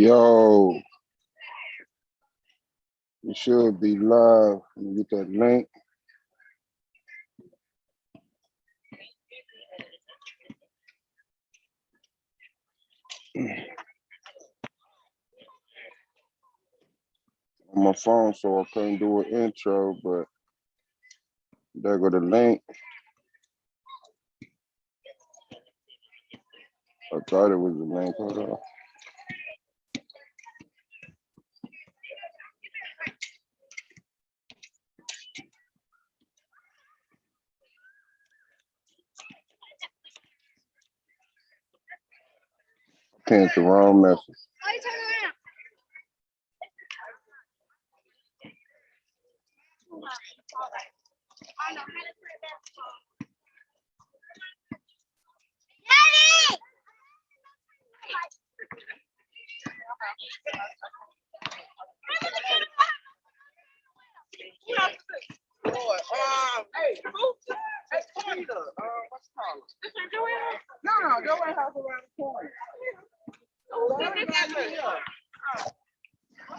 Yo, you should be live. Let me get that link. On my phone, so I couldn't do an intro, but there go the link. I thought it was the link. Hold on. Pinned the wrong message.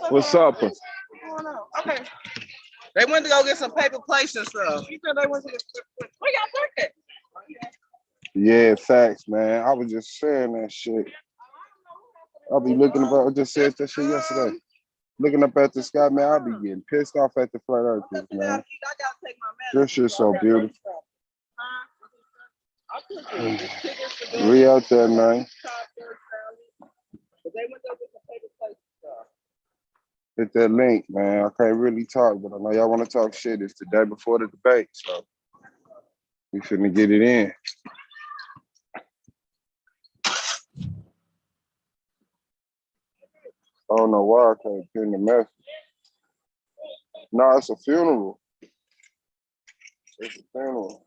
What's up? Okay. They went to go get some paper plates and stuff. You said they went to where y'all working? Yeah, facts, man. I was just saying that shit. I'll be looking about. I just said that shit yesterday. Looking up at the sky, man. I'll be getting pissed off at the flat earthers, man. This shit's so beautiful. We out there, man. Hit that link, man. I can't really talk, but I know y'all want to talk shit. It's the day before the debate, so we finna get it in. I don't know why I can't pin the message. No, it's a funeral. It's a funeral.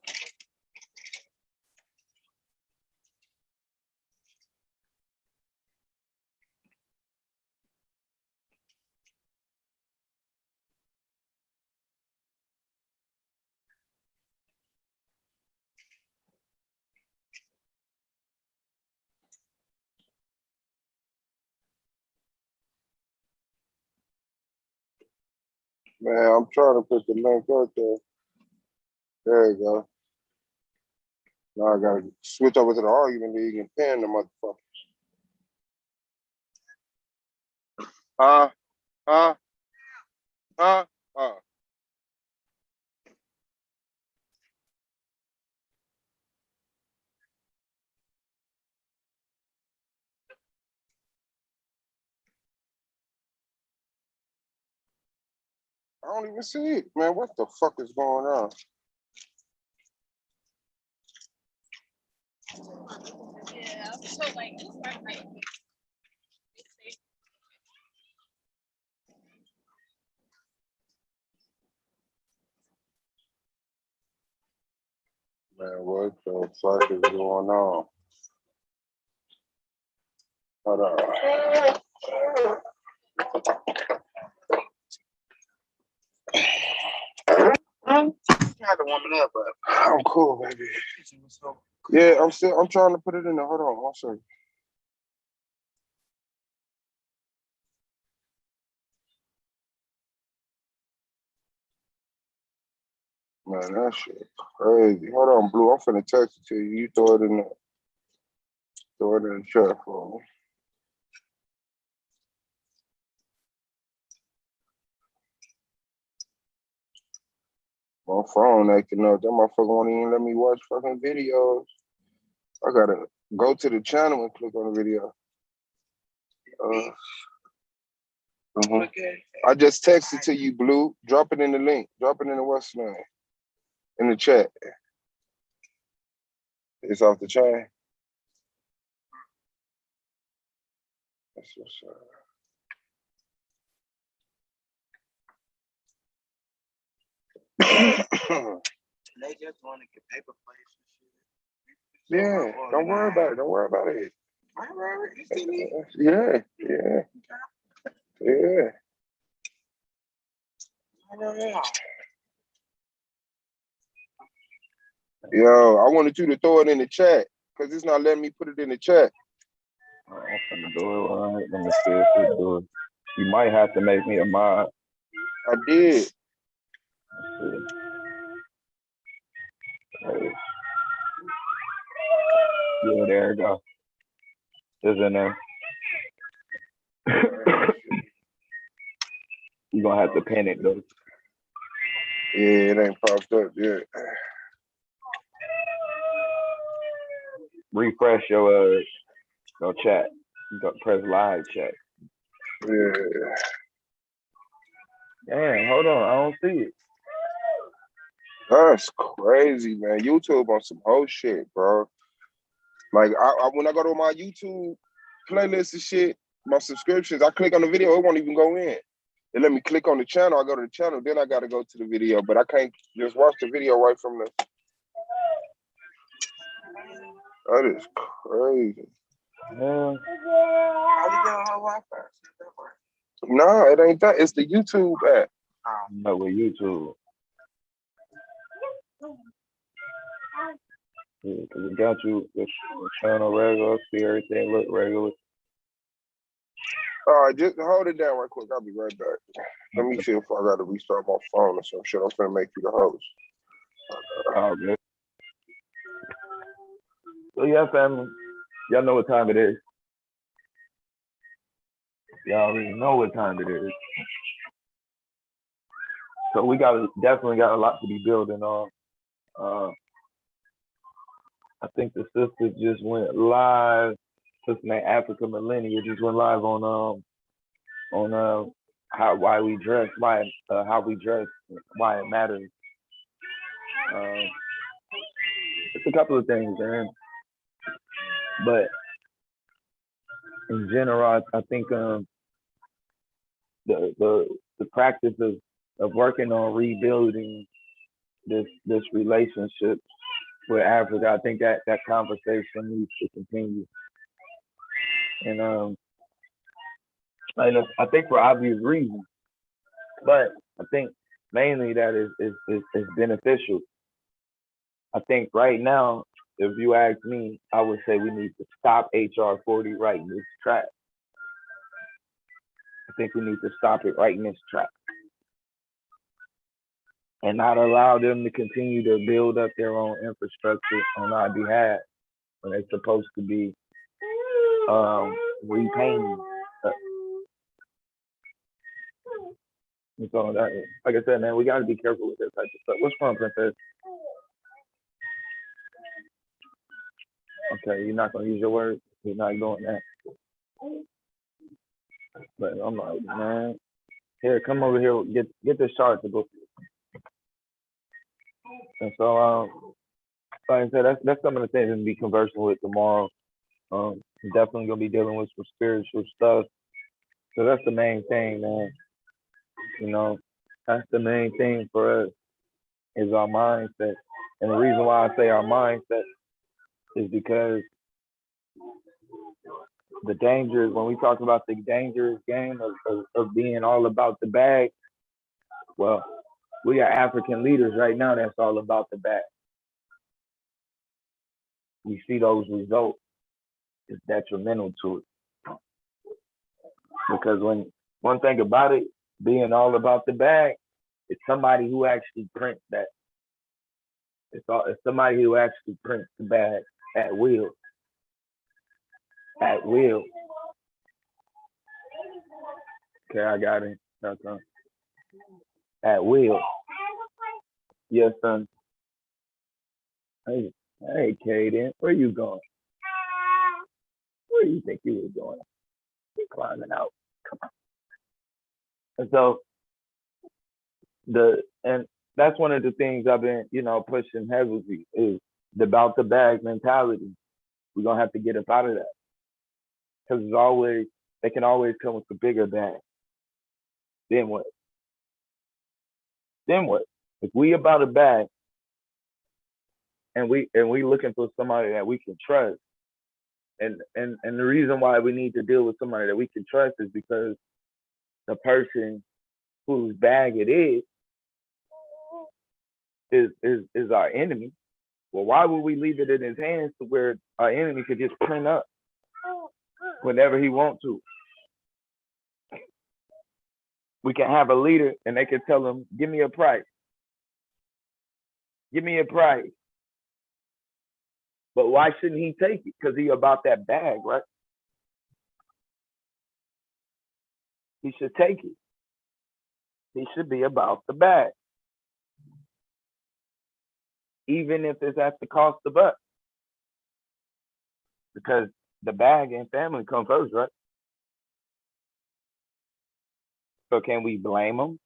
Man, I'm trying to put the link out there. There you go. Now I gotta switch over to the argument league and pin the motherfucker. Huh? Huh? Huh? Huh? I don't even see it, man. What the fuck is going on? Yeah, so like it's right. Man, what the fuck is going on? Hold on. Trying to warm it up, but I'm cool, baby. Yeah, I'm trying to put it in there. Hold on, I'll show you. Man, that shit crazy. Hold on, Blue. I'm finna text it to you. You throw it in the chat for me. My phone acting up. That motherfucker won't even let me watch fucking videos. I gotta go to the channel and click on the video. okay. I just texted to you, Blue. Drop it in the link. Drop it in the what's name? In the chat. It's off the chain. That's what's up. They just want to get paper plates and shit. Yeah, don't worry about it. Don't worry about it. I remember. You see me? Yeah. Yo, I wanted you to throw it in the chat because it's not letting me put it in the chat. I'm finna do it. All right, let me see if we do it. You might have to make me a mod. I did. Hey, yeah, there you go. It's in there. You're gonna have to pin it though. Yeah, it ain't popped up yet. Refresh your chat. You got press live chat. Yeah. Damn, hold on, I don't see it. That's crazy, man. YouTube on some whole shit, bro. Like when I go to my YouTube playlist and shit, my subscriptions, I click on the video, it won't even go in. It let me click on the channel, I go to the channel, then I gotta go to the video, but I can't just watch the video right from the. That is crazy. Yeah. How you doing her Wi-Fi? Nah, it ain't that. It's the YouTube app. But with YouTube. Yeah, cause it got you the channel regular, see everything look regular. All right, just hold it down right quick. I'll be right back. Let me see if I gotta restart my phone or some shit. I'm finna make you the host. Oh, good. So yeah, family, y'all know what time it is. Y'all already know what time it is. So we definitely got a lot to be building on. I think the sisters just went live. Sister named Africa Millennia just went live on why we dress, how we dress, why it matters. It's a couple of things, man. But in general, I think the practice of working on rebuilding this relationship with Africa, I think that conversation needs to continue. And I think for obvious reasons, but I think mainly that is beneficial. I think right now, if you ask me, I would say we need to stop HR 40 right in this track. I think we need to stop it right in this track and not allow them to continue to build up their own infrastructure on our behalf when they're supposed to be repaying us. And so that, like I said, man, we got to be careful with this type of stuff. What's wrong, Princess? Okay, you're not gonna use your words. You're not doing that. But I'm like, man, here, come over here, get this chargeable. And so, like I said, that's some of the things to be conversing with tomorrow. Definitely gonna be dealing with some spiritual stuff. So that's the main thing, man. You know, that's the main thing for us is our mindset. And the reason why I say our mindset is because the dangers, when we talk about the dangerous game of being all about the bag, well, we are African leaders right now that's all about the bag. We see those results. It's detrimental to it. Because when one thing about it, being all about the bag, it's somebody who actually prints that. It's somebody who actually prints the bag at will. At will. Okay, I got it. Okay. At will. Yes, son. Hey, Kaden, where you going? Where do you think you was going? You're climbing out. Come on. And so and that's one of the things I've been, pushing heavily is about the bag mentality. We're gonna have to get up out of that. Because they can always come with a bigger bag. Then what? Then what? If we about a bag and we looking for somebody that we can trust, and the reason why we need to deal with somebody that we can trust is because the person whose bag it is our enemy. Well, why would we leave it in his hands to where our enemy could just print up whenever he wants to. We can have a leader and they can tell him, give me a price. Give me a price. But why shouldn't he take it? Because he about that bag, right? He should take it. He should be about the bag. Even if it's at the cost of us. Because the bag and family come first, right? So can we blame them?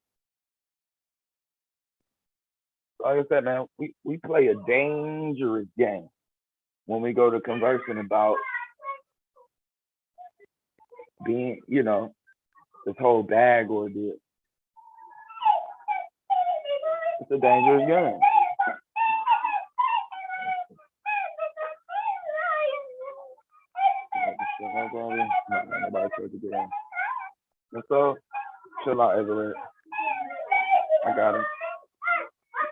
Like I said, man, we play a dangerous game when we go to conversing about being, this whole bag ordeal. It's a dangerous game. Nobody told you to get on. And so, chill out, Everett. I got him.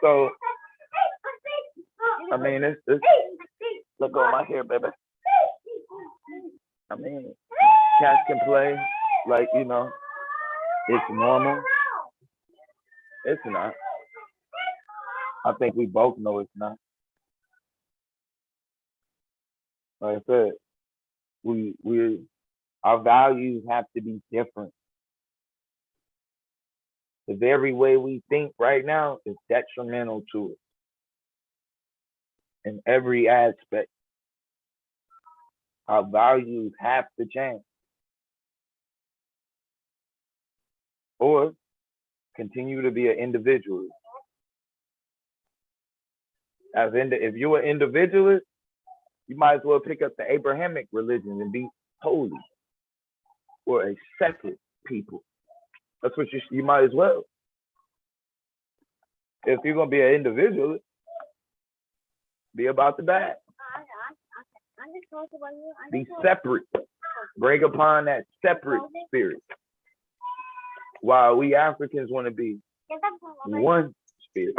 So, I mean, it's let go of my hair, baby. I mean, cats can play like, it's normal. It's not. I think we both know it's not. Like I said, our values have to be different. The very way we think right now is detrimental to it in every aspect. Our values have to change, or continue to be an individualist. If you're an individualist, you might as well pick up the Abrahamic religion and be holy, or a separate people. That's what you might as well. If you're gonna be an individualist, be about the bag. Be separate. Bring upon that separate spirit. While we Africans want to be one spirit.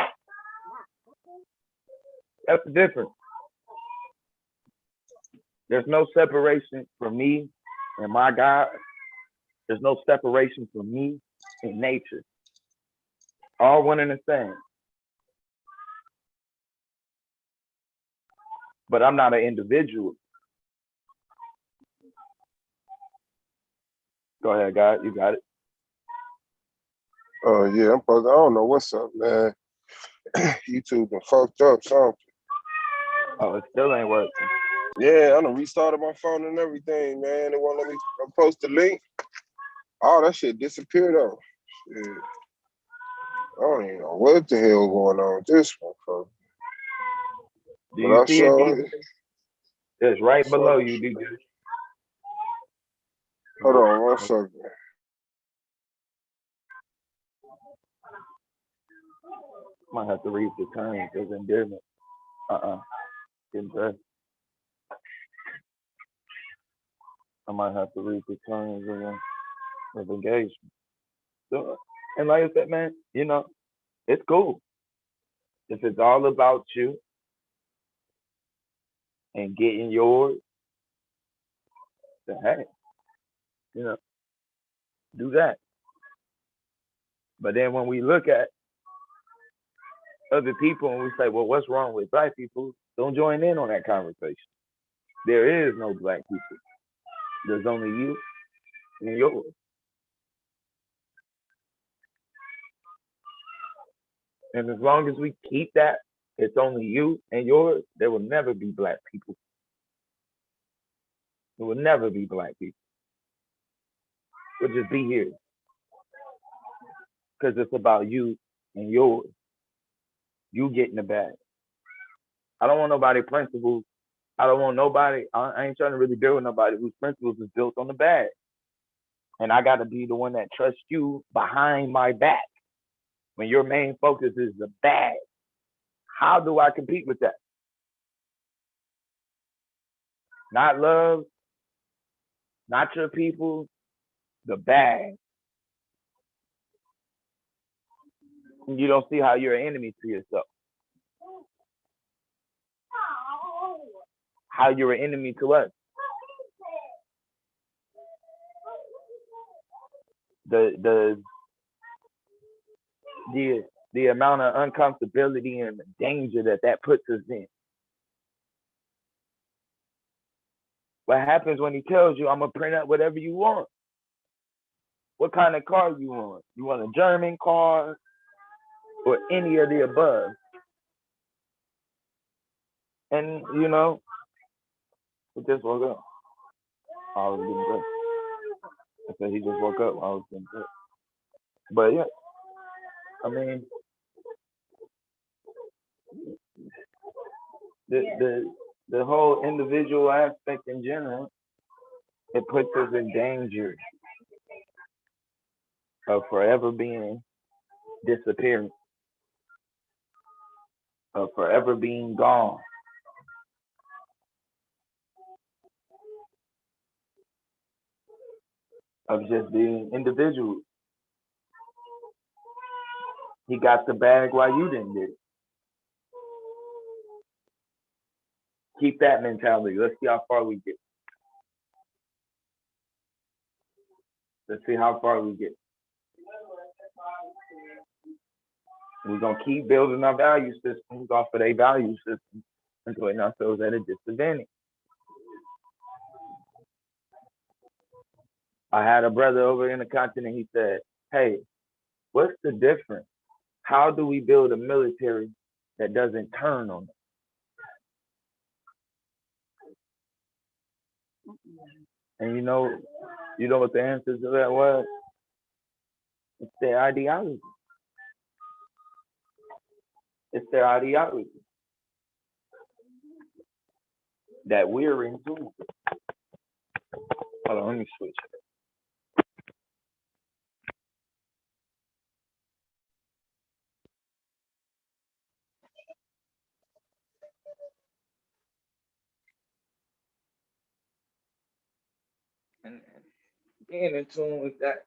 That's the difference. There's no separation for me and my God. There's no separation for me and nature. All one and the same. But I'm not an individual. Go ahead, God. You got it. Oh yeah, I don't know what's up, man. YouTube done fucked up something. Oh, it still ain't working. Yeah, I done restarted my phone and everything, man. It won't let me post the link. All that shit disappeared though. Shit. I don't even know what the hell going on with this one, folks. Do you see it? It's right below you, DJ. Hold on 1 second. Might have to read the terms of endearment. Getting dressed. I might have to read the terms of engagement. So, and like I said, man, it's cool. If it's all about you and getting yours, then hey, do that. But then when we look at other people and we say, well, what's wrong with black people? Don't join in on that conversation. There is no black people. There's only you and yours. And as long as we keep that, it's only you and yours, there will never be black people. There will never be black people. We'll just be here. Because it's about you and yours. You getting the bag. I don't want nobody principles. I don't want nobody, I ain't trying to really deal with nobody whose principles is built on the bag. And I got to be the one that trusts you behind my back. When your main focus is the bag, how do I compete with that? Not love, not your people, the bag. You don't see how you're an enemy to yourself. How you're an enemy to us. the the amount of uncomfortability and the danger that puts us in. What happens when he tells you, I'm gonna print out whatever you want? What kind of car you want? You want a German car or any of the above? And you know, he just woke up. I was getting dressed. I said he just woke up. I was getting dressed. But yeah, I mean, the whole individual aspect in general, it puts us in danger of forever being disappearing, of forever being gone. Of just being individual. He got the bag while you didn't get it. Keep that mentality. Let's see how far we get. Let's see how far we get. We're going to keep building our value systems off of their value systems and putting ourselves at a disadvantage. I had a brother over in the continent. He said, hey, what's the difference? How do we build a military that doesn't turn on us? And you know what the answer to that was? It's their ideology. It's their ideology that we're in tune. Hold on, let me switch. And being in tune with that,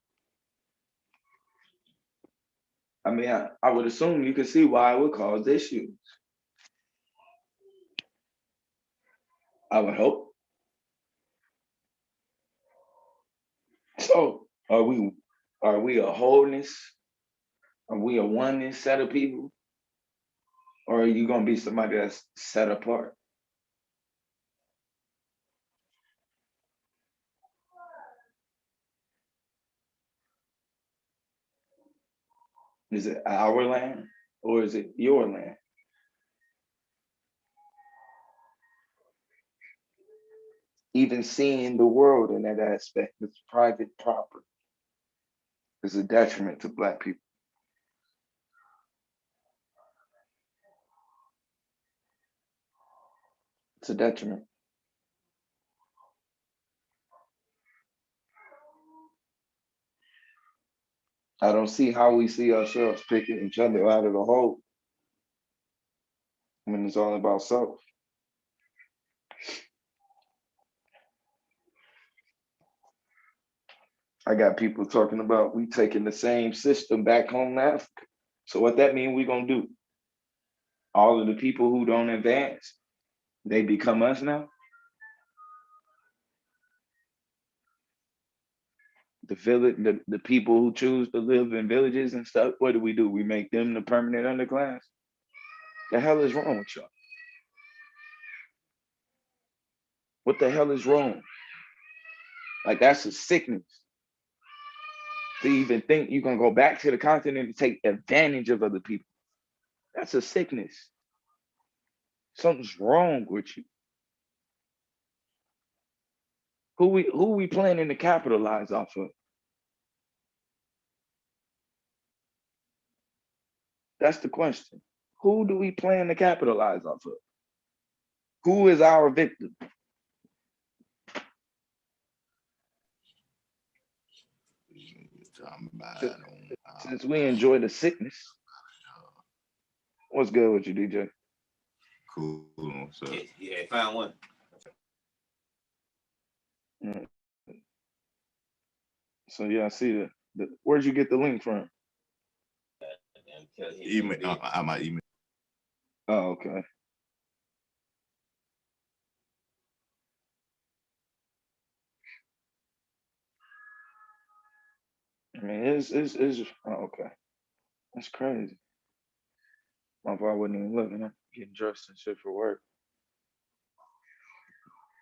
I mean, I would assume you can see why it would cause issues. I would hope. So, are we a wholeness? Are we a oneness set of people? Or are you gonna be somebody that's set apart? Is it our land or is it your land? Even seeing the world in that aspect, it's private property, is a detriment to Black people. It's a detriment. I don't see how we see ourselves picking each other out of the hole when it's all about self. I got people talking about we taking the same system back home to Africa. So what that mean we gonna do? All of the people who don't advance, they become us now? The village, the people who choose to live in villages and stuff, what do? We make them the permanent underclass? The hell is wrong with y'all? What the hell is wrong? Like, that's a sickness. To even think you can go back to the continent and take advantage of other people. That's a sickness. Something's wrong with you. Who we planning to capitalize off of? That's the question. Who do we plan to capitalize off of? Who is our victim? Since we enjoy the sickness. What's good with you, DJ? Cool. What's up? Yeah, found one. So yeah, I see the where'd you get the link from? Email, I might email. Oh, okay. I mean, it's oh, okay. That's crazy. My fault, I wasn't even looking. I'm getting dressed and shit for work.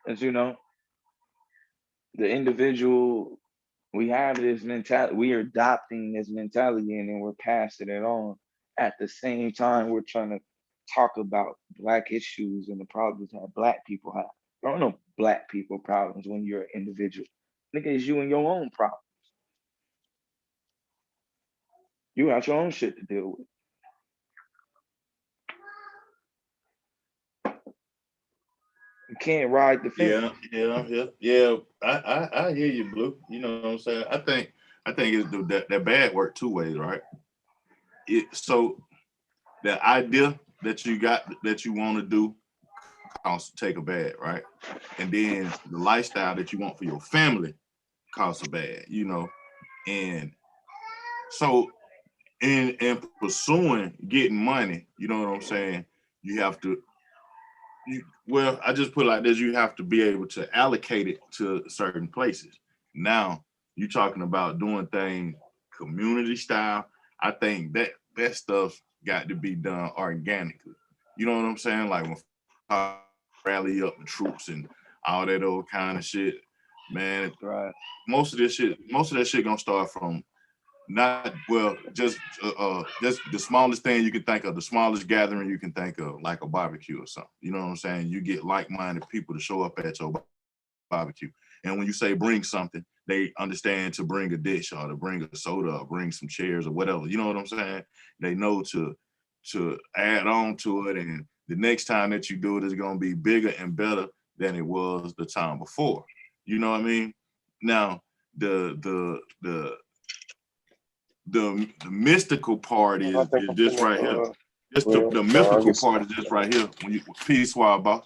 As you know, the individual, we have this mentality, we are adopting this mentality and then we're passing it on. At the same time, we're trying to talk about black issues and the problems that black people have. There are no black people problems when you're an individual. Nigga, it's you and your own problem. You got your own shit to deal with. You can't ride the fence. Yeah. I hear you, Blue. You know what I'm saying? I think it's that bad work two ways, right? So the idea that you got that you want to do costs take a bad, right? And then the lifestyle that you want for your family costs a bad, And so in pursuing getting money, you know what I'm saying? You have to well, I just put it like this, you have to be able to allocate it to certain places. Now, you're talking about doing things community style. I think that stuff got to be done organically. You know what I'm saying? Like when rally up the troops and all that old kind of shit, man. Right. Most of that shit gonna start from not well, just the smallest thing you can think of, the smallest gathering you can think of, like a barbecue or something. You know what I'm saying? You get like-minded people to show up at your barbecue. And when you say bring something, they understand to bring a dish or to bring a soda or bring some chairs or whatever. You know what I'm saying? They know to add on to it. And the next time that you do it is gonna be bigger and better than it was the time before. You know what I mean? Now, the mystical part is this right here. Just the mythical part is this right here. When you peace swab boss.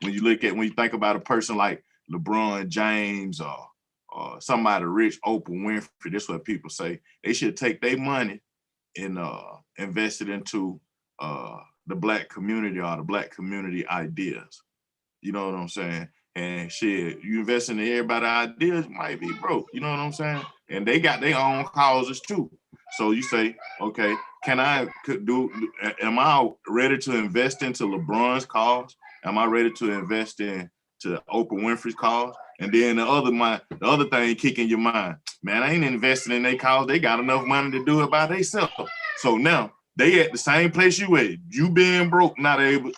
When you think about a person like LeBron James or somebody rich, Oprah Winfrey, this is what people say. They should take their money and invest it into the black community or the black community ideas. You know what I'm saying? And shit, you invest in everybody's ideas, might be broke. You know what I'm saying? And they got their own causes too. So you say, okay, am I ready to invest into LeBron's cause? Am I ready to invest into Oprah Winfrey's cause? And then the other thing kick in your mind, man, I ain't investing in their cause. They got enough money to do it by themselves. So now they at the same place you at. You being broke, not able,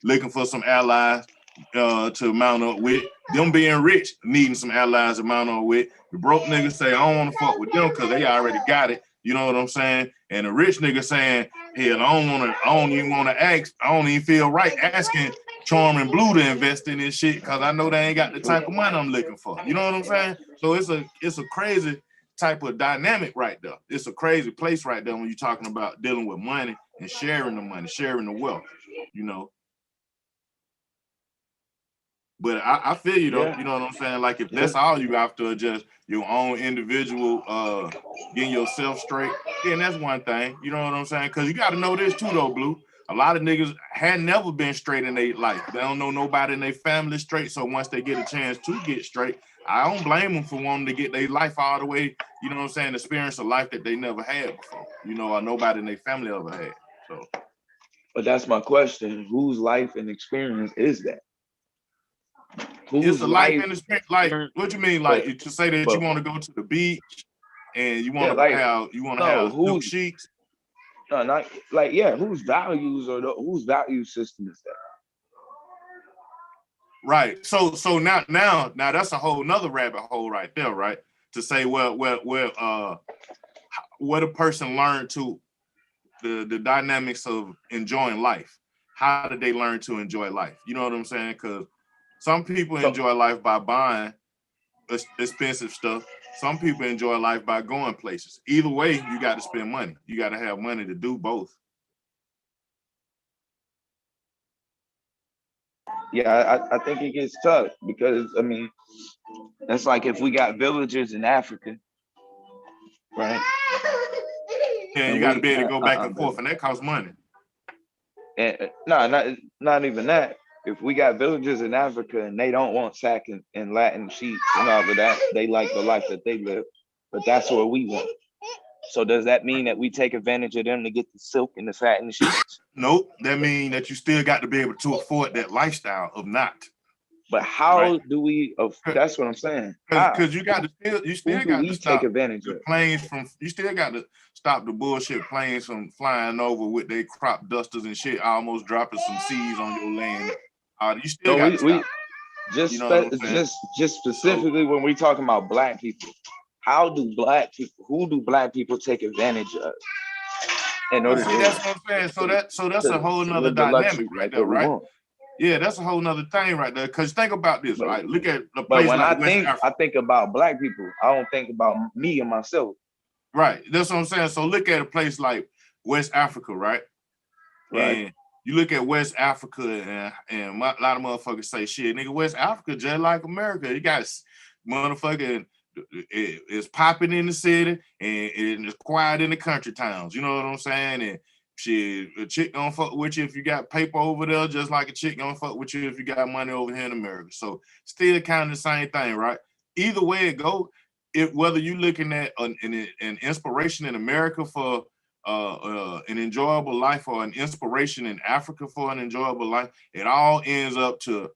looking for some allies to mount up with. Them being rich, needing some allies to mount up with. The broke niggas say, I don't want to fuck with them because they already got it. You know what I'm saying? And the rich nigga saying, hell, I don't even want to ask, I don't even feel right asking Charm and Blue to invest in this shit because I know they ain't got the type of money I'm looking for. You know what I'm saying? So it's a crazy type of dynamic right there. It's a crazy place right there when you're talking about dealing with money and sharing the money, sharing the wealth, you know. But I feel you though, you know what I'm saying? Like if that's all you have to adjust your own individual getting yourself straight, then that's one thing. You know what I'm saying? Cause you gotta know this too though, Blue. A lot of niggas had never been straight in their life. They don't know nobody in their family straight. So once they get a chance to get straight, I don't blame them for wanting to get their life all the way, you know what I'm saying, experience a life that they never had before, you know, or nobody in their family ever had. So but that's my question. Whose life and experience is that? it's Whose a life life? in the spirit. Like, what you mean? Like to say that you want to go to the beach and you want to have silk sheets? No, not like whose values or whose value system is that? Right. So now that's a whole nother rabbit hole right there, right? To say what a person learned to the dynamics of enjoying life. How did they learn to enjoy life? You know what I'm saying? Because some people enjoy life by buying expensive stuff. Some people enjoy life by going places. Either way, you got to spend money. You got to have money to do both. Yeah, I think it gets tough because I mean, that's like if we got villages in Africa, right? Yeah, you got to be able to go back and forth, and that costs money. And not even that. If we got villages in Africa and they don't want sack and Latin sheets and all of that, they like the life that they live. but that's what we want. So does that mean that we take advantage of them to get the silk and the satin sheets? Nope. That means that you still got to be able to afford that lifestyle of not. But how Right. do we? That's what I'm saying. Because you got to Who still do got we to take stop advantage the of? planes from. You still got to stop the bullshit planes from flying over with their crop dusters and shit, almost dropping some seeds on your land. You still No, got to stop. we just You know what I'm saying? just specifically when we talking about black people. How do black people? Who do black people take advantage of in Well, order see, that's what I'm saying. So that's a whole nother live the luxury dynamic right life there, that we right? want? Yeah, that's a whole nother thing right there. Because think about this, But, right? Look at a but place when like I West think, Africa. I think about black people. I don't think about me and myself. Right. That's what I'm saying. So look at a place like West Africa, right? Right. And you look at West Africa and a lot of motherfuckers say, shit, nigga, West Africa just like America. You got motherfucking, it's popping in the city and it's quiet in the country towns. You know what I'm saying? And shit, a chick gonna fuck with you if you got paper over there, just like a chick gonna fuck with you if you got money over here in America. So still kind of the same thing, right? Either way it go, whether you looking at an inspiration in America for an enjoyable life or an inspiration in Africa for an enjoyable life, it all ends up to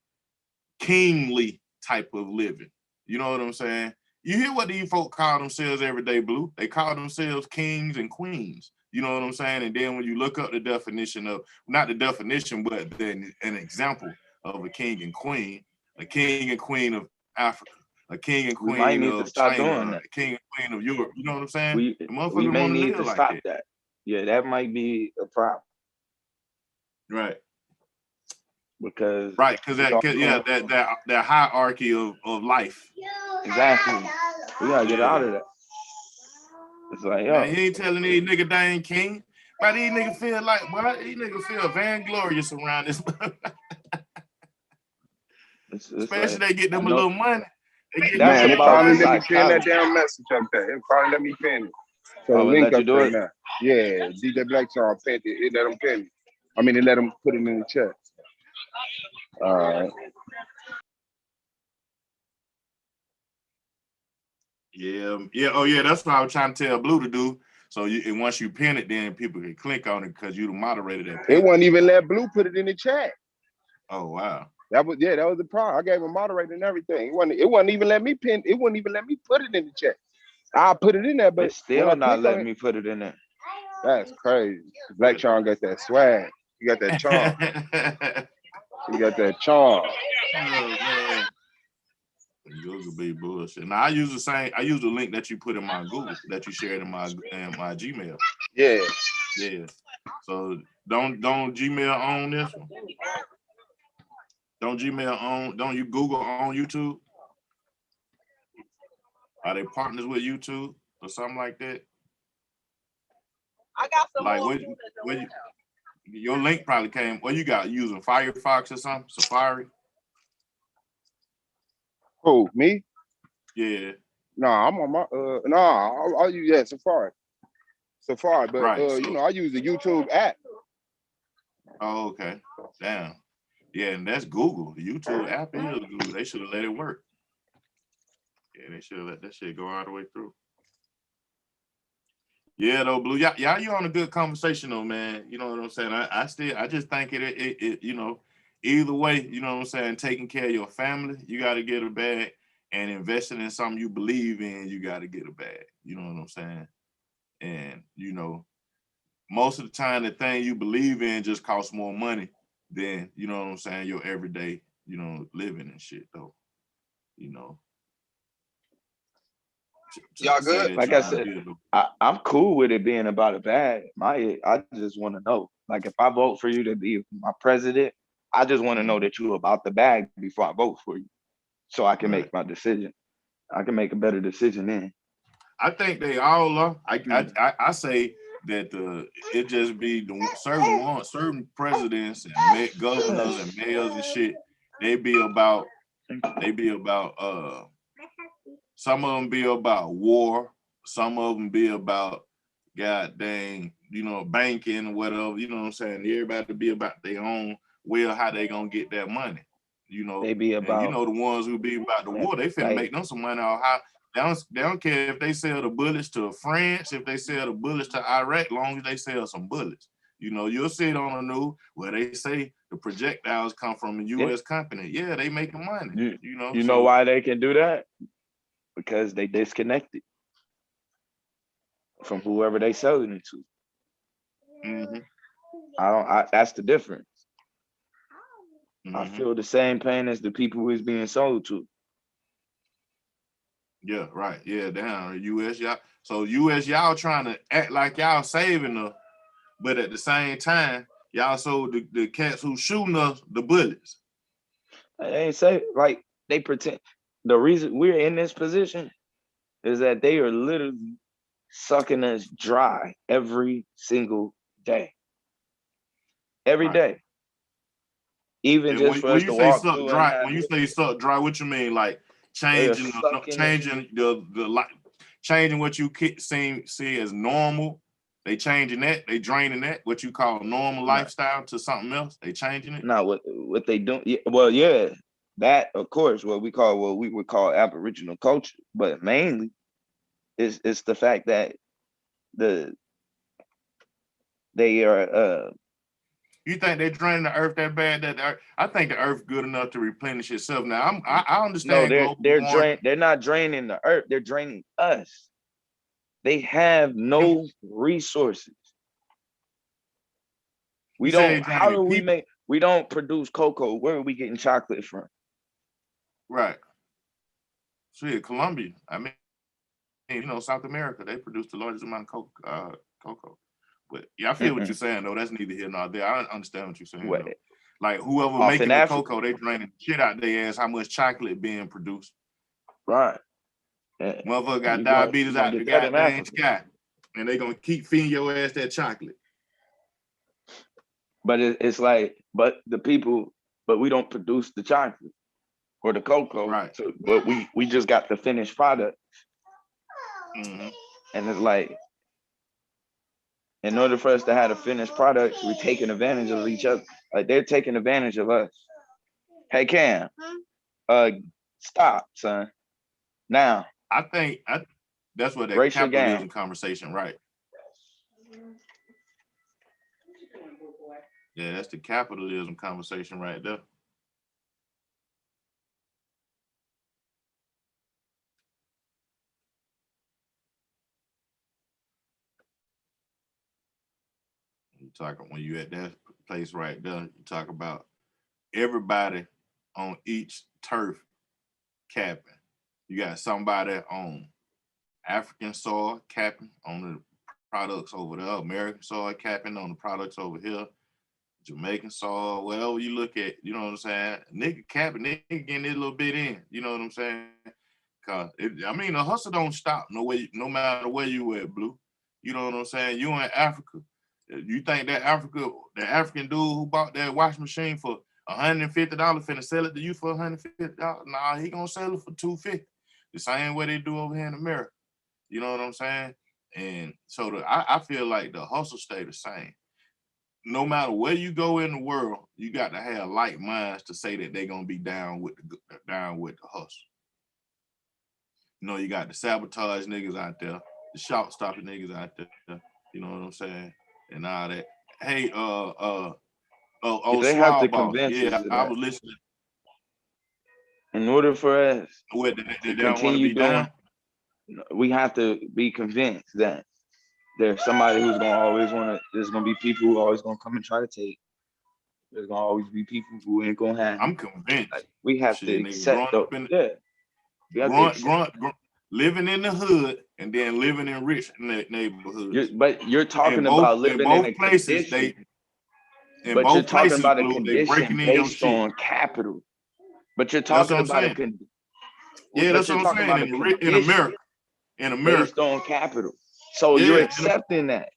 kingly type of living. You know what I'm saying? You hear what these folk call themselves every day, Blue? They call themselves kings and queens. You know what I'm saying? And then when you look up the definition of, not the definition, but then an example of a king and queen of Africa, a king and We might queen need to of stop China, doing a that. king and queen of Europe. You know what I'm saying? We The motherfuckers may want to need live to like stop that. that. Yeah, that might be a problem Right. because Right, because that hierarchy of life. exactly, we gotta get out of that. It's like, yo, Man, you ain't telling these niggas they ain't king. But these niggas feel like, boy, these niggas feel vainglorious around this. it's Especially like, they get them a little money. They get That's Man, it about finally the let me pin that psychology. damn message up there. It finally let me pin it. So the Oh, it link let you up do there it? now. Yeah, DJ Black Star pinned it. It let him pin it. I mean, it let him put it in the chat. All right. Yeah. Oh yeah, that's what I was trying to tell Blue to do. So and once you pin it, then people can click on it because you the moderator that It page. wouldn't even let Blue put it in the chat. Oh wow. That was the problem. I gave him a moderator and everything. It wouldn't even let me pin. It wouldn't even let me put it in the chat. I put it in there, but It's when I still not click on letting it, me put it in there. that's crazy. Black Sean got that swag. He got that charm. He got that charm. Oh man. Google be bullshit. Now I use the link that you put in my Google that you shared in my Gmail. Yeah. Yeah. So don't Gmail on this one. Don't Gmail on, don't you Google on YouTube? Are they partners with YouTube or something like that? I got some Like more when food at the warehouse. your link probably came, you got using Firefox or something, Safari? Who, me? Yeah. No, I'm on my I'll use Safari. Safari, but Right. So, I use the YouTube app. oh, okay. Damn. Yeah, and that's Google. The YouTube app is Google. They should have let it work. Yeah, they should have let that shit go all the way through. Yeah, though, Blue. Y'all, you on a good conversation though, man. You know what I'm saying? I just think it either way, you know what I'm saying, taking care of your family, you gotta get a bag, and investing in something you believe in, you gotta get a bag. You know what I'm saying? And most of the time the thing you believe in just costs more money than, you know what I'm saying, your everyday, living and shit though. Y'all good? Like I said, I'm cool with it being about a bag. I just want to know, like, if I vote for you to be my president, I just want to know that you're about the bag before I vote for you, so I can make my decision. I can make a better decision then. I think they all are. I say that it just be the certain presidents and governors and mayors and shit. They be about some of them be about war. Some of them be about god dang, banking or whatever. You know what I'm saying? Everybody be about their own how they gonna get that money. They be about, and the ones who be about the war, they finna make them some money off how They don't care if they sell the bullets to France, if they sell the bullets to Iraq, long as they sell some bullets. You know, you'll see it on the news where they say the projectiles come from a U.S. company. Yeah, they making money. You know why they can do that? Because they disconnected from whoever they selling it to. That's the difference. I feel the same pain as the people who is being sold to. Yeah, right. Yeah, down U.S. y'all. So U.S. y'all trying to act like y'all saving us, but at the same time, y'all sold the cats who shooting us the bullets. They ain't say like they pretend. The reason we're in this position is that they are literally sucking us dry every single day. Every day. Even and just for us to walk through and have when you say suck dry, what you mean? Like changing changing what you see as normal. They changing that. They draining that. What you call normal lifestyle to something else. They changing it. No, what they do? Well, yeah, that of course what we would call Aboriginal culture, but mainly it's the fact that they are. You think they draining the earth that bad? I think the earth good enough to replenish itself. Now I understand. No, they're not draining the earth. They're draining us. They have no resources. We don't. How do we make? We don't produce cocoa. Where are we getting chocolate from? Right. See, Colombia. I mean, you know, South America. They produce the largest amount of cocoa. But yeah, I feel what you're saying though. That's neither here nor there. I understand what you're saying. Like whoever making the cocoa, they draining shit out their ass. How much chocolate being produced? Right. Motherfucker got diabetes out the goddamn sky, and they gonna keep feeding your ass that chocolate. But it's like, but we don't produce the chocolate or the cocoa. Right. So, but we just got the finished product. And it's like, in order for us to have a finished product, we're taking advantage of each other. Like they're taking advantage of us. Hey Cam, stop, son. Now. I think that's what that capitalism conversation, right? Yeah, that's the capitalism conversation right there. You talk when you at that place right there, you talk about everybody on each turf capping. You got somebody on African soil capping on the products over there, American soil capping on the products over here, Jamaican soil, whatever you look at, you know what I'm saying? Nigga capping, nigga getting this little bit in, you know what I'm saying? Cause the hustle don't stop no matter where you at, Blue. You know what I'm saying? You in Africa. You think that African dude who bought that washing machine for $150 finna sell it to you for $150? Nah, he gonna sell it for $250. The same way they do over here in America. You know what I'm saying? And so I feel like the hustle stay the same. No matter where you go in the world, you got to have like minds to say that they're gonna be down with the hustle. You know, you got the sabotage niggas out there, the short stopping niggas out there. You know what I'm saying? And all that. Hey, they have to convince us of that. I was listening. In order for us to continue doing, we have to be convinced that there's somebody who's gonna always there's gonna be people who are always gonna come and try to take. There's gonna always be people who ain't gonna have. I'm convinced. Like, we have to accept living in the hood and then living in rich neighborhoods. But you're talking about living in both places. But you're talking about a condition based on capital. But you're talking about a condition. Yeah, that's what I'm saying. In America. Based on capital. So you're accepting that.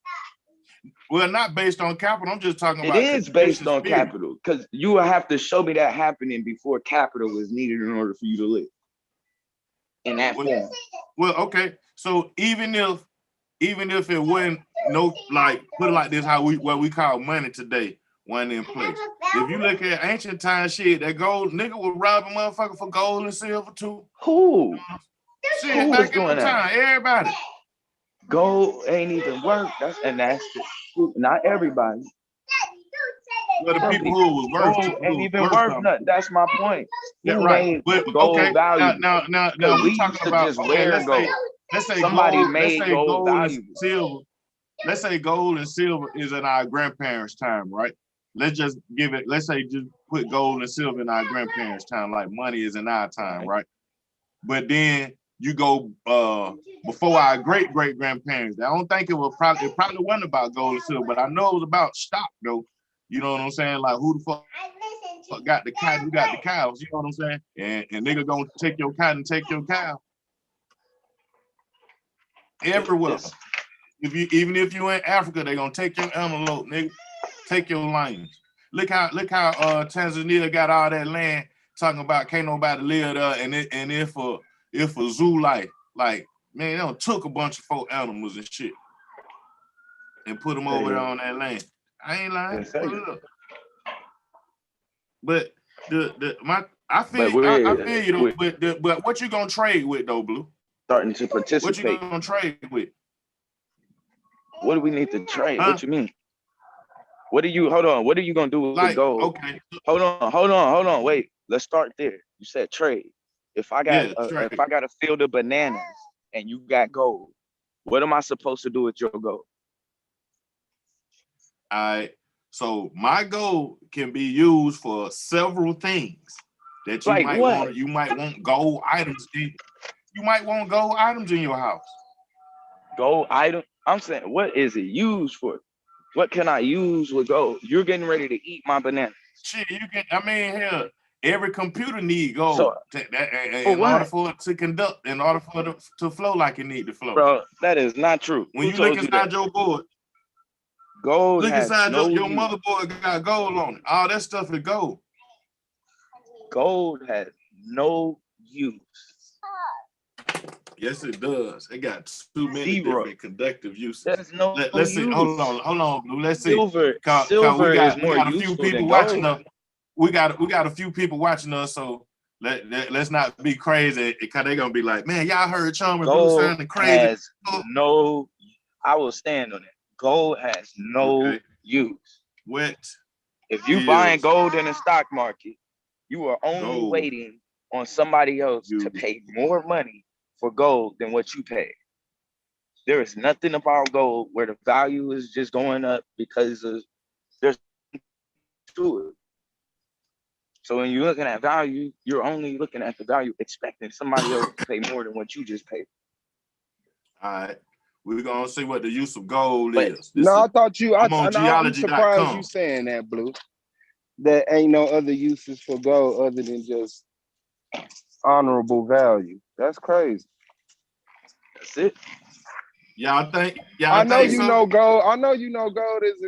Well, not based on capital. I'm just talking about. It is based on capital, because you will have to show me that happening before capital is needed in order for you to live in that form. Well, okay. So even if it wasn't like put it like this, what we call money today wasn't in place. If you look at ancient time shit, that gold nigga was robbing motherfucker for gold and silver too. Who? Shit, Who back is in doing the that? time, everybody. Gold ain't even worth. That's not everybody. Well, the Some people people. who was Gold ain't even worth something. nothing. That's my point. Yeah, Who right. made But gold okay, valuable? now Because we we talking used to about just okay. wear gold. Let's say Somebody gold. Let's made say gold gold and valuable. silver. Let's say gold and silver is in our grandparents' time, right? Let's just give it. Let's say just put gold and silver in our grandparents' time, like money is in our time, right? But then you go before our great grandparents. I don't think it probably wasn't about gold and silver, but I know it was about stock though. You know what I'm saying? Like who the fuck got the cotton? Who got the cows? You know what I'm saying? And nigga gonna take your cotton, take your cow everywhere. Even if you in Africa, they gonna take your antelope, nigga. Take your lions. Look how Tanzania got all that land talking about can't nobody live there and if a zoo life, like man, they done took a bunch of folk animals and shit and put them over there on that land. I ain't lying. Put it up. But I feel you though, but what you gonna trade with though, Blue? Starting to What you participate. gonna trade with? What do we need to trade? Huh? What you mean? What are you? Hold on. What are you gonna do with Like gold? okay, Hold on. Wait. Let's start there. You said trade. If I got trade. if I got a field of bananas and you got gold, what am I supposed to do with your gold? So my gold can be used for several things that you Like might what? want. You might want gold items you might want gold items in your house. Gold item? I'm saying, what is it used for? What can I use with gold? You're getting ready to eat my banana. Shit, you can. I mean, hell, every computer need gold So in order for it to conduct, in order for it to flow like it need to flow. Bro, that is not true. When Who you look told you inside that? your board, Gold look has inside no your use. motherboard got gold on it. All that stuff is gold. Gold has no use. Yes, it does. It got too many Zero. different conductive uses. There's no Let's see. use. Hold on, Blue. Let's see. Silver We is got more a few useful people than watching gold. us. We got a few people watching us, so let's not be crazy because they're gonna be like, man, y'all heard Chum and Blue sounding crazy. Has no, I will stand on it. Gold has no use. What? If you buying gold in the stock market, you are only Gold. waiting on somebody else to pay more money for gold than what you pay. There is nothing about gold where the value is just going up because of there's to it. So when you're looking at value, you're only looking at the value expecting somebody else to pay more than what you just paid. All right. We're gonna see what the use of gold But- is. No, I thought you. I'm on I'm geology.com. surprised you saying that, Blue. There ain't no other uses for gold other than just honorable value. That's crazy. That's it. Y'all think? I know think you so? know gold. I know you know gold is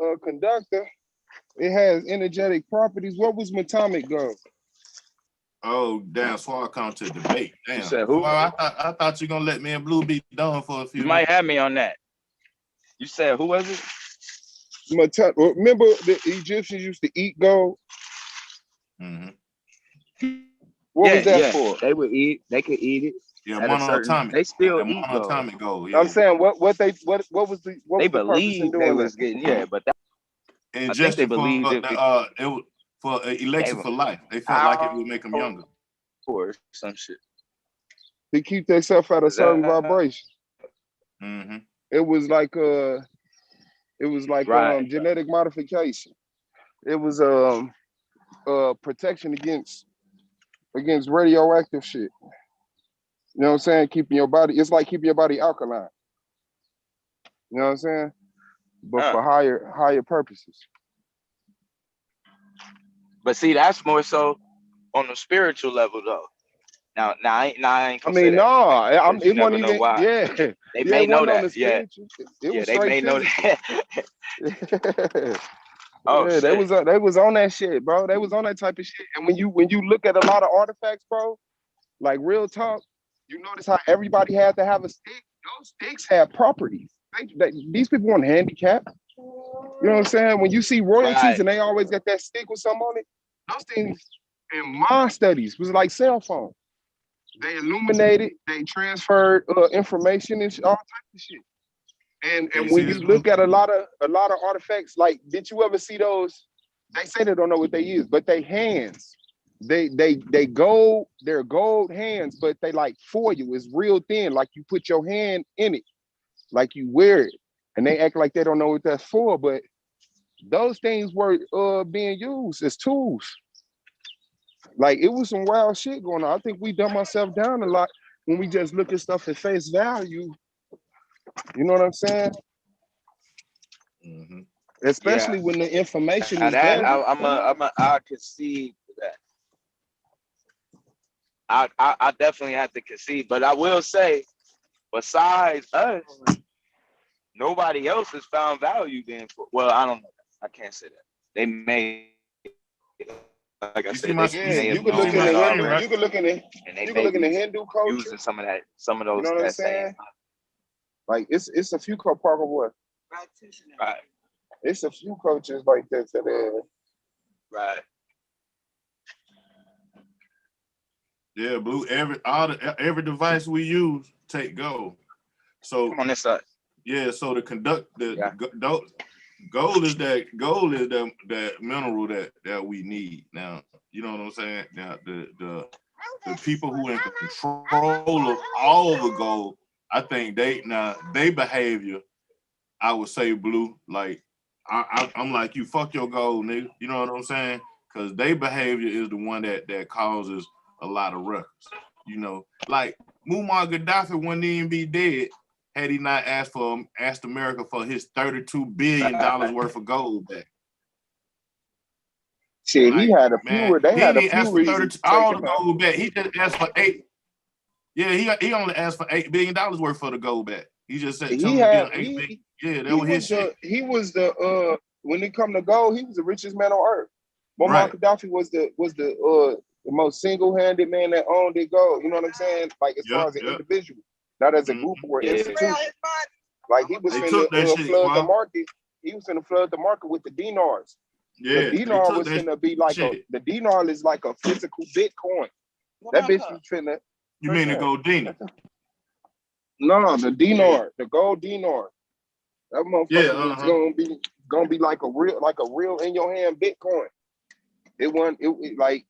a conductor. It has energetic properties. What was atomic gold? Oh damn! So I come to debate. Damn. You said who? Well, I thought you gonna let me and Blue be done for a few. You might have me on that. You said who was it? Remember the Egyptians used to eat gold? Mm-hmm. What was that for? They would eat. They could eat it. Yeah, monatomic. They still eat monatomic gold. Yeah. I'm saying what was the purpose in believed doing they that? was getting but that, And I just think they believed it was for elixir for life. They felt like it would make them younger. Or some shit. To keep themselves at a certain vibration. Mm-hmm. It was like Right. genetic modification. It was protection against radioactive shit. You know what I'm saying? Keeping your body, it's like keeping your body alkaline. You know what I'm saying? But for higher purposes. But see, that's more so on the spiritual level though. Now I ain't I mean, no, it wasn't even. Why. Yeah, They may know that. Yeah, it was they may know that. Yeah, they was on that shit, bro. They was on that type of shit. And when you look at a lot of artifacts, bro, like real talk, you notice how everybody had to have a stick. Those sticks have properties. These people weren't handicapped. You know what I'm saying? When you see royalties and they always got that stick with something on it, those things in my studies was like cell phones. They illuminated, they transferred information and all types of shit. And Hey, when see this you blue? look at a lot of artifacts, like did you ever see those? They say they don't know what they use, but they hands. They gold, they're gold hands, but they like foil. It's real thin, like you put your hand in it, like you wear it. And they act like they don't know what that's for, but those things were being used as tools. Like it was some wild shit going on. I think we dumb ourselves down a lot when we just look at stuff at face value. You know what I'm saying? Mm-hmm. Yeah. Especially when the information Now is that there. I concede to that. I definitely have to concede, but I will say, besides us, nobody else has found value then. Well, I don't know. I can't say that. They may, like I You see said, my they Yeah, may have you you can see look in known my the it screen, Hindu, right? already, you can look in the and they you can may look in the be Hindu culture. using some of You those know what I'm that same. saying? Like it's a few Parker what? Right, It's a few coaches like that today. right. Yeah, blue. Every device we use take gold. So Come on this side. yeah, so to conduct Yeah. gold is that mineral that we need. Now, you know what I'm saying? Now the people who in control of all the gold, I think they behavior, I would say blue, like I'm like you, fuck your gold, nigga. You know what I'm saying? Because their behavior is the one that causes a lot of ruckus. You know, like Muammar Gaddafi wouldn't even be dead had he not asked America for his $32 billion worth of gold back. Shit, Like, he had a man, few. They he had a didn't few ask for reasons 32 to take all him the out. gold back. He just asked for $8. Yeah, he only asked for $8 billion worth of the gold back. He just said, tell He him to give had him 8 billion. Yeah, that he was his was shit. the when it come to gold, he was the richest man on earth. Muammar Right. Gaddafi was the most single-handed man that owned the gold. You know what I'm saying? Like as far as an Yep. individual, not as a Mhm. group or Yeah. institution. Like he was They finna took that shit, flood the Quan. market. He was finna flood the market with the dinars. The Yeah, they dinar took was that finna be like shit. the dinar is like a physical Bitcoin. That bitch was finna. You mean the Goldini? No, the dinar, the gold dinar. That Yeah, motherfucker was gonna be like a real in your hand Bitcoin. It wasn't it like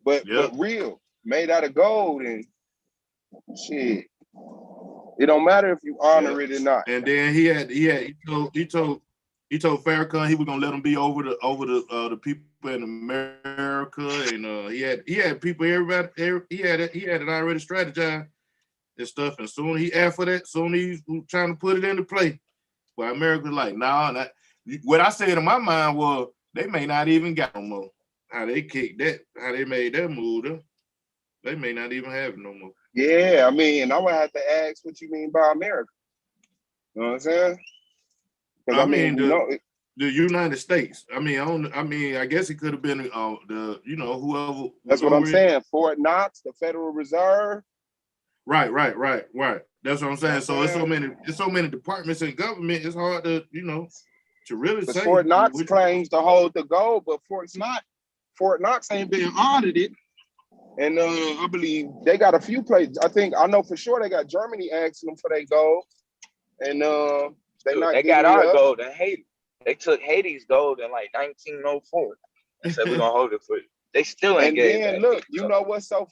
but real, made out of gold and shit. It don't matter if you honor it or not. And then he told Farrakhan he was gonna let him be over the people in America, and he had people, everybody, he had it already strategized and stuff. And soon he asked for that, soon he was trying to put it into play. But America was like, nah, what I said in my mind was they may not even got no more. How they kicked that, how they made that move, they may not even have it no more. Yeah, I mean, and I would have to ask what you mean by America. You know what I'm saying? Because I mean, we know the United States. I mean, I guess it could have been the whoever that's was what I'm over it. saying. Fort Knox, the Federal Reserve. Right. That's what I'm saying. So it's so many departments in government. It's hard to to really Because say Fort Knox which. claims to hold the gold, but Fort Knox ain't being audited. And I believe they got a few places. I know for sure they got Germany asking them for their gold. And they not They got giving it our up. gold in Haiti. They took Haiti's gold in like 1904 and said we're gonna hold it for you. They still ain't And gave then that. look, you know what's so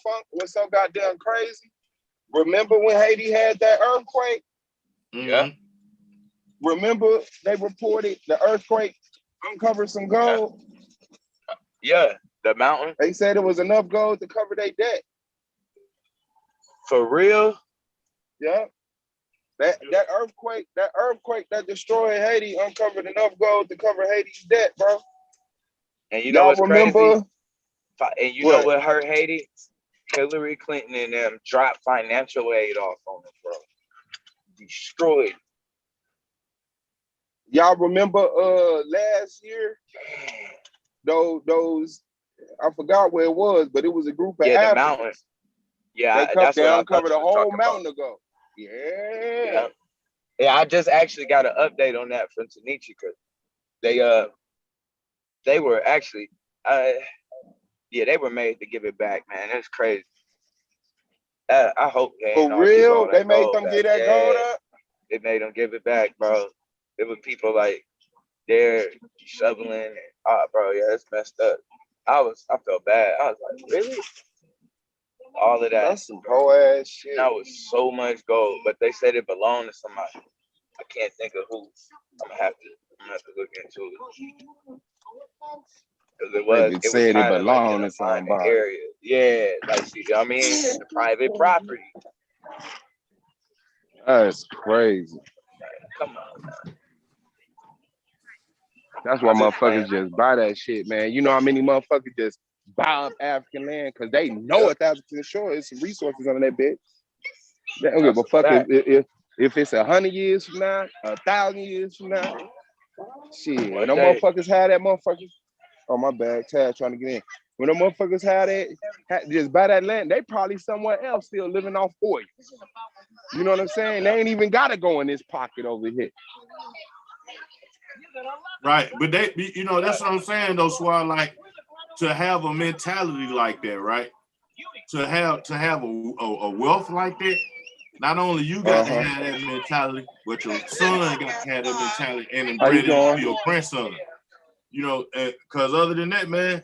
goddamn crazy? Remember when Haiti had that earthquake? Yeah. Remember they reported the earthquake uncovered some gold? Yeah, the mountain. They said it was enough gold to cover their debt. For real? Yeah. That earthquake that destroyed Haiti uncovered enough gold to cover Haiti's debt, bro. And you know what's remember? Crazy? And you know what hurt Haiti? Hillary Clinton and them dropped financial aid off on them, bro. Destroyed. Y'all remember last year? Those I forgot where it was, but it was a group of the mountain. Yeah, that's what I uncovered a whole mountain about. ago. Yeah. Yeah, I just actually got an update on that from Tanichi because they were actually they were made to give it back, man. It's crazy. I hope they ain't For all give real? all They that made gold them back. get that Yeah, gold up? they made them give it back, bro. There were people like there shoveling and bro, yeah, it's messed up. I felt bad. I was like, really? All of that. That's some whole ass shit. That was so much gold, but they said it belonged to somebody. I can't think of who. I'm gonna have to look into it. Because it was Said it kind of like in belonged a to somebody. area. Yeah, like see, I mean, it's a private property. That's crazy. Come on, man. That's why motherfuckers just buy that shit, man. You know how many motherfuckers just buy up African land because they know 1,000% sure it's some resources on that bitch. They don't give a fuck if it's 100 years from now, 1,000 years from now. Shit, when them motherfuckers had that motherfucker. Oh my bad, Tad trying to get in. When them motherfuckers had just buy that land, they probably somewhere else still living off oil. You know what I'm saying? They ain't even gotta go in this pocket over here. Right, but they, you know, that's what I'm saying though, Swat. Like to have a mentality like that, right? To have a wealth like that. Not only you got to have that mentality, but your son got to have that mentality and inbred it into your grandson. You know, because other than that, man,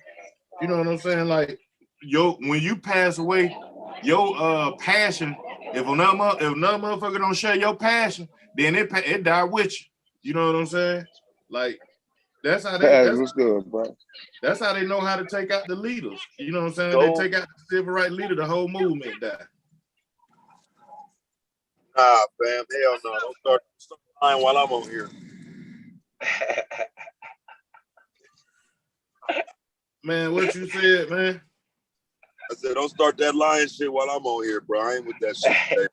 you know what I'm saying? Like, when you pass away, your passion, if another motherfucker don't share your passion, then it die with you. You know what I'm saying? Like, that's how What's good, bro? That's how they know how to take out the leaders. You know what I'm saying? They take out the civil rights leader, the whole movement die. Nah, fam, hell no. Don't start lying while I'm on here. Man, what you said, man? I said, don't start that lying shit while I'm on here, bro. I ain't with that shit today.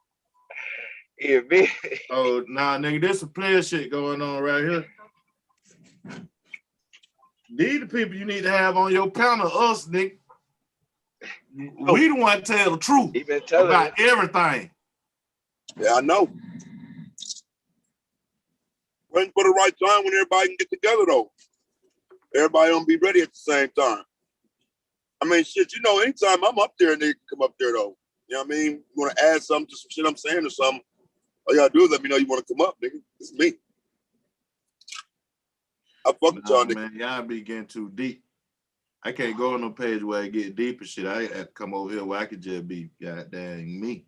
Yeah, me. Oh, nah, nigga, there's some player shit going on right here. These the people you need to have on your panel, us, nigga. We the one tell the truth about everything. Yeah, I know. Waiting for the right time when everybody can get together, though. Everybody don't be ready at the same time. I mean, shit, you know, anytime I'm up there, they can come up there, though. You know what I mean? You want to add something to some shit I'm saying or something, all you gotta do is let me know you want to come up, nigga. It's me. I fuck with y'all, nigga. Man, y'all be getting too deep. I can't go on no page where I get deep and shit. I have to come over here where I could just be goddamn me.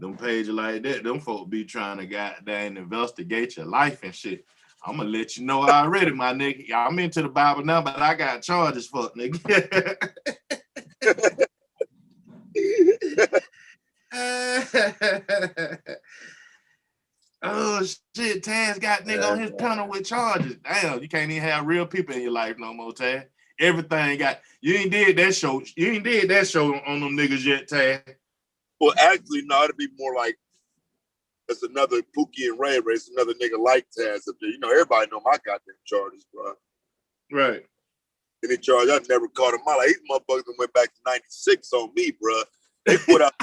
Them pages like that, them folk be trying to goddamn investigate your life and shit. I'm gonna let you know already, my nigga. I'm into the Bible now, but I got charges for it, nigga. Oh shit, Taz got nigga on his panel with charges. Damn, you can't even have real people in your life no more, Taz. Everything got you ain't did that show. You ain't did that show on them niggas yet, Taz. Well, actually, no, it'd be more like it's another Pookie and Ray race, another nigga like Taz up there. You know, everybody know my goddamn charges, bro. Right. Any charge I never caught him out. Like, these motherfuckers went back to 96 on me, bro. They put out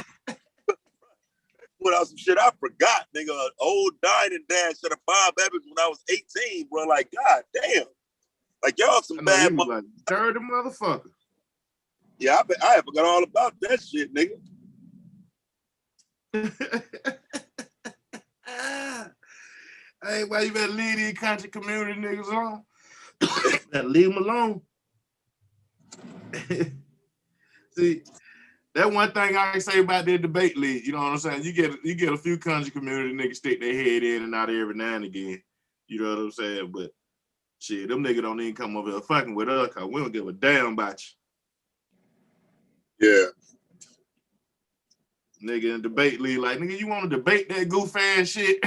some shit I forgot, nigga. Old dying and dad shut a Bob Evans when I was 18, bro. Like, god damn. Like, y'all some bad motherfuckers. Like, dirty motherfucker. Yeah, I forgot all about that shit, nigga. Hey, why you better leave these country community niggas alone? Better leave them alone. See, that one thing I say about the debate league, you know what I'm saying? You get a few country community niggas stick their head in and out every now and again. You know what I'm saying? But shit, them niggas don't even come over here fucking with us because we don't give a damn about you. Yeah. Nigga in debate league, like, nigga, you want to debate that goof ass shit?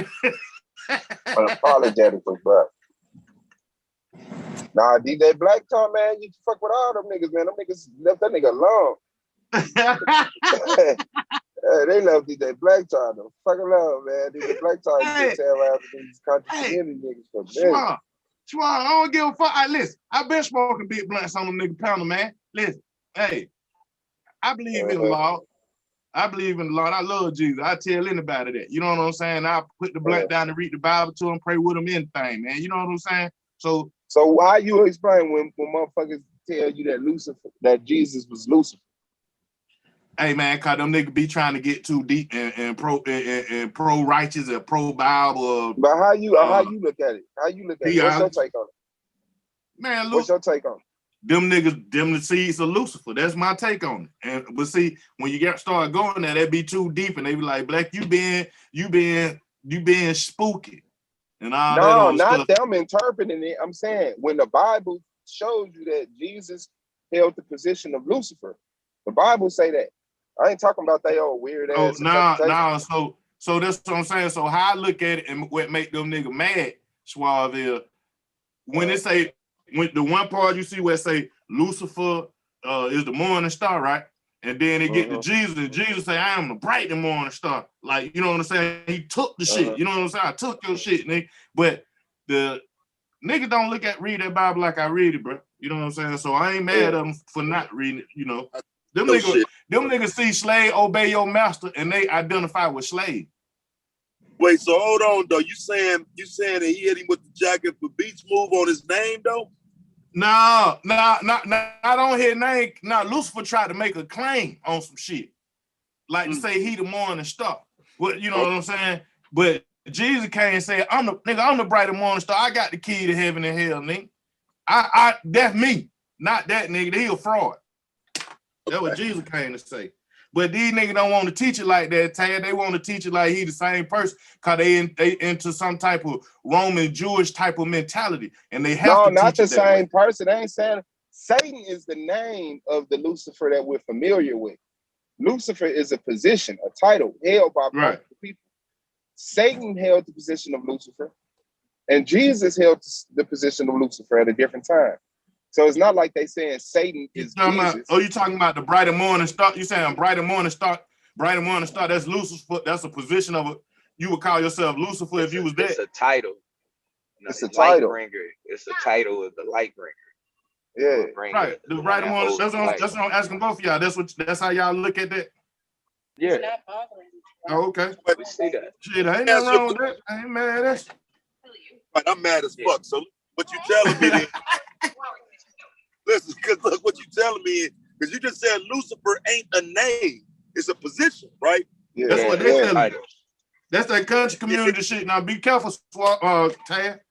Unapologetic for bro. Nah, DJ Black Tom, man, you fuck with all them niggas, man. Them niggas left that nigga alone. They left DJ Black Tom the fuck alone, man. DJ Black Tom used to tell after these country community niggas for Schwab, I don't give a fuck. Listen, I've been smoking big blunts on them nigga panel, man. Listen, hey, I believe in the law. I believe in the Lord. I love Jesus. I tell anybody that. You know what I'm saying? I put the blunt down and read the Bible to him, pray with him, anything, man. You know what I'm saying? So why you explain when motherfuckers tell you that Jesus was Lucifer? Hey man, cause them niggas be trying to get too deep and pro righteous and pro Bible. But how you look at it? How you look at it? What's your take on it? Man, What's your take on it? Them niggas, them the seeds of Lucifer. That's my take on it. And but see, when you start going there, that be too deep, and they be like, "Black, you being spooky," and all that No, old not stuff. them interpreting it. I'm saying when the Bible shows you that Jesus held the position of Lucifer, the Bible say that. I ain't talking about they old weird Oh, ass interpretation. so that's what I'm saying. So how I look at it and what make them niggas mad, Suave, is when it say, when the one part you see where it say Lucifer is the morning star, right? And then they get to Jesus, and Jesus say, I am the bright and morning star. Like, you know what I'm saying? He took the shit. You know what I'm saying? I took your shit, nigga. But the nigga don't read that Bible like I read it, bro. You know what I'm saying? So I ain't mad at them for not reading it, you know. Them niggas see slave obey your master, and they identify with slave. Wait, so hold on though. You saying that he hit him with the jacket for beach move on his name though? No, I don't hear name. Now Lucifer tried to make a claim on some shit, like to say he the morning star. Well, you know what I'm saying? But Jesus came and said, I'm the bright and morning star. I got the key to heaven and hell, nigga. I that's me, not that nigga. He a fraud. That's what Jesus came to say. But these niggas don't want to teach it like that, Tad. They want to teach it like he the same person, cause they into some type of Roman Jewish type of mentality, and they have to teach not the it that same way. person. They ain't saying Satan is the name of the Lucifer that we're familiar with. Lucifer is a position, a title held by multiple people. Satan held the position of Lucifer, and Jesus held the position of Lucifer at a different time. So it's not like they saying Satan is Jesus. You talking about the bright and morning star? You saying bright and morning star? Bright and morning star. That's Lucifer. That's a position of you would call yourself Lucifer if you was that. It's a title. No, it's a title. Bringer. It's a title of the light bringer. Yeah, right. The bright and morning. That's what I'm asking both of y'all. That's how y'all look at that. Yeah. It's not bothering me. Oh, okay. We see that. Shit, I ain't nothing wrong with that. I ain't mad at that. Right, I'm mad as fuck. So what you telling me then? Listen, because look, what you telling me is, because you just said Lucifer ain't a name, it's a position, right? Yeah, that's what they tell you. That's that country community shit. Now be careful, Tad.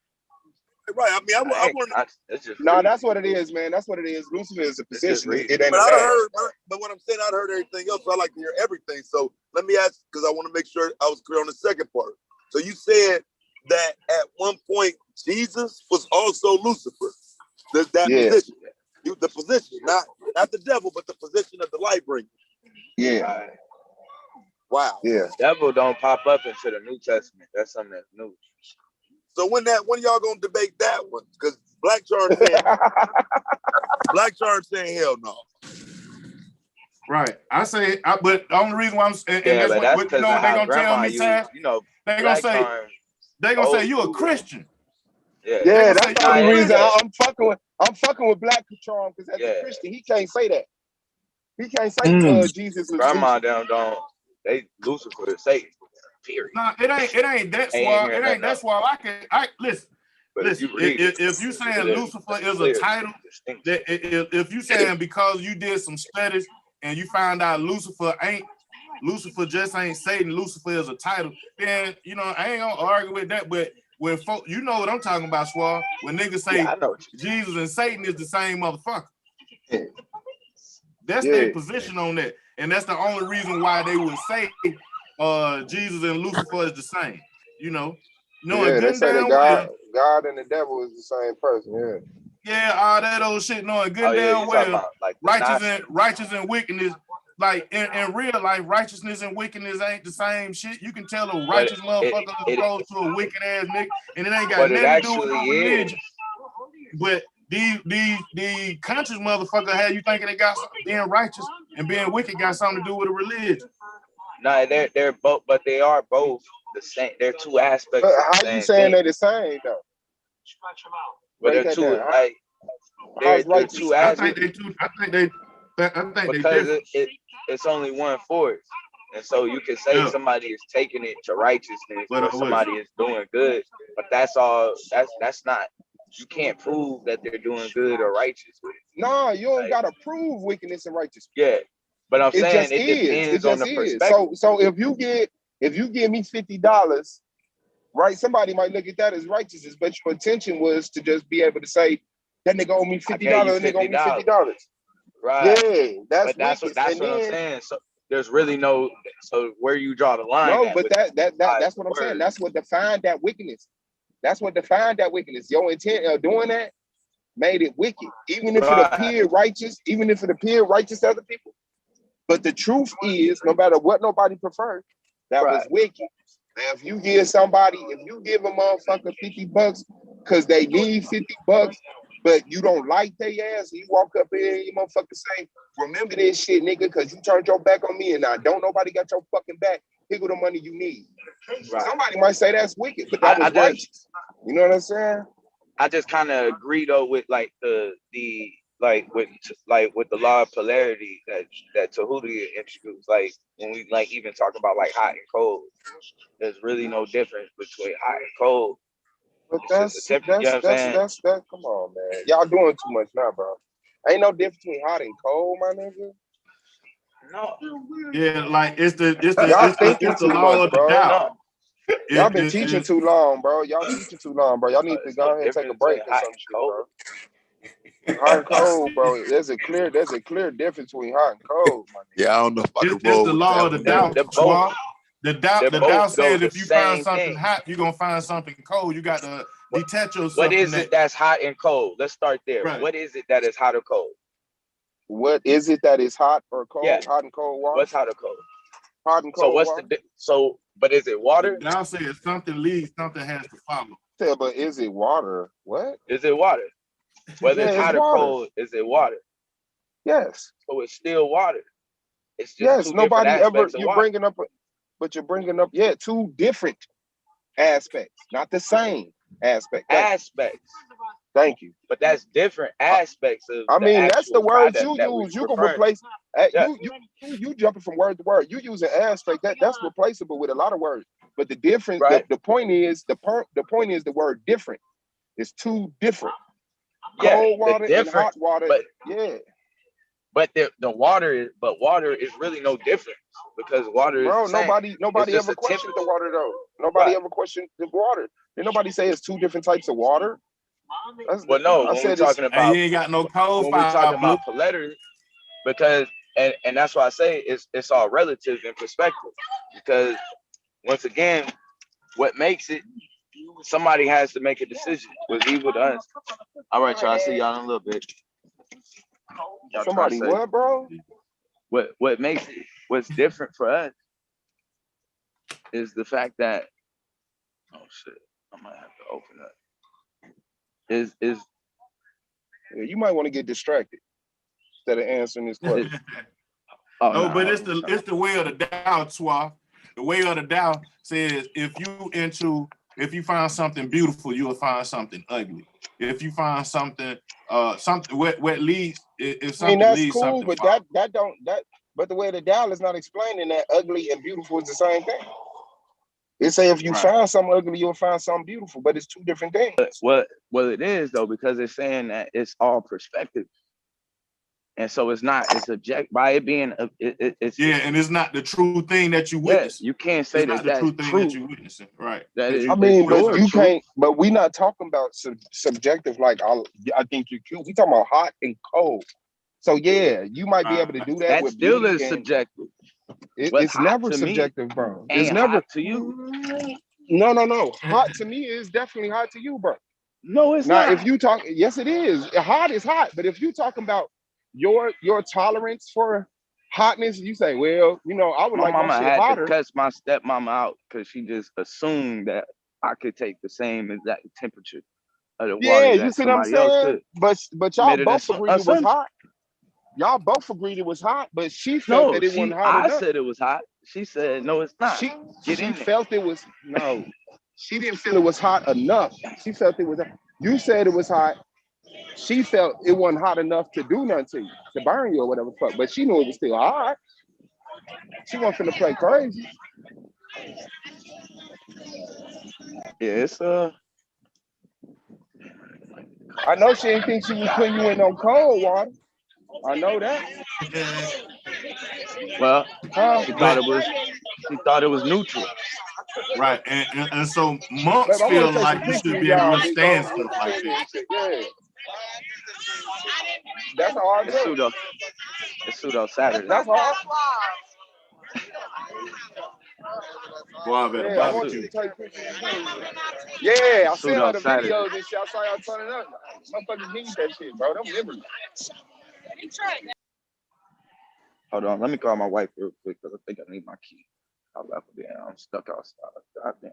Right. I mean, I want to. No, that's what it is, man. That's what it is. Lucifer is a position. It ain't but a heard, but what I'm saying, I heard everything else. So I like to hear everything. So let me ask, because I want to make sure I was clear on the second part. So you said that at one point Jesus was also Lucifer. That position. The position, not the devil, but the position of the light bringer. Yeah. Wow. Yeah. Devil don't pop up into the New Testament. That's something that's new. So when y'all gonna debate that one? Because Black Charm saying hell no. Right. I say, but the only reason why I'm saying, yeah, but that's because you know what they gonna tell me, Tad? You know, they gonna say you a Christian. Yeah, that's the only reason I'm fucking with Black Charm, because as a Christian, he can't say that. He can't say Jesus is grandma Lucifer. they Lucifer is Satan. Period. No, it ain't that suave. It ain't that suave. I listen. But listen, if you saying Lucifer is a title, if you saying because you did some studies and you found out Lucifer just ain't Satan, Lucifer is a title, then you know I ain't gonna argue with that. But when folk, you know what I'm talking about, Suave. When niggas say Jesus and Satan is the same motherfucker. That's their position on that. And that's the only reason why they would say Jesus and Lucifer is the same. You know? Knowing they say that God and the devil is the same person, Yeah, all that old shit, knowing good damn well like righteous and wickedness. Like in real life, righteousness and wickedness ain't the same shit. You can tell a righteous motherfucker is opposed to a wicked ass nigga, and it ain't got nothing to do with no religion. But the conscious motherfucker had you thinking they got being righteous and being wicked got something to do with a religion. No, they're both, but they are both the same. They're two aspects. But how you saying they're the same though? But they're two like they're two aspects. I think they because it's only one force. And so you can say somebody is taking it to righteousness or somebody is doing good, but that's all. That's not. You can't prove that they're doing good or righteous with it. No, you don't gotta prove wickedness and righteousness. Yeah. But I'm It saying just it is. It depends on just the is. perspective. So if you give me $50, right? Somebody might look at that as righteousness, but your intention was to just be able to say that nigga owe me I $50, gave you that nigga owe me $50. $50. Right. Yeah, that's But that's wicked. what And I'm then saying. So there's really no so where you draw the line no, at but with that's what I'm saying. words. That's what defined that wickedness. That's what defined that wickedness. Your intent of doing that made it wicked, even if it Right. appeared righteous, to other people. But the truth is, no matter what nobody prefers, that was Right. wicked. Now, if you give a motherfucker $50 because they need $50, but you don't like their ass, and you walk up here and you motherfucker say, remember this shit, nigga, because you turned your back on me and I don't nobody got your fucking back. Here go the money you need. Right. Somebody might say that's wicked, but that was righteous. You know what I'm saying? I just kind of agree though with like the with the law of polarity that Tahuti introduced. Like when we like even talk about like hot and cold, there's really no difference between hot and cold. But It's just a temperature. You know what I'm saying? that's come on, man. Y'all doing too much now, bro. Ain't no difference between hot and cold, my nigga. No. Yeah, like it's the Y'all thinking it's the too law much, of the bro. doubt. No. Y'all been teaching too long, bro. Y'all teaching too long, bro. Y'all need to It's go no ahead and take a difference break between or hot some and shit, cold. bro. Hot and cold, bro. There's a clear difference between hot and cold, my nigga. Yeah, I don't know if I can It's roll the with law that of the one. They're doubt, both Swab. The doubt go says the if you find same something thing. hot, you're gonna find something cold. You got to detach yourself What from is that. it that's hot and cold? Let's start there. Right. What is it that is hot or cold? What is it that is hot or cold? Yeah. Hot and cold water? What's hot or cold? Hot and So cold what's water? but is it water? The doubt says something leads, something has to follow. Yeah, but is it water? What? Is it water? Whether Yeah, it's it's hot or water. cold, is it water? Yes. So it's still water. It's just Yes. two different Nobody ever aspects of you're water. bringing up two different aspects, not the same aspect. Aspects. Thank you. But that's different aspects of I mean, that's the actual words product you that we use. You can referring to. replace Yeah. you jumping from word to word. You use an aspect that's replaceable with a lot of words. But the difference, Right. the point is the point is the word different. It's two different. Yeah, Cold water and different, hot water. but yeah. But the water is really no different because water is Bro, the same. nobody just ever a questioned the temperature. water though. Nobody Right. ever questioned the water. Did nobody say it's two different types of water? Well, no, I when we're said it's talking And about you ain't got no cold when we're fire, talking Blue. about polarity, because and that's why I say it's all relative in perspective. Because once again, what makes it, somebody has to make a decision. Was evil to us. All right, y'all. I see y'all in a little bit. Y'all somebody trying to say what, bro? what makes it, what's different for us is the fact that, oh shit, I might have to open up. Is Yeah, you might want to get distracted instead of answering this question. oh No, no, but it's the way of the doubt, Swab. The way of the doubt says if you find something beautiful, you will find something ugly. If you find something what leads, if I mean, something that's leads, cool, something but follows. but the way the dial is not explaining that ugly and beautiful is the same thing. It say if you Right. find something ugly, you'll find something beautiful, but it's two different things. well it is though, because it's saying that it's all perspective, and so it's object by it being it's Yeah, and it's not the true thing that you witness. you can't say It's not the that's true thing true. that you witnessing, right? That is, I mean, but sure you true. can't. But we not talking about subjective. Like I think you're cute. We talking about hot and cold. So yeah, you might be able to do that That with still beauty is and subjective. it's hot never to me subjective, bro. It's ain't never hot to you. no. Hot to me is definitely hot to you, bro. No, it's Now, not. if you talk, yes, it is. Hot is hot, but if you talking about your tolerance for hotness, you say, well, I would My like my mama shit had hotter. to cuss my stepmama out because she just assumed that I could take the same exact temperature of the Yeah, water you that see what I'm somebody else saying? could. But y'all Made it both agreed it was assumption. hot. Y'all both agreed it was hot, but she felt No, that it wasn't hot I enough. said it was hot. She said, no, it's not. She Get in there. felt it was no. She didn't feel it was hot enough. She felt it was. You said it was hot. She felt it wasn't hot enough to do nothing to you, to burn you or whatever the fuck. But she knew it was still hot. She wasn't finna play crazy. Yeah, it's I know she didn't think she was putting you in no cold water. I know that. Well, Huh? she But thought it was neutral. right, and so monks Babe, I want feel to take some like you pictures should of be able to y'all, big bro. withstand stuff like that. Yeah, that's how I It's do. pseudo. It's pseudo Saturday. That's how. Boy, I better Yeah, I want you barbecue. to take pictures. Yeah, I seen Pseudo her the Saturday. videos and shit. I saw y'all turning up. Motherfuckers need that shit, bro. Them memories. Hold on, let me call my wife real quick because I think I need my key. I left it there. I'm stuck outside. Goddamn.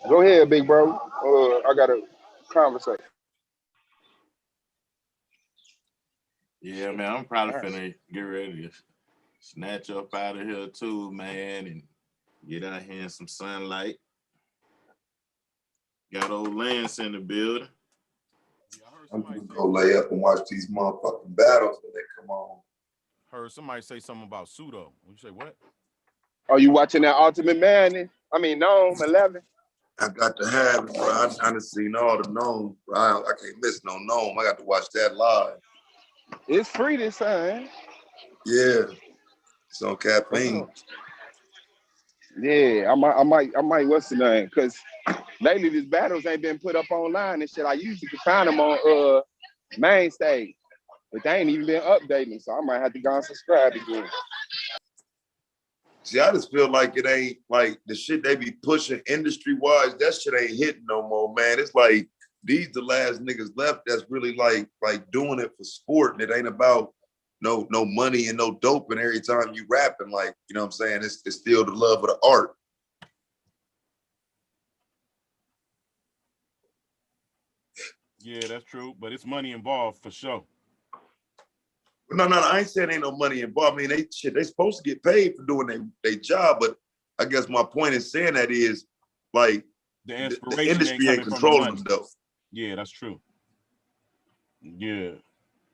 Go ahead, big bro. I got a conversation. Yeah, man, I'm probably finna get ready to snatch up out of here too, man, and get out here in some sunlight. Got old Lance in the building. I'm gonna go lay up and watch these motherfucking battles when they come on. Heard somebody say something about pseudo. You say what? Are you watching that Ultimate Madness? I mean, Gnome 11. I got to have it, bro. I done seen all the gnomes, bro. I can't miss no gnome. I got to watch that live. It's free this time. Yeah, it's on caffeine. Yeah, I might. What's the name? Cause lately these battles ain't been put up online and shit. I usually can find them on main stage, but they ain't even been updating. So I might have to go and subscribe again. See, I just feel like it ain't like the shit they be pushing industry wise. That shit ain't hitting no more, man. It's like these the last niggas left that's really like doing it for sport, and it ain't about no money and no dope. And every time you rapping, like, you know what I'm saying, it's still the love of the art. Yeah, that's true, but it's money involved for sure. No, I ain't saying ain't no money involved. I mean, they supposed to get paid for doing their job, but I guess my point in saying that is like The the inspiration industry ain't ain't coming from the controlling money. them though. Yeah, that's true. Yeah.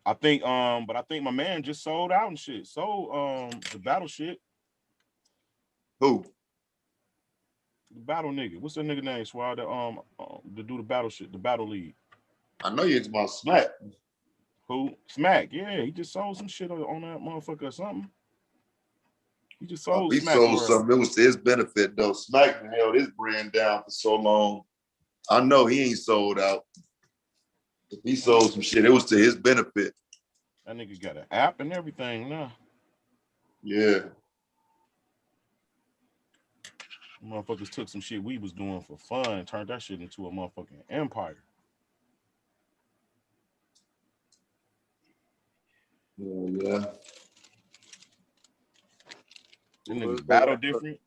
I think my man just sold out and shit. Sold the battle shit. Who? The battle nigga. What's that nigga name? Swag to do the battle shit, the battle league. I know you're about Smack. Who? Smack. Yeah, he just sold some shit on that motherfucker or something. He just sold He Smack. sold something. It was to his benefit though. Smack held his brand down for so long. I know he ain't sold out. If he sold some shit, it was to his benefit. That nigga got an app and everything now. Yeah. Motherfuckers took some shit we was doing for fun, turned that shit into a motherfucking empire. Yeah. The niggas battle different.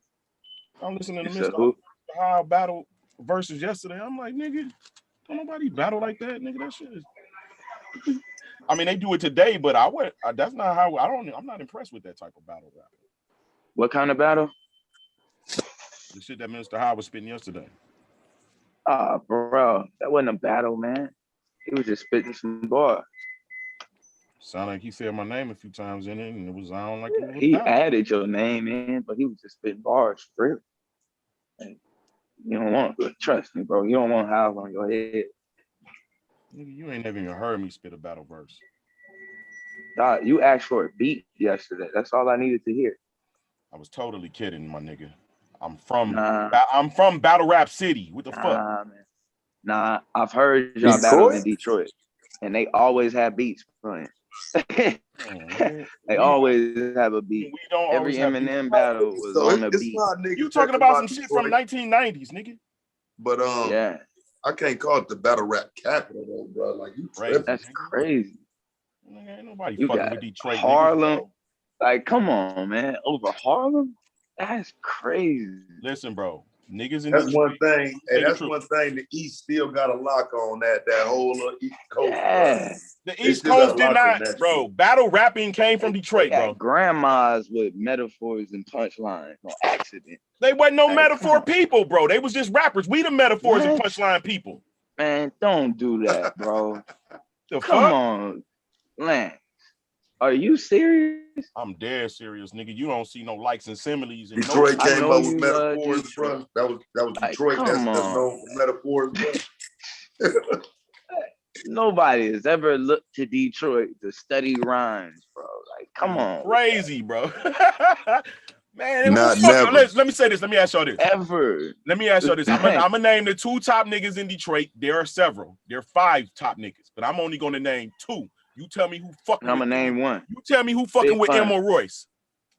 I'm listening to You said Mr. who? Howell battle versus yesterday. I'm like, nigga, don't nobody battle like that, nigga. That shit is. I mean, they do it today, but that's not how. I'm not impressed with that type of battle rap. What kind of battle? The shit that Mr. Howell was spitting yesterday. Bro, that wasn't a battle, man. He was just spitting some bars. Sound like he said my name a few times in it, and it was sound like it was a He battle. added your name in, but he was just spitting bars for real. And you don't want to trust me, bro. You don't want Howell on your head. Nigga, you ain't never even heard me spit a battle verse. Dog, you asked for a beat yesterday. That's all I needed to hear. I was totally kidding, my nigga. I'm from Battle Rap City. What the fuck? Man. Nah, I've heard y'all battle in Detroit, and they always have beats playing. They always have a beat. We don't Every always have Eminem battle was So on the it's beat. not niggas You talking about some shit from 1990s, nigga? But Yeah, I can't call it the battle rap capital though, bro. Like you tripping. that's crazy. Nigga, ain't nobody You fucking got with Detroit Harlem. niggas. Like, come on, man. Over Harlem? That's crazy. Listen, bro. Niggas in That's Detroit. one thing. Say And the that's truth. one thing. The East still got a lock on that whole East Coast. Yeah. The They East still got Coast a did lock on not, that bro. shit. Battle rapping came from They Detroit, got bro. grandmas with metaphors and punchlines on accident. They wasn't no Like, metaphor come on. people, bro. They was just rappers. We the metaphors and What? punchline people. Man, don't do that, bro. The Come fuck? on, Lance. Are you serious? I'm dead serious, nigga. You don't see no likes and similes and no. Detroit I came know up with you metaphors, Detroit. bro. That was Like, Detroit. come That's on. known for metaphors, bro. Nobody has ever looked to Detroit to study rhymes, bro. Like, come on. Crazy, bro. Man, who Not fuck? never. Let me say this. Let me ask y'all this. Ever. Let me ask y'all this. I'm gonna name the 2 top niggas in Detroit. There are several. There are 5 top niggas, but I'm only gonna name 2. You tell me who fucking. I'm gonna name one. You tell me who fucking Big with Pun. Emma Royce.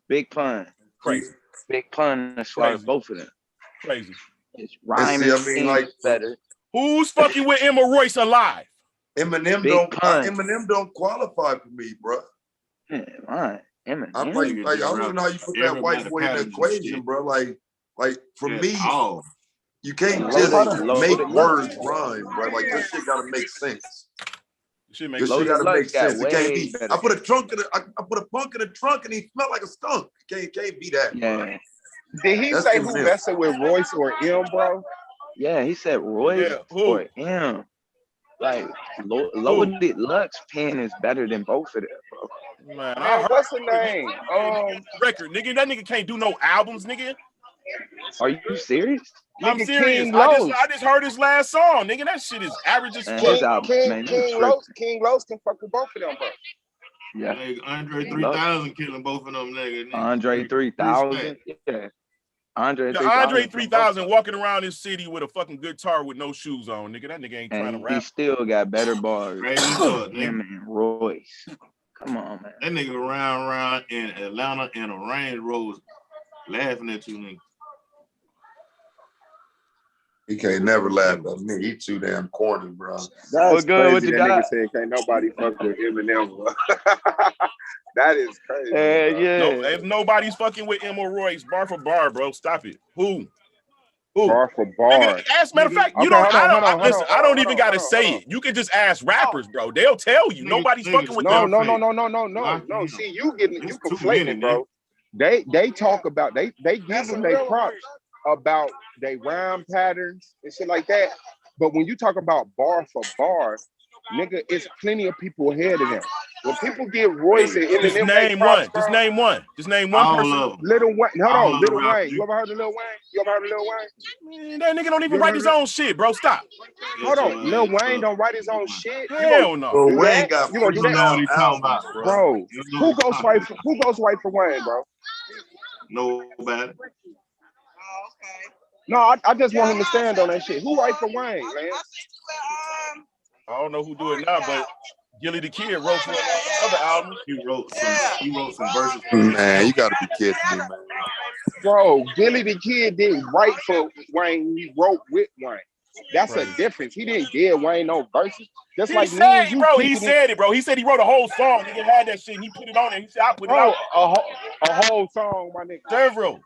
Big Pun. Crazy. Big Pun as far as Crazy. both of them. Crazy. It's And rhyming see, I mean, like better. Who's fucking with Emma Royce alive? Eminem Big Pun. Eminem don't qualify for me, bro. Yeah, right. Eminem. I'm like I don't even know how you put that white boy in the equation, bro. Like for me, you can't Loaded- just Loaded make words rhyme, bro. Like this shit gotta make sense. Shit make This sense. shit gotta Lux make got sense. It can't way be. better. I put a punk in the trunk and he smelled like a skunk. Can't be that. Yeah. Did he That's say Eminem. who messing with Royce or M, bro? Yeah, he said Royce Yeah, who? or M. Like, Loaded Lux pen is better than both of them, bro. Man, I Man, heard what's the name? record, nigga. That nigga can't do no albums, nigga. Are you serious? I'm Nigga, serious. King I Los. just heard his last song, nigga. That shit is average as Man, fuck. his album, man, you tripping. King Los can fuck with both of them, bro. Yeah. Like Andre 3000 killing both of them niggas. Andre 3000. Yeah. Andre The 3000. Andre 3000 walking around this city with a fucking guitar with no shoes on, nigga. That nigga ain't trying to And rap. he still got better bars. Crazy fuck, Him nigga. and Royce. Come on, man. That nigga around in Atlanta in a Range Rover laughing at you, nigga. He can't never laugh at me. He too damn corny, bro. That's What good? What crazy. you That nigga got? said can't nobody fuck with Eminem. That is crazy. Bro. Yeah. No, if nobody's fucking with Emma Royce, bar for bar, bro. Stop it. Who? Bar for Nigga, bar. as matter of fact, you Okay, don't. hold on, Listen, I don't even hold gotta on, say hold on. it. You can just ask rappers, bro. They'll tell you. Nobody's fucking with them. No. See, you conflating, bro. They talk about they give them their props about they rhyme patterns and shit like that. But when you talk about bar for bar, nigga, it's plenty of people ahead of them. When people give Royce and Just Eminem name props, one. bro, Just name one. Just name one All person. of them. Little Wayne. Hold All on, of the Little rappers, Wayne. You ever heard of Lil Wayne? You ever heard of Lil Wayne? Man, that nigga don't even You write ever his heard own shit, bro. Stop. Hold on, Lil Wayne don't write his own shit. Hell no. Bro, do Wayne that? got You gonna do You know what that, he talking about, bro? Who goes right for Wayne, bro? Nobody. No, I just want him to stand on that shit. Who right for Wayne, man? I don't know who do it now, but Gilly the Kid wrote for other albums. He wrote some verses. Man, you gotta be kidding me, man. Bro, Billy the Kid didn't write for Wayne. He wrote with Wayne. That's a difference. He didn't give Wayne no verses. Just He like said, me and you, bro. He said it, bro. He said he wrote a whole song. He had that shit. And he put it on there. He said, "I put it out." A whole song, my nigga. Several.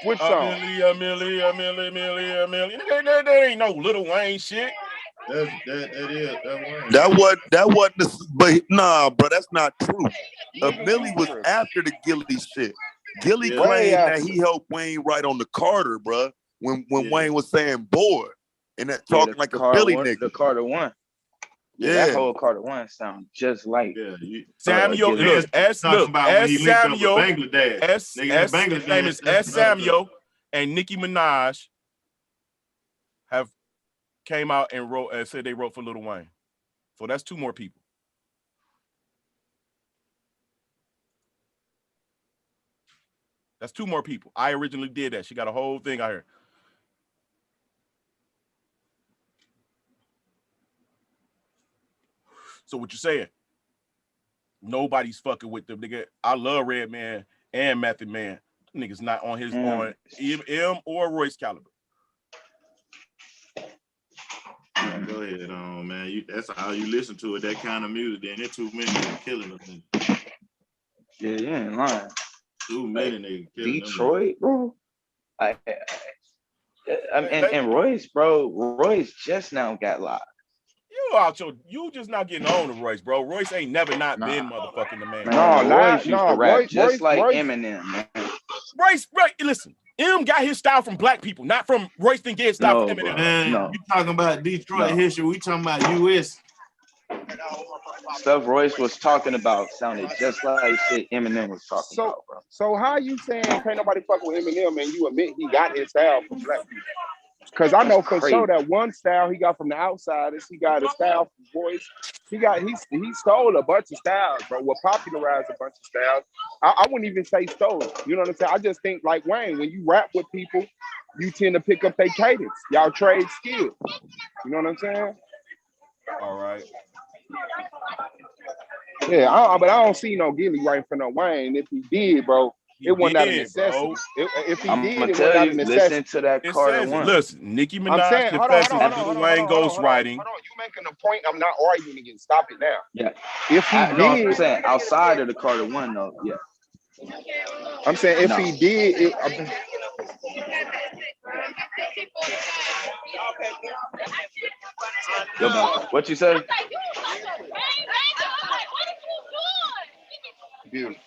Which song? A million. There ain't no Little Wayne shit. That wasn't but nah, bro, that's not true. Millie was after the Gilly shit. Gilly claimed that he helped Wayne write on the Carter, bro. When Wayne was saying boy and that talking like a Billy nigga. The Carter one. Yeah, that whole Carter one sound just like Samuel. Look, S. Samuel. Bangladesh. S. His name is S. Samuel and Nicki Minaj have came out and wrote and said they wrote for Lil Wayne. So that's 2 more people. That's 2 more people. I originally did that. She got a whole thing out here. So what you saying? Nobody's fucking with them, nigga. I love Redman and Method Man. Niggas not on his on M or Royce caliber. Go ahead, man. That's how you listen to it. That kind of music. Then there's too many niggas killing them. Yeah, you ain't lying. Too many niggas killing Detroit, bro. And Royce, bro, Royce just now got locked. You just not getting on to Royce, bro. Royce ain't never not Nah. been motherfucking the man. Man, Royce used to rap just Royce, like Royce. Eminem, man. Royce, listen, M got his style from black people, not from Royce didn't get his style from Eminem. Man, No. you talking about Detroit history, we talking about US. Stuff Royce was talking about sounded just like shit Eminem was talking about, bro. So how you saying can't nobody fuck with Eminem and you admit he got his style from black people? Because I know for sure that one style he got from the Outsiders, he got a style from Royce. He stole a bunch of styles, bro. Well, popularized a bunch of styles. I wouldn't even say stole. You know what I'm saying? I just think like Wayne, when you rap with people, you tend to pick up their cadence. Y'all trade skills. You know what I'm saying? All right. Yeah, but I don't see no Gilly writing for no Wayne. If he did, bro, it wasn't out of necessity. If he did, it wasn't out of necessity. Listen to that Carter one. Listen, Nicki Minaj confesses that Lil Wayne ghostwriting. Hold on, you making a point. I'm not arguing again. Stop it now. Yeah. If he did, I'm saying outside of the Carter one though, yeah. I'm saying if he did, what you say? Beautiful.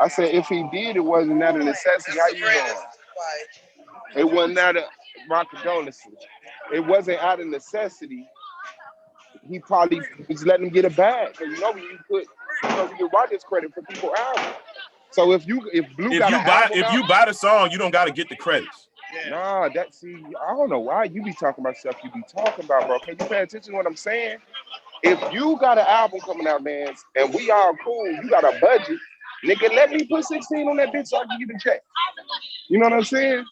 I said if he did, it wasn't out of necessity. How you doing? It wasn't out of my condolences. It wasn't out of necessity. He probably was letting him get a bag. So you know when you write this credit for people album. So if Blue got an album if you buy the song, you don't got to get the credits. Nah, I don't know why you be talking about stuff you be talking about, bro. Can you pay attention to what I'm saying? If you got an album coming out, man, and we all cool, you got a budget, nigga, let me put 16 on that bitch so I can get a check. You know what I'm saying?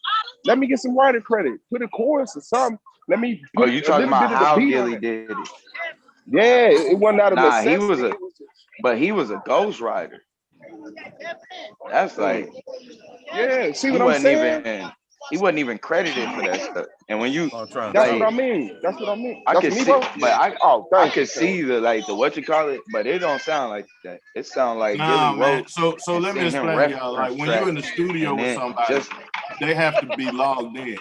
Let me get some writer credit. Put a chorus or something. Let me put you talking about how Gilly did it? Yeah, it wasn't out of necessity. He was a ghostwriter. That's like, yeah. See what I'm saying? He wasn't even credited for that stuff. And when you, that's what I mean. That's what I mean. I could see, but I could see the what you call it, but it don't sound like that. It sounds like Gilly wrote. So let me explain to y'all. Like when you're in the studio with somebody, they have to be logged in.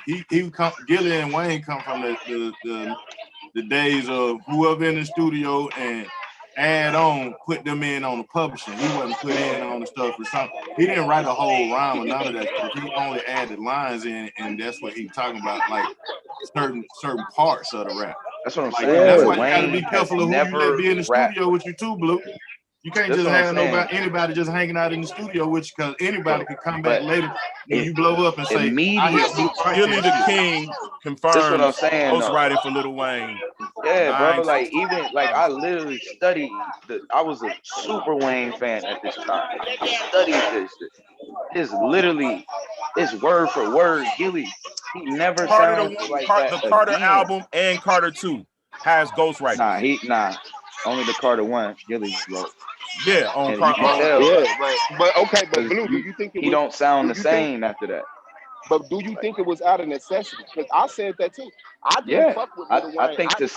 Gilly and Wayne come from the days of whoever in the studio and put them in on the publishing. He wasn't put in on the stuff or something. He didn't write a whole rhyme or none of that stuff. He only added lines in, and that's what he's talking about, like certain parts of the rap. That's what I'm saying. saying. That's why you gotta be careful of who you let be in the studio with you too, Blue. You can't just have anybody just hanging out in the studio with you, because anybody could come back later when you blow up and say, Gilly the King confirms ghostwriting for Lil Wayne. Yeah, bro. Like even I literally studied. I was a super Wayne fan at this time. I studied this shit. It's literally, it's word for word. Gilly, he never sounds like that. The Carter album and Carter 2 has ghostwriting. Only the Carter 1 Gilly wrote. Yeah, on Carter. But okay, but Blue, do you think he don't sound the same after that? But do you think it was out of necessity? Because I said that too. I didn't fuck with Lil Wayne.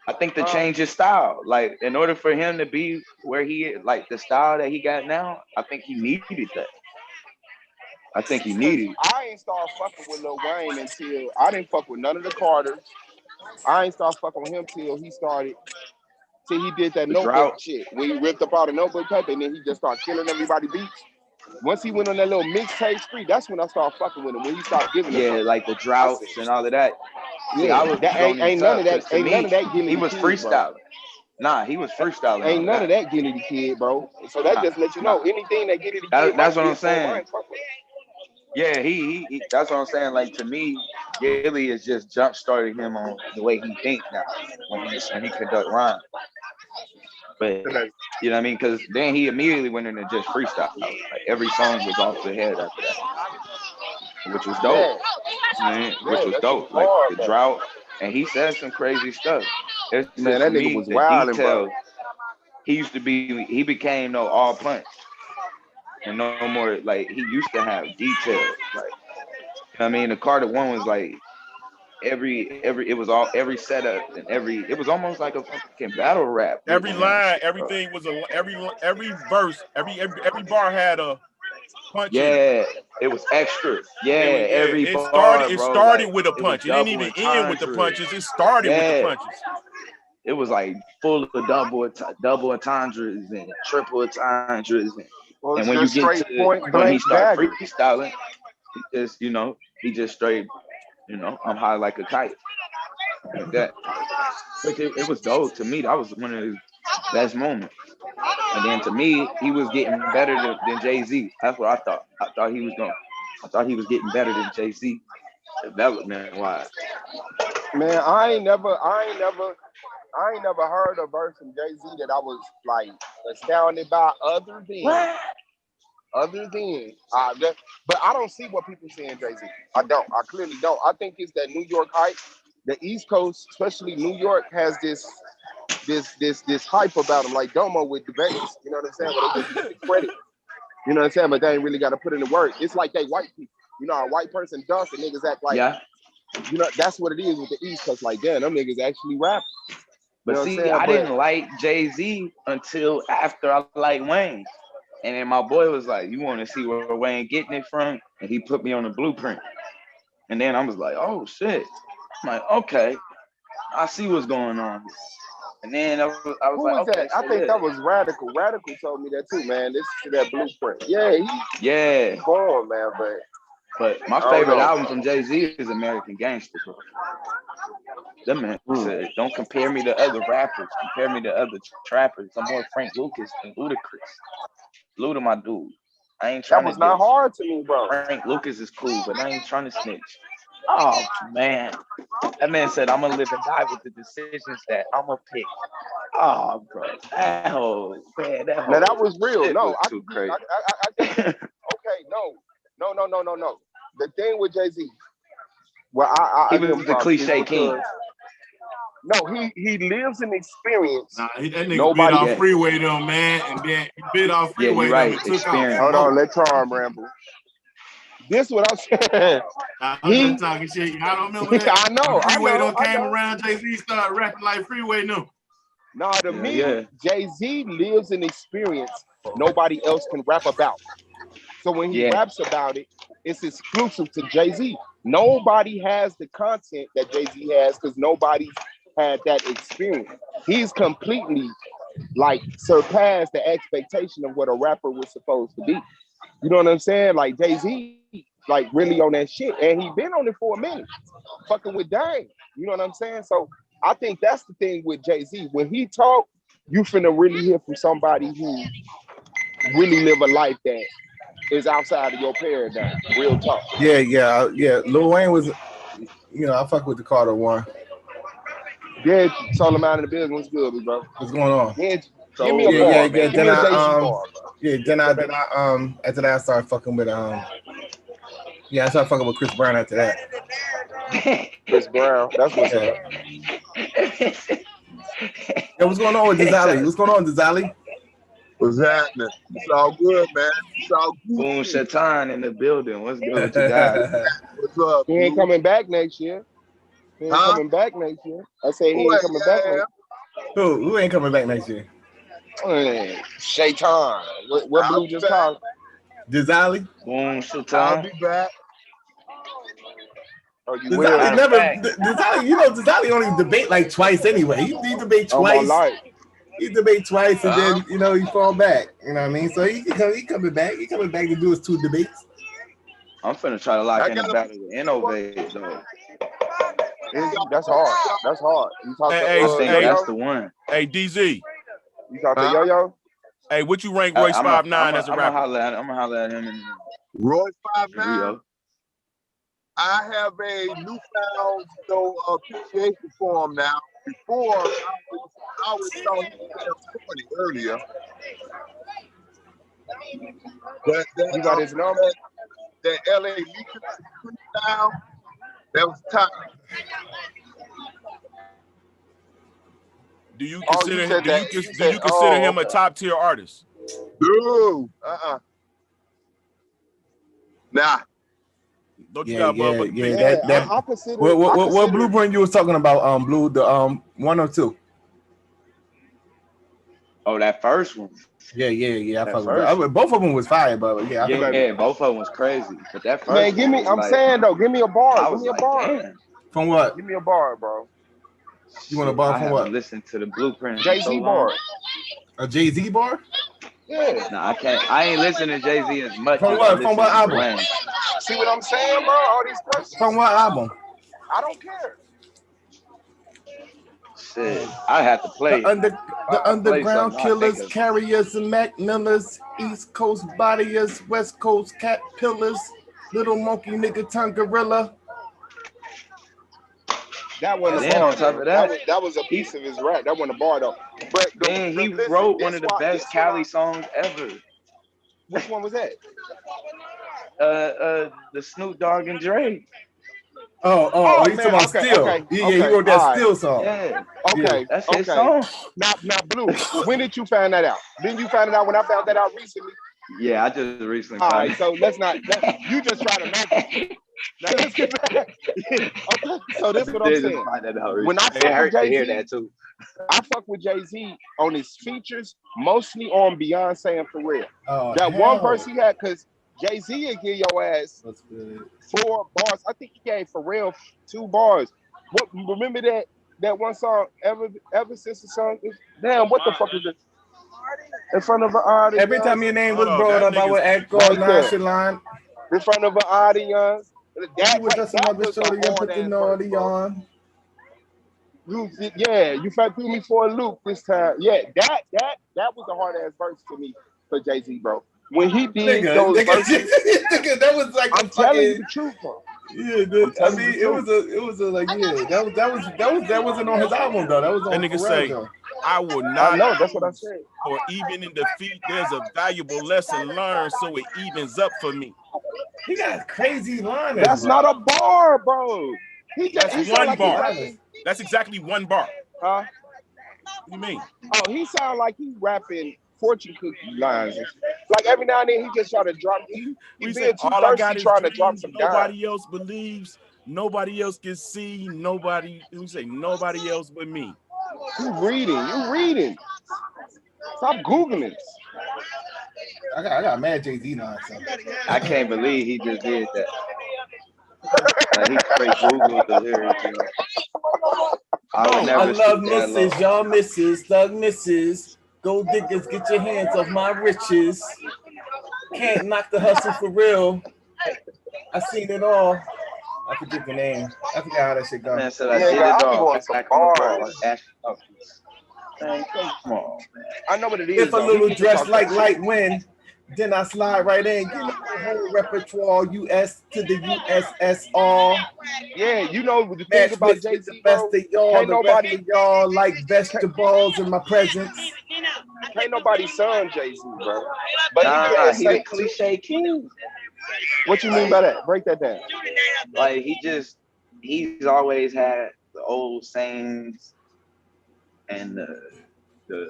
I think to change his style, like in order for him to be where he is, like the style that he got now, I think he needed that. I think he needed. I ain't started fucking with Lil Wayne until I didn't fuck with none of the Carters. I ain't started fucking with him till he did that Notebook shit where he ripped up all the Notebook paper and then he just started killing everybody beats. Once he went on that little mixtape street, that's when I started fucking with him. When he started giving them like the droughts and all of that. Yeah, ain't none of that. Ain't none of that. He was freestyling. Nah, he was freestyling. Ain't none of that Gilly the Kid, bro. So that just lets you know anything that Gilly the Kid. That's what I'm saying. Yeah, he that's what I'm saying. Like to me, Gilly is just jump starting him on the way he thinks now when he conduct rhymes. But you know what I mean? Because then he immediately went into just freestyle. Like every song was off the head after that, which was dope. Which was dope. Like the drought, and he said some crazy stuff. It's man, that nigga was wild. He became no all punch. And no more, like he used to have details. Like I mean, the Carter 1 was like every setup and it was almost like a fucking battle rap. Every line, everything was every verse, every bar had a punching. Yeah, it was extra. Yeah, every It bar, bro. started Like, with a it was punch. It didn't double even end with the entendre. punches. It started with the punches. It was like full of double entendres and triple entendres. Well, And it's when you just get straight to point when he blank started dagger. freestyling, he just straight, I'm high like a kite. Like that. But it was dope to me. That was one of his best moments. And then to me, he was getting better than Jay-Z. That's what I thought. I thought he was getting better than Jay-Z development wise. Man, I ain't never heard a verse from Jay-Z that I was like astounded by other than but I don't see what people see in Jay-Z. I clearly don't. I think it's that New York hype. The East Coast, especially New York, has this hype about him, like Domo with the Vegas. You know what I'm saying? But they just get the credit. You know what I'm saying? But they ain't really got to put in the work. It's like they white people. You know, a white person dunks and niggas act like, that's what it is with the East Coast. Like, damn, them niggas actually rap. But see, I didn't like Jay-Z until after I liked Wayne. And then my boy was like, you want to see where Wayne getting it from? And he put me on the blueprint. And then I was like, oh, shit. I'm like, okay, I see what's going on here. And then I was like, okay. That? I think that was Radical. Radical told me that too, man. This is that blueprint. Yeah, he's going, man. But my favorite album from Jay-Z is American Gangster, bro. That man said, don't compare me to other rappers. Compare me to other trappers. I'm more Frank Lucas than Ludacris. Luda, my dude. I ain't trying to. That was not hard to me, bro. Frank Lucas is cool, but I ain't trying to snitch. Oh man, that man said I'm gonna live and die with the decisions that I'm gonna pick. Oh, bro, that was real. No, was too crazy. Okay, no. The thing with Jay-Z, well, he was the cliche king. No, he lives an experience. Nah, that nigga bit off Freeway though, man, and then he bit off Freeway right. and took off. Hold on, let Charm ramble. This what I'm saying. I'm just talking shit. I don't remember that. I know. Freeway came around. Jay-Z started rapping like Freeway knew. No, to me, Jay-Z lives an experience nobody else can rap about. So when he raps about it, it's exclusive to Jay-Z. Nobody has the content that Jay-Z has because nobody's had that experience. He's completely like surpassed the expectation of what a rapper was supposed to be. You know what I'm saying? Like Jay-Z, like really on that shit. And he been on it for a minute. Fucking with Dame. You know what I'm saying? So I think that's the thing with Jay-Z. When he talk, you finna really hear from somebody who really live a life that is outside of your paradigm. Real talk. Yeah. Lil Wayne was, I fuck with the Carter one. Yeah, Solomon out of the business. What's good, bro? What's going on? Yeah, give me a bar, man. Give me a Jay-Z bar, bro. Then I after that I started fucking with I started fucking with Chris Brown after that. Chris Brown, that's what's up. Yo, what's going on with Dizali? What's happening? It's all good, man. It's all good. Boom Shatan in the building. What's good with you guys? What's up? He ain't coming back next year. Coming back next year. I say he ain't coming back next year. Who ain't coming back next year? Shaitan. What Blue just called? Dizali? Boom Shatan. I'll be back. Oh, you Dizali only debate like twice anyway. He debate twice. He debate twice and then he fall back. You know what I mean? So he coming back. He coming back to do his 2 debates. I'm finna try to lock in a battle with Innovate though. That's hard. That's hard. You talk that's the one. Hey, DZ. You talk to Yo-Yo? Hey, what you rank Royce 5'9" as a rapper? I'm gonna holler at him. Royce 5'9". I have a newfound appreciation for him now. Before, I was thought he was 20 earlier. But you got his number? That LA Leakers freestyle, that was top. Do you consider him a top tier artist? No. Nah. Don't you got what blueprint you was talking about? Blue, the 1 or 2? Oh, that first one. Yeah. I That fuck with first that. Both of them was fire, but yeah, I fuck with Yeah, both of them was crazy. But that first Man, give one me. was I'm like, saying though, give me a bar. I Give was me a like, bar. damn. From what? Give me a bar, bro. You want a Shit, bar I from haven't what? listened to the Blueprint in Jay so Z long. bar. A Jay-Z bar? Yeah. No, I can't. I ain't listening to Jay-Z as much From as what? I From listen what to album? Wayne. See what I'm saying, bro? All these questions. From what album? I don't care. Shit, I have to play it. The Play underground something, I think killers, of- carriers, and Mac Millers, East Coast bodyers, West Coast cat pillars, little monkey nigga tongue gorilla. That wasn't a Then bar. on top Though. of that, that was a piece of his rap. That wasn't a bar though. But then he listen, wrote this one of the why- best this why- Cali songs ever. Which one was that? The Snoop Dogg and Dre. Oh, you talking about Steel? Okay, Yeah, he wrote that Steel song. Yeah, Okay, that's his okay. song. Now, Blue, when did you find that out? Didn't you find it out when I found that out recently? Yeah, I just recently All found right, it. so let's not. You just try to magic. Now let's get back. Okay, so this is what I'm saying. When I fuck with Jay-Z, too. I fuck with Jay-Z on his features, mostly on Beyonce and Pharrell. Oh, that hell. one verse he had, because Jay-Z will give your ass That's good. 4 bars. I think he gave Pharrell 2 bars. What? Remember that one song, ever since the song? Damn, what the fuck is it? In front of an audience. Every time your name was Hold on, brought that up, I would act all right there. nonchalant. In front of an audience. He was just another shorty and put the naughty on. Yeah, you threw me for a loop this time. Yeah, that was a hard ass verse to me for Jay-Z, bro. When he did those verses, that was like I'm telling you the truth, bro. Yeah, I mean, it was a like, yeah, that wasn't on his album though. That was on That nigga Pharrell, say, though. I will I not know, that's what I said. or even in defeat, there's a valuable lesson learned, so it evens up for me. He got crazy lines. That's bro. not a bar, bro. That's he one like bar. Rapping, That's exactly one bar. huh? What do you mean? Oh, he sound like he rapping fortune cookie lines. Like every now and then he just try to drop. He We being say too all I thirsty got is trying to drop dreams, some nobody else believes, nobody else can see, nobody. We say nobody else but me. You reading. Stop Googling. I got mad Jay-Z lines. So. I can't believe he just did that. Like he straight Googled the lyrics. You know? I would never I love stoop that low. misses, y'all misses, thug misses. Gold diggers, get your hands off my riches. Can't knock the hustle for real. I seen it all. I forget the name. I forgot how that shit goes. Man said I Yeah, did I it be all. going some Back on the bars. ball. Ashley Hawkins. Man, come on, man. I know what it is. If a though. little He can dress talk like that light shit. wind, then I slide right in. Give me the whole repertoire, US to the USSR. Yeah, you know the thing Match about with Jay-Z, the best bro. of y'all, Can't the nobody- rest of y'all like vegetables in my presence. Can't nobody son Jay-Z, bro. But Nah, he the say cliche king. what you mean by that? Break that down. Like he's always had the old sayings and the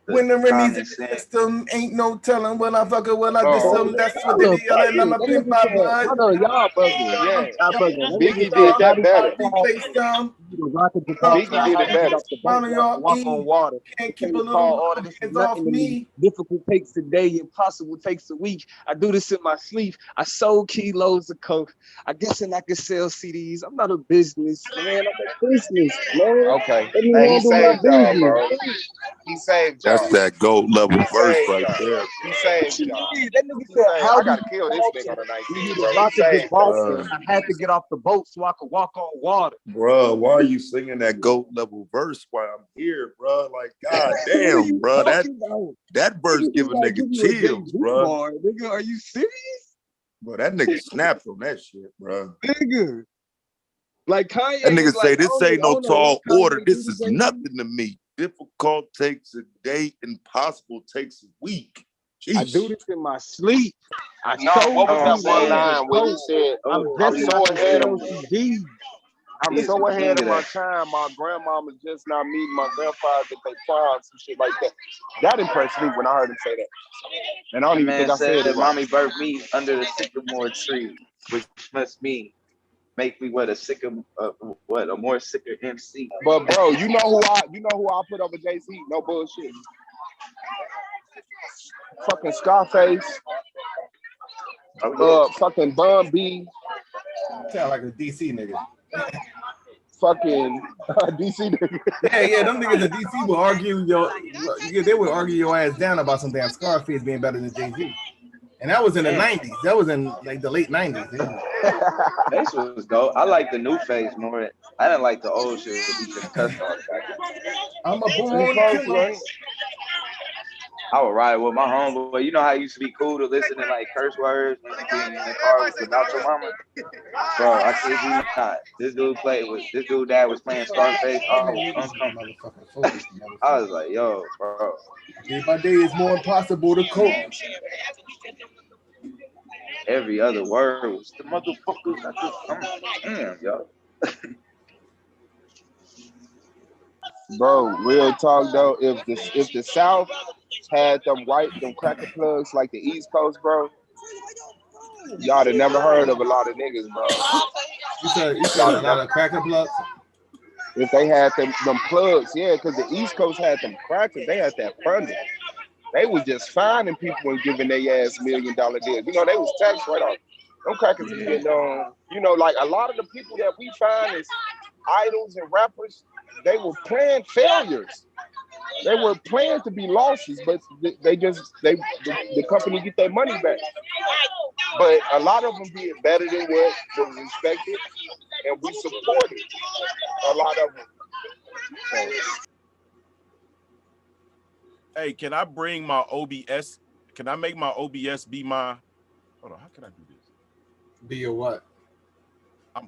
When the Remy's in common the sense. system, ain't no telling when I fuck it, when I diss Oh. them. That's what they be yelling. I'm up in my blood. Hold on, y'all bugging. Yeah. Y'all bugging. Biggie did that better. Face down. Biggie did it better. Follow your Walk on water. Can't keep a Can't little call order. This is hands off nothing to me. me. Difficult takes a day, impossible takes a week. I do this in my sleep. I sold kilos of coke. I guess and I can sell CDs. I'm not a business, man. I'm a business, man. Okay. Let me Hey, he handle my saved y'all, business. bro. He saved y'all. That's that gold level He verse saved right y'all. there. He saved Shit, y'all. that nigga He said, saved- how I do gotta you kill this walk nigga on the We 19th, need bro. a He rocket to saved y'all. Boston. I had to get off the boat so I could walk on water. Bruh, why are you singing that goat level verse while I'm here, bruh? Like, god What are damn, you bruh. talking about? That verse Nigga give a just gotta nigga give you a chills, Jay-Z bruh. bar. Nigga, are you serious? Bro, that nigga snapped on that shit, bruh. Nigga. Like Kanye That nigga was say like, this ain't no tall order. This is nothing. nothing to me. Difficult takes a day, impossible takes a week. I do Jeez. this in my sleep. I No, sold what was that one kilos of line where he coke. said, I'm I'm guessing so I can ahead sell of CDs. I'm He's so the ahead king of of my that. time. My grandmama's just not meeting my grandfather to take prom, some shit like that. That impressed me when I heard him say that. And I don't The even think man I said said it that right. mommy birthed me under the sycamore tree, which must mean make me a more sicker MC. But bro, you know who I put over JC? No bullshit. fucking Scarface, fucking Bun B, Sound like a DC nigga. fucking DC nigga. Yeah, them niggas in DC will argue they would argue your ass down about some damn Scarface being better than Jay-Z. And that was in the 90s. That was in like the late 90s. Face was dope. I like the new Face more. I didn't like the old shit. He just cussed all the time. I'm a born killer. I would ride with my homeboy. You know how it used to be cool to listen to like curse words when you be in the car without your mama? Bro, I kid you not. This dude dad was playing Scarface. I was uncomfortable. I was like, yo, bro. Day by day is more impossible to cope. Every other word was the motherfuckers. Damn, yo. Bro, real talk though. If the South had them cracker plugs like the East Coast, bro, y'all have never heard of a lot of niggas, bro. You said a lot of cracker plugs? If they had them plugs, yeah, because the East Coast had them crackers, they had that funding. They was just finding people and giving their ass $1 million deals. You know, they was taxed right off. Them crackers was getting on. You know, like a lot of the people that we find as idols and rappers, they were planned failures. They were planned to be losses, but the company get their money back. But a lot of them did better than what was expected, and we supported a lot of them. So, Hey, can I bring my OBS? Can I make my OBS be my? Hold on, how can I do this? Be your what?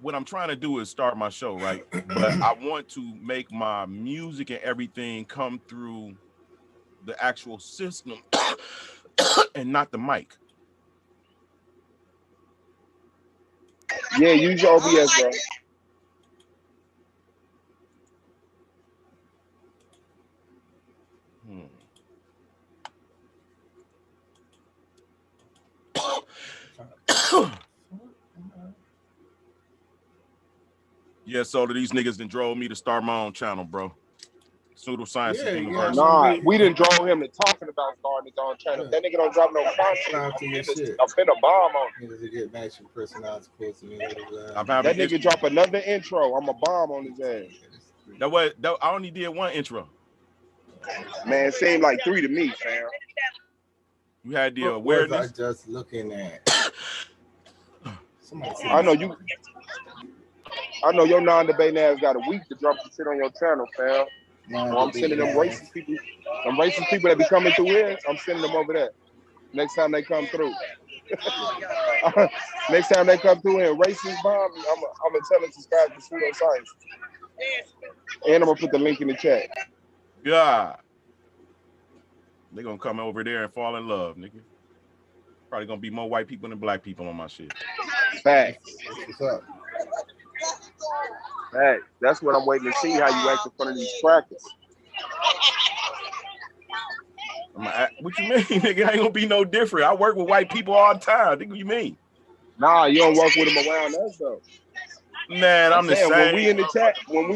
What I'm trying to do is start my show, right? But I want to make my music and everything come through the actual system and not the mic. yeah, use your OBS, bro. Yeah, so these niggas done drove me to start my own channel, bro. Pseudoscience University. Nah, we didn't draw him to talking about starting his own channel. That nigga don't drop no content. I'm finna bomb on him. That nigga drop another intro. I'm a bomb on his ass. I only did one intro. Man, it seemed like 3 to me, fam. You had the awareness. What was I just looking at? I know your non-debating ass got a week to drop some shit on your channel, fam. Well, I'm sending them racist people that be coming through here. I'm sending them over there. Next time they come through. Next time they come through here and racist bomb, I'm gonna tell them to subscribe to Pseudoscience. And I'm gonna put the link in the chat. God. They gonna come over there and fall in love, nigga. Probably gonna be more white people than black people on my shit. Facts. What's up? Facts. That's what I'm waiting to see, how you act in front of these crackers. What you mean, nigga? I ain't gonna be no different. I work with white people all the time. Think what you mean? Nah, you don't work with them around us though. Man, I'm the same. When we in the chat, them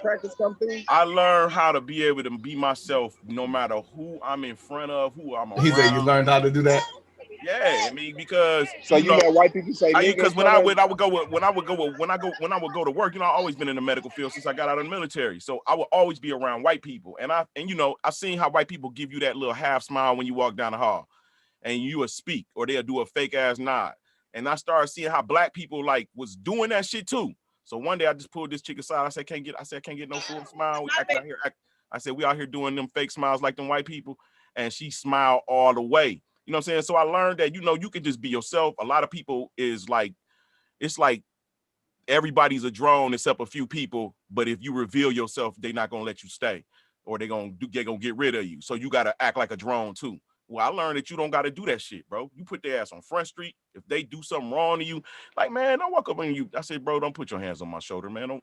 crackers come through. I learned how to be able to be myself no matter who I'm in front of, who I'm around. He said you learned how to do that? Yeah, I mean, because so you know white people say because when I would go to work, you know, I've always been in the medical field since I got out of the military. So I would always be around white people. And you know, I seen how white people give you that little half smile when you walk down the hall and you will speak or they'll do a fake ass nod. And I started seeing how black people like was doing that shit too. So one day I just pulled this chick aside. I said, I can't get no full smile. I said, we out here doing them fake smiles like them white people. And she smiled all the way. You know what I'm saying? So I learned that, you know, you can just be yourself. A lot of people is like, it's like everybody's a drone except a few people. But if you reveal yourself, they're not going to let you stay or they're going to get rid of you. So you got to act like a drone too. Well, I learned that you don't got to do that shit, bro. You put their ass on Front Street. If they do something wrong to you, like, man, don't walk up on you. I said, bro, don't put your hands on my shoulder, man.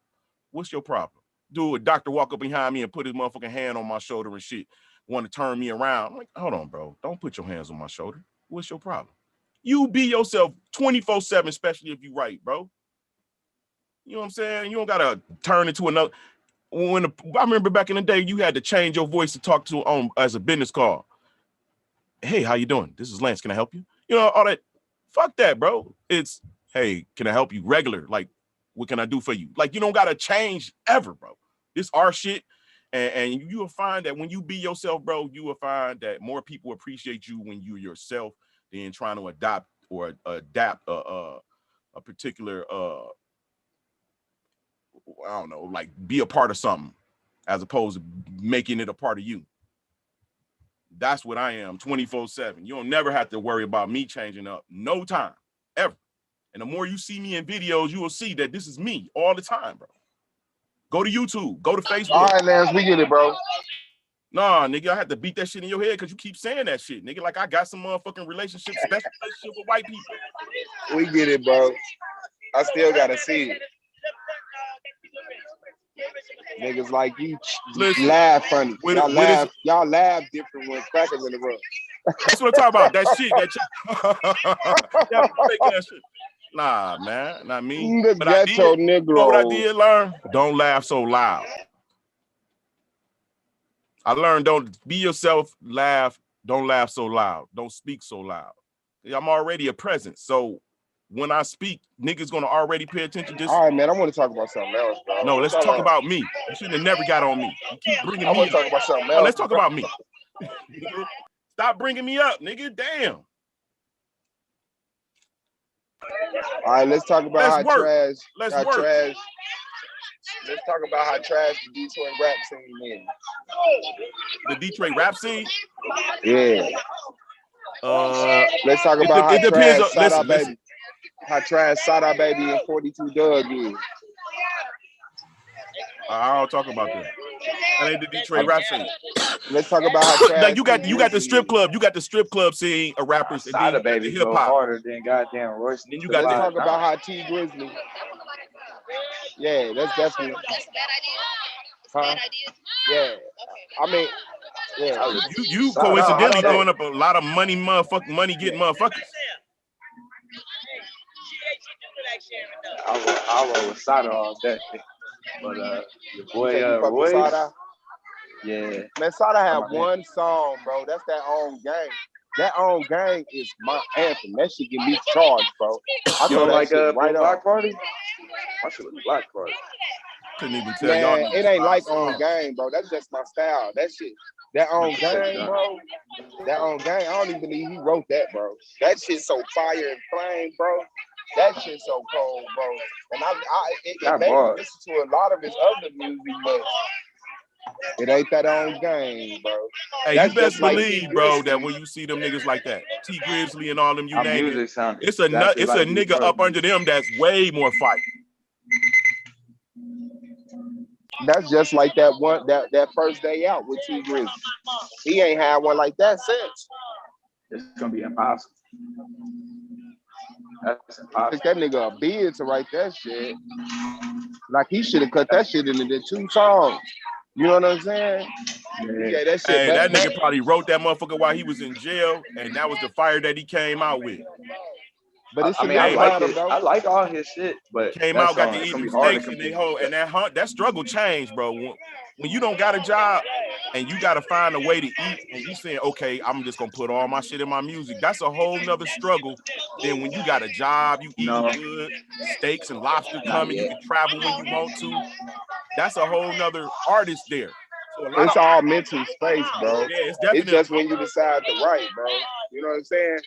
What's your problem? Dude, a doctor walk up behind me and put his motherfucking hand on my shoulder and shit. Want to turn me around. I'm like, hold on, bro. Don't put your hands on my shoulder. What's your problem? You be yourself 24/7, especially if you right, bro. You know what I'm saying? You don't gotta turn into another. I remember back in the day, you had to change your voice to talk to as a business call. Hey, how you doing? This is Lance. Can I help you? You know, all that. Fuck that, bro. It's, hey, can I help you? Regular. Like, what can I do for you? Like, you don't got to change ever, bro. This our shit. And you will find that when you be yourself, bro, you will find that more people appreciate you when you're yourself than trying to adapt a particular, I don't know, like be a part of something as opposed to making it a part of you. That's what I am 24/7. You don't never have to worry about me changing up no time, ever. And the more you see me in videos, you will see that this is me all the time, bro. Go to YouTube, go to Facebook. All right, Lance, we get it, bro. Nah, nigga, I had to beat that shit in your head because you keep saying that shit, nigga. Like I got some motherfucking relationship, special relationship with white people. We get it, bro. I still gotta see it. Niggas like you Listen, laugh funny. what Y'all laugh different when crackers in the room. That's what I'm talking about. That shit, yeah, making that shit. Nah, man, not me. The But I did. ghetto You know what I Negro. did learn? Don't laugh so loud. I learned don't be yourself, laugh, don't laugh so loud. Don't speak so loud. I'm already a presence. So when I speak, niggas gonna already pay attention. Just All right, man. I want to talk about something else, bro. no, let's talk about me. You shouldn't have never got on me. You keep bringing I me want to up. talk about something No, else. let's talk about me. Stop bringing me up, nigga. Damn. All right, let's talk about how trash. Let's work. Let's talk about how trash the Detroit rap scene is. The Detroit rap scene? Yeah. Let's talk about how it depends trash on, Sada listen. Baby. How trash Sada Baby and 42 Doug is. I don't talk about that. That ain't the Detroit rap scene. Let's talk about how trash. Like you got the strip club. You got the strip club scene of rappers and then Baby hip go hop. harder than goddamn Royce. Then you Let's got talk about how T Grizzly. Yeah, that's definitely. Huh? Yeah. I mean, yeah. You coincidentally throwing up a lot of money getting motherfuckers. I roll with Sada all day. But your boy Royce. Royce. Yeah. Man, Sada had one song, bro. That's that own gang. That own gang is my anthem. That shit get me charged, bro. I You don't like right Block up. Party? I should have Block Party. Couldn't even tell y'all. Man, it ain't like on gang, bro. That's just my style. That shit. That on gang, bro. That on gang. I don't even believe he wrote that, bro. That shit so fire and flame, bro. That shit so cold, bro. And it made me listen to a lot of his other music, but it ain't that on gang, bro. Hey, That's you best just like believe, bro, that when you see them niggas like that, T Grizzly and all them, you name it, it's a nigga up under them that's way more fight. That's just like that first day out with T Grizzly. He ain't had one like that since. It's gonna be impossible. That's impossible. Took that nigga a beard to write that shit. Like he should have cut that shit into the 2 songs. You know what I'm saying? Yeah, that shit. Hey, that nigga probably wrote that motherfucker while he was in jail, and that was the fire that he came out with. But it's I like all his shit, but came out, got to eat them steaks, and that struggle changed, bro. When you don't got a job and you got to find a way to eat, and you saying, okay, I'm just gonna put all my shit in my music. That's a whole nother struggle than when you got a job, you eat good, steaks and lobster coming, you can travel when you want to. That's a whole nother artist there. So it's all mental space, bro. Yeah, it's definitely. It's just when you decide to write, bro. You know what I'm saying?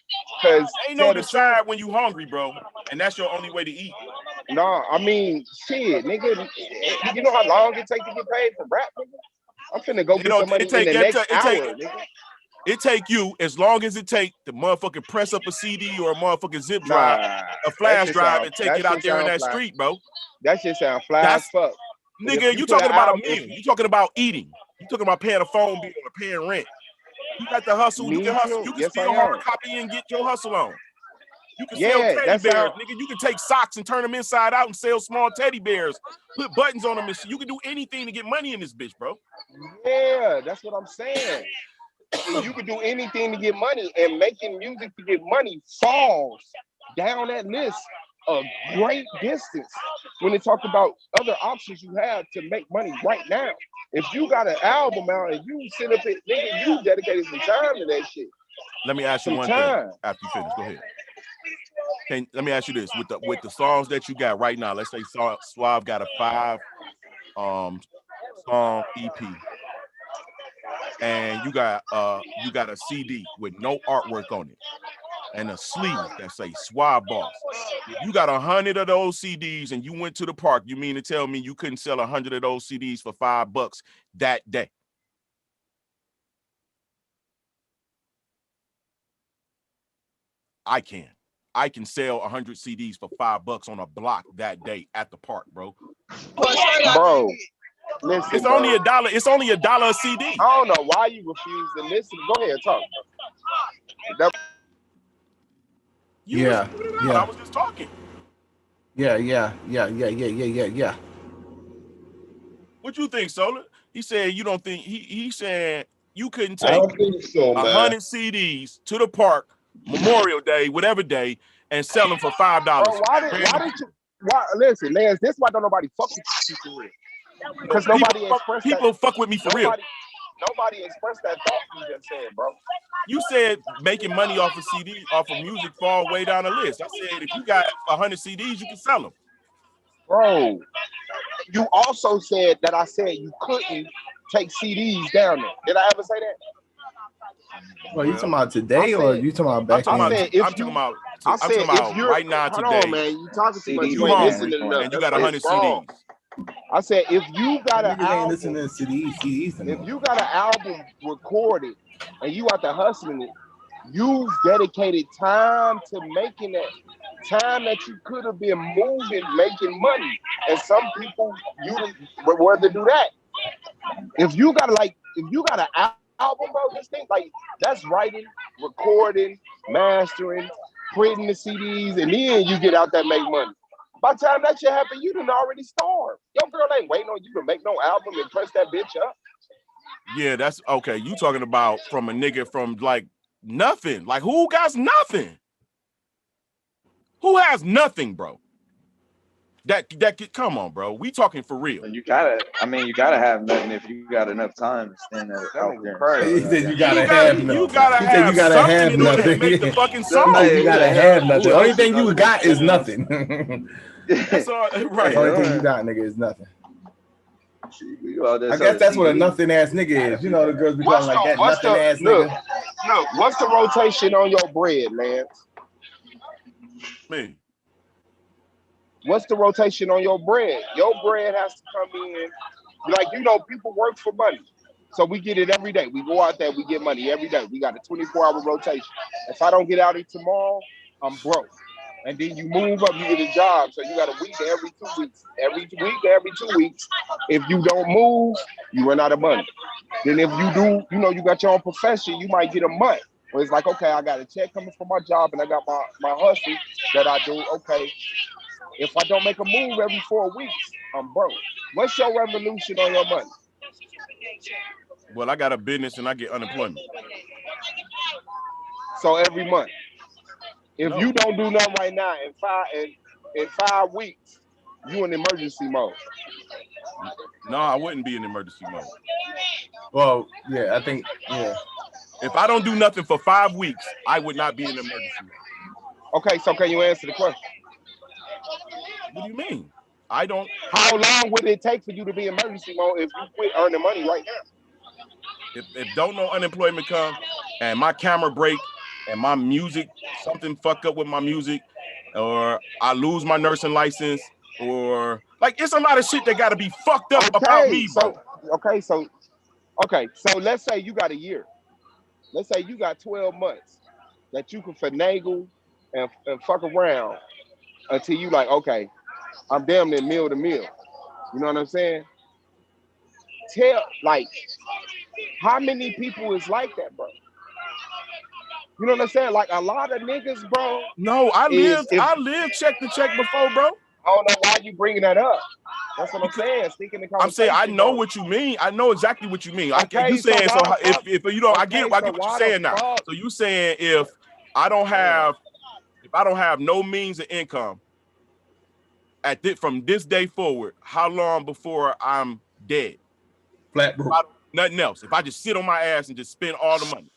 Because ain't no decide when you hungry, bro, and that's your only way to eat. No, I mean, shit, nigga. You know how long it take to get paid for rap, nigga? I'm finna go get some money in the next hour, nigga. It take you as long as it take to motherfucking press up a CD or a motherfucking zip drive, a flash drive, and take it out there in that street, bro. That shit sound fly as fuck. Nigga, you talking about a meal. You talking about eating. You talking about paying a phone bill or paying rent. You got the hustle. You can hustle. You can steal hard copy and get your hustle on. You can sell teddy bears, nigga. You can take socks and turn them inside out and sell small teddy bears. Put buttons on them and shit. You can do anything to get money in this bitch, bro. Yeah, that's what I'm saying. You can do anything to get money, and making music to get money falls down that list a great distance when it talked about other options you have to make money right now. If you got an album out and you sit up it, nigga, you dedicated some time to that shit. Let me ask you Some one time. thing after you finish. Go ahead. Let me ask you this: with the songs that you got right now, let's say Suave got a 5 song EP, and you got a CD with no artwork on it and a sleeve that say Suave Boss. If you got 100 of those CDs and you went to the park, you mean to tell me you couldn't sell 100 of those CDs for $5 that day? I can sell 100 CDs for $5 on a block that day at the park, bro. Bro, listen, It's only $1. It's only $1 a CD. I don't know why you refuse to listen. Go ahead, talk. Yeah. I was just talking. Yeah. What you think, Solar? He said you don't think he said you couldn't I take don't think so, man. 100 CDs to the park, Memorial Day, whatever day, and sell them for $5. Bro, why did you listen, Lance, this is why don't nobody fuck with you for real. Because nobody expressed people fuck with me for real. Nobody expressed that thought you just said, bro. You said making money off of CD, off of music fall way down the list. I said if you got 100 CDs, you can sell them. Bro, you also said that I said you couldn't take CDs down there. Did I ever say that? Well, you talking about today or you talking about back then? I'm talking about right now today. Hold on, man. You talking too much. You ain't listening enough. And you got 100 CDs. I said if you got an album, listening to CDs if you got an album recorded and you out there hustling it, you dedicated time to making that time that you could have been moving, making money. And some people you would rather do that. If you got an album, bro, this thing like that's writing, recording, mastering, printing the CDs, and then you get out there and make money. By the time that shit happen, you done already starved. Your girl ain't waiting on you to make no album and press that bitch up. Yeah, that's okay. You talking about from a nigga from like nothing. Like who got nothing? Who has nothing, bro? That come on, bro. We talking for real. You gotta have nothing if you got enough time to stand out there. He said you gotta have nothing. You gotta have nothing to make the fucking song. You gotta have nothing. The only thing you got is nothing. That's all right. The only thing you got, nigga, is nothing. I guess that's what a nothing ass nigga is. You know the girls be calling like that nothing ass nigga. Look, what's the rotation on your bread, Lance? Me. What's the rotation on your bread? Your bread has to come in. Like, people work for money. So we get it every day. We go out there, we get money every day. We got a 24-hour rotation. If I don't get out of it tomorrow, I'm broke. And then you move up, you get a job. So you got a week every 2 weeks. Every week, every 2 weeks. If you don't move, you run out of money. Then if you do, you got your own profession, you might get a month. Where it's like, okay, I got a check coming from my job and I got my hustle that I do. Okay. If I don't make a move every 4 weeks, I'm broke. What's your revolution on your money? Well, I got a business and I get unemployment. So every month. If you don't do nothing right now in 5 weeks, you in emergency mode. No, I wouldn't be in emergency mode. Well, yeah, I think, yeah. If I don't do nothing for 5 weeks, I would not be in emergency mode. Okay, so can you answer the question? What do you mean? I don't. How long would it take for you to be in emergency mode if you quit earning money right now? If don't no unemployment come and my camera break and my music, something fuck up with my music, or I lose my nursing license, or like it's a lot of shit that gotta be fucked up about me, bro. So let's say you got a year. Let's say you got 12 months that you can finagle and fuck around until you like, okay, I'm damn near meal to meal. You know what I'm saying? How many people is like that, bro? You know what I'm saying? Like a lot of niggas, bro. No, I lived check to check before, bro. I don't know why you bringing that up. That's what I'm saying. Speaking of I'm saying I know what you mean. I know exactly what you mean. You saying so if you don't, I get what you're saying now. So you saying if I don't have no means of income, from this day forward, how long before I'm dead? Flat broke. Nothing else. If I just sit on my ass and just spend all the money.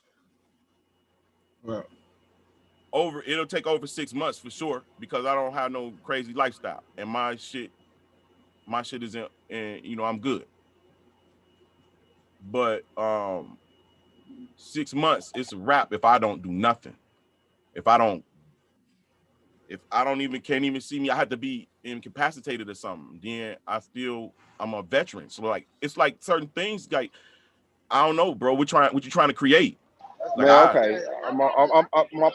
Well, It'll take over 6 months for sure because I don't have no crazy lifestyle. And my shit isn't, and you know, I'm good. But 6 months, it's a wrap if I don't do nothing. If I don't even can't even see me, I have to be incapacitated or something. Then I'm a veteran. So like it's like certain things like I don't know, bro. What you trying to create? Like Man, okay.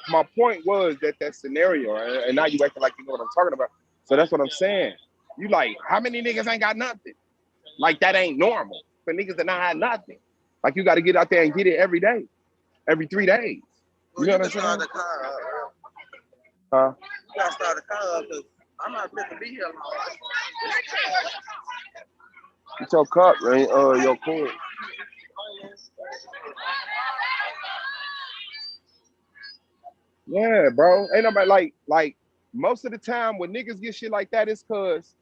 My point was that scenario, and now you acting like you know what I'm talking about. So that's what I'm saying. You like, how many niggas ain't got nothing? Like that ain't normal for niggas that not have nothing. Like you got to get out there and get it every day, every 3 days. You know what I'm saying? Huh? You gotta start a car up because I'm not fit to be here long. It's your cup, man. Your cord. Yeah, bro. Ain't nobody like most of the time when niggas get shit like that, it's cause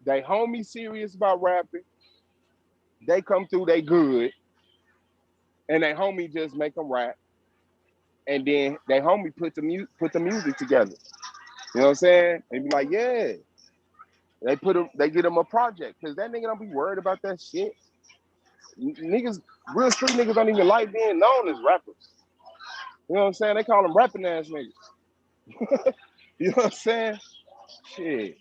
they homie serious about rapping. They come through, they good, and they homie just make them rap, and then they homie put the music together. You know what I'm saying? They be like, yeah. They get them a project because that nigga don't be worried about that shit. Niggas, real street niggas don't even like being known as rappers. You know what I'm saying? They call them rapping ass niggas. You know what I'm saying? Shit.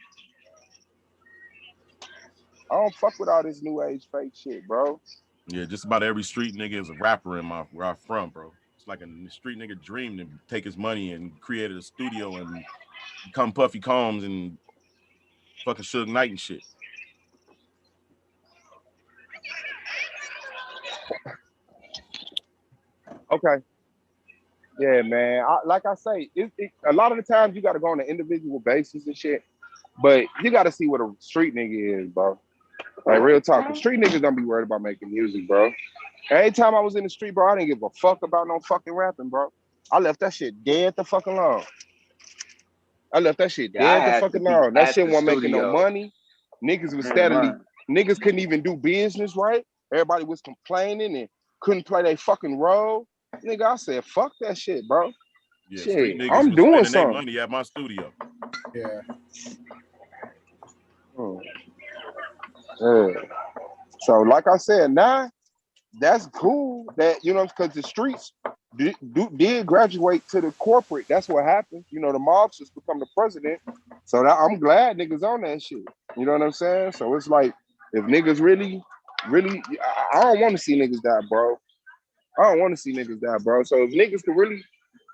I don't fuck with all this new age fake shit, bro. Yeah, just about every street nigga is a rapper where I'm from, bro. It's like a street nigga dream to take his money and created a studio and become Puffy Combs and fucking Suge Knight and shit. Okay. Yeah, man. Like I say, a lot of the times you got to go on an individual basis and shit, but you got to see what a street nigga is, bro. Like real talk, street niggas don't be worried about making music, bro. Every time I was in the street, bro, I didn't give a fuck about no fucking rapping, bro. I left that shit dead the fucking long. I left that shit dead the fucking long. That shit wasn't making no money. Niggas was niggas couldn't even do business right. Everybody was complaining and couldn't play their fucking role. Nigga, I said, fuck that shit, bro. Yeah, shit, I'm doing something. Money at my studio. Yeah. Yeah. So, like I said, now that's cool. That you know, because the streets did graduate to the corporate. That's what happened. You know, the mobs just become the president. So I'm glad niggas on that shit. You know what I'm saying? So it's like if niggas really, I don't want to see niggas die, bro. I don't want to see niggas die, bro. So if niggas can really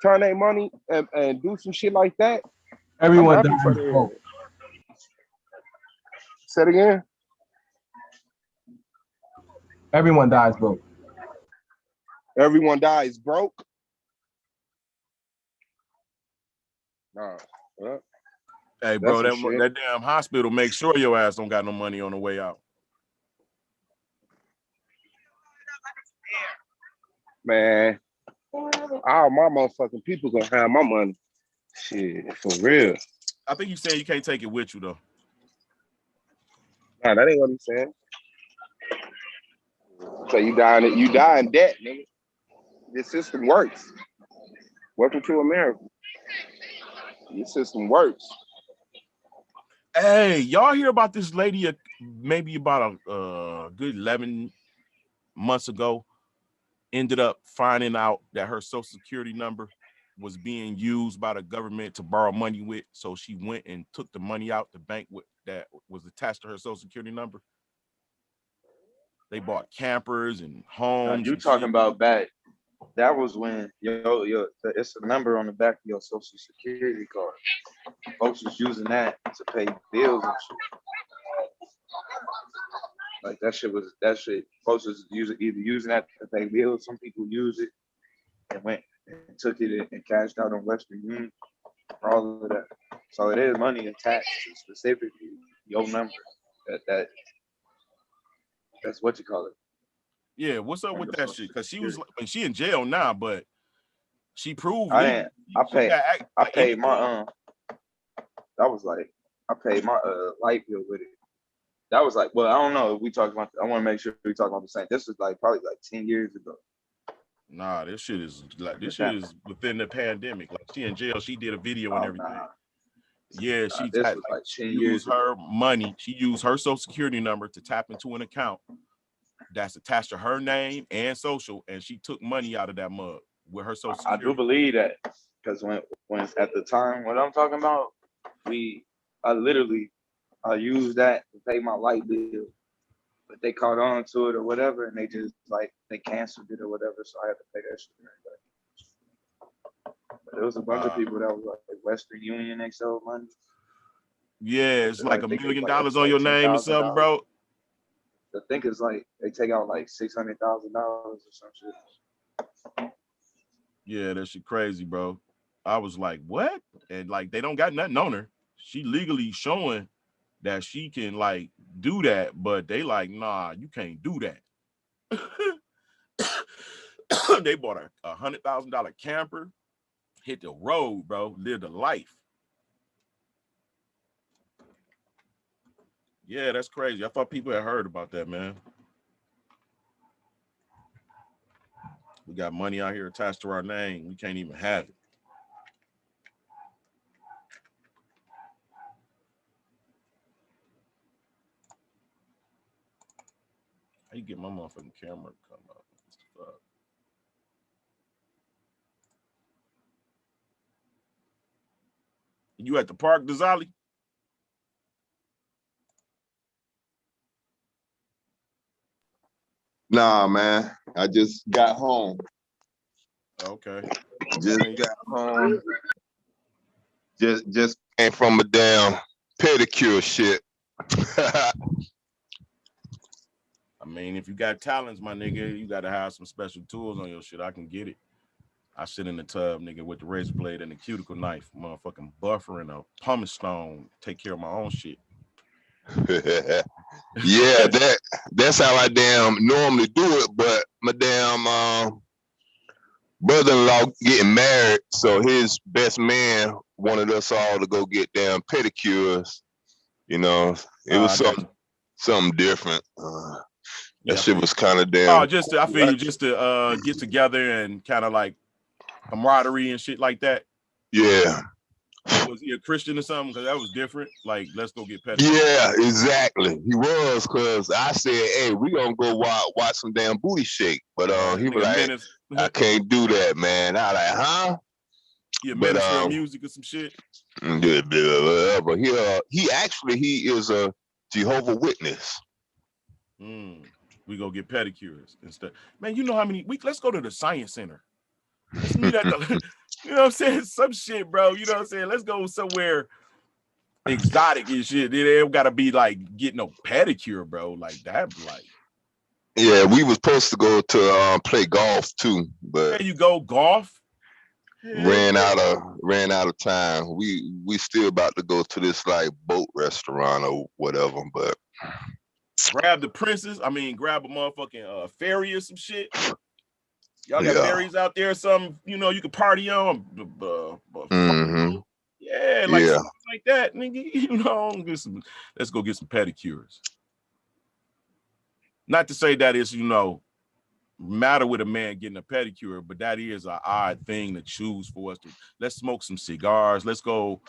turn their money and do some shit like that, Everyone I'm happy dies for broke. Say it again. Everyone dies broke. Everyone dies broke. Nah. Well, hey, bro, that damn hospital make sure your ass don't got no money on the way out. Man, all my motherfucking people gonna have my money. Shit, for real. I think you saying you can't take it with you though. Nah, that ain't what I'm saying. So you die in debt, nigga. This system works. Welcome to America. This system works. Hey, y'all hear about this lady maybe about a good 11 months ago ended up finding out that her social security number was being used by the government to borrow money with. So she went and took the money out the bank that was attached to her social security number. They bought campers and homes. You talking about back? That was when it's a number on the back of your social security card. Folks was using that to pay bills and shit. Like that shit. Folks was either using that to pay bills. Some people use it and went and took it and cashed out on Western Union. All of that. So it is money attached to specifically your number. That's what you call it. Yeah, what's up with that shit? Because she in jail now, but she proved I paid my that was like I paid my light bill with it. That was like, well, I don't know if we talked about. I want to make sure we talk about the same. This was like probably like 10 years ago. Nah, this shit is like The this shit pan- is within the pandemic. Like she in jail, she did a video and Oh everything. nah, Yeah, she this got was like like she 10 used years ago. her money. She used her social security number to tap into an account that's attached to her name and social, and she took money out of that mug with her social I security. do believe that because when at the time what I'm talking about, I used that to pay my light bill, but they caught on to it or whatever, and they just like they canceled it or whatever, so I had to pay that shit right back. But there was a bunch of people that was like Western Union XL money. Yeah, it's like I $1 think million it's on your like name or something, $10,000. bro. I think it's like they take out like $600,000 or some shit. Yeah, that shit crazy, bro. I was like, what? And like they don't got nothing on her. She legally showing that she can like do that, but they like, nah, you can't do that. They bought a $100,000 camper, hit the road, bro, lived a life. Yeah, that's crazy. I thought people had heard about that, man. We got money out here attached to our name. We can't even have it. How you get my motherfucking camera to come up? What the fuck? You at the park, Dazali? Nah, man. I just got home. Okay. Just got home. Just came from a damn pedicure shit. I mean, if you got talents, my nigga, you gotta have some special tools on your shit. I can get it. I sit in the tub, nigga, with the razor blade and the cuticle knife, motherfucking buffer and a pumice stone. Take care of my own shit. Yeah, that's how I damn normally do it, but my damn brother-in-law getting married, so his best man wanted us all to go get damn pedicures. You know, it was something different. That shit was kind of damn. Oh, just to, I feel you, just to get together and kind of like camaraderie and shit like that. Yeah. Was he a Christian or something? Because that was different. Like, let's go get pedicures. Yeah, exactly. He was, because I said, hey, we gonna go watch some damn booty shake. But he was like, I can't do that, man. I like, huh? He a minister of music or some shit. Whatever. He is a Jehovah's Witness. We go get pedicures instead. Man, you know how many let's go to the science center. Let's meet at the you know what I'm saying? Some shit, bro. You know what I'm saying? Let's go somewhere exotic and shit. They don't gotta be like getting no pedicure, bro. Like that, like. Yeah, we was supposed to go to play golf too, but there you go, golf. Ran out of time. We still about to go to this like boat restaurant or whatever, but grab the princess. I mean, grab a motherfucking ferry or some shit. Y'all got ferries out there, some you know you can party on. Yeah, like something like that, nigga. You know, let's go get some pedicures. Not to say that it's, you know, matter with a man getting a pedicure, but that is an odd thing to choose for us to. Let's smoke some cigars. Let's go.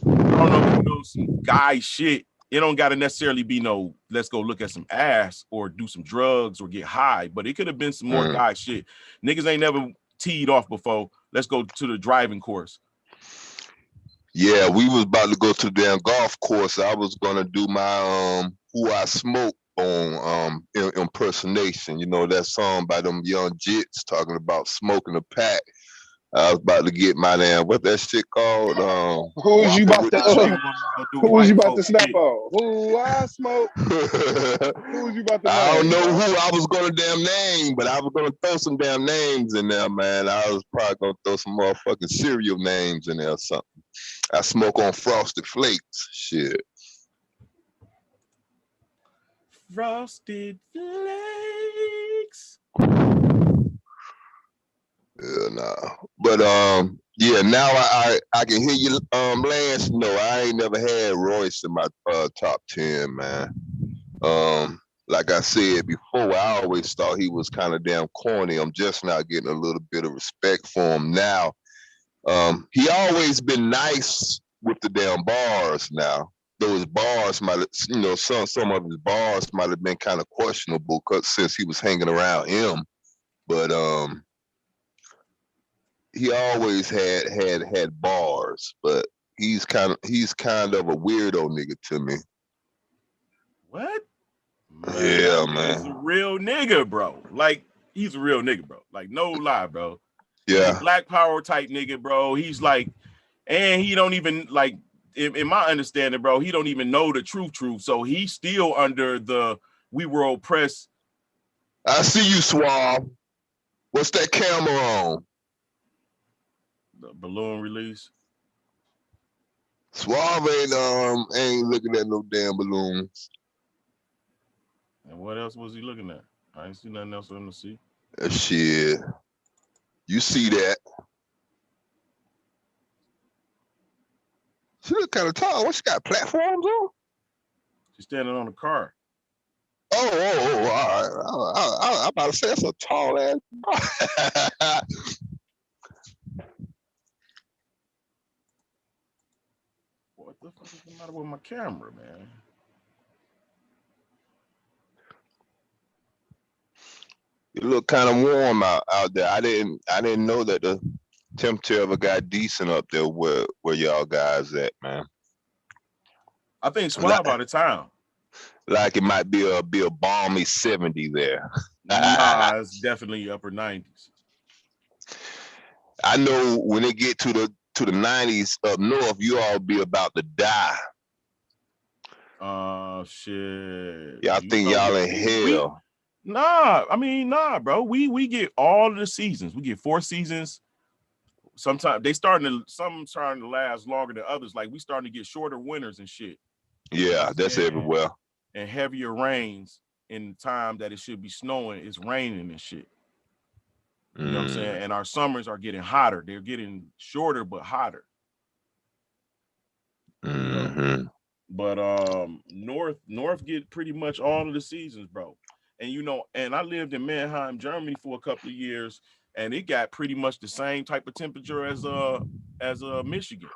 I don't know, you know, some guy shit. It don't got to necessarily be no, let's go look at some ass or do some drugs or get high, but it could have been some more guy shit. Niggas ain't never teed off before. Let's go to the driving course. Yeah, we was about to go to the damn golf course. I was gonna do my Who I Smoke on impersonation. You know that song by them young jits talking about smoking a pack. I was about to get my damn what that shit called. Who was you about to snap on? Who I smoke? Who was you about to name? I don't know who I was gonna damn name, but I was gonna throw some damn names in there, man. I was probably gonna throw some motherfucking cereal names in there or something. I smoke on Frosted Flakes. Shit. Frosted Flakes. Yeah, nah. But Yeah, now I can hear you, Lance. No, I ain't never had Royce in my top 10, man. Like I said before, I always thought he was kind of damn corny. I'm just now getting a little bit of respect for him now. He always been nice with the damn bars now. Those bars might, some of his bars might have been kind of questionable since he was hanging around him. But he always had bars. But he's kind of a weirdo nigga to me. What? Man, Yeah, that nigga's a man. real nigga, bro. Like, he's a real nigga, bro. Like, no lie, bro. He's a Yeah. black power type nigga, bro. He's like, and he don't even like, in my understanding, bro, he don't even know the truth. So he's still under the we were oppressed. I see you, Suave. What's that camera on? The balloon release. Suave ain't looking at no damn balloons. And what else was he looking at? I ain't see nothing else on the see. Shit. You see that. She look kind of tall. What, she got platforms on? She's standing on a car. Oh, all right. I'm about to say that's a tall ass. What the fuck is the matter with my camera, man? It looked kind of warm out there. I didn't know that the temperature ever got decent up there where y'all guys at, man. I think Suave out of town. Like it might be a balmy 70 there. Nah, it's definitely upper 90s. I know when it get to the 90s up north, you all be about to die. Shit. Yeah, I think y'all in hell. Nah, bro. We get all of the seasons. We get 4 seasons. Sometimes some starting to last longer than others. Like we starting to get shorter winters and shit. Yeah, that's everywhere. And heavier rains in the time that it should be snowing. It's raining and shit. You know what I'm saying? And our summers are getting hotter. They're getting shorter but hotter. Mm-hmm. But North get pretty much all of the seasons, bro. And and I lived in Mannheim, Germany for a couple of years, and it got pretty much the same type of temperature as Michigan.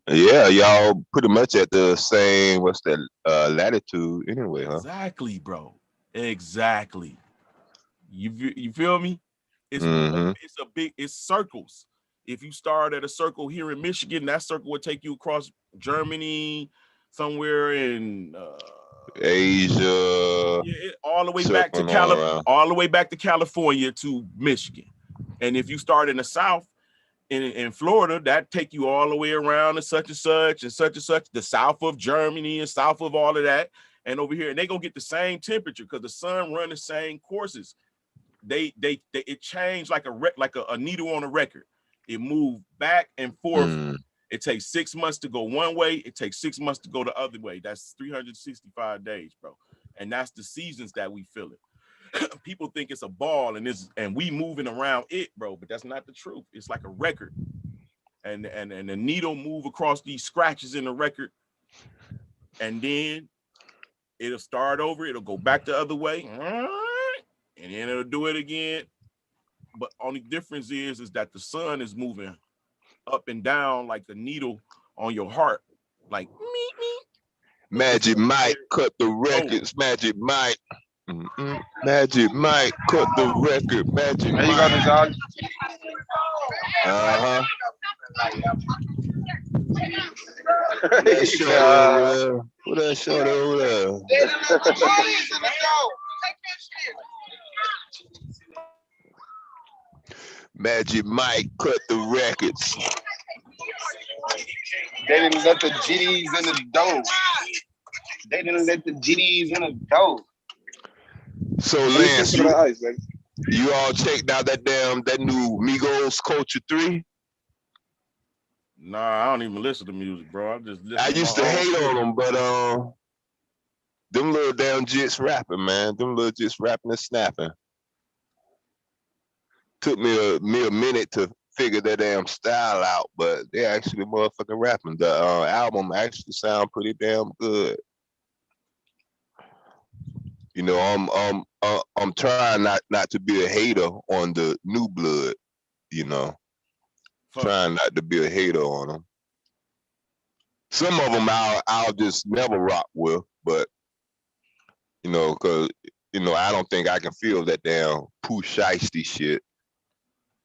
Yeah, y'all pretty much at the same latitude anyway, huh? Exactly, bro. Exactly. You feel me? It's circles. If you start at a circle here in Michigan, that circle would take you across Germany, somewhere in Asia, all the way back to California to Michigan. And if you start in the South, in Florida, that take you all the way around to such and such and such and such, the south of Germany and south of all of that, and over here, and they gonna get the same temperature because the sun run the same courses. It changed like a needle on a record. It moved back and forth. It takes 6 months to go one way. It takes 6 months to go the other way. That's 365 days, bro. And that's the seasons that we feel it. People think it's a ball and we moving around it, bro, but that's not the truth. It's like a record. And the needle move across these scratches in the record. And then it'll start over. It'll go back the other way. And then it'll do it again. But only difference is that the sun is moving up and down like the needle on your heart. Like me. Magic Mike cut the records. Magic Mike. Magic Mike cut the record. Magic Mike. You got the dog. What that short over there? Magic Mike cut the records. They didn't let the GDs in the dough. So Lance, you all checked out that new Migos Culture 3? Nah, I don't even listen to music, bro. I used to hate on them, but them little damn jits rapping, man. Them little jits rapping and snapping. Took me a minute to figure their damn style out, but they actually motherfucking rapping. The album actually sound pretty damn good. You know, I'm trying not to be a hater on the new blood. You know, trying not to be a hater on them. Some of them I'll just never rock with, but you know, cause you know I don't think I can feel that damn Pooh Shiesty shit.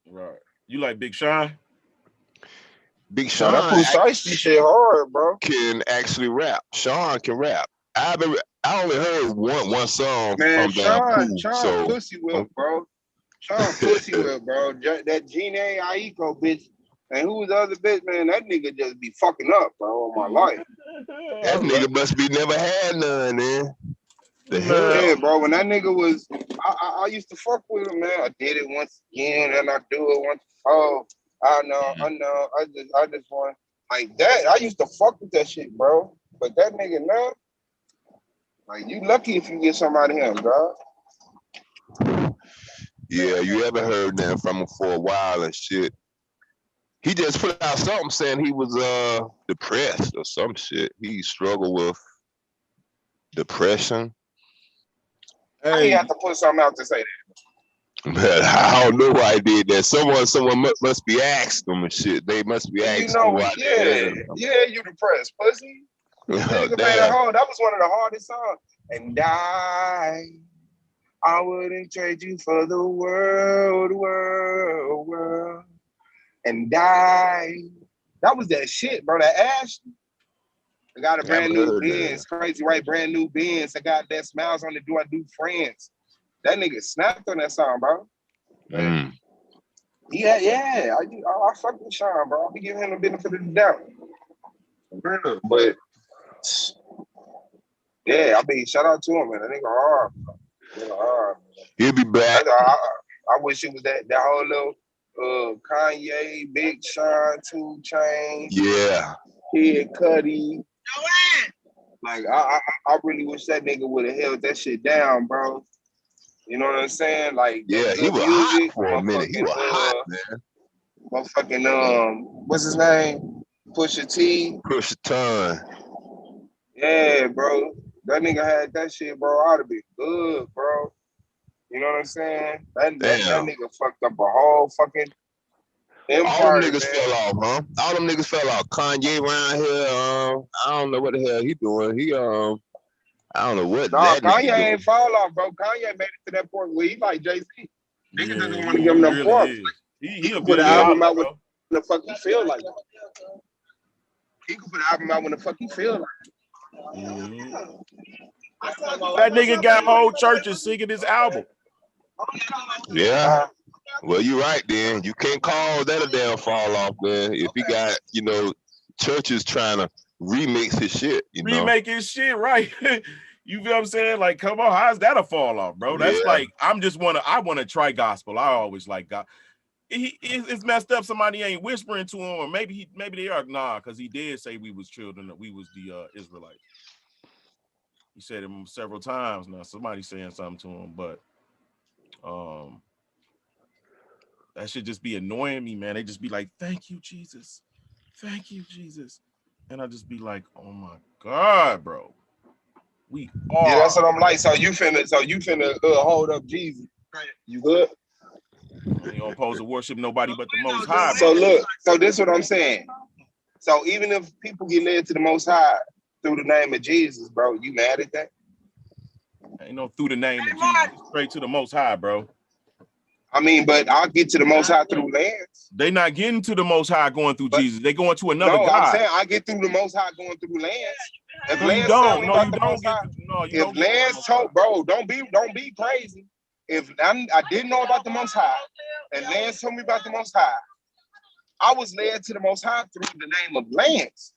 Right. You like Big Sean? Big No, Sean that Pooh Shiesty shit hard, bro. can actually rap. Sean can rap. I only heard one song Man, from damn Pooh, Sean so pussy whip, bro. Sean pussy whip, bro. That Gene Aiko bitch. And who was the other bitch, man? That nigga just be fucking up, bro, all my life. that nigga must be never had none, man. The hell? Yeah, bro. When that nigga was, I used to fuck with him, man. I did it once again, and I do it once. Oh, I know. I just want like that. I used to fuck with that shit, bro. But that nigga now, like you lucky if you get somebody him, dog. Yeah, you ever heard that from him for a while and shit? He just put out something saying he was depressed or some shit. He struggled with depression. Hey, you have to put something out to say that. But I don't know why he did that. Someone must be asking him and shit. They must be asking You know, why. yeah, you depressed, pussy. Nigga made a hard. That was one of the hardest songs. And I wouldn't trade you for the world. And that was that shit, bro. That Ashley. I got a brand new Benz, crazy right, brand new Benz. I got that smiles on the do I do friends. That nigga snapped on that song, bro. Yeah. I fuck with Sean, bro. I be giving him the benefit of the doubt. But yeah, I mean, shout out to him, man. That nigga hard. He'll be back. I wish it was that whole little Kanye, Big Sean, 2 Chainz, Yeah, Kid Cudi. Like I really wish that nigga would have held that shit down, bro. You know what I'm saying? Like yeah, he was hot for a minute. He was hot, man. Motherfucking what's his name? Pusha T. Pusha Ton. Yeah, bro. That nigga had that shit, bro. I'd have been good, bro. You know what I'm saying? That nigga fucked up a whole fucking empire. All them niggas fell off, huh? All them niggas fell off. Kanye around here, I don't know what the hell he doing. He I don't know what that Kanye nigga ain't fall off, bro. Kanye made it to that point where he like Jay-Z. Niggas doesn't want to give him them props. He can put an album out when the fuck he feel like. He can put an album out when the fuck he feel like. That nigga got whole churches singing his album. Yeah. Well, you're right, then. You can't call that a damn fall off, man. If he got, you know, churches trying to remix his shit, you know. Remake his shit, right? You feel what I'm saying? Like, come on, how's that a fall off, bro? That's like, I want to try gospel. I always like God. It's messed up. Somebody ain't whispering to him, or maybe they are. Nah, because he did say we was children, that we was the Israelites. He said it several times. Now somebody saying something to him, but that should just be annoying me, man. They just be like, "Thank you, Jesus, thank you, Jesus," and I just be like, "Oh my God, bro, we are." Yeah, that's what I'm like. So you finna hold up Jesus. You good? You don't supposed to worship nobody but the Most High. So look, so this is what I'm saying. So even if people get led to the Most High through the name of Jesus, bro, you mad at that? Ain't no through the name of Jesus, straight to the Most High, bro. I mean, but I'll get to the Most High through Lance. They not getting to the Most High going through Jesus. They going to another God. I'm saying I get through the Most High going through Lance. If no, Lance you don't. No, you don't get. If Lance told, bro, don't be crazy. If I didn't know about the Most High, and Lance told me about the Most High, I was led to the Most High through the name of Lance.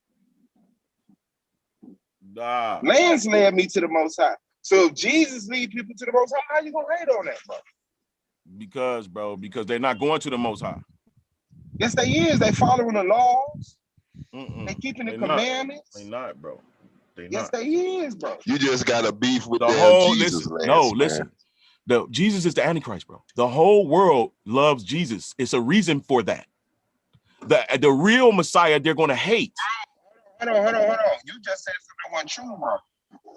Nah. Lance led me to the Most High. So if Jesus lead people to the Most High, how you gonna hate on that, bro? Because they're not going to the Most High. Yes, they is. They following the laws. They keeping the commandments. They not, bro. Yes, they is, bro. You just got a beef with the damn whole. Jesus. Listen. Jesus is the Antichrist, bro. The whole world loves Jesus. It's a reason for that. the real Messiah they're gonna hate. Hold on. You just said something that wasn't true, bro.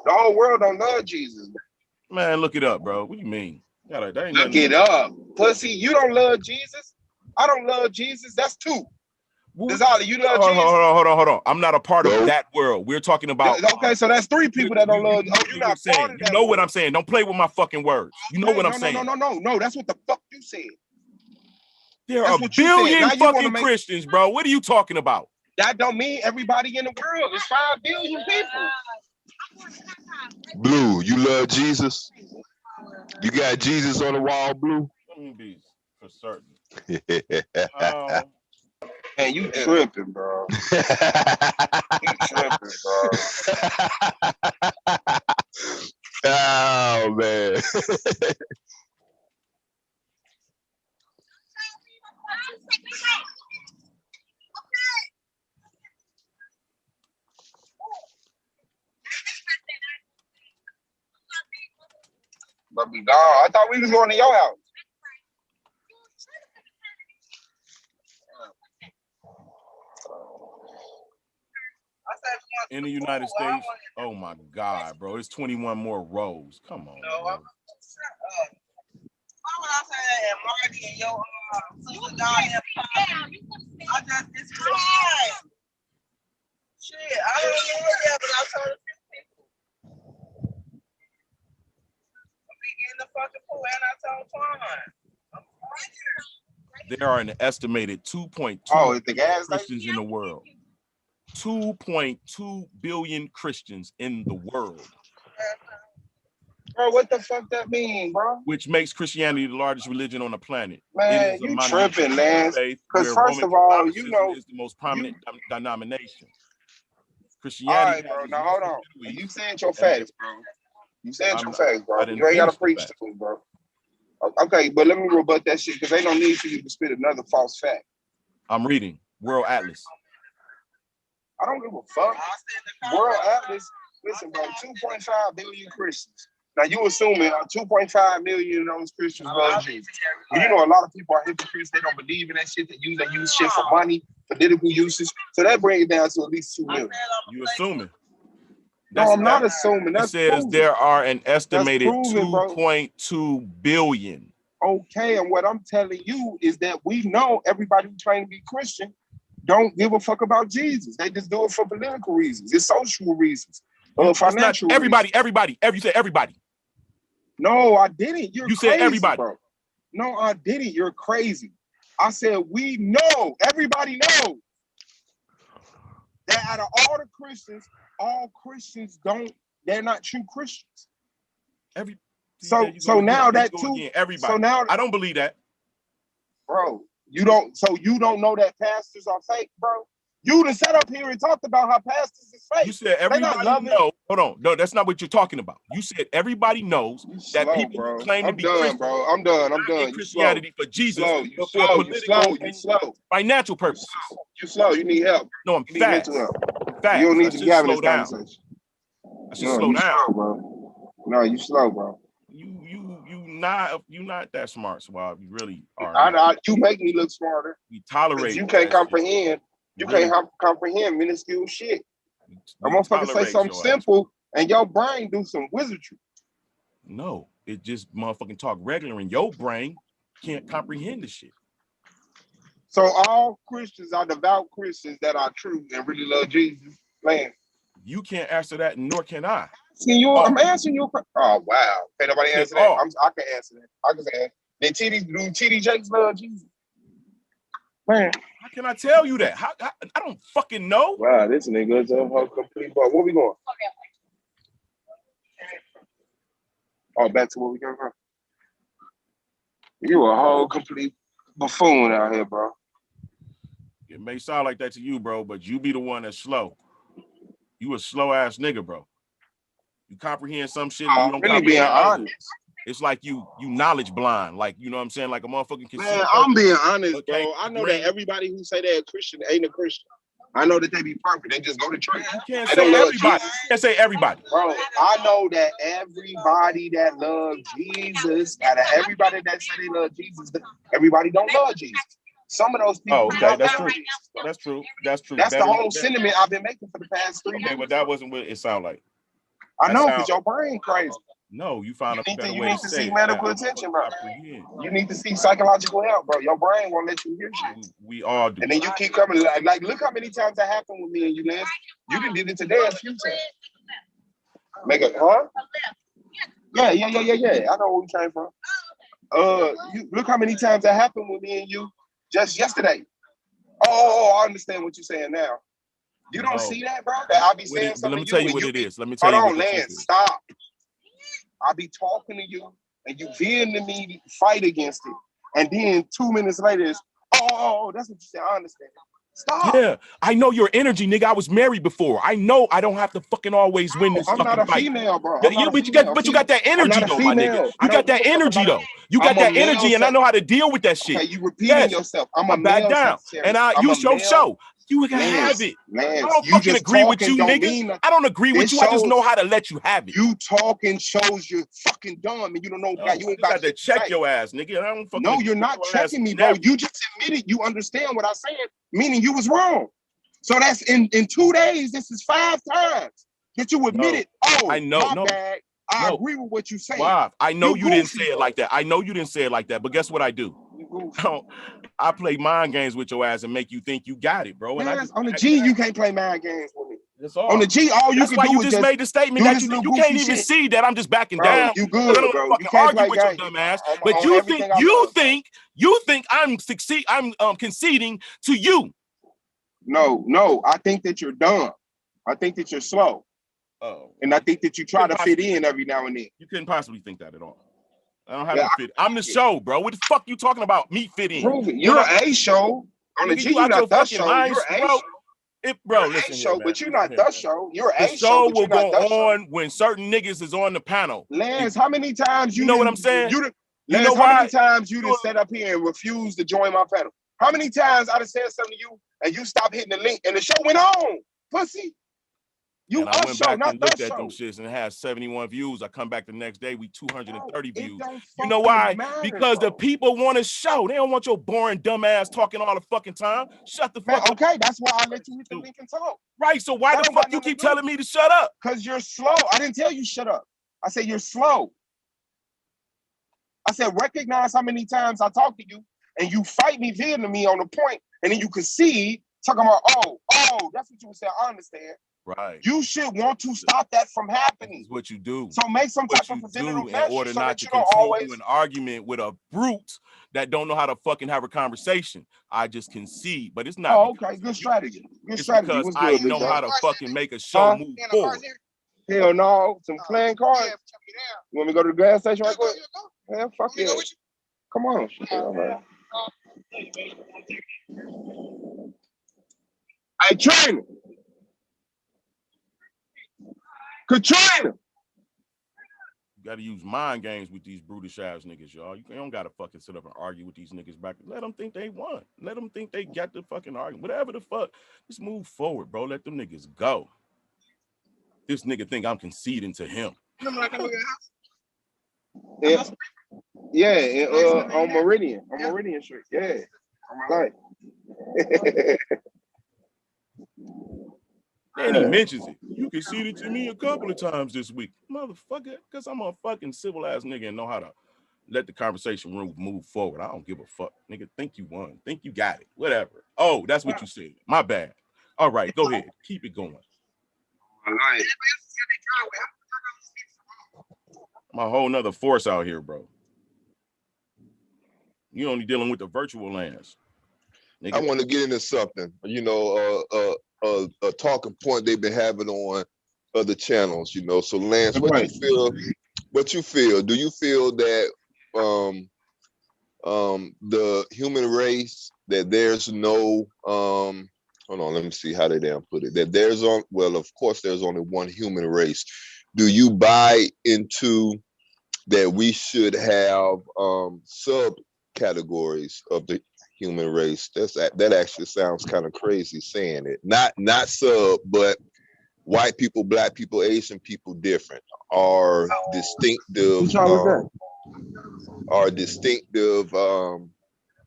The whole world don't love Jesus. Man, look it up, bro. What do you mean? That ain't Look nothing. it up. Pussy, you don't love Jesus. I don't love Jesus. That's two. Desala, you love Jesus. Hold on. I'm not a part of that world. We're talking about. Okay, so that's three people that don't love. Oh, you're not part of that. You know what I'm saying? Don't play with my fucking words. You know what I'm saying? No. That's what the fuck you said. There are a billion fucking Christians, bro. What are you talking about? That don't mean everybody in the world. It's 5 billion people. Blue, you love Jesus? You got Jesus on the wall, Blue? Let me be for certain. Man, you tripping, bro. You tripping, bro. Oh, man. But be gone. I thought we was going to your house. In the United States, oh my God, bro, it's 21 more rows. Come on. No, I'm saying Marty and your sister goddamn. It's right. Shit, I don't know yet, but I told a few people. I'm getting the fucking pool, and I told Twan. There are an estimated 2.2 Christians in the world. 2.2 billion Christians in the world. Bro, what the fuck that mean, bro? Which makes Christianity the largest religion on the planet. Man, you tripping, man. Because first of all, you know, is the most prominent denomination. Christianity. All right, bro. Now hold on. You said your facts, bro. You said your facts, bro. You ain't gotta preach to me, bro. Okay, but let me rebut that shit because they don't need for you to spit another false fact. I'm reading World Atlas. I don't give a fuck. World Atlas, listen, bro, 2.5 billion Christians. Now you assuming 2.5 million of those Christians love Jesus. And you know a lot of people are hypocrites. They don't believe in that shit. They use shit for money, political usage. So that brings it down to at least 2 million. You assuming? No, I'm not assuming. That says proven. There are an estimated 2.2 billion. Okay, and what I'm telling you is that we know everybody who claims to be Christian don't give a fuck about Jesus. They just do it for political reasons. It's social reasons. Financial everybody. You said everybody. No, I didn't. You said everybody. Bro. No, I didn't. You're crazy. I said we know. Everybody knows that out of all the Christians, all Christians they're not true Christians. So now that too. Everybody. So now I don't believe that. Bro, you don't know that pastors are fake, bro? You done sat up here and talked about how pastors is fake. You said everybody knows. Hold on. No, that's not what you're talking about. You said everybody knows that people who claim to be Christian, bro. I'm done. Christianity for Jesus, you for political, financial purposes. You slow. You need help. No, I'm fast. You don't need to be having this conversation. I should slow down, slow, bro. No, you slow, bro. You not that smart, Swab. You really are. You make me look smarter. You tolerate. You can't comprehend. You can't comprehend minuscule shit. I'm gonna say something simple, and your brain do some wizardry. No, it just motherfucking talk regular, and your brain can't comprehend the shit. So all Christians are devout Christians that are true and really love Jesus. Man, you can't answer that, nor can I. I'm answering you. Oh wow, can't nobody answer that. I can answer that. I can say, did TD Jakes love Jesus? Man, how can I tell you that? I don't fucking know. Wow, this nigga's a whole complete ball. Where we going? Oh, back to where we came from. You a whole complete buffoon out here, bro. It may sound like that to you, bro, but you be the one that's slow. You a slow ass nigga, bro. You comprehend some shit. You don't really being honest. It's like you knowledge blind, like, you know what I'm saying, like a motherfucking. Man, I'm being honest, bro. I know that everybody who say they're a Christian ain't a Christian. I know that they be perfect. They just go to church. You can't say everybody. You can't say everybody. Bro, I know that everybody that loves Jesus, out of everybody that say they love Jesus, everybody don't love Jesus. Some of those people. Oh, okay, that's true. That's true. That's true. That's the Better whole sentiment I've been making for the past 3 Okay, days. but that wasn't what it sounded like. I That know, sound- because your brain crazy. No, you found a better You way need to to say seek it. medical That attention, bro. comprehend. You need to seek psychological help, bro. Your brain won't let you hear shit. We all do. And then you keep coming, like look how many times that happened with me and you, Lance. You done did it today a few times. Make a, huh? Yeah. I know where we came from. You look how many times that happened with me and you just yesterday. Oh, I understand what you're saying now. You don't see that, bro? That I be saying something. Let me tell you what it is. Let me tell Hold you on, what the Lance, truth is. stop. I be talking to you and you vehemently fight against it. And then 2 minutes later, it's, oh, that's what you said. I understand. Stop. Yeah, I know your energy, nigga. I was married before. I know I don't have to fucking always win this I'm fucking not a fight. female, bro. But you got that energy though, my nigga. You got that energy though. You got that energy, and I know how to deal with that shit. Okay, you repeating yourself. I'm a back male down, secretary. and I use your show. You can have it. Lance, I don't you fucking just agree with talking you, don't nigga. mean nothing. I don't agree with This you. I just shows- know how to let you have it. You talking shows you're fucking dumb and you don't know. No, You ain't got to shit check say. your ass, nigga. I don't fucking No, agree you're with not your ass checking me, bro. never. You just admitted you understand what I said, meaning you was wrong. So that's in 2 days. This is 5 times that you admitted. Oh, I know, my bad. I agree with what you saying. Wow, I know you didn't goofy, say it like that. I know you didn't say it like that. But guess what I do? I play mind games with your ass and make you think you got it, bro. And Man, on the G, you can't play mind games with me. That's all. On the G, all you That's can why do you is just made the statement that you can't even shit. see that I'm just backing Bro, down. you Because I good, don't bro. fucking You can't argue play with your games. dumb ass. On But you everything think I'm conceding to you. No, I think that you're dumb. I think that you're slow. Oh. And I think that you try to fit in every now and then. You couldn't possibly think that at all. I don't have to fit. I'm the show, bro. What the fuck you talking about? Me fit in? Prove it. You're a show. On the G, you're not the show. You're a show. Bro, listen here, man. But you're not the show. You're the a show, show will go on when certain niggas is on the panel. Lance, how many times you know what I'm saying? You know how many times you just sat up here and refused to join my panel? How many times I done said something to you and you stopped hitting the link and the show went on? Pussy. You and I went back and looked at them show. shits and it had 71 views. I come back the next day, we 230 views. You know why? Matter, because the people want a show. They don't want your boring dumb ass talking all the fucking time. Shut the fuck up. Okay, that's why I let you hit the link and talk. Right, so why the fuck you keep telling me to shut up? Because you're slow. I didn't tell you shut up. I said you're slow. I said recognize how many times I talk to you and you fight me vehemently on the point and then you concede talking about, oh, that's what you would say. I understand. Right. You should want to stop that from happening. That's what you do. So make some type of preventative in measure order so not that to you don't continue always an argument with a brute that don't know how to fucking have a conversation. I just concede, but it's not. Oh, okay, good strategy. Good strategy. Because What's I good, know big how dog? to fucking make a show move forward. Hell no, some playing cards. You want me to go to the gas station right quick? Man, fuck yeah. Come on. Hell, man. Hey, Trainer. Katrina. You gotta use mind games with these brutish ass niggas, y'all. You don't gotta fucking sit up and argue with these niggas back. Let them think they won. Let them think they got the fucking argument. Whatever the fuck. Just move forward, bro. Let them niggas go. This nigga think I'm conceding to him. Yeah, on Meridian. On Meridian Street. Yeah. On my life. And he mentions it. You conceded to me a couple of times this week. Motherfucker, because I'm a fucking civil ass nigga and know how to let the conversation move forward. I don't give a fuck. Nigga, think you won. Think you got it. Whatever. Oh, that's what you said. My bad. All right, go ahead. Keep it going. I'm a whole nother force out here, bro. You only dealing with the virtual lands. Nigga. I want to get into something. You know, a talking point they've been having on other channels, you know. So Lance, what you feel? Do you feel that the human race, that there's no hold on, let me see how they damn put it. That there's of course there's only one human race. Do you buy into that we should have subcategories of the human race? That actually sounds kind of crazy saying it. Not sub, but white people, black people, Asian people different are distinctive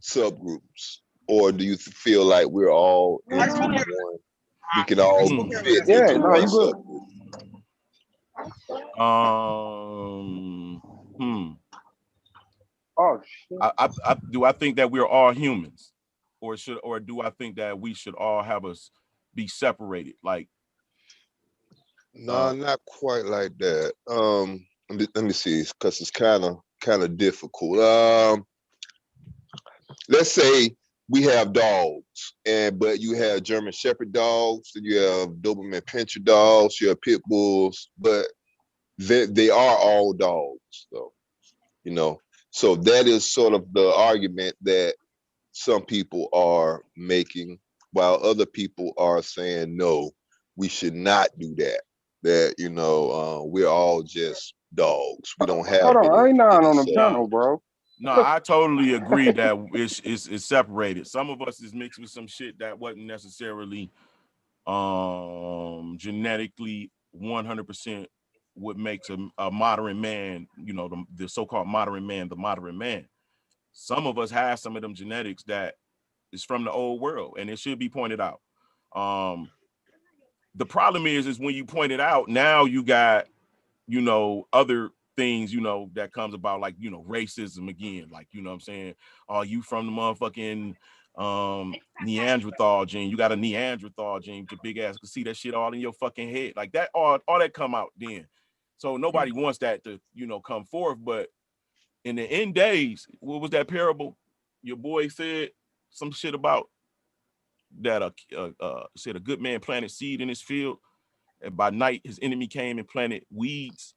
subgroups, or do you feel like we're all into one? We can all fit Yeah, into no, one you good. subject. Oh shit. I think that we're all humans, or do I think that we should all have us be separated? Like, No, not quite like that. Let me see, because it's kind of difficult. Let's say we have dogs, but you have German Shepherd dogs, and you have Doberman Pinscher dogs, you have pit bulls, but they are all dogs, though. You know, so that is sort of the argument that some people are making, while other people are saying no, we should not do that. That we're all just dogs. We don't have Hold on, I ain't nine on the so- panel, bro. no, I totally agree that it's separated. Some of us is mixed with some shit that wasn't necessarily genetically 100% what makes a modern man, the so-called modern man, the modern man. Some of us have some of them genetics that is from the old world, and it should be pointed out. The problem is when you point it out, now you got, other things, that comes about, like, racism again, like, you know what I'm saying? Are you from the motherfucking Neanderthal gene? You got a Neanderthal gene with your big ass, can see that shit all in your fucking head. Like that, all that come out then. So nobody wants that to, come forth. But in the end days, what was that parable? Your boy said some shit about that said a good man planted seed in his field, and by night his enemy came and planted weeds,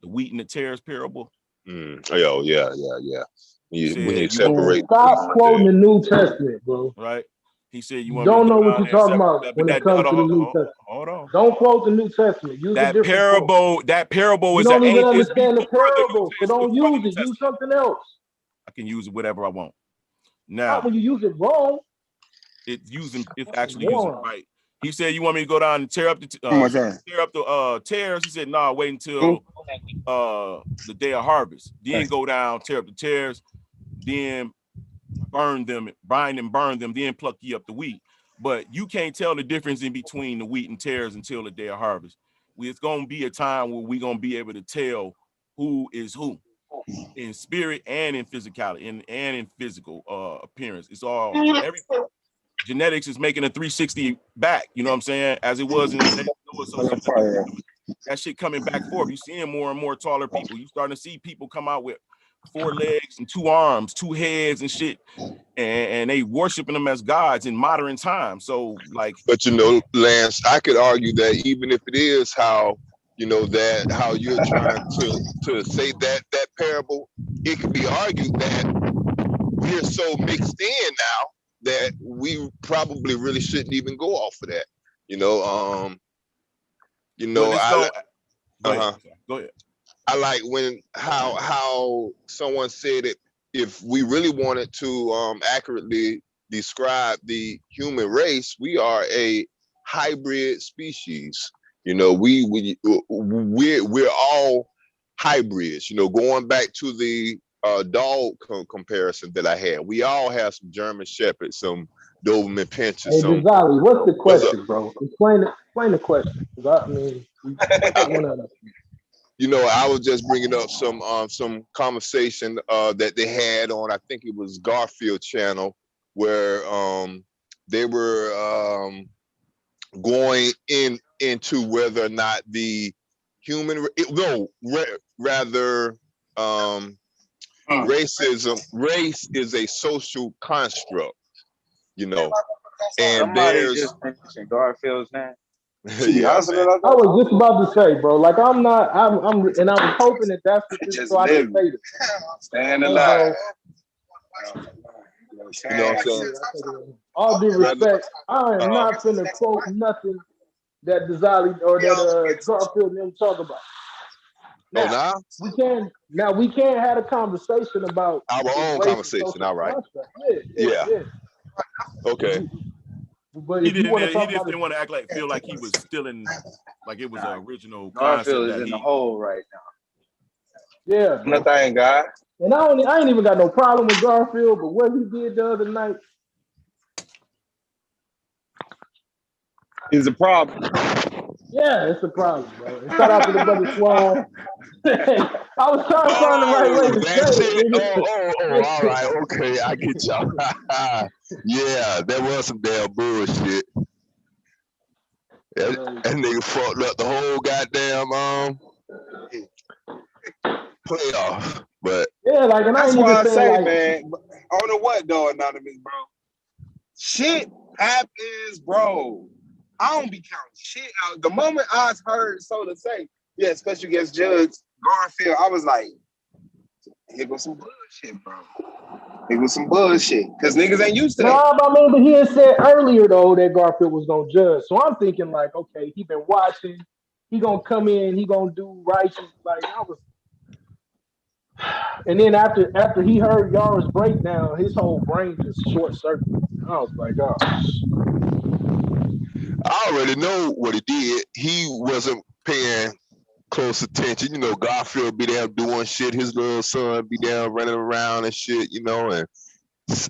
the wheat and the tares parable. Oh yeah. When you Said, separate, Stop quoting the New Testament, bro. right? He said, you You want me to don't go know what down you're there and talking separate about that? when But it that, comes to the New Testament. hold on. Don't quote the New Testament. Use a different quote. That parable You is don't even is understand the before the New parable, so don't before the use New it. Use Testament. something else. I can use it whatever I want. Not Now, when you use it wrong. it's actually using it right. He said, you want me to go down and tear up the tares? He said, no, wait until the day of harvest. Then go down, tear up the tares, then burn them, bind and burn them, then pluck ye up the wheat. But you can't tell the difference in between the wheat and tares until the day of harvest. It's gonna be a time where we're gonna be able to tell who is who in spirit and in physicality and in physical appearance. It's all genetics is making a 360 back, you know what I'm saying? As it was in the day of Noah, so that shit coming back forth. You seeing more and more taller people. You starting to see people come out with 4 legs and 2 arms, 2 heads and shit, and they worshiping them as gods in modern times. So, like, but Lance, I could argue that even if it is how how you're trying to say that parable, it could be argued that we're so mixed in now that we probably really shouldn't even go off of that. Go ahead. I like when how someone said it. If we really wanted to accurately describe the human race, we are a hybrid species. We're all hybrids. Going back to the dog comparison that I had, we all have some German Shepherds, some Doberman Pinschers. Hey, Gonzalez, what's the question, bro? Explain the question. I mean, I want to. I was just bringing up some conversation that they had on, I think it was Garfield channel, where they were going into whether or not the human race is a social construct, and Somebody there's just mentioned Garfield's name. yeah, I was just about to say, bro. Like and I was hoping that that's what this, so I could say this. Staying alive. You know what I'm saying? All due respect, I am not finna quote nothing that Dizali or that Garfield them talk about. Now we can have a conversation about our own conversation. All right. Yeah. Okay. But He if you want to talk just about didn't want to feel like he was still in, like it was an original Garfield concept. is in the hole right now. Yeah. Nothing, God. And I ain't even got no problem with Garfield, but what he did the other night, is a problem. Yeah, it's a problem, bro. And shout out to the brother Swole. I was trying to find the right way Oh, to that's say it. it, All nigga. right. Okay, I get y'all. Yeah, that was some damn bullshit. That nigga fucked up the whole goddamn playoff. But Yeah, like, and I That's ain't why even I saying say, like, man, I don't know what though, Anonymous, bro. Shit happens, bro. I don't be counting shit out. The moment I heard Soda say, yeah, especially against Judge Garfield, I was like, here goes some bullshit, bro. Here goes some bullshit. Because niggas ain't used to that. nah, but I mean, but he had said earlier though that Garfield was gonna judge. So I'm thinking like, okay, he been watching, he gonna come in, he gonna do righteous. Like I was, and then after he heard Yara's breakdown, his whole brain just short circuited. I was like, oh, I already know what he did. He wasn't paying close attention. You know, Garfield be there doing shit. His little son be there running around and shit, and this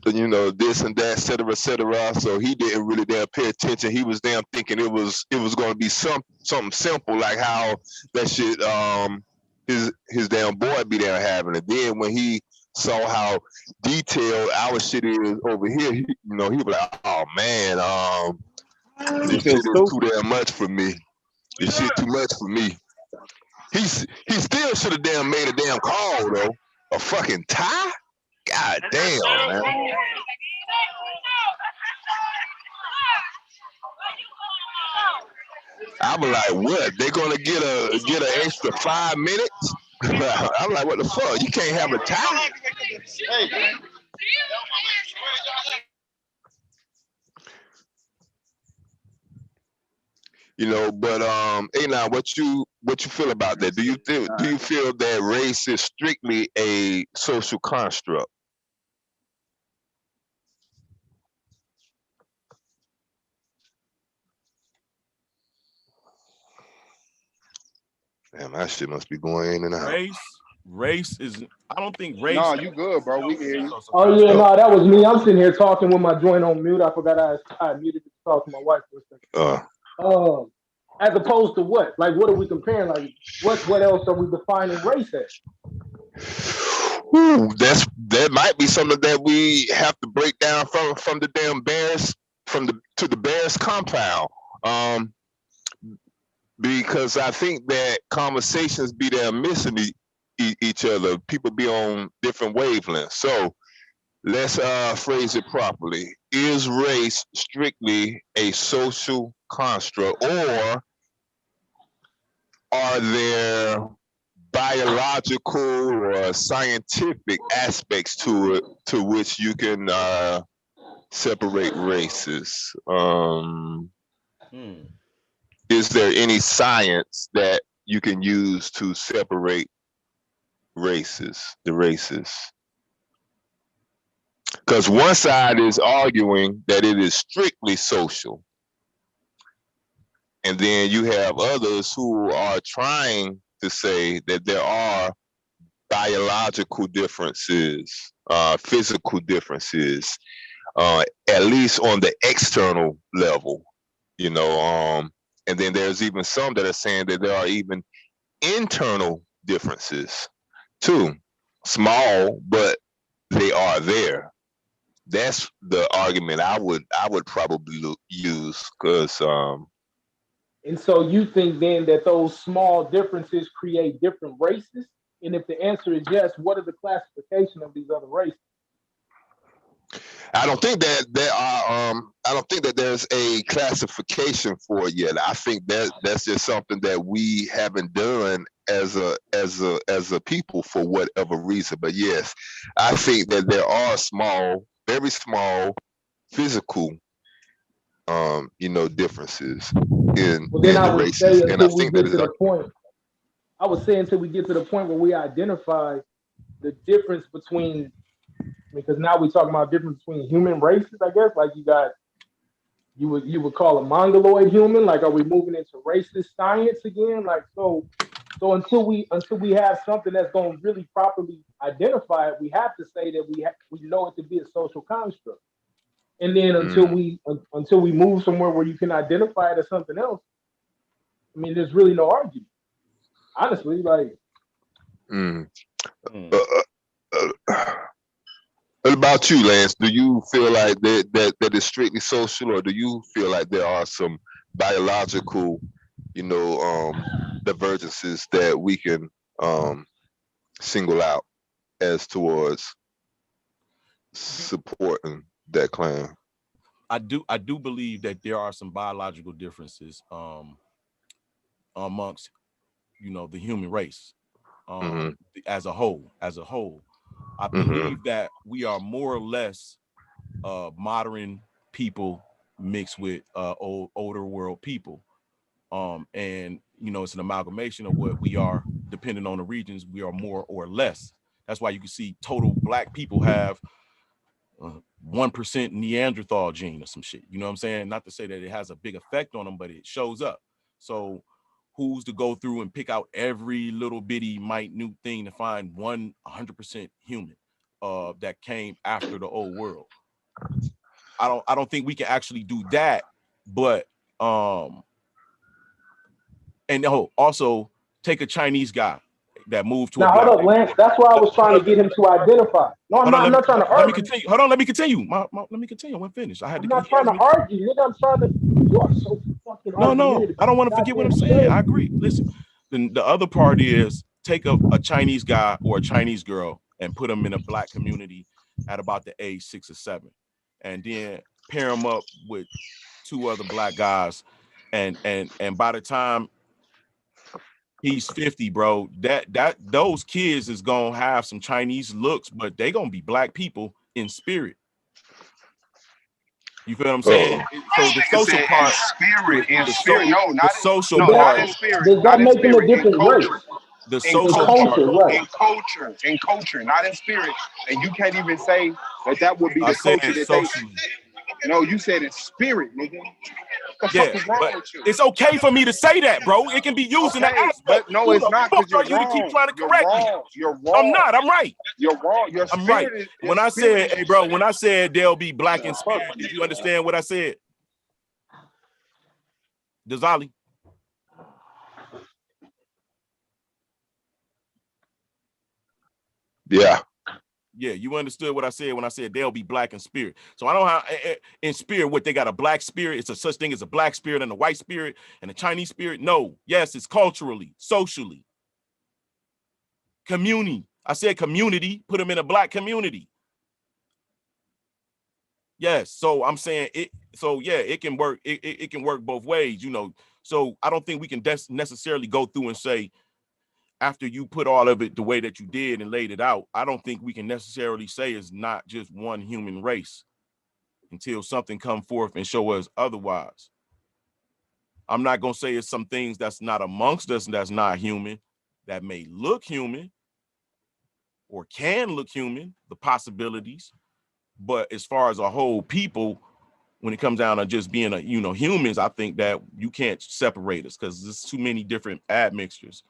and that, et cetera, et cetera. So he didn't really damn pay attention. He was damn thinking it was going to be something simple like how that shit his damn boy be there having it. Then when he saw how detailed our shit is over here, he was like, oh man, this shit is too damn much for me. This shit too much for me. He still should have damn made a damn call though. A fucking tie? God damn, man. I was like, what? They gonna get an extra 5 minutes? I'm like, what the fuck? You can't have a tie. But hey now, what you feel about that? Do you feel that race is strictly a social construct? Damn, that shit must be going in and out. Race is. I don't think race. No, you good, bro. We can hear you. oh yeah, no, that was me. I'm sitting here talking with my joint on mute. I forgot I muted to talk to my wife for a second. As opposed to what? Like, what are we comparing? Like, what else are we defining race as? Ooh, that might be something that we have to break down from the damn Bears to the Bears compound. Because I think that conversations be there missing each other. People be on different wavelengths. So let's phrase it properly. Is race strictly a social construct, or are there biological or scientific aspects to it to which you can separate races? Is there any science that you can use to separate the races? Because one side is arguing that it is strictly social. And then you have others who are trying to say that there are biological differences, physical differences, at least on the external level, and then there's even some that are saying that there are even internal differences too, small, but they are there. That's the argument I would probably use, because And so you think then that those small differences create different races? And if the answer is yes, what are the classification of these other races? I don't think that there are. I don't think that there's a classification for it yet. I think that that's just something that we haven't done as a people for whatever reason. But yes, I think that there are small, very small, physical, differences in the races, and I think that is. I would say until we get to the point where we identify the difference between, because now we're talking about difference between human races, I guess. Like you would call a mongoloid human. Like, are we moving into racist science again? Like, so until we have something that's going to really properly identify it, we have to say that we know it to be a social construct. And then until we move somewhere where you can identify it as something else, I mean, there's really no argument. Honestly, like. What about you, Lance? Do you feel like that is strictly social, or do you feel like there are some biological, divergences that we can single out as towards supporting that clan? I do believe that there are some biological differences amongst the human race as a whole. I believe that we are more or less modern people mixed with older world people. And it's an amalgamation of what we are. Depending on the regions, we are more or less. That's why you can see total black people have 1% Neanderthal gene or some shit. You know what I'm saying? Not to say that it has a big effect on them, but it shows up. So who's to go through and pick out every little bitty minute thing to find 100% human that came after the old world? I don't think we can actually do that. But and also take a Chinese guy that moved to now, a black. hold up, Lance. That's why I was trying to get him to identify. No, I'm not trying to argue. Let me continue. Hold on, let me continue. Let me continue. I won't finish. I'm not trying to argue, nigga. I'm trying to. You are so fucking argumentative. I don't want to forget what I'm saying. I agree. Listen, then the other part is take a Chinese guy or a Chinese girl and put them in a black community at about the age 6 or 7, and then pair them up with 2 other black guys, and by the time he's 50, bro, that those kids is gonna have some Chinese looks, but they gonna be black people in spirit. You feel what I'm saying? So the social part, in spirit, no, not the social part, in spirit. Does that make them a different race? The social culture, right? In culture, not in spirit. And you can't even say that would be the culture that socially. No, you said in spirit, nigga. Yeah, but it's okay for me to say that, bro. It can be used in the aspect. But no, it's not. Fuck are you to keep trying to correct me? You're wrong. I'm not. I'm right. You're wrong. Your I'm right. spirit When I said, hey, bro, when I said they'll be black in spirit, did you understand what I said? Dazali? Yeah. Yeah, you understood what I said when I said they'll be black in spirit. So I don't have in spirit what they got a black spirit. It's a such thing as a black spirit and a white spirit and a Chinese spirit. No, yes, it's culturally, socially, community. I said community. Put them in a black community. Yes, so I'm saying it. So yeah, it can work. It can work both ways, So I don't think we can necessarily go through and say, after you put all of it the way that you did and laid it out, I don't think we can necessarily say it's not just one human race until something come forth and show us otherwise. I'm not going to say it's some things that's not amongst us and that's not human, that may look human or can look human, the possibilities. But as far as a whole people, when it comes down to just being humans, I think that you can't separate us because there's too many different admixtures.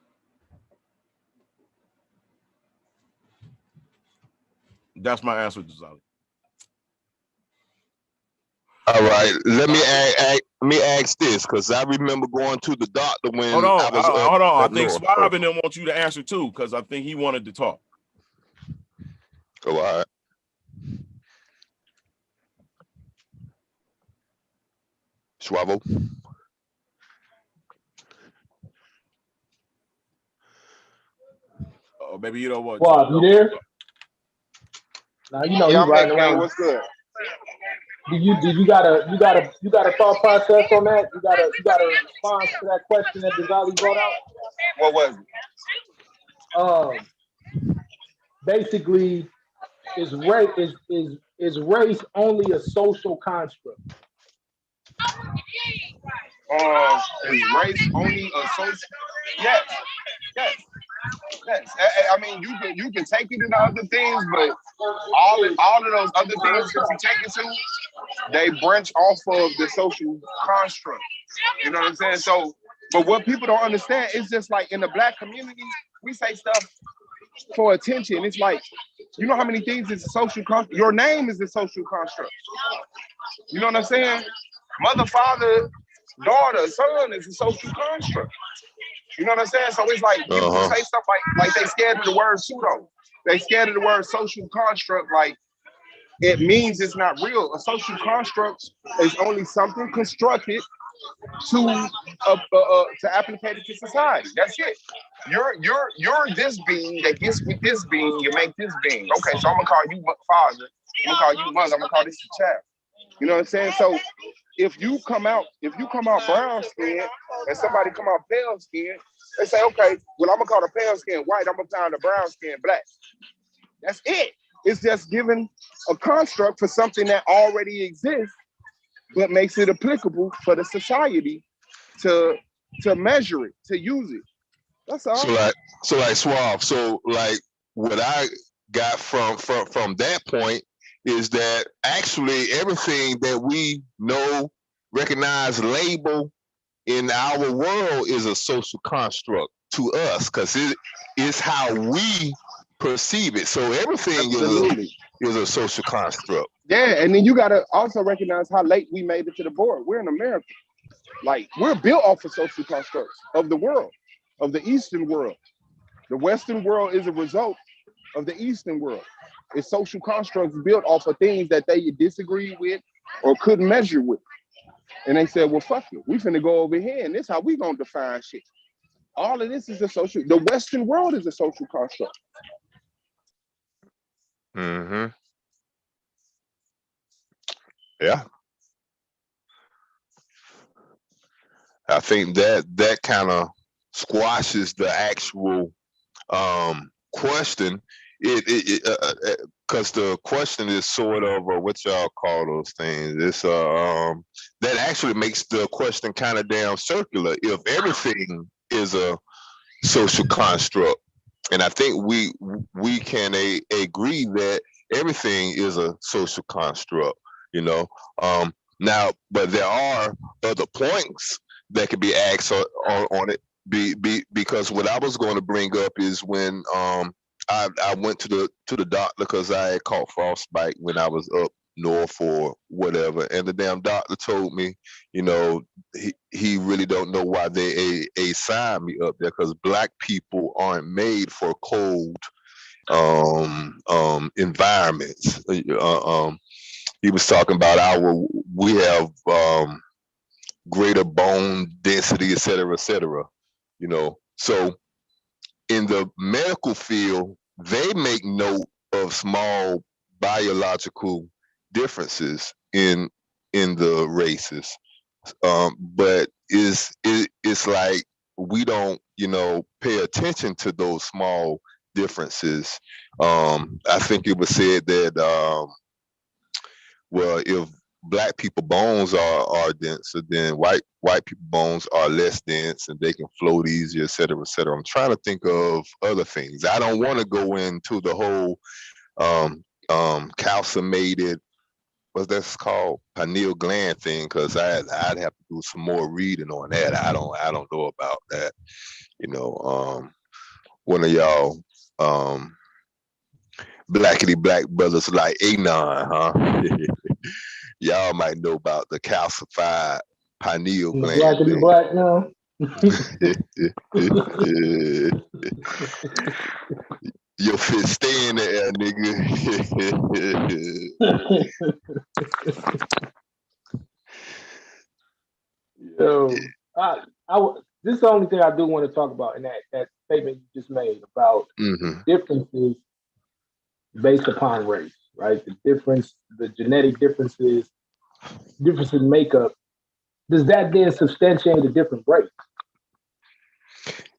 That's my answer, Giselle. All right, let me ask this, because I remember going to the doctor when hold on. I think north. Suave and them want you to answer too, because I think he wanted to talk. Oh, all right. Suave. Oh, maybe you don't want. Suave, you there? Now you know he's riding around. What's good? Did you got a thought process on that? You got a response to that question that Ghazali brought out? What was it? Basically, is race only a social construct? Is race only a social? Yes. I mean, you can take it into other things, but all of those other things that you take it to, they branch off of the social construct. You know what I'm saying? So, but what people don't understand is just like in the black community, we say stuff for attention. It's like, you know how many things is a social construct? Your name is a social construct. You know what I'm saying? Mother, father, daughter, son is a social construct. You know what I'm saying? So it's like people say stuff like they scared of the word pseudo. They scared of the word social construct, like it means it's not real. A social construct is only something constructed to applicate it to society. That's it. You're this being that gets with this being. You make this being. Okay, so I'm gonna call you father. I'm gonna call you mother. I'm gonna call this your child. You know what I'm saying? So if you come out brown skinned and somebody come out pale skinned, they say, okay, well I'm gonna call the pale skin white. I'm gonna call the brown skin black. That's it. It's just giving a construct for something that already exists, but makes it applicable for the society to measure it, to use it. That's all. So like Suave. So like what I got from that point is that actually everything that we know, recognize, label in our world is a social construct to us because it is how we perceive it. So everything is a social construct. Yeah, and then you gotta also recognize how late we made it to the board. We're in America. Like we're built off of social constructs of the world, of the Eastern world. The Western world is a result of the Eastern world. It's social constructs built off of things that they disagree with or couldn't measure with. And they said, well, fuck it. We finna go over here and this how we gonna define shit. All of this is the Western world is a social construct. Mm-hmm. Yeah. I think that kind of squashes the actual question. Because the question is sort of what y'all call those things. It's that actually makes the question kind of damn circular. If everything is a social construct, and I think we can agree that everything is a social construct. You know, now, but there are other points that could be asked on it. Because what I was going to bring up is when I went to the doctor because I had caught frostbite when I was up north or whatever, and the damn doctor told me, you know, he really don't know why they assigned me up there because black people aren't made for cold environments. He was talking about we have greater bone density, et cetera, you know. So in the medical field, they make note of small biological differences in the races. But it's like we don't, you know, pay attention to those small differences. I think it was said that well, if black people bones are denser, then white people bones are less dense and they can float easier, et cetera, et cetera. I'm trying to think of other things. I don't want to go into the whole calcimated, what's that's called, pineal gland thing, because I'd have to do some more reading on that. I don't know about that. You know, one of y'all blackity black brothers like Anon, huh? Y'all might know about the calcified pineal gland. Blackity black now. Your fit stay in the air, nigga. So this is the only thing I do want to talk about in that statement you just made about differences based upon race, right? The genetic differences in makeup. Does that then substantiate a different race?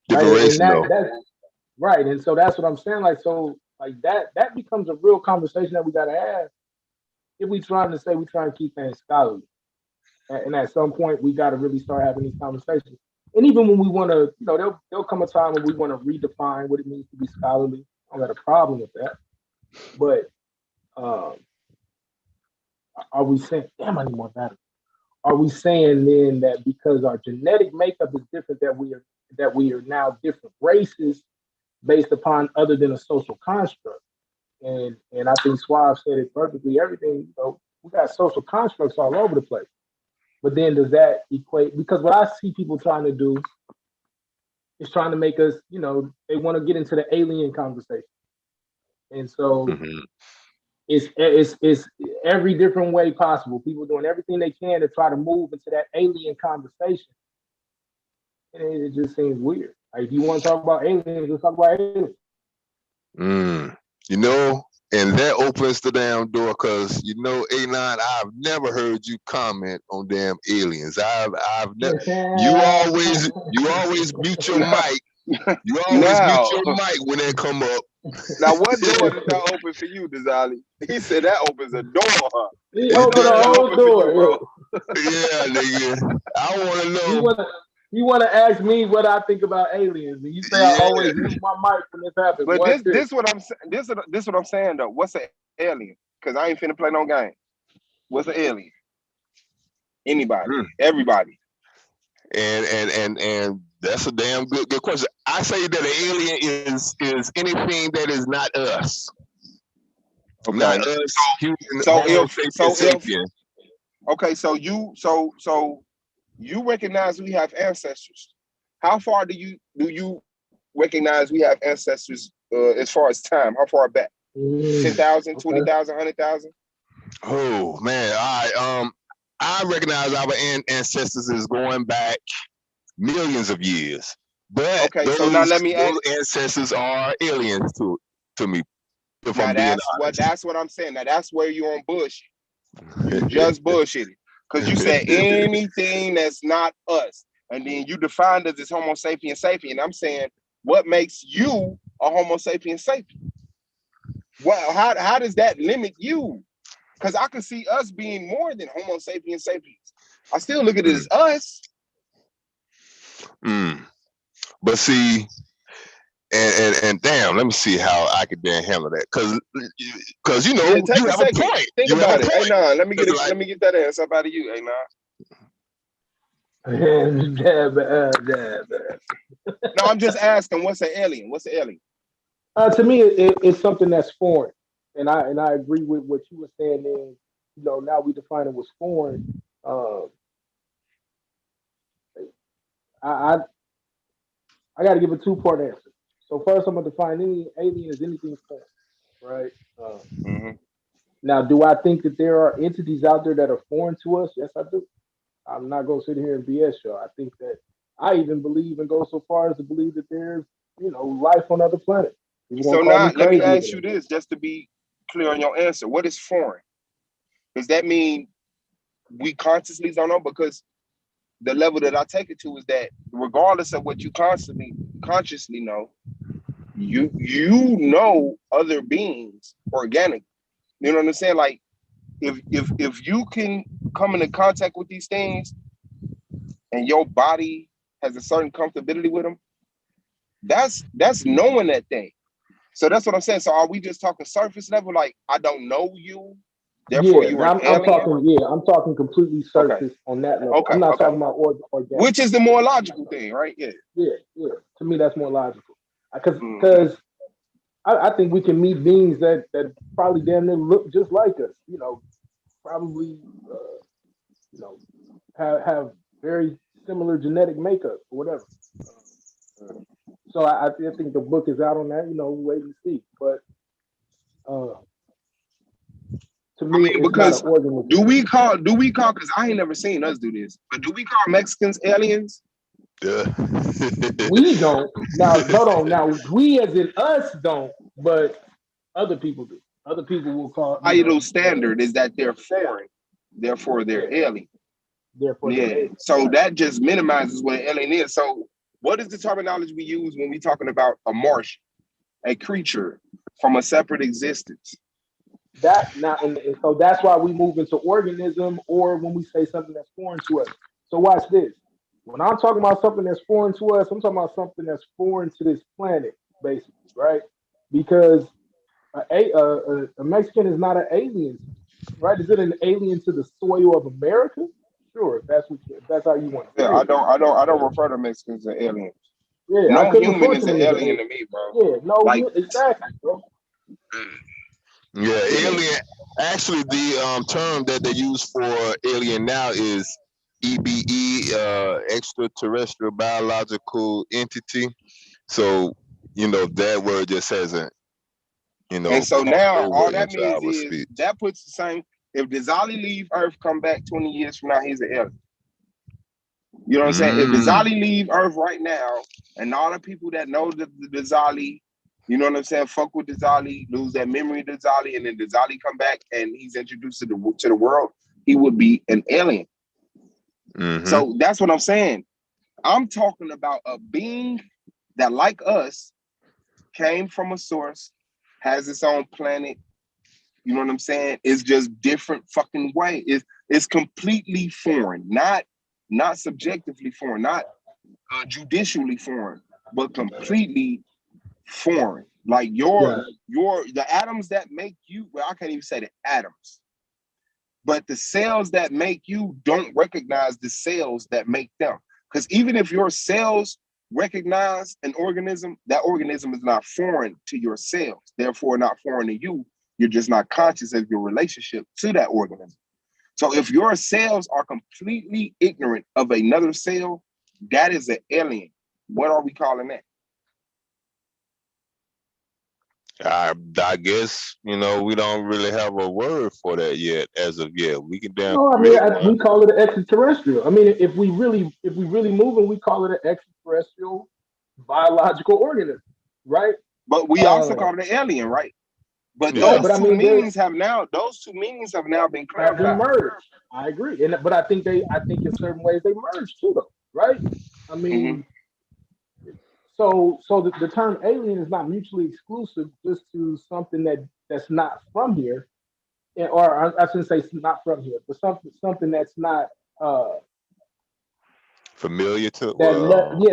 Different race, no. That's right, and so that's what I'm saying. Like that becomes a real conversation that we got to have if we trying to keep things scholarly. And at some point, we got to really start having these conversations. And even when we want to, you know, there'll come a time when we want to redefine what it means to be scholarly. I don't got a problem with that. But are we saying, damn, I need more battery? Are we saying then that because our genetic makeup is different, that we are now different races based upon other than a social construct? And I think Suave said it perfectly. Everything, you know, we got social constructs all over the place. But then does that equate? Because what I see people trying to do is trying to make us, you know, they want to get into the alien conversation, and so Mhm. it's every different way possible. People doing everything they can to try to move into that alien conversation, and it just seems weird. Like if you want to talk about aliens, let's talk about aliens. Mm. You know, and that opens the damn door because you know, A9, I've never heard you comment on damn aliens. I've never. You always mute your mic. You always mute Now, your mic when they come up. now, what door does that open for you, Dazali? He said that opens a door. Huh? He What door opened does a that whole open for you, bro? door. Yeah, nigga. I want to You know. wanna ask me what I think about aliens, and you say I Yeah. always mute my mic when this happens. But Watch this what I'm this what I'm saying though. What's an alien? Because I ain't finna play no game. What's an alien? Anybody, Mm. everybody. And that's a damn good question. I say that an alien is anything that is not us. Okay. Not us, human, So Homo if so sapien if sapien. okay, so you recognize we have ancestors. How far do you recognize we have ancestors as far as time? How far back? 10,000, 20,000, 100,000? Oh man, I recognize our ancestors is going back millions of years, but Okay, so now let me ask. those ancestors are aliens to me. If Now I'm being that's honest, what I'm saying. Now that's where you're on bullshit. You just bullshitted. Because you said anything that's not us. And then you defined us as Homo sapien sapien. I'm saying, what makes you a Homo sapien sapien? Well, how does that limit you? Because I could see us being more than Homo sapien sapiens. I still look at it as us. But see, and damn, let me see how I could then handle that. Cause you know, Yeah, take you a have a second. point. Think You have about a it. Hey, point. nah, let me get Like, let me get that answer up out of you. Hey, nah. No, I'm just asking, what's an alien? What's an alien? To me, it's something that's foreign, and I agree with what you were saying. Then you know now we define it was foreign. I got to give a two-part answer. So first, I'm gonna define any alien as anything foreign, right? Now, do I think that there are entities out there that are foreign to us? Yes, I do. I'm not gonna sit here and BS you. I think that I even believe and go so far as to believe that there's, you know, life on other planets. People So gonna call now me let me crazy over ask you that. this, just to be clear on your answer. What is foreign? Does that mean we consciously don't know? Because the level that I take it to is that regardless of what you consciously know, you know other beings organically. You know what I'm saying? Like if you can come into contact with these things and your body has a certain comfortability with them, that's knowing that thing. So that's what I'm saying. So are we just talking surface level? Like I don't know you, therefore Yeah, you are an I'm alien. talking. Yeah, I'm talking completely Okay. surface on that level. Okay. I'm not Okay. talking about organic. Which is the more logical thing, right? Yeah. Yeah. To me, that's more logical. Because I think we can meet beings that probably damn near look just like us. You know, probably you know have very similar genetic makeup or whatever. So I think the book is out on that. You know, wait and see. But to me, it's not an Because organism. do we call because I ain't never seen us do this, but do we call Mexicans aliens? We don't. Now, hold on. Now, we as in us don't, but other people do. Other people will call, you know, Societal standard is that they're foreign, therefore they're alien. therefore they're Yeah. alien. So that just minimizes what an alien is. So what is the terminology we use when we talking about a Martian, a creature from a separate existence? That now, and so that's why we move into organism, or when we say something that's foreign to us. So watch this. When I'm talking about something that's foreign to us, I'm talking about something that's foreign to this planet, basically, right? Because a Mexican is not an alien, right? Is it an alien to the soil of America? Sure, if that's how you want to Yeah, say it. I don't refer to Mexicans as aliens. Yeah, I No couldn't human refer is to an them as an alien alien. to me, bro. Yeah, no, Like exactly, bro. yeah, alien. Actually, the term that they use for alien now is EBE, extraterrestrial biological entity. So, that word just hasn't, And so crossed now over all that into means our is speech. that puts the same. If Dizali leave Earth, come back 20 years from now, he's an alien. You know what I'm saying? If Dizali leave Earth right now, and all the people that know the Dizali, you know what I'm saying, fuck with Dizali, lose that memory of Dizali, and then Dizali come back and he's introduced to the world, he would be an alien. So that's what I'm saying. I'm talking about a being that, like us, came from a source, has its own planet. You know what I'm saying? It's just different fucking way. It's completely foreign, not subjectively foreign, not judicially foreign, but completely foreign. Like the atoms that make you. Well, I can't even say the atoms, but the cells that make you don't recognize the cells that make them. Because even if your cells recognize an organism, that organism is not foreign to your cells, therefore not foreign to you. You're just not conscious of your relationship to that organism. So if your cells are completely ignorant of another cell, that is an alien. What are we calling that? I guess, we don't really have a word for that yet, as of yet. We can damn No, I mean, create one. we call it an extraterrestrial. I mean, if we really move it, we call it an extraterrestrial biological organism, right? But we also call it an alien, right? But Yeah, those but I two mean, they meanings have now been have been clarified. merged. I agree, but I think in certain ways they merge too, though, right? I mean, so the term alien is not mutually exclusive just to something that's not from here, or I shouldn't say not from here, but something that's not Familiar to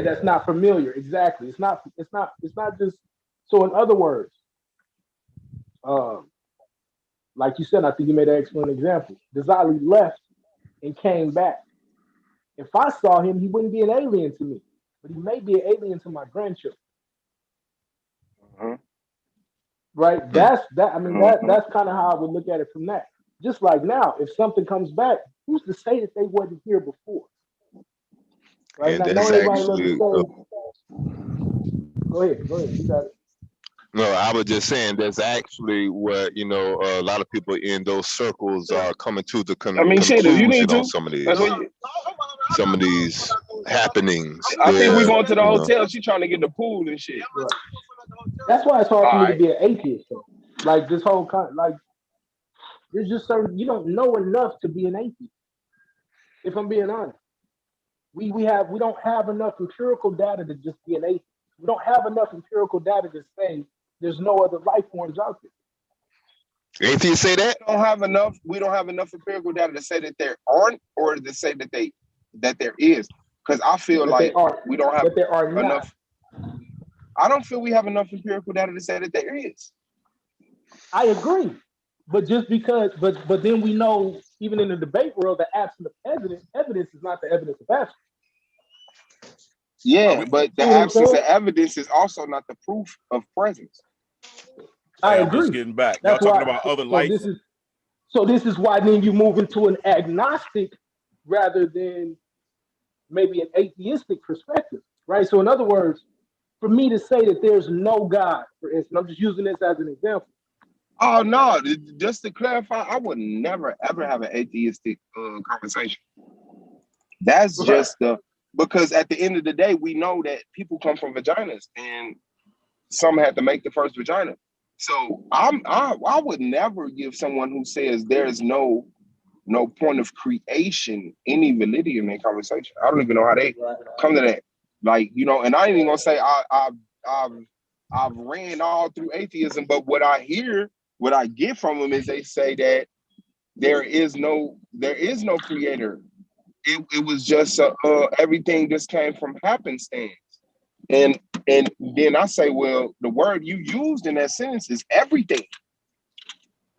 that's not familiar. Exactly. It's not just. So in other words, like you said, I think you made an excellent example. Dizali left and came back. If I saw him, he wouldn't be an alien to me, but he may be an alien to my grandchildren. Right? That's that. I mean, that's kind of how I would look at it from that. Just like now, if something comes back, who's to say that they wasn't here before? Right? and Now, I know that's everybody loves to actually say. Go ahead. You got it. no, I was just saying that's actually what a lot of people in those circles are coming to the I mean, shit, if you conclusion need on to. some of these happenings. I think we're going to the hotel. She's trying to get the pool and shit. Right. That's why it's hard for me to be an atheist, though. Like this whole like there's just certain you don't know enough to be an atheist. If I'm being honest, we don't have enough empirical data to just be an atheist. We don't have enough empirical data to say there's no other life forms out there. Atheists say that? We don't have enough empirical data to say that there aren't, or to say that there is. Because I feel like we don't have enough. I don't feel we have enough empirical data to say that there is. I agree. But just because, but then we know, even in the debate world, the absence of evidence is not the evidence of absence. Yeah, but the absence of evidence is also not the proof of presence. I agree. I'm just getting back. That's Y'all why, talking about other life. This is why then you move into an agnostic rather than maybe an atheistic perspective, right? So in other words, for me to say that there's no God, for instance, I'm just using this as an example. Oh no! Just to clarify, I would never ever have an atheistic conversation. That's just because at the end of the day, we know that people come from vaginas, and some had to make the first vagina. So I would never give someone who says there's no point of creation any validity in that conversation. I don't even know how they come to that. Like, and I ain't even gonna say I've ran all through atheism, but what I get from them is they say that there is no creator. It was just everything just came from happenstance. And then I say, well, the word you used in that sentence is everything.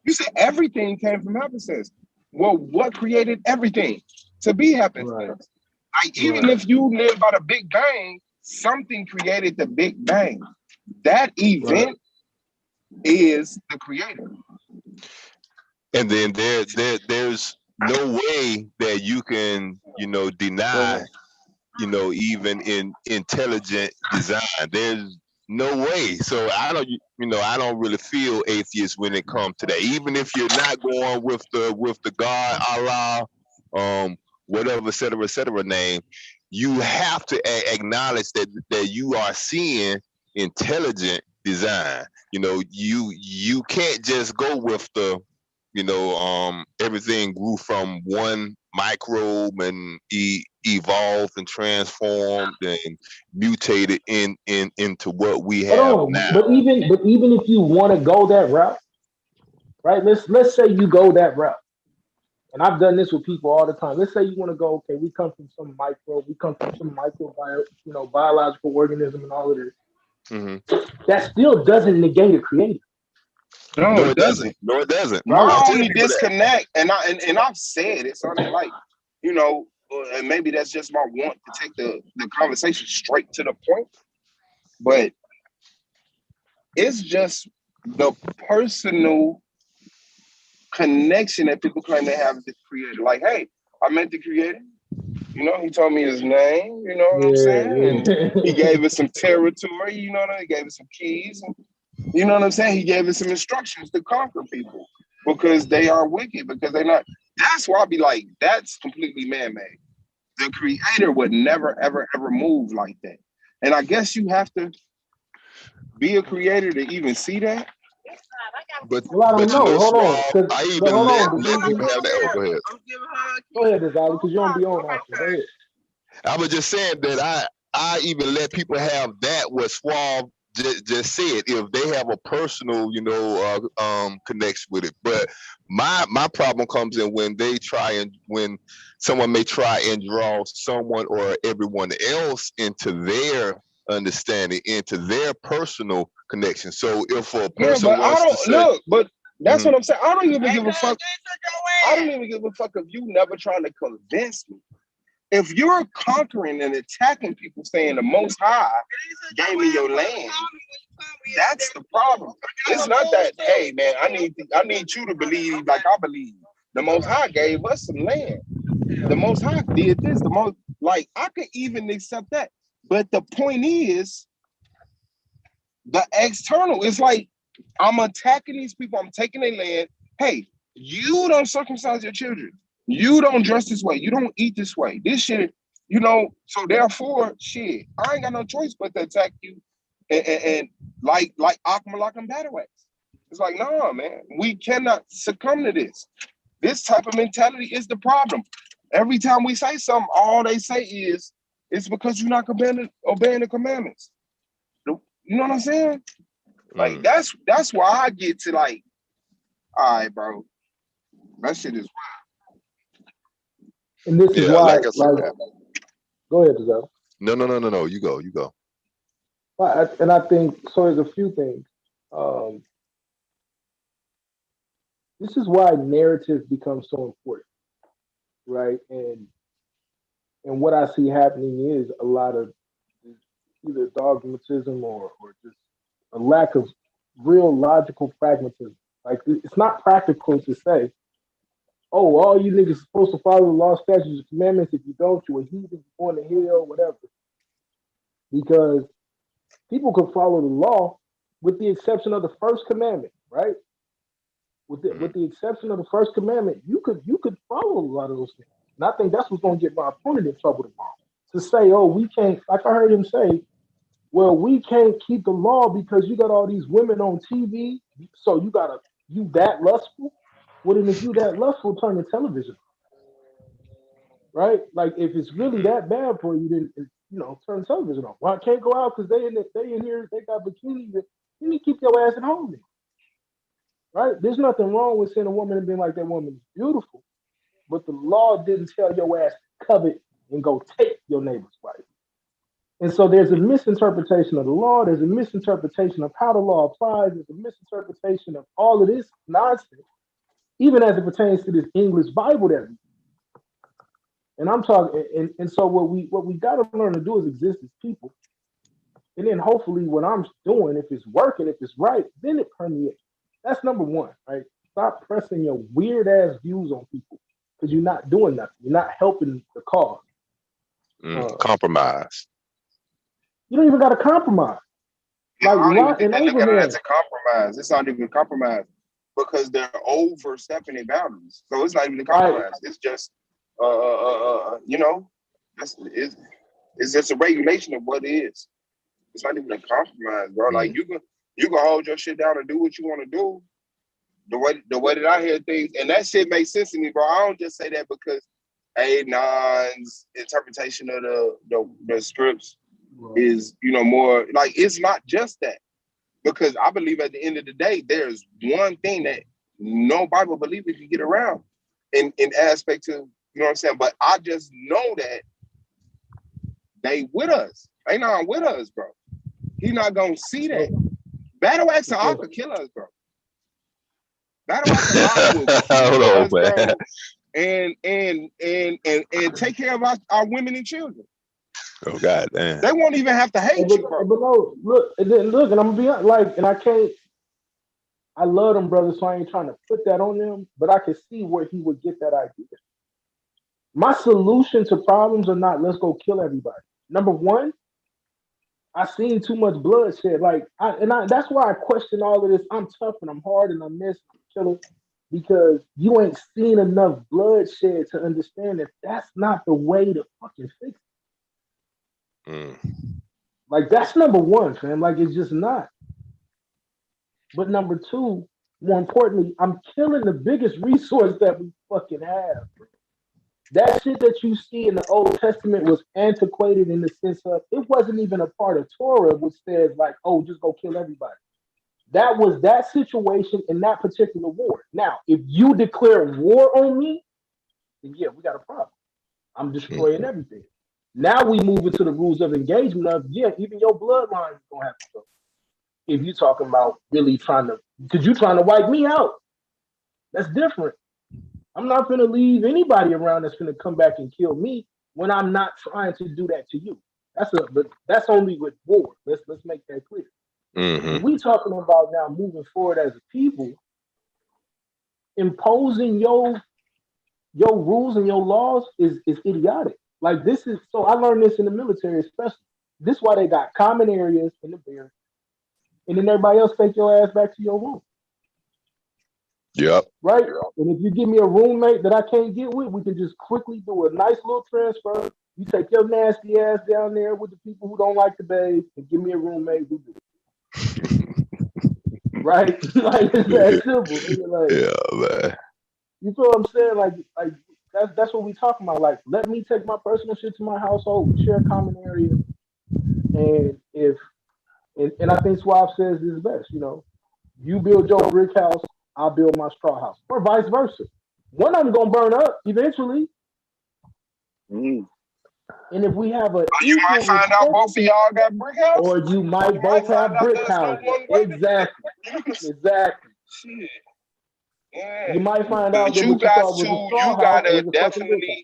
You said everything came from happenstance. Well, what created everything to be happenstance? Like, even if you live by the Big Bang, something created the Big Bang. That event is the creator. And then there's no way that you can, deny, even in intelligent design. There's no way. So I don't really feel atheist when it comes to that. Even if you're not going with the God, Allah, whatever, et cetera name, you have to acknowledge that you are seeing intelligent design. You can't just go with the everything grew from one microbe and evolved and transformed and mutated into what we have Hold on, now. but even if you want to go that route, right? Let's say you go that route, and I've done this with people all the time. Let's say you want to go, okay, we come from some microbe, we come from some biological organism, and all of this. Hmm. That still doesn't negate a creator, No, No, it it doesn't. doesn't. No, it doesn't. right? I My tell only people that. disconnect, and I've said it, so I like, and maybe that's just my want to take the conversation straight to the point, but it's just the personal connection that people claim they have with the creator. Like, hey, I met the creator. He told me his name. You know what I'm saying? And he Yeah. gave us some territory. He gave us some keys. And, you know what I'm saying? He gave us some instructions to conquer people because they are wicked. Because they're not. That's why I be like, that's completely man-made. The creator would never, ever, ever move like that. And I guess you have to be a creator to even see that. But Well, I don't but know. Hold on, Swab, I but even hold let on. let people have that. Oh, go ahead. I'm giving her a key. Go ahead, Desiree, because you don't be on often. Go ahead. I was just saying that I even let people have that what Swab just said if they have a personal connection with it. But my problem comes in when someone may try and draw someone or everyone else into their understanding, into their personal connection. So if a Yeah, person but I wants to don't say, look, but that's mhm, what I'm saying. I don't even give a fuck. I don't even give a fuck if you never trying to convince me. If you're conquering and attacking people saying the most high gave me your land, that's the problem. It's not that, hey man, I need you to believe like I believe. The most high gave us some land. The most high did this, the most like I could even accept that. But the point is the external. It's like I'm attacking these people, I'm taking their land. Hey, you don't circumcise your children. You don't dress this way. You don't eat this way. This shit, so therefore, shit, I ain't got no choice but to attack you and like Akmalak Badaways. It's like, no, man, we cannot succumb to this. This type of mentality is the problem. Every time we say something, all they say is, it's because you're not obeying the commandments. You know what I'm saying? Like, that's why I get to like, all right, bro, that shit is And this is yeah, why, like I said, like, go ahead, Desiree. no, you go. And I think so. There's a few things. Um, this is why narrative becomes so important, right? And what I see happening is a lot of either dogmatism or just a lack of real logical pragmatism. Like it's not practical to say, oh, all you niggas supposed to follow the law, statutes, and commandments. If you don't, you're a heathen, you're going to hell, whatever. Because people could follow the law with the exception of the first commandment, right? With the exception of the first commandment, you could follow a lot of those things. And I think that's what's going to get my opponent in trouble tomorrow. To say, oh, we can't, like I heard him say, well, we can't keep the law because you got all these women on TV, so you that lustful? Well, then if you that lustful, turn your television on, right? Like if it's really that bad for you, then turn the television on. Well, I can't go out because they in here, they got bikinis. You need to keep your ass at home then. Right? There's nothing wrong with seeing a woman and being like that woman is beautiful, but the law didn't tell your ass to covet and go take your neighbor's wife. And so there's a misinterpretation of the law. There's a misinterpretation of how the law applies. There's a misinterpretation of all of this nonsense, even as it pertains to this English Bible that we. And I'm talking, and so what we got to learn to do is exist as people, and then hopefully what I'm doing, if it's working, if it's right, then it permeates. That's number one, right? Stop pressing your weird ass views on people because you're not doing nothing. You're not helping the cause. Compromise. You don't even got to compromise. I Like don't even Lot think and they look at it as Abraham. a compromise. It's not even a compromise because they're overstepping their boundaries. So it's not even a compromise. It's just, you know, it's just a regulation of what it is. It's not even a compromise, bro. Like you can hold your shit down and do what you want to do. The way that I hear things, and that shit makes sense to me, bro. I don't just say that because A9's interpretation of the scripts is, you know, more like it's not just that. Because I believe at the end of the day, there's one thing that no Bible believer can get around in aspect to, you know what I'm saying? But I just know that they with us. They not with us, bro. He not gonna see that. Battle axe and Ark will kill us, bro. Battle axe and Ark will kill us, bro. And take care of our women and children. Oh God damn. They won't even have to hate you, bro. But no, look, and I'm gonna be like, and I can't. I love them brothers, so I ain't trying to put that on them. But I can see where he would get that idea. My solution to problems are not let's go kill everybody. Number one, I seen too much bloodshed. Like, that's why I question all of this. I'm tough and I'm hard and I'm this, I'm killer, because you ain't seen enough bloodshed to understand that that's not the way to fucking fix it. Like, that's number one, fam. Like, it's just not. But number two, more importantly, I'm killing the biggest resource that we fucking have. That shit that you see in the Old Testament was antiquated in the sense of it wasn't even a part of Torah, which says like, oh, just go kill everybody. That was that situation in that particular war. Now, if you declare war on me, then yeah, we got a problem. I'm destroying everything. Now we move into the rules of engagement of, yeah, even your bloodline is gonna have to go. If you're talking about really trying to, because you're trying to wipe me out. That's different. I'm not gonna leave anybody around that's gonna come back and kill me when I'm not trying to do that to you. But that's only with war. Let's make that clear. When we talking about now moving forward as a people, imposing your rules and your laws is idiotic. Like this is so I learned this in the military, especially. This is why they got common areas in the barracks, and then everybody else take your ass back to your room. Yep. Right? And if you give me a roommate that I can't get with, we can just quickly do a nice little transfer. You take your nasty ass down there with the people who don't like to bathe and give me a roommate who do. Right? Like it's that simple. Like, yeah, man. You feel what I'm saying? Like that's what we talking about. Like, let me take my personal shit to my household. We share a common area. And and I think Suave says this best, you know. You build your brick house, I'll build my straw house, or vice versa. One of them gonna burn up eventually. And if we have a you might find out both of y'all got brick house, or you might both have brick houses. Exactly. Exactly. Shit. Yeah. You might find out that you what you thought was a straw you gotta house was a definitely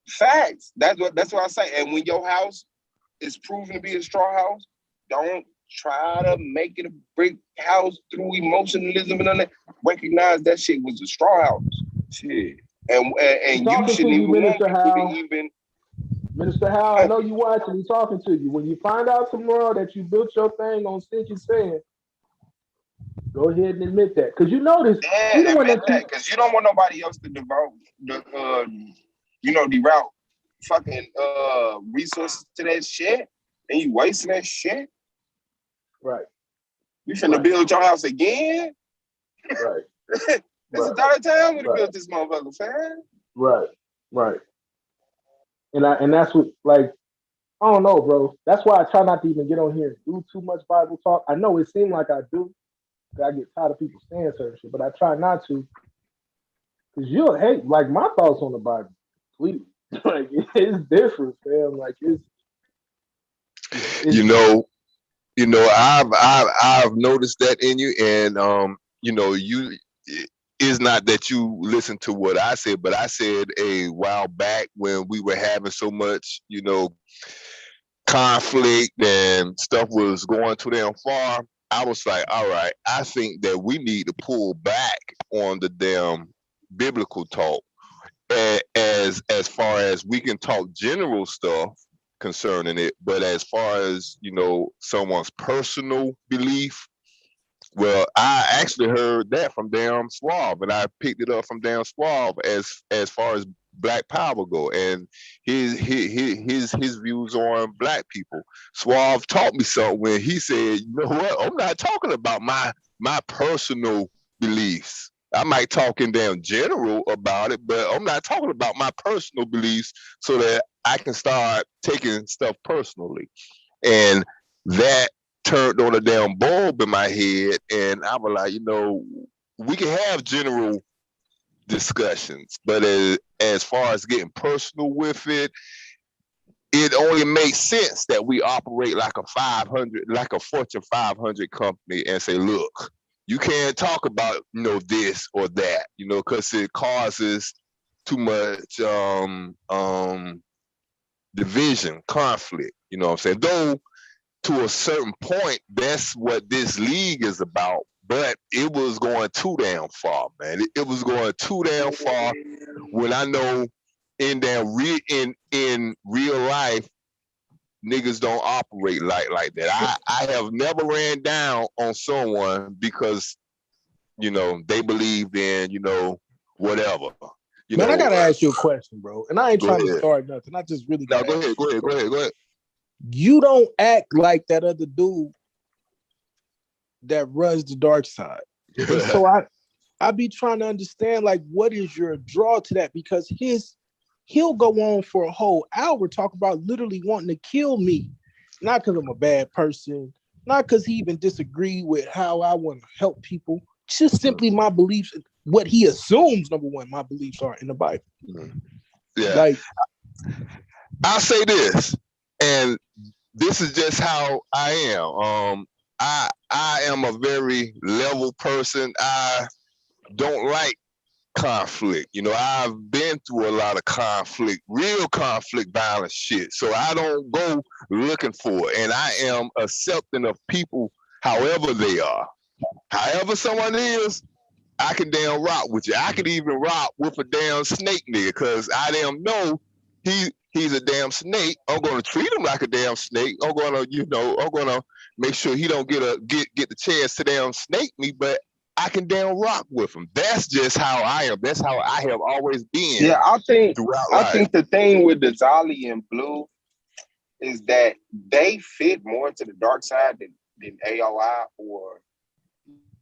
facts. That's what I say. And when your house is proven to be a straw house, don't try to make it a brick house through emotionalism and all that. Recognize that shit was a straw house. Shit. And you shouldn't even want people to even. Minister Howell, I know you watching. He's talking to you. When you find out tomorrow that you built your thing on sinking sand, go ahead and admit that, because you notice because you don't want nobody else to devote deroute fucking resources to that shit, and you wasting that shit. Right. You finna build your house again. Right. It's the third time we built this motherfucker, fam. Right. Right. And that's what, like, I don't know, bro. That's why I try not to even get on here and do too much Bible talk. I know it seems like I do. I get tired of people saying certain shit, but I try not to. Because you'll hate, like, my thoughts on the Bible. Completely. Like, it's different, fam. Like, it's you know, I've noticed that in you, and it's not that you listen to what I said, but I said a while back when we were having so much, conflict and stuff was going too damn far. I was like, all right, I think that we need to pull back on the damn biblical talk. As far as we can talk general stuff concerning it, but as far as someone's personal belief, well, I actually heard that from damn Suave, and I picked it up from damn Suave as far as Black Power go, and his views on Black people. Suave taught me something when he said, "You know what? I'm not talking about my personal beliefs. I might talk in damn general about it, but I'm not talking about my personal beliefs, so that I can start taking stuff personally." And that turned on a damn bulb in my head, and I was like, we can have general discussions, but as far as getting personal with it, it only makes sense that we operate like a Fortune 500 company, and say, look, you can't talk about this or that, because it causes too much division, conflict. You know what I'm saying? Though to a certain point, that's what this league is about. But it was going too damn far, man. It was going too damn far when I know in real life, niggas don't operate like that. I have never ran down on someone because, they believed in, whatever. Man, I gotta ask you a question, bro. And I ain't trying to start nothing. I just really No, gotta go ahead. You don't act like that other dude that runs the dark side. And so I be trying to understand, like, what is your draw to that? Because he'll go on for a whole hour talk about literally wanting to kill me. Not because I'm a bad person, not because he even disagreed with how I want to help people. Just simply my beliefs, what he assumes, number one, my beliefs are in the Bible. Yeah. Like, I'll say this, and this is just how I am. I am a very level person. I don't like conflict. I've been through a lot of conflict, real conflict, violent shit. So I don't go looking for it. And I am accepting of people however they are. However someone is, I can damn rock with you. I can even rock with a damn snake nigga, because I damn know he's a damn snake. I'm gonna treat him like a damn snake. I'm gonna make sure he don't get the chance to damn snake me, but I can damn rock with him. That's just how I am. That's how I have always been. Yeah, I think throughout the thing with the Zali and Blue is that they fit more into the dark side than AOI or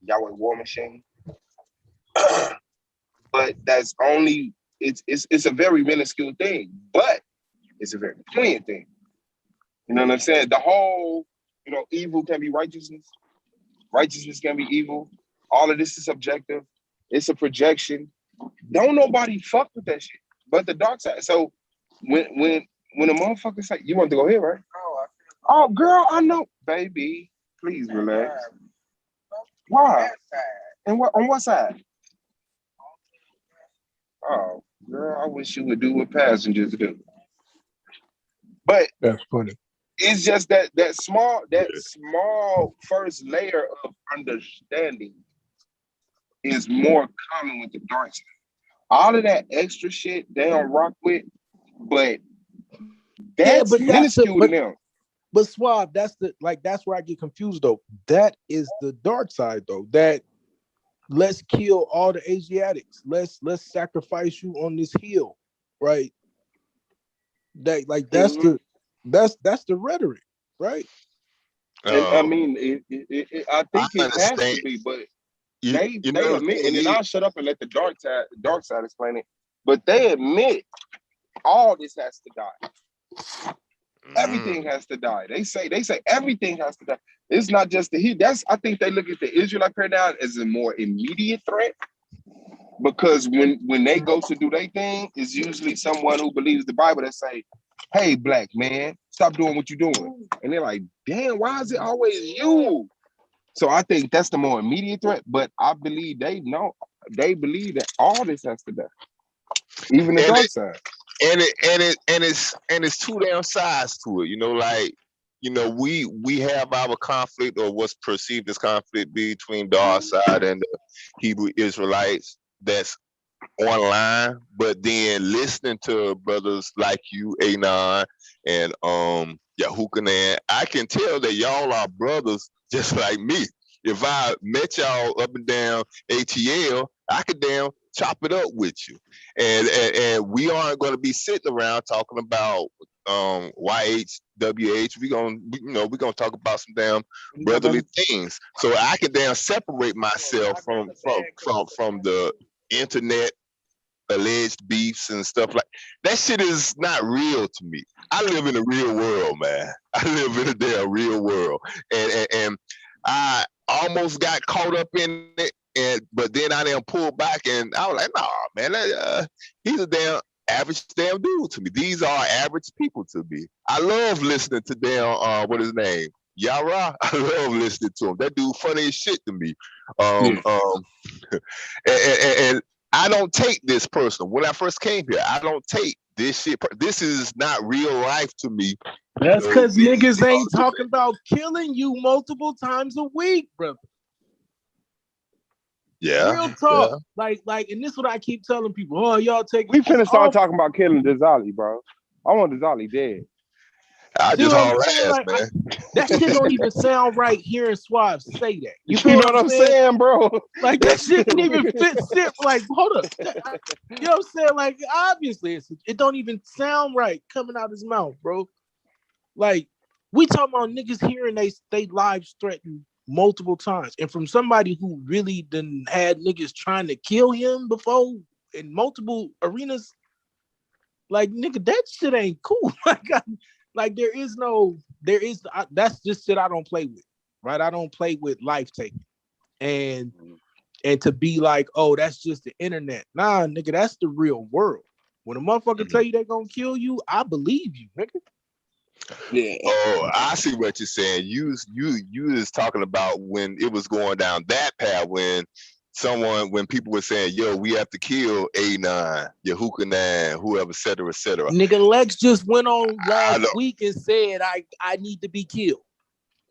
Yahweh War Machine. But that's only it's a very minuscule thing, but it's a very poignant thing. You know what I'm saying? The whole, evil can be righteousness. Righteousness can be evil. All of this is subjective. It's a projection. Don't nobody fuck with that shit but the dark side. So when a motherfucker say, you want to go here, right? Oh, girl, I know. Baby, please relax. Why? And on what side? Oh, girl, I wish you would do what passengers do. But that's funny. It's just that small first layer of understanding is more common with the dark side. All of that extra shit they don't rock with, but that's minuscule to them. But Suave, that's where I get confused though. That is the dark side though. That let's kill all the Asiatics. Let's sacrifice you on this hill, right? That that's that's the rhetoric, right? And I mean, I think it has to be, but they admit, and then I'll shut up and let the dark side explain it. But they admit all this has to die. Everything has to die. They say everything has to die. It's not just the heat. I think they look at the Israelite paradigm as a more immediate threat, because when they go to do their thing, it's usually someone who believes the Bible that say, "Hey, black man, stop doing what you're doing," and they're like, "Damn, why is it always you?" So I think that's the more immediate threat. But I believe they believe that all this has to die, even the dark side. And it's two damn sides to it, like you know, we have our conflict, or what's perceived as conflict between the our side and the Hebrew Israelites that's online, but then listening to brothers like you, Anon, and Yahukanan, I can tell that y'all are brothers just like me. If I met y'all up and down ATL, I could damn chop it up with you. And we aren't going to be sitting around talking about YH, WH. We're gonna talk about some damn brotherly things. So I can damn separate myself from the internet alleged beefs and stuff like that. Shit is not real to me. I live in the real world, man. I live in a damn real world, and I almost got caught up in it, but then I didn't pull back, and I was like, nah, man, he's a damn average damn dude to me. These are average people to me. I love listening to damn what is his name? Yara. I love listening to him. That dude funny as shit to me. And I don't take this personal. When I first came here, I don't take this shit. This is not real life to me. That's because niggas ain't talking about killing you multiple times a week, brother. Yeah. Real talk. Yeah. Like, and this is what I keep telling people. Oh, y'all take. We finna start talking about killing Dizali, bro. I want Dizali dead. I just haul ass, like, man. That shit don't even sound right hearing Suave say that. You know what I'm saying, bro? Like, that shit didn't even sit. Like, hold up. You know what I'm saying? Like, obviously, it don't even sound right coming out his mouth, bro. Like, we talking about niggas hearing they lives threatened multiple times, and from somebody who really done had niggas trying to kill him before in multiple arenas. Like, nigga, that shit ain't cool. Like that's just shit I don't play with, right? I don't play with life taking, and to be like, oh, that's just the internet. Nah, nigga, that's the real world. When a motherfucker tell you they gonna kill you, I believe you, nigga. Yeah. Oh, I see what you're saying. You was talking about when it was going down that path, when people were saying, yo, we have to kill A9, Yahukanan, whoever, et cetera, et cetera. Nigga, Lex just went on last week and said, I need to be killed.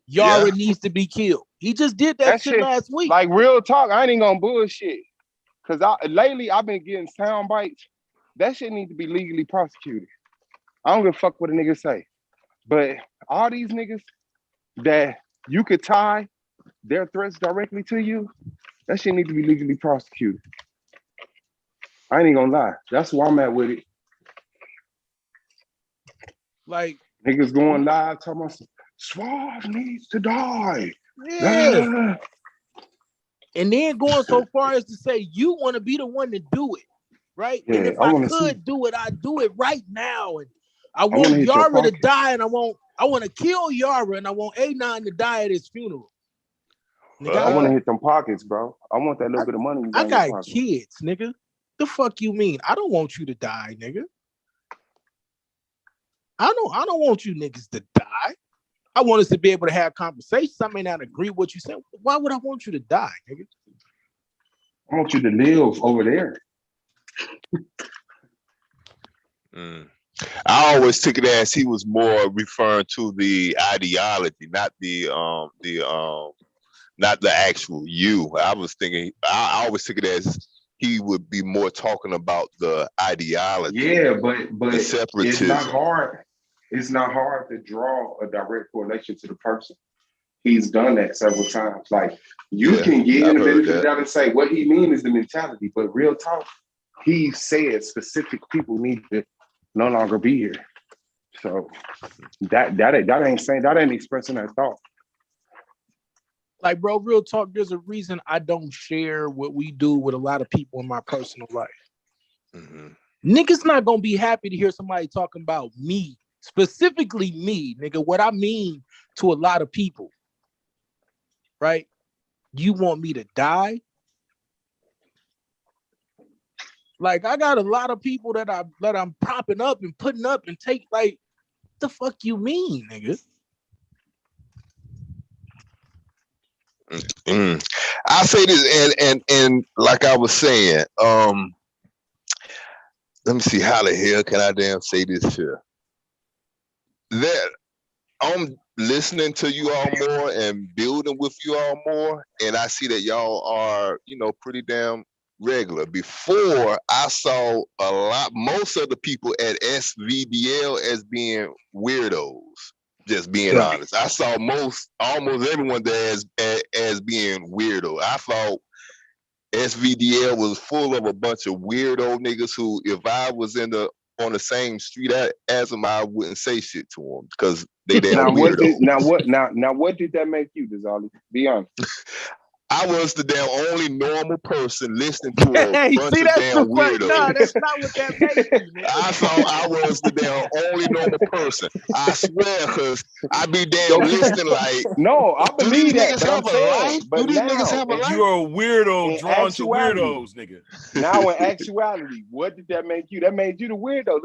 Yara needs to be killed. He just did that shit last week. Like, real talk, I ain't gonna bullshit. Cause lately I've been getting sound bites. That shit need to be legally prosecuted. I don't give a fuck what a nigga say. But all these niggas that you could tie their threats directly to you, that shit need to be legally prosecuted. I ain't gonna lie. That's where I'm at with it. Like, niggas going live talking about Suave needs to die. Yeah. And then going so far as to say you want to be the one to do it, right? Yeah, and if I could do it, I'd do it right now. And I want wanna hit your Yara to pocket. die, and I want to kill Yara, and I want A9 to die at his funeral. Nigga, I want to hit them pockets, bro. I want that little bit of money. I got kids, nigga. The fuck you mean? I don't want you to die, nigga. I don't want you niggas to die. I want us to be able to have conversations. I may not agree with what you said. Why would I want you to die, nigga? I want you to live over there. I always took it as he was more referring to the ideology, not the actual you. I was thinking, I always took it as he would be more talking about the ideology. Yeah, but the separatism. It's not hard. It's not hard to draw a direct correlation to the person. He's done that several times. Like, you can get in the benefit of the doubt and say what he means is the mentality, but real talk, he said specific people need to no longer be here. So that ain't expressing that thought. Like, bro, real talk, there's a reason I don't share what we do with a lot of people in my personal life. Niggas not gonna be happy to hear somebody talking about me, specifically me, nigga, what I mean to a lot of people, right? You want me to die? Like, I got a lot of people that I'm propping up and putting up and take, like, the fuck you mean, nigga? I say this, and like I was saying, let me see, how the hell can I damn say this here? That listening to you all more and building with you all more, and I see that y'all are, pretty damn regular. Before, I saw most of the people at SVDL as being weirdos. Just being Yeah. honest, I saw almost everyone there as being weirdo. I thought SVDL was full of a bunch of weirdo niggas who, if I was on the same street as them, I wouldn't say shit to them because they damn weirdos. What did that make you, Dizali? Be honest. I was the damn only normal person listening to a Hey, bunch see, of that's the damn part. weirdos. No, that's not what that makes you, man. I thought I was the damn only normal person. I swear, because I be damn listening like, no, I do these believe that, niggas but I'm have a saying, life? but Do these now, niggas have a life? You're a weirdo in drawn to actuality, weirdos, nigga. Now, in actuality, what did that make you? That made you the weirdo,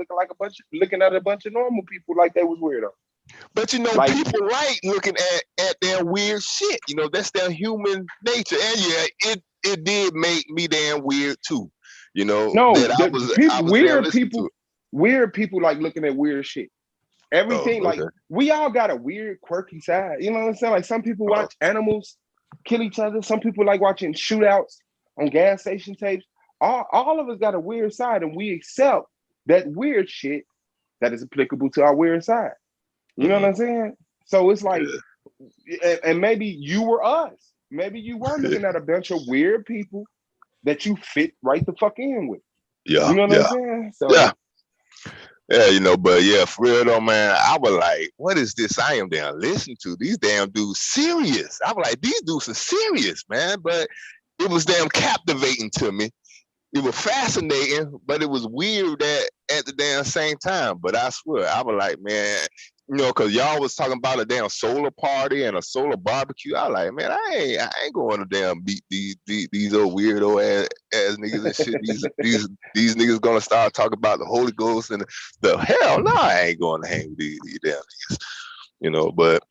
looking at a bunch of normal people like they was weirdo. But Like- people like looking at their weird shit. That's their human nature. And yeah, it did make me damn weird too. No, that I was weird people like looking at weird shit. Everything, okay. like, we all got a weird, quirky side. You know what I'm saying? Like, some people watch animals kill each other. Some people like watching shootouts on gas station tapes. All of us got a weird side, and we accept that weird shit that is applicable to our weird side. You know what I'm saying? So it's like, and maybe you were us. Maybe you were looking at a bunch of weird people that you fit right the fuck in with. Yeah. You know what I'm saying? So, Yeah, but yeah, for real though, man, I was like, what is this I am damn listening to? These damn dudes serious. I was like, these dudes are serious, man. But it was damn captivating to me. It was fascinating, but it was weird at the damn same time. But I swear, I was like, man, because y'all was talking about a damn solar party and a solar barbecue. I was like, man, I ain't going to damn beat these old weirdo ass niggas and shit. These niggas gonna start talking about the Holy Ghost and the hell no, I ain't going to hang with these damn niggas. But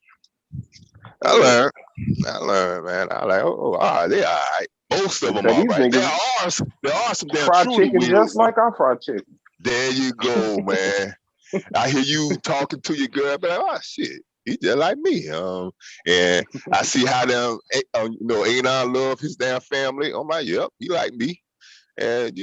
I learned, man. I like, all right, they all right. Most of them so are these right. niggas There are some damn fried truly chicken weird just ones. like our fried chicken. There you go, man. I hear you talking to your girl, but oh shit, he just like me. And I see how them, Anon love his damn family. I'm like, yep, he like me. And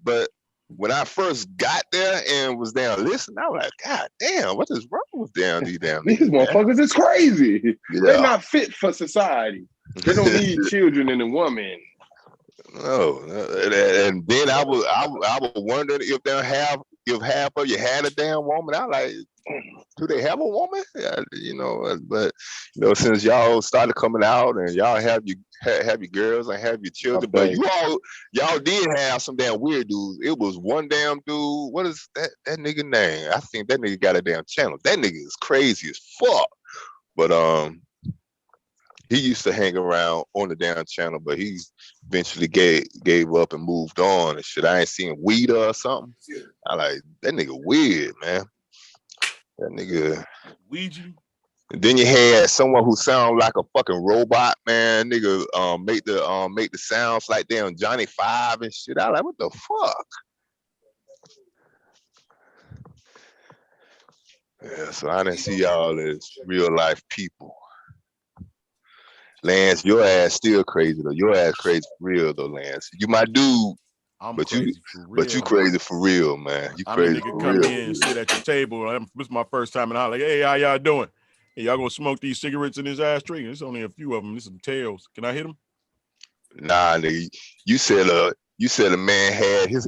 but when I first got there and was down listening, I was like, God damn, what is wrong with these damn These niggas, man? motherfuckers is crazy. Yeah. They're not fit for society. They don't need children and a woman. No, and then I was wondering if half of you had a damn woman. I like, do they have a woman? Yeah, but since y'all started coming out and y'all have your girls and have your children, but y'all did have some damn weird dudes. It was one damn dude. What is that nigga name? I think that nigga got a damn channel. That nigga is crazy as fuck. But he used to hang around on the damn channel, but he eventually gave up and moved on and shit. I ain't seen Weeder or something. I like that nigga weird, man. That nigga Ouija. And then you had someone who sound like a fucking robot, man. Nigga, make the sounds like they on Johnny 5 and shit. I like, what the fuck? Yeah, so I didn't see y'all as real life people. Lance, your ass still crazy though. Your ass crazy for real though, Lance. You my dude, but you crazy for real, man. You crazy for come real. in, sit at your table. This is my first time, and I'm like, hey, how y'all doing? Hey, y'all gonna smoke these cigarettes in this ashtray? There's only a few of them. There's some tails. Can I hit them? Nah, nigga. You said a man had his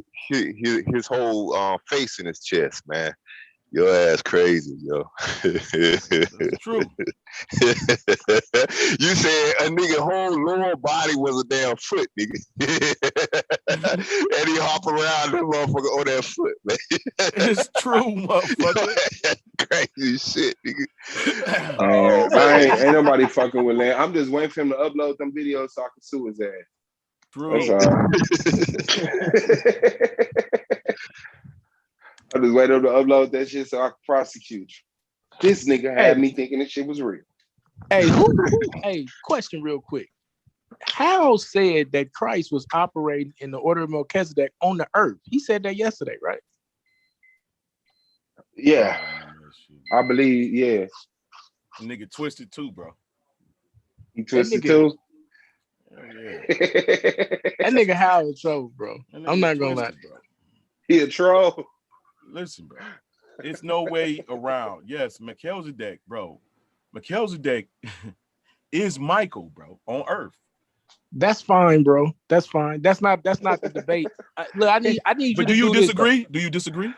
whole face in his chest, man. Your ass crazy, yo. That's true. You said a nigga whole lower body was a damn foot, nigga. And he hop around that motherfucker on that foot, man. It's true, motherfucker. Crazy shit, nigga. Ain't nobody fucking with Lance. I'm just waiting for him to upload them videos so I can sue his ass. True. That's all. I just waited to upload that shit so I can prosecute you. This nigga had me thinking this shit was real. Hey, hey, question real quick. Howell said that Christ was operating in the order of Melchizedek on the earth. He said that yesterday, right? Yeah. I believe, yeah. The nigga twisted too, bro. He twisted nigga- too. Hell yeah. That nigga Howell trouble, bro. That I'm nigga not gonna lie. twisted, bro. He a troll. Listen, bro. It's no way around. Yes, Melchizedek, bro. Melchizedek is Michael, bro, on Earth. That's fine, bro. That's fine. That's not the debate. Look, I need you But to do you this, disagree? Do you disagree?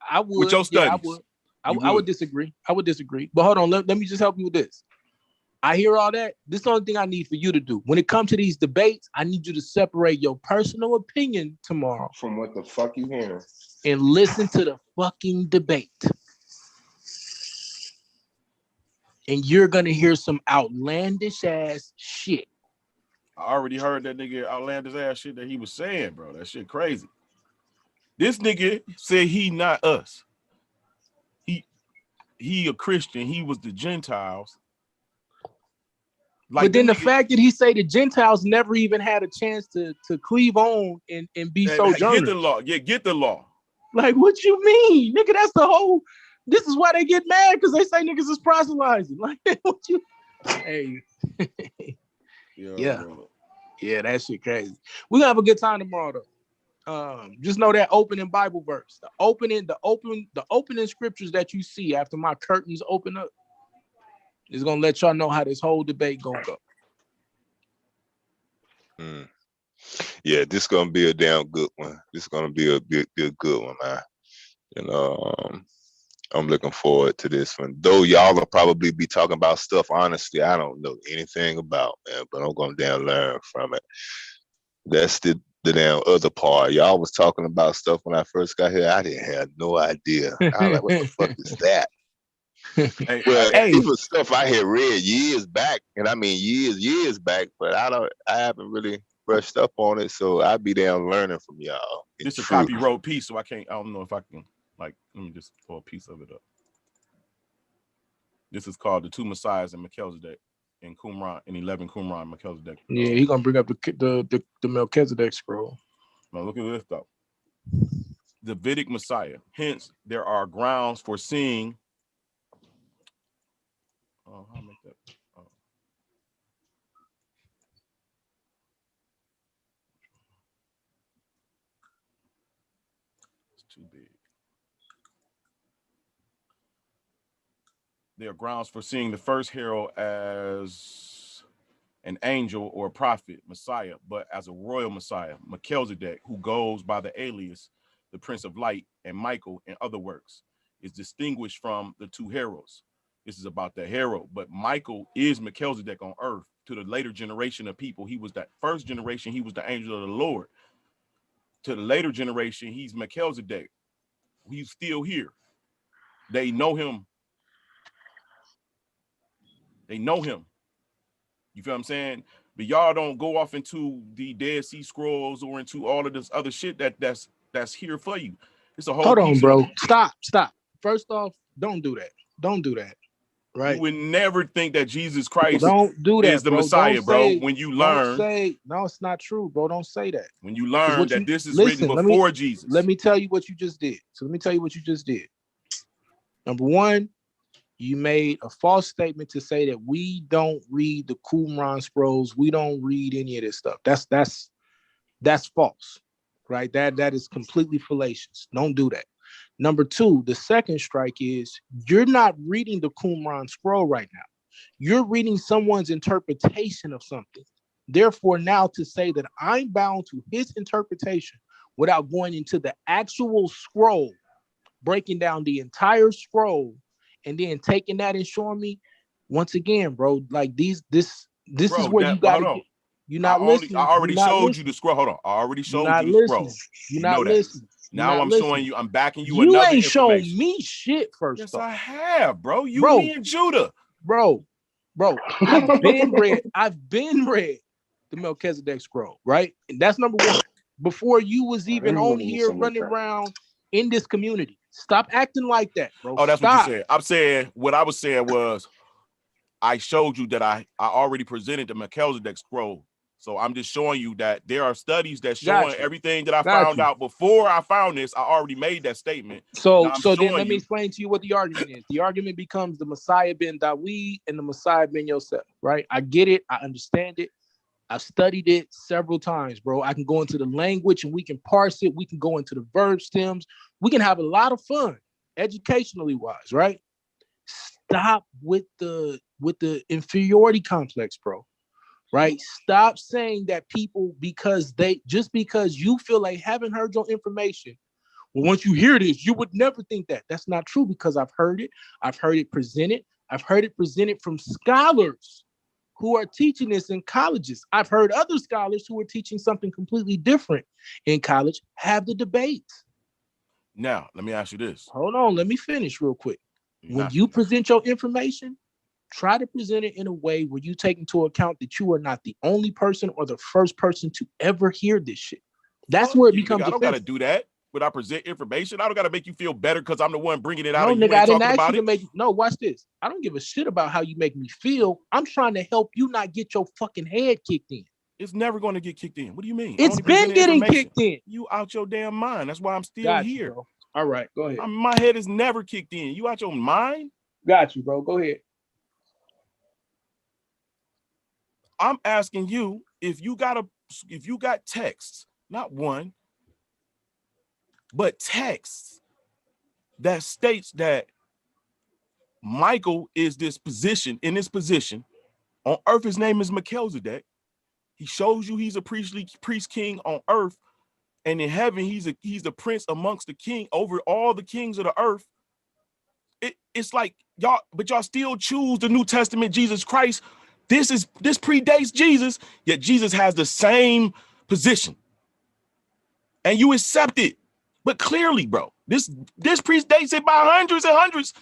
I would. With your Yeah, I studies? would. You I would would. disagree. I would disagree. But hold on. Let me just help you with this. I hear all that. This is the only thing I need for you to do. When it comes to these debates, I need you to separate your personal opinion tomorrow From what the fuck you hearing? and listen to the fucking debate. And you're gonna hear some outlandish ass shit. I already heard that nigga outlandish ass shit that he was saying, bro. That shit crazy. This nigga said he not us. He a Christian. He was the Gentiles. But then them the niggas- fact that he say the Gentiles never even had a chance to cleave on and be get sojourners. the law. Yeah, get the law. Like, what you mean, nigga? That's the whole. This is why they get mad, because they say niggas is proselytizing. Like, what you? Hey, yeah, that shit crazy. We gonna have a good time tomorrow, though. Just know that opening Bible verse, the opening scriptures that you see after my curtains open up, is gonna let y'all know how this whole debate gonna go. Yeah, this gonna be a damn good one. This is gonna be a good one, man. You know, I'm looking forward to this one. Though y'all will probably be talking about stuff, honestly, I don't know anything about, man, but I'm gonna damn learn from it. That's the damn other part. Y'all was talking about stuff when I first got here. I didn't have no idea. I was like, what the fuck is that? Well, it was stuff I had read years back, and I mean years back, but I haven't really brushed up on it, so I'll be down learning from y'all. This is a copyright piece, so I don't know if I can, like, let me just pull a piece of it up. This is called The Two Messiahs in Melchizedek in Qumran, in 11 Qumran, Melchizedek. Yeah, he gonna bring up the Melchizedek scroll. Now look at this though. Davidic Messiah. Hence, there are grounds for seeing. Oh, how make that? Oh. It's too big. There are grounds for seeing the first herald as an angel or a prophet, Messiah, but as a royal Messiah, Melchizedek, who goes by the alias, the Prince of Light, and Michael in other works, is distinguished from the two heralds. This is about the herald, but Michael is Melchizedek on earth. To the later generation of people, he was that first generation, he was the angel of the Lord. To the later generation, he's Melchizedek. He's still here. They know him. They know him. You feel what I'm saying? But y'all don't go off into the Dead Sea Scrolls or into all of this other shit that's here for you. It's a whole Hold on, piece bro. of Stop. First off, don't do that. Don't do that. Right? You would never think that Jesus Christ don't do that, is the bro. Messiah, Don't bro. say, When you don't learn, say no, it's not true, bro. Don't say that. when you 'Cause learn what that you- this is listen, written before Jesus. Let me tell you what you just did. So let me tell you what you just did. Number one, you made a false statement to say that we don't read the Qumran scrolls. We don't read any of this stuff. That's false, right? That is completely fallacious. Don't do that. Number two, the second strike is you're not reading the Qumran scroll right now. You're reading someone's interpretation of something. Therefore, now to say that I'm bound to his interpretation without going into the actual scroll, breaking down the entire scroll, and then taking that and showing me, once again, bro, like this Bro, is where you got to hold on. get. You're not listening. I already You're not showed you listening. the scroll. Hold on. I already You're showed not you the scroll. listening. You're You know not that. listening. You're Now not I'm listening. showing you, I'm backing you You another ain't shown information. me shit first Yes, off. I have, bro. You, Bro. me, and Judah. Bro, I've been read the Melchizedek scroll, right? And that's number one. Before you was even on here running around in this community. Stop acting like that, bro. Oh, that's Stop. what you said. I'm saying, what I was saying was, I showed you that I already presented the Melchizedek scroll So I'm just showing you that there are studies that Got showing you. everything that I Got found you. out before I found this. I already made that statement. So Now I'm then showing let me you. explain to you what the argument is. The argument becomes the Messiah ben Dawid and the Messiah ben Yosef, right? I get it. I understand it. I've studied it several times, bro. I can go into the language and we can parse it. We can go into the verb stems. We can have a lot of fun, educationally wise, right? Stop with the inferiority complex, bro. Right? Stop saying that people because you feel like haven't heard your information. Well, once you hear this, you would never think that. That's not true because I've heard it. I've heard it presented. I've heard it presented from scholars who are teaching this in colleges. I've heard other scholars who are teaching something completely different in college have the debates. Now, let me ask you this. Hold on, let me finish real quick. When you present your information, try to present it in a way where you take into account that you are not the only person or the first person to ever hear this shit. That's where it becomes I don't got to offensive. do that when I present information. I don't got to make you feel better because I'm the one bringing it out No, and you nigga, I ain't didn't talking ask you about to it. make. No, watch this. I don't give a shit about how you make me feel. I'm trying to help you not get your fucking head kicked in. It's never going to get kicked in. What do you mean? It's been getting kicked in. You out your damn mind. That's why I'm still Got here. you, bro. All right, go ahead. My head is never kicked in. You out your mind? Got you, bro. Go ahead. I'm asking you if you got texts, not one, but texts that states that Michael is in this position on earth. His name is Melchizedek. He shows you he's a priest king on earth, and in heaven he's a prince amongst the king over all the kings of the earth. It's like y'all still choose the New Testament Jesus Christ. This predates Jesus, yet Jesus has the same position, and you accept it. But clearly, bro, this predates it by hundreds and hundreds.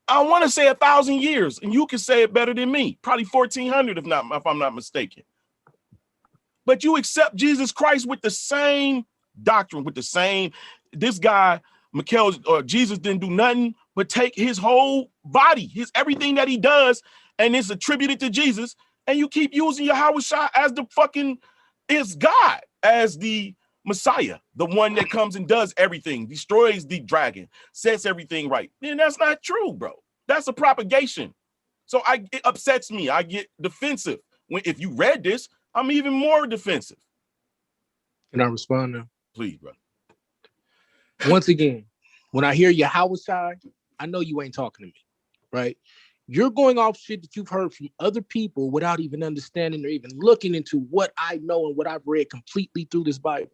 I want to say 1,000 years, and you can say it better than me. Probably 1,400, if I'm not mistaken. But you accept Jesus Christ with the same doctrine, with the same. This guy, Jesus didn't do nothing but take his whole body, everything that he does, and it's attributed to Jesus. And you keep using Yahweh Shah as the fucking is God, as the Messiah, the one that comes and does everything, destroys the dragon, sets everything right. Then that's not true, bro. That's a propagation. So it upsets me. I get defensive. If you read this, I'm even more defensive. Can I respond now? Please, bro. Once again, when I hear Yahweh Shai, I know you ain't talking to me, right? You're going off shit that you've heard from other people without even understanding or even looking into what I know and what I've read completely through this Bible.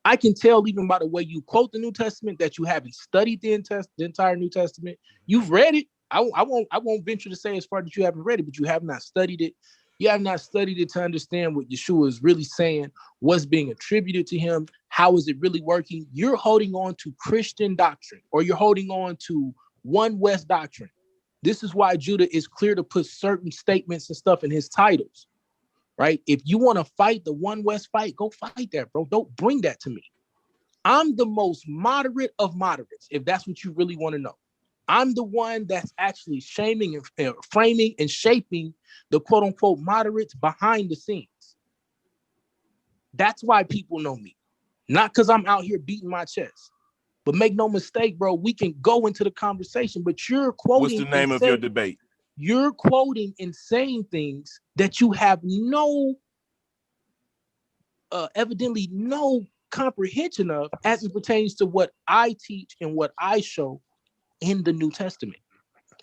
I can tell even by the way you quote the New Testament that you haven't studied the entire New Testament. You've read it. I won't venture to say as far that you haven't read it, but you have not studied it. You have not studied it to understand what Yeshua is really saying, what's being attributed to him, how is it really working. You're holding on to Christian doctrine, or you're holding on to One West doctrine. This is why Judah is clear to put certain statements and stuff in his titles, right? If you want to fight the One West fight, go fight that, bro. Don't bring that to me. I'm the most moderate of moderates, if that's what you really want to know. I'm the one that's actually framing and shaping the quote unquote moderates behind the scenes. That's why people know me. Not because I'm out here beating my chest. But make no mistake, bro, we can go into the conversation, but you're quoting. What's the name of your debate? You're quoting and saying things that you have evidently no comprehension of as it pertains to what I teach and what I show in the New Testament.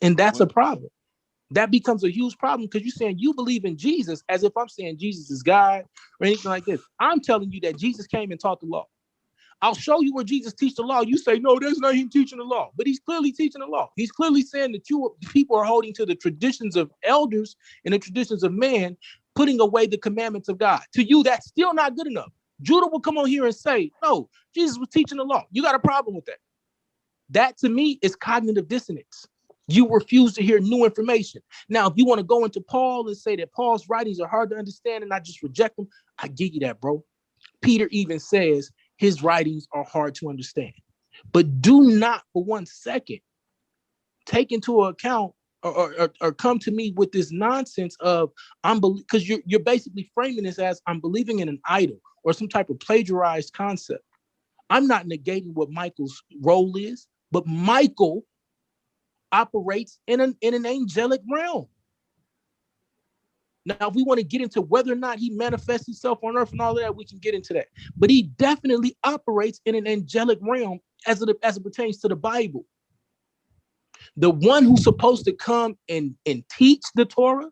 And that's a problem. That becomes a huge problem because you're saying you believe in Jesus as if I'm saying Jesus is God or anything like this. I'm telling you that Jesus came and taught the law. I'll show you where Jesus teach the law. You say, no, that's not him teaching the law. But he's clearly teaching the law. He's clearly saying that people are holding to the traditions of elders and the traditions of man, putting away the commandments of God. To you, that's still not good enough. Judah will come on here and say, no, Jesus was teaching the law. You got a problem with that. That, to me, is cognitive dissonance. You refuse to hear new information. Now, if you want to go into Paul and say that Paul's writings are hard to understand and I just reject them, I give you that, bro. Peter even says his writings are hard to understand. But do not for 1 second take into account or come to me with this nonsense of because you're basically framing this as I'm believing in an idol or some type of plagiarized concept. I'm not negating what Michael's role is, but Michael operates in an angelic realm. Now, if we want to get into whether or not he manifests himself on earth and all of that, we can get into that. But he definitely operates in an angelic realm as it pertains to the Bible. The one who's supposed to come and teach the Torah,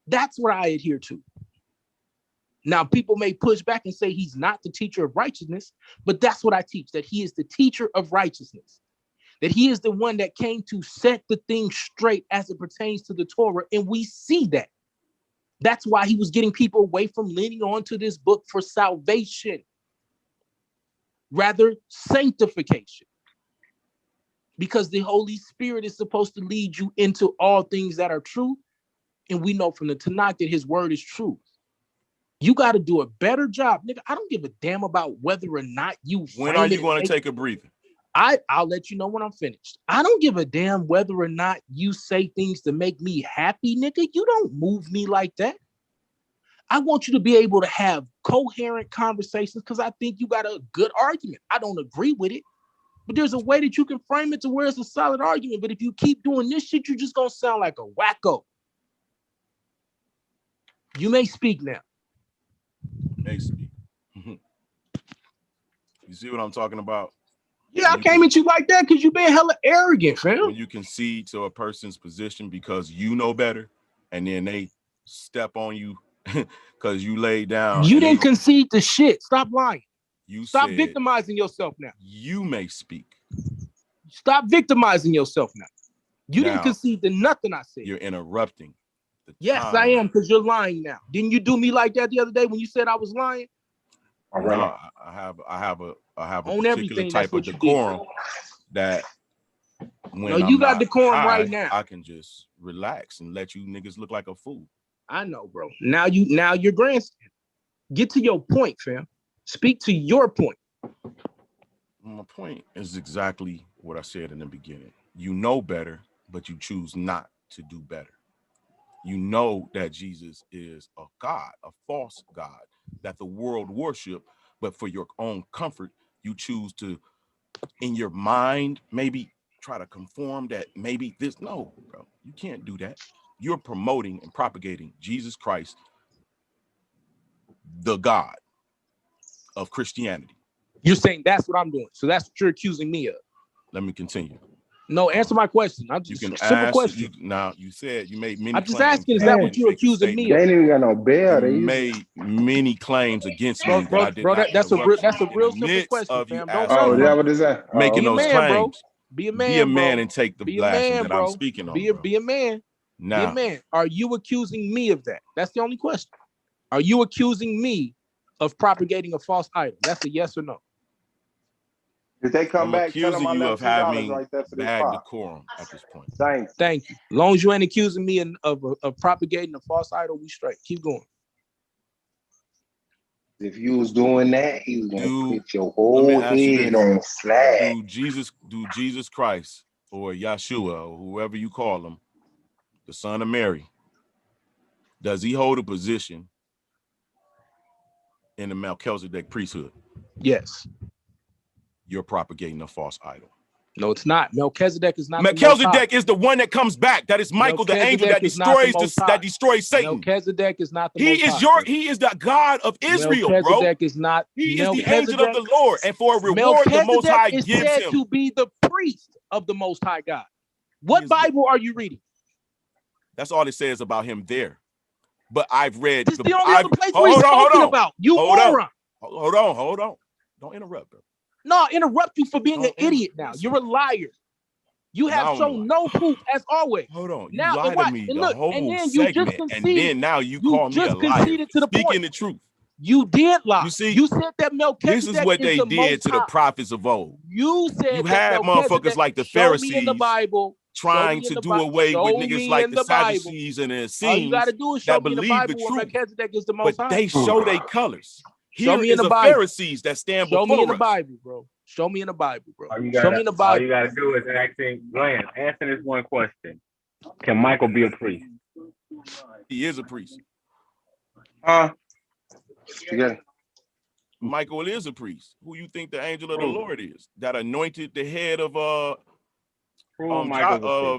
that's what I adhere to. Now, people may push back and say he's not the teacher of righteousness, but that's what I teach, that he is the teacher of righteousness, that he is the one that came to set the thing straight as it pertains to the Torah, and we see that. That's why he was getting people away from leaning onto this book for salvation, rather sanctification, because the Holy Spirit is supposed to lead you into all things that are true, and we know from the Tanakh that his word is true. You got to do a better job, nigga. I don't give a damn about whether or not you. When are you going to take a breather? I'll let you know when I'm finished. I don't give a damn whether or not you say things to make me happy, nigga. You don't move me like that. I want you to be able to have coherent conversations because I think you got a good argument. I don't agree with it, but there's a way that you can frame it to where it's a solid argument. But if you keep doing this shit, you're just going to sound like a wacko. You may speak now. May speak. You see what I'm talking about? Yeah, I came at you like that because you being hella arrogant, fam. When you concede to a person's position because you know better, and then they step on you because you laid down. You didn't concede to shit. Stop lying. You stop said, victimizing yourself now. You may speak. Stop victimizing yourself now. You didn't concede to nothing I said. You're interrupting. Yes, I am, because you're lying now. Didn't you do me like that the other day when you said I was lying? No, I have a On particular everything, type of decorum that when no, you I'm got not decorum high, right now. I can just relax and let you niggas look like a fool. I know, bro. Now you're grandstanding. Get to your point, fam. Speak to your point. My point is exactly what I said in the beginning. You know better, but you choose not to do better. You know that Jesus is a God, a false God, that the world worship, but for your own comfort, you choose to, in your mind, maybe try to conform that maybe this. No, bro, you can't do that. You're promoting and propagating Jesus Christ, the God of Christianity. You're saying that's what I'm doing. So that's what you're accusing me of. Let me continue. No, answer my question. I'm just simple question. Now you said you made many. I'm just asking, is that what you're accusing me of? They ain't even got no bell. You made many claims against me bro, that I did not. That's a real simple question, fam. Don't run that what it is? Making be a those man, claims. Bro. Be a man, be a man, bro. And take the be a blasting man, that bro. I'm speaking on. Be a man. Now, be a man. Are you accusing me of that? That's the only question. Are you accusing me of propagating a false idol? That's a yes or no. If they come back, tell them I you left of having right there for this bad pot. decorum at this point. Thank you. As long as you ain't accusing me of propagating a false idol, we straight. Keep going. If you was doing that, he was gonna put your whole head on flat. Do Jesus Christ or Yeshua or whoever you call him, the son of Mary, does he hold a position in the Melchizedek priesthood? Yes. You're propagating a false idol. No, it's not. Melchizedek is not. Melchizedek is the one that comes back. That is Michael, the angel that destroys Satan. Melchizedek is not the He is the God of Israel, Melchizedek bro. is not. He is the angel of the Lord, and for a reward, the Most High gives him. Melchizedek is said to be the priest of the Most High God. What Bible are you reading? That's all it says about him there. But I've read. This is the only other place where he's talking about. You moron. Hold on. Don't interrupt, bro. No, interrupt you for being an idiot now. You're a liar. You have shown no proof as always. Hold on. You now, lied to me the whole segment, and then now you call me a liar. Speaking the truth. You did lie. You see, you said that Melchizedek this is what they did to the prophets of old. You said you had motherfuckers like the Pharisees in the Bible, trying to do away with niggas like the Sadducees and the Essenes all you gotta do is show me in the Bible where Melchizedek is the Most High. But they show their colors. Here me in is the a Bible. Pharisees that stand Show before me in the us. Bible, bro. Show me in the Bible, bro. All you Show me in the Bible. gotta do is Lance, answer this one question. Can Michael be a priest? He is a priest. Yeah. Michael is a priest. Who you think the angel of the Lord is? That anointed the head of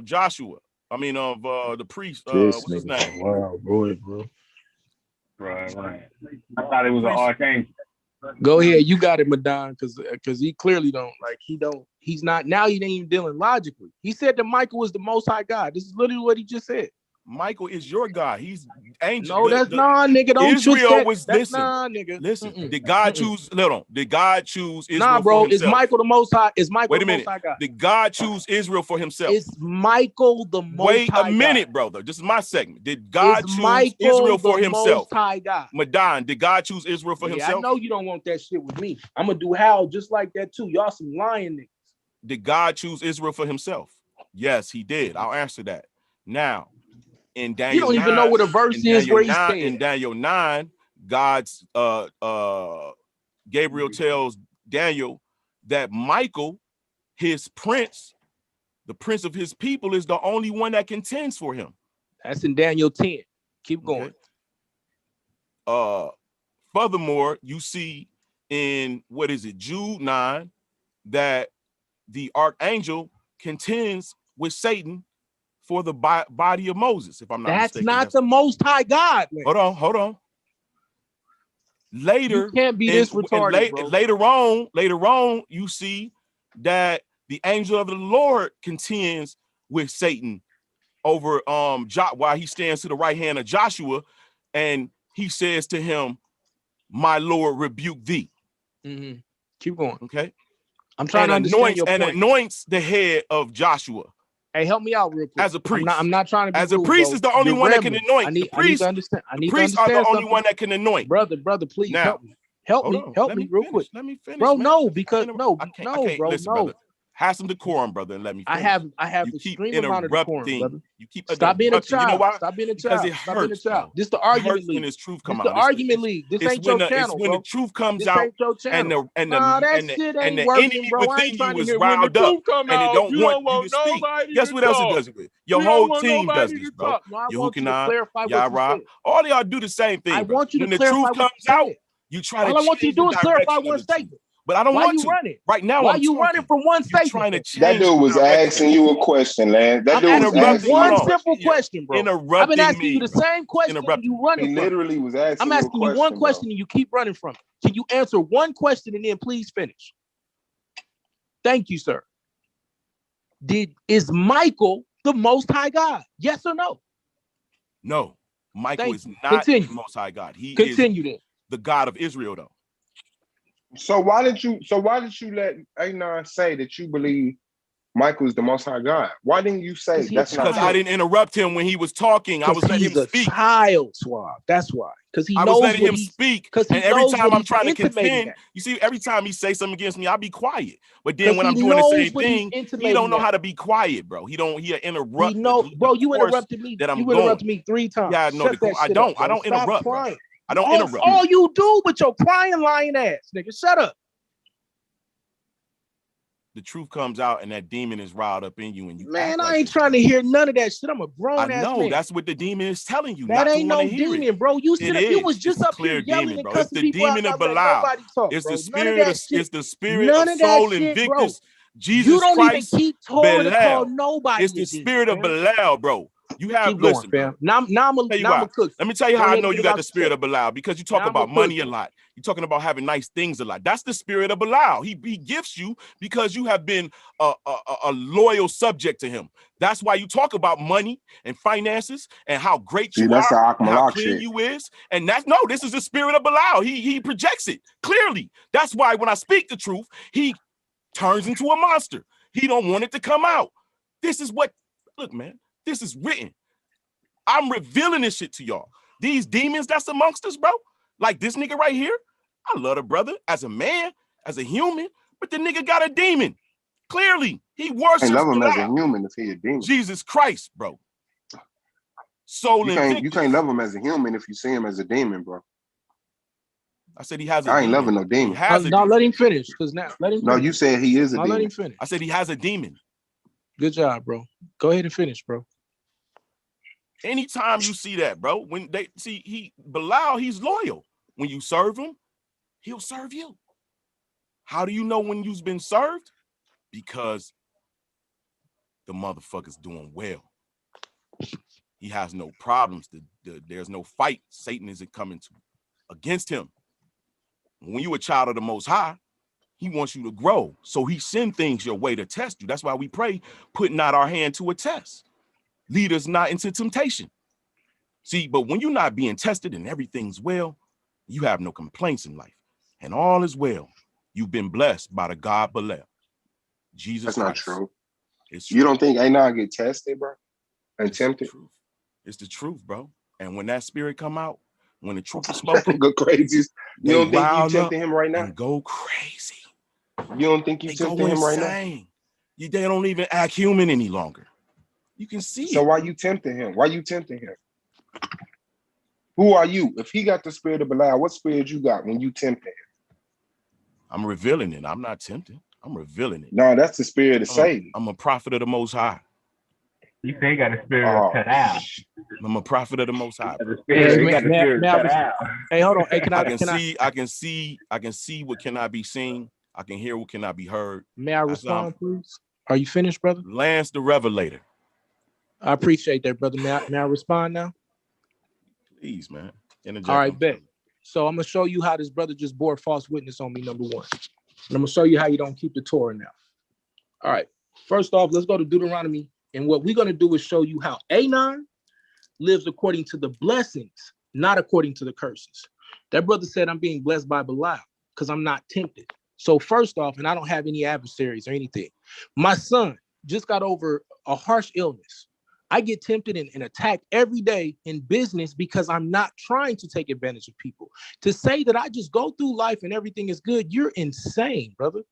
Joshua. I mean of the priest. What's his name? Wow, bro. Right. I thought it was an archangel. Go ahead, you got it, Madon, because he clearly don't he's not now. He ain't even dealing logically. He said that Michael was the Most High God. This is literally what he just said. Michael is your God. He's angel. No, that's nah, nigga. Don't Israel twist that. was That's listen. nah, nigga. Listen. Did God choose? Did God choose Israel Nah, bro. for himself? Is Michael the Most High? Is Michael Wait a the minute. Most High God? Did God choose Israel for himself? Is Michael the Most High God? Wait a minute, brother. This is my segment. Did God choose Michael Israel for the himself? Most High God. Madon, did God choose Israel for himself? I know you don't want that shit with me. I'm gonna do Howell just like that too. Y'all some lying niggas. Did God choose Israel for himself? Yes, he did. I'll answer that. Now, in Daniel you don't 9, even know what a verse is where he said. In Daniel 9, God's Gabriel tells Daniel that Michael, his prince, the prince of his people, is the only one that contends for him. That's in Daniel 10. Keep going. Okay. Furthermore, you see in Jude 9, that the archangel contends with Satan for the body of Moses, if I'm not mistaken. That's not the Most High God. Man. Hold on. Later, you can't be this retarded, bro. Later on, you see that the angel of the Lord contends with Satan over while he stands to the right hand of Joshua, and he says to him, "My Lord rebuke thee." Mm-hmm. Keep going. Okay. I'm trying to understand your point. Anoints the head of Joshua. Hey, help me out real quick. As a priest. I'm not trying to be As rude, a priest bro. is the only one that can anoint. I need to understand. The priests are the only one that can anoint. Brother, please now, help me. Help me real quick. Let me finish. Bro, man. no, because no, I can't, bro, listen, no. brother. Have some decorum, brother, and let me finish. I have the extreme amount of decorum, brother. You keep Stop being a child. You know why? Stop being a because child. it Stop being a hurts, child. bro. This the argument It league. when this truth come this out. The argument league. This ain't your channel, it's when bro. the truth comes this out, ain't your channel. and that shit ain't the working, enemy bro. I within ain't trying you to is hear when the riled up, truth come and it out. don't You want don't want you to speak. nobody Guess to what else it talk. does it with? Your You don't whole want team does nobody this, to bro. talk. No, I want you to clarify what you said. All of y'all do the same thing. I bro. want you to when the clarify truth what comes you out, said. you try to All I want you to do is clarify one statement. But I don't Why want you to. running? Right now, Why I'm you talking. running from one You're statement? trying to That change dude was direction. asking you a question, man. That I'm dude was asking you asking one you a question. simple question, bro. I've been Interrupting asking you me, the same question and you running He from it. literally was asking I'm you a asking you one question, question and you keep running from it. Can you answer one question and then please finish? Thank you, sir. Is Michael the Most High God? Yes or no? No, Michael is not the Most High God. He is the God of Israel, though. So why did you let Anon say that you believe Michael is the Most High God? Why didn't you say that's not? Because I didn't interrupt him when he was talking. I was letting him speak. Child Swab. That's why. Because he I knows was letting him speak. And every time I'm trying to contend, you see, every time he say something against me, I'll be quiet. But then when I'm doing the same thing, he don't know how to be quiet, bro. He'll interrupt. Bro, you interrupted me. You interrupted me 3 times. Yeah, no, I don't interrupt, bro. I don't interrupt. All you do with your crying, lying ass, nigga. Shut up. The truth comes out and that demon is riled up in you, and you man, I ain't trying to hear none of that shit. I'm a grown ass man. That's what the demon is telling you. That ain't no demon, bro. You was just up here yelling and cussing people out. It's the demon of Belial. It's the spirit. It's the spirit of Soul Invictus. Jesus you don't Christ. Even keep Torah to call nobody. It's the spirit of Belial, bro. You have keep going, fam. Now I'm a cook. Let me tell you how I know you got the spirit of Belial, because you talk about money a lot. You're talking about having nice things a lot. That's the spirit of Belial. He gifts you because you have been a loyal subject to him. That's why you talk about money and finances and how great you are, and how clean you is. And this is the spirit of Belial. He projects it clearly. That's why when I speak the truth, he turns into a monster. He don't want it to come out. This is what, look, man. This is written. I'm revealing this shit to y'all. These demons that's amongst us, bro. Like this nigga right here. I love the brother as a man, as a human, but the nigga got a demon. Clearly, he worships. I love him as a human if he a demon. Jesus Christ, bro. Soul you can't love him as a human if you see him as a demon, bro. I said he has a I ain't demon. loving no He demon. has a No, demon. let him finish, because now let him No, finish. you said he is a No, let demon. him finish. I said he has a demon. Good job, bro. Go ahead and finish, bro. Anytime you see that, bro, when they see Bilal, he's loyal. When you serve him, he'll serve you. How do you know when you've been served? Because the motherfucker's doing well. He has no problems. There's no fight. Satan isn't coming against him. When you're a child of the Most High, he wants you to grow. So he sends things your way to test you. That's why we pray, putting out our hand to a test. Lead us not into temptation. See, but when you're not being tested and everything's well, you have no complaints in life. And all is well. You've been blessed by the God below. Jesus That's not Christ. true. It's true. You don't think A9 get tested, bro? And It's tempted? the truth. It's the truth, bro. And when that spirit come out, when the truth is spoken, Go crazy. You they don't think you rile up tempting him right now? and go crazy. You don't think you They go tempting him right now? insane. They don't even act human any longer. You can see So it. why you tempting him? Why you tempting him? Who are you? If he got the spirit of Belial, what spirit you got when you tempting him? I'm revealing it. I'm not tempting. I'm revealing it. No, that's the spirit of Satan. I'm a prophet of the Most High. You say he got a spirit of cut out. I'm a prophet of the Most High. He got the spirit cut out. Hey, hold on. Hey, I can see what cannot be seen. I can hear what cannot be heard. May I respond, please? Are you finished, brother? Lance the Revelator. I appreciate that, brother. May I respond now? Please, man. Interject. All right, bet. So I'm gonna show you how this brother just bore false witness on me, number one. And I'm gonna show you how you don't keep the Torah now. All right. First off, let's go to Deuteronomy. And what we're gonna do is show you how A9 lives according to the blessings, not according to the curses. That brother said I'm being blessed by Belial because I'm not tempted. So first off, and I don't have any adversaries or anything. My son just got over a harsh illness. I get tempted and attacked every day in business because I'm not trying to take advantage of people. To say that I just go through life and everything is good, you're insane, brother.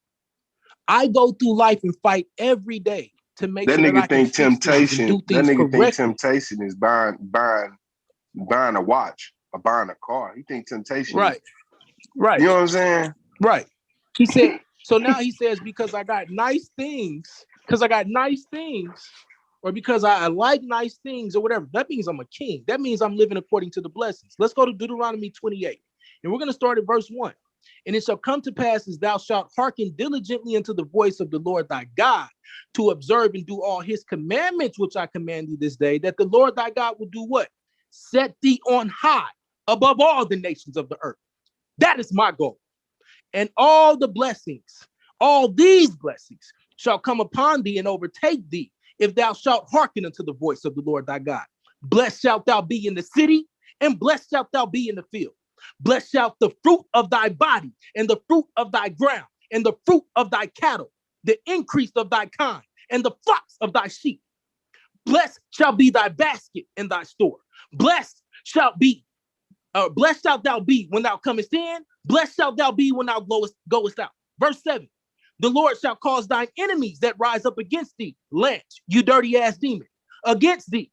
I go through life and fight every day to make That sure that I nigga can think fix things and temptation. do That things nigga think correctly. temptation is buying a watch or buying a car. He think temptation. Right. Right. You know what I'm saying? Right. He said, so now he says, because I got nice things, or because I like nice things or whatever, that means I'm a king. That means I'm living according to the blessings. Let's go to Deuteronomy 28. And we're going to start at verse 1. And it shall come to pass as thou shalt hearken diligently unto the voice of the Lord thy God, to observe and do all his commandments, which I command thee this day, that the Lord thy God will do what? Set thee on high above all the nations of the earth. That is my goal. And all the blessings, all these blessings shall come upon thee and overtake thee, if thou shalt hearken unto the voice of the Lord thy God. Blessed shalt thou be in the city, and blessed shalt thou be in the field. Blessed shalt the fruit of thy body, and the fruit of thy ground, and the fruit of thy cattle, the increase of thy kind, and the flocks of thy sheep. Blessed shall be thy basket and thy store. Blessed shalt thou be when thou comest in. Blessed shalt thou be when thou goest out. Verse 7. The Lord shall cause thine enemies that rise up against thee, Lance, you dirty ass demon, against thee,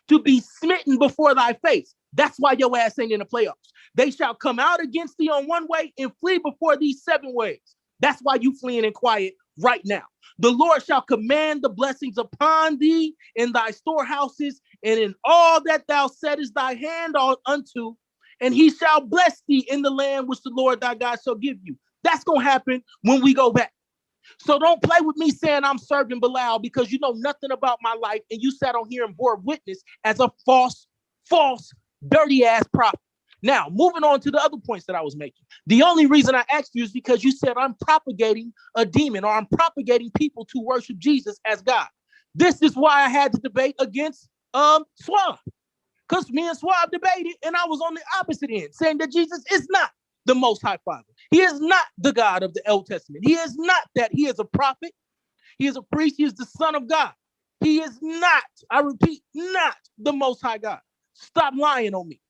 to be smitten before thy face. That's why your ass ain't in the playoffs. They shall come out against thee on one way and flee before thee 7 ways. That's why you fleeing in quiet right now. The Lord shall command the blessings upon thee in thy storehouses and in all that thou settest thy hand on unto, and he shall bless thee in the land which the Lord thy God shall give you. That's going to happen when we go back. So don't play with me saying I'm serving Belial because you know nothing about my life and you sat on here and bore witness as a false, dirty ass prophet. Now, moving on to the other points that I was making. The only reason I asked you is because you said I'm propagating a demon or I'm propagating people to worship Jesus as God. This is why I had to debate against Suave. Because me and Suave debated and I was on the opposite end saying that Jesus is not the Most High Father. He is not the God of the Old Testament. He is not that. He is a prophet. He is a priest. He is the Son of God. He is not, I repeat, not the Most High God. Stop lying on me.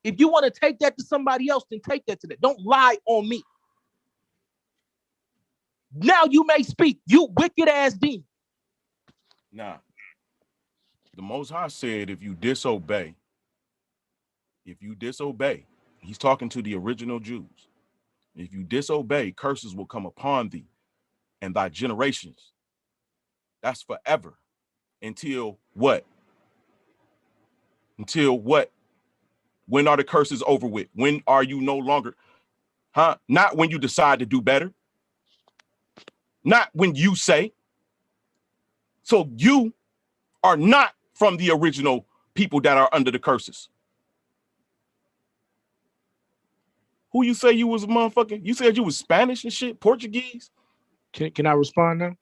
If you want to take that to somebody else, then take that to them. Don't lie on me. Now you may speak, you wicked ass demon. Nah. The Most High said if you disobey, he's talking to the original Jews. If you disobey, curses will come upon thee and thy generations. That's forever. Until what? Until what? When are the curses over with? When are you no longer, Not when you decide to do better. Not when you say. So you are not from the original people that are under the curses. Who you say you was a motherfucking? You said you was Spanish and shit, Portuguese? Can I respond now?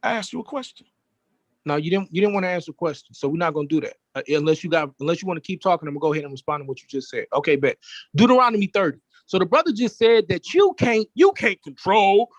I asked you a question. No, you didn't want to answer a question, so we're not gonna do that. Unless you want to keep talking, I'm gonna go ahead and respond to what you just said. Okay, bet. Deuteronomy 30. So the brother just said that you can't control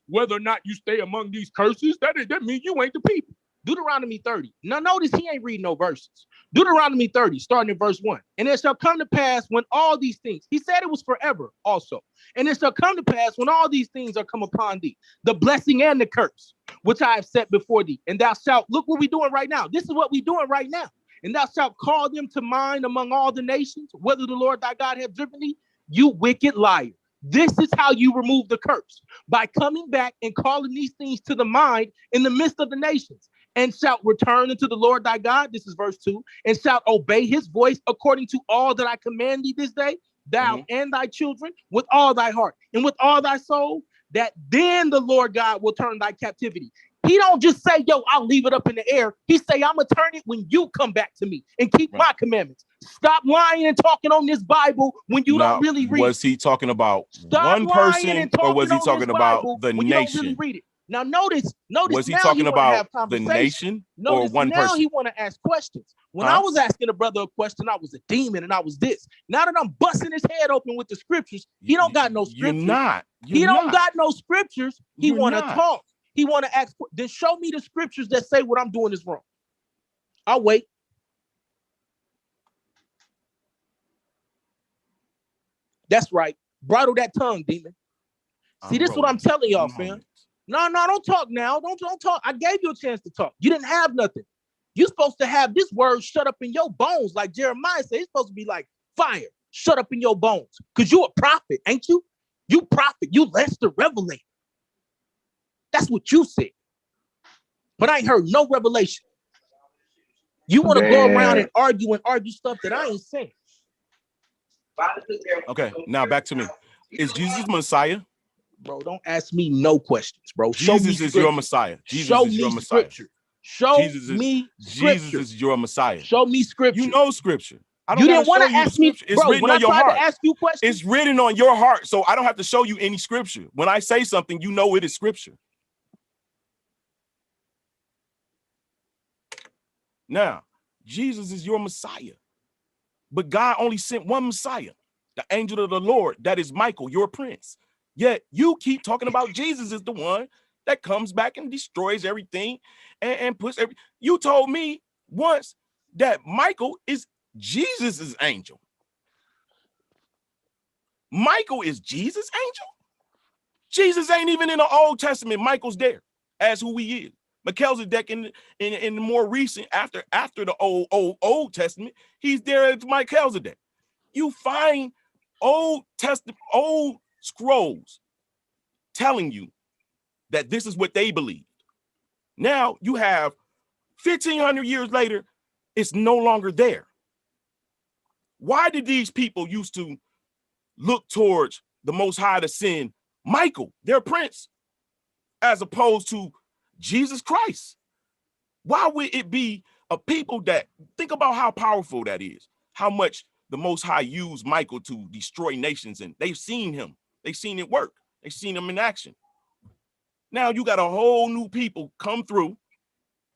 whether or not you stay among these curses. That means you ain't the people. Deuteronomy 30. Now notice he ain't reading no verses. Deuteronomy 30, starting in verse 1. And it shall come to pass when all these things, he said it was forever also. And it shall come to pass when all these things are come upon thee, the blessing and the curse, which I have set before thee. And thou shalt, look what we're doing right now. This is what we're doing right now. And thou shalt call them to mind among all the nations, whether the Lord thy God have driven thee, you wicked liar. This is how you remove the curse, by coming back and calling these things to the mind in the midst of the nations. And shalt return unto the Lord thy God, this is verse 2, and shalt obey his voice according to all that I command thee this day, thou and thy children, with all thy heart and with all thy soul, that then the Lord God will turn thy captivity. He don't just say, yo, I'll leave it up in the air. He say, I'm going to turn it when you come back to me and keep my commandments. Stop lying and talking on this Bible when you don't really read. Was he talking about Stop one person or was he on talking this about Bible the when you don't really nation? read it. Now notice Was he now talking wanna about have the conversation. nation Notice or one now person? he want to ask questions. When I was asking a brother a question, I was a demon and I was this. Now that I'm busting his head open with the scriptures, he don't got no scriptures. He don't got no scriptures. He want to talk. He want to ask. Then show me the scriptures that say what I'm doing is wrong. I'll wait. That's right. Bridle that tongue, demon. See, this is what I'm telling y'all, fam. No, don't talk now. Don't talk. I gave you a chance to talk. You didn't have nothing. You're supposed to have this word shut up in your bones, like Jeremiah said. It's supposed to be like fire, shut up in your bones. Because you a prophet, ain't you? You prophet. You Lester Revelator. That's what you said. But I ain't heard no revelation. You want to go around and argue stuff that I ain't saying. Okay, now back to me. Is Jesus Messiah? Bro, don't ask me no questions, bro. Jesus is your Messiah. Jesus is your Messiah. Show me scripture. Jesus is your Messiah. Show me scripture. You know scripture. I don't you didn't want to ask me, it's written on your heart. To ask you questions, it's written on your heart, so I don't have to show you any scripture. When I say something, you know it is scripture. Now, Jesus is your Messiah, but God only sent one Messiah, the angel of the Lord, that is Michael, your prince. Yet you keep talking about Jesus is the one that comes back and destroys everything and puts every. You told me once that Michael is Jesus's angel. Michael is Jesus' angel? Jesus ain't even in the Old Testament. Michael's there as who he is. Melchizedek in the more recent, after the Old Testament, he's there as Melchizedek. You find Old scrolls telling you that this is what they believed. Now you have 1,500 years later, it's no longer there. Why did these people used to look towards the Most High to send Michael, their prince, as opposed to Jesus Christ? Why would it be a people that, think about how powerful that is, how much the Most High used Michael to destroy nations, and they've seen him, they've seen it work, they've seen him in action. Now you got a whole new people come through,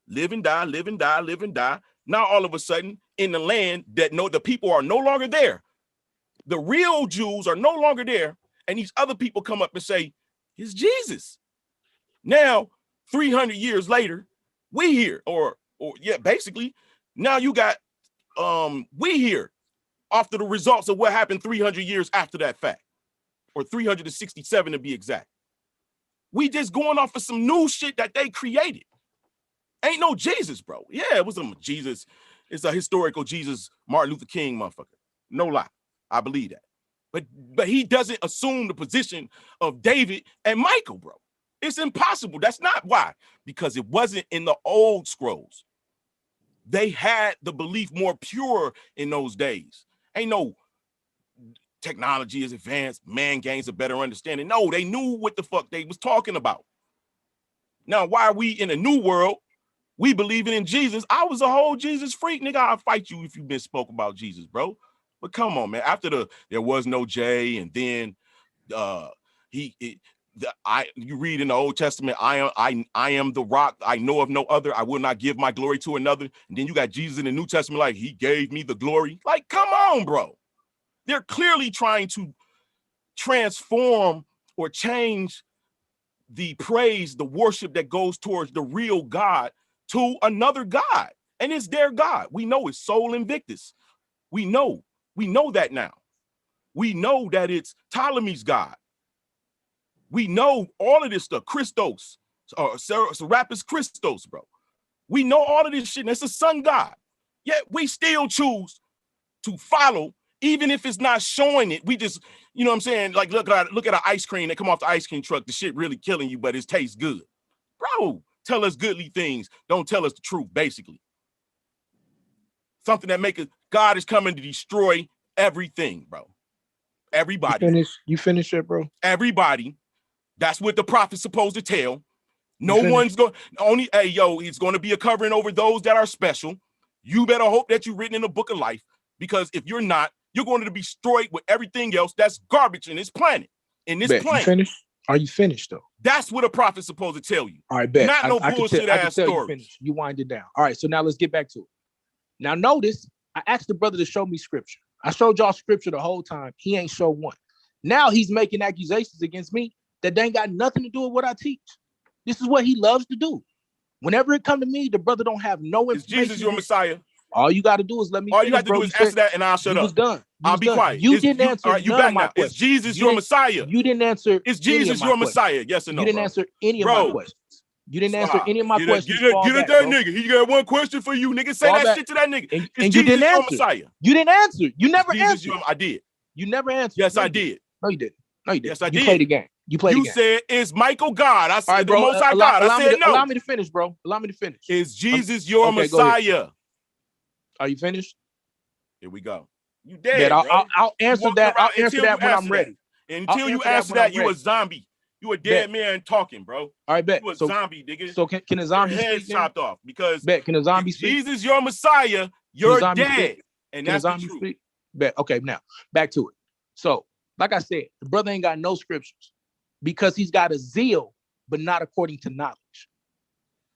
live and die, live and die, live and die. Now all of a sudden in the land that the people are no longer there. The real Jews are no longer there. And these other people come up and say, it's Jesus. Now, 300 years later, we here, or basically now you got we here after the results of what happened 300 years after that fact, or 367 to be exact. We just going off of some new shit that they created. Ain't no Jesus, bro. Yeah, it was a Jesus. It's a historical Jesus, Martin Luther King motherfucker. No lie. I believe that. But he doesn't assume the position of David and Michael, bro. It's impossible. That's not why. Because it wasn't in the old scrolls. They had the belief more pure in those days. Ain't no technology is advanced, man gains a better understanding. No, they knew what the fuck they was talking about. Now, why are we in a new world? We believing in Jesus. I was a whole Jesus freak, nigga. I'll fight you if you misspoke about Jesus, bro. But come on, man. After there was no J, and then you read in the Old Testament, I am the rock. I know of no other. I will not give my glory to another. And then you got Jesus in the New Testament, like he gave me the glory. Like, come on, bro. They're clearly trying to transform or change the praise, the worship that goes towards the real God to another God. And it's their God. We know it's Sol Invictus. We know that now. We know that it's Ptolemy's God. We know all of this stuff. Christos, Serapis Christos, bro. We know all of this shit, and it's a sun God. Yet we still choose to follow, even if it's not showing it. We just, you know what I'm saying? Like, look at an ice cream that come off the ice cream truck. The shit really killing you, but it tastes good. Bro, tell us goodly things. Don't tell us the truth, basically. Something that make it, God is coming to destroy everything, bro. Everybody. You finish it, bro? Everybody. That's what the prophet's supposed to tell. No one's going, only, hey, yo, it's going to be a covering over those that are special. You better hope that you're written in the book of life, because if you're not, you're going to be destroyed with everything else that's garbage in this planet, in this plane. You finished? Are you finished, though? That's what a prophet's supposed to tell you. All right, bet. Not no bullshit ass stories. You wind it down. All right, so now let's get back to it. Now notice, I asked the brother to show me scripture. I showed y'all scripture the whole time. He ain't show one. Now he's making accusations against me that ain't got nothing to do with what I teach. This is what he loves to do. Whenever it come to me, the brother don't have no information. Is Jesus your Messiah? All you got to do is let me. All you got to do is answer that, and I'll shut up. Was done. I'll be quiet. You didn't answer. All right, you back now. Is Jesus your Messiah? You didn't answer. Is Jesus your Messiah? Yes or no? You didn't answer any of my questions. You didn't answer any of my questions. Get at that nigga. He got one question for you, nigga. Say that shit to that nigga. And you didn't answer. Messiah? You didn't answer. You never answered. I did. You never answered. Yes, I did. No, you didn't. No, you didn't. Yes, I did. You played the game. You said, is Michael God? I said, right, bro, the Most High God. I said, no. Allow me to finish, bro. Allow me to finish. Is Jesus your Messiah? Are you finished? Here we go. You dead, bro. I'll answer that. I'll answer that when I'm ready. Until you answer that, you a zombie. You a dead man talking, bro. All right, bet. You a zombie, nigga. So can a zombie your head chopped off? Because can a zombie speak? Jesus your Messiah, you're dead. And that's the truth. Speak? Bet. Okay, now back to it. So, like I said, the brother ain't got no scriptures because he's got a zeal, but not according to knowledge.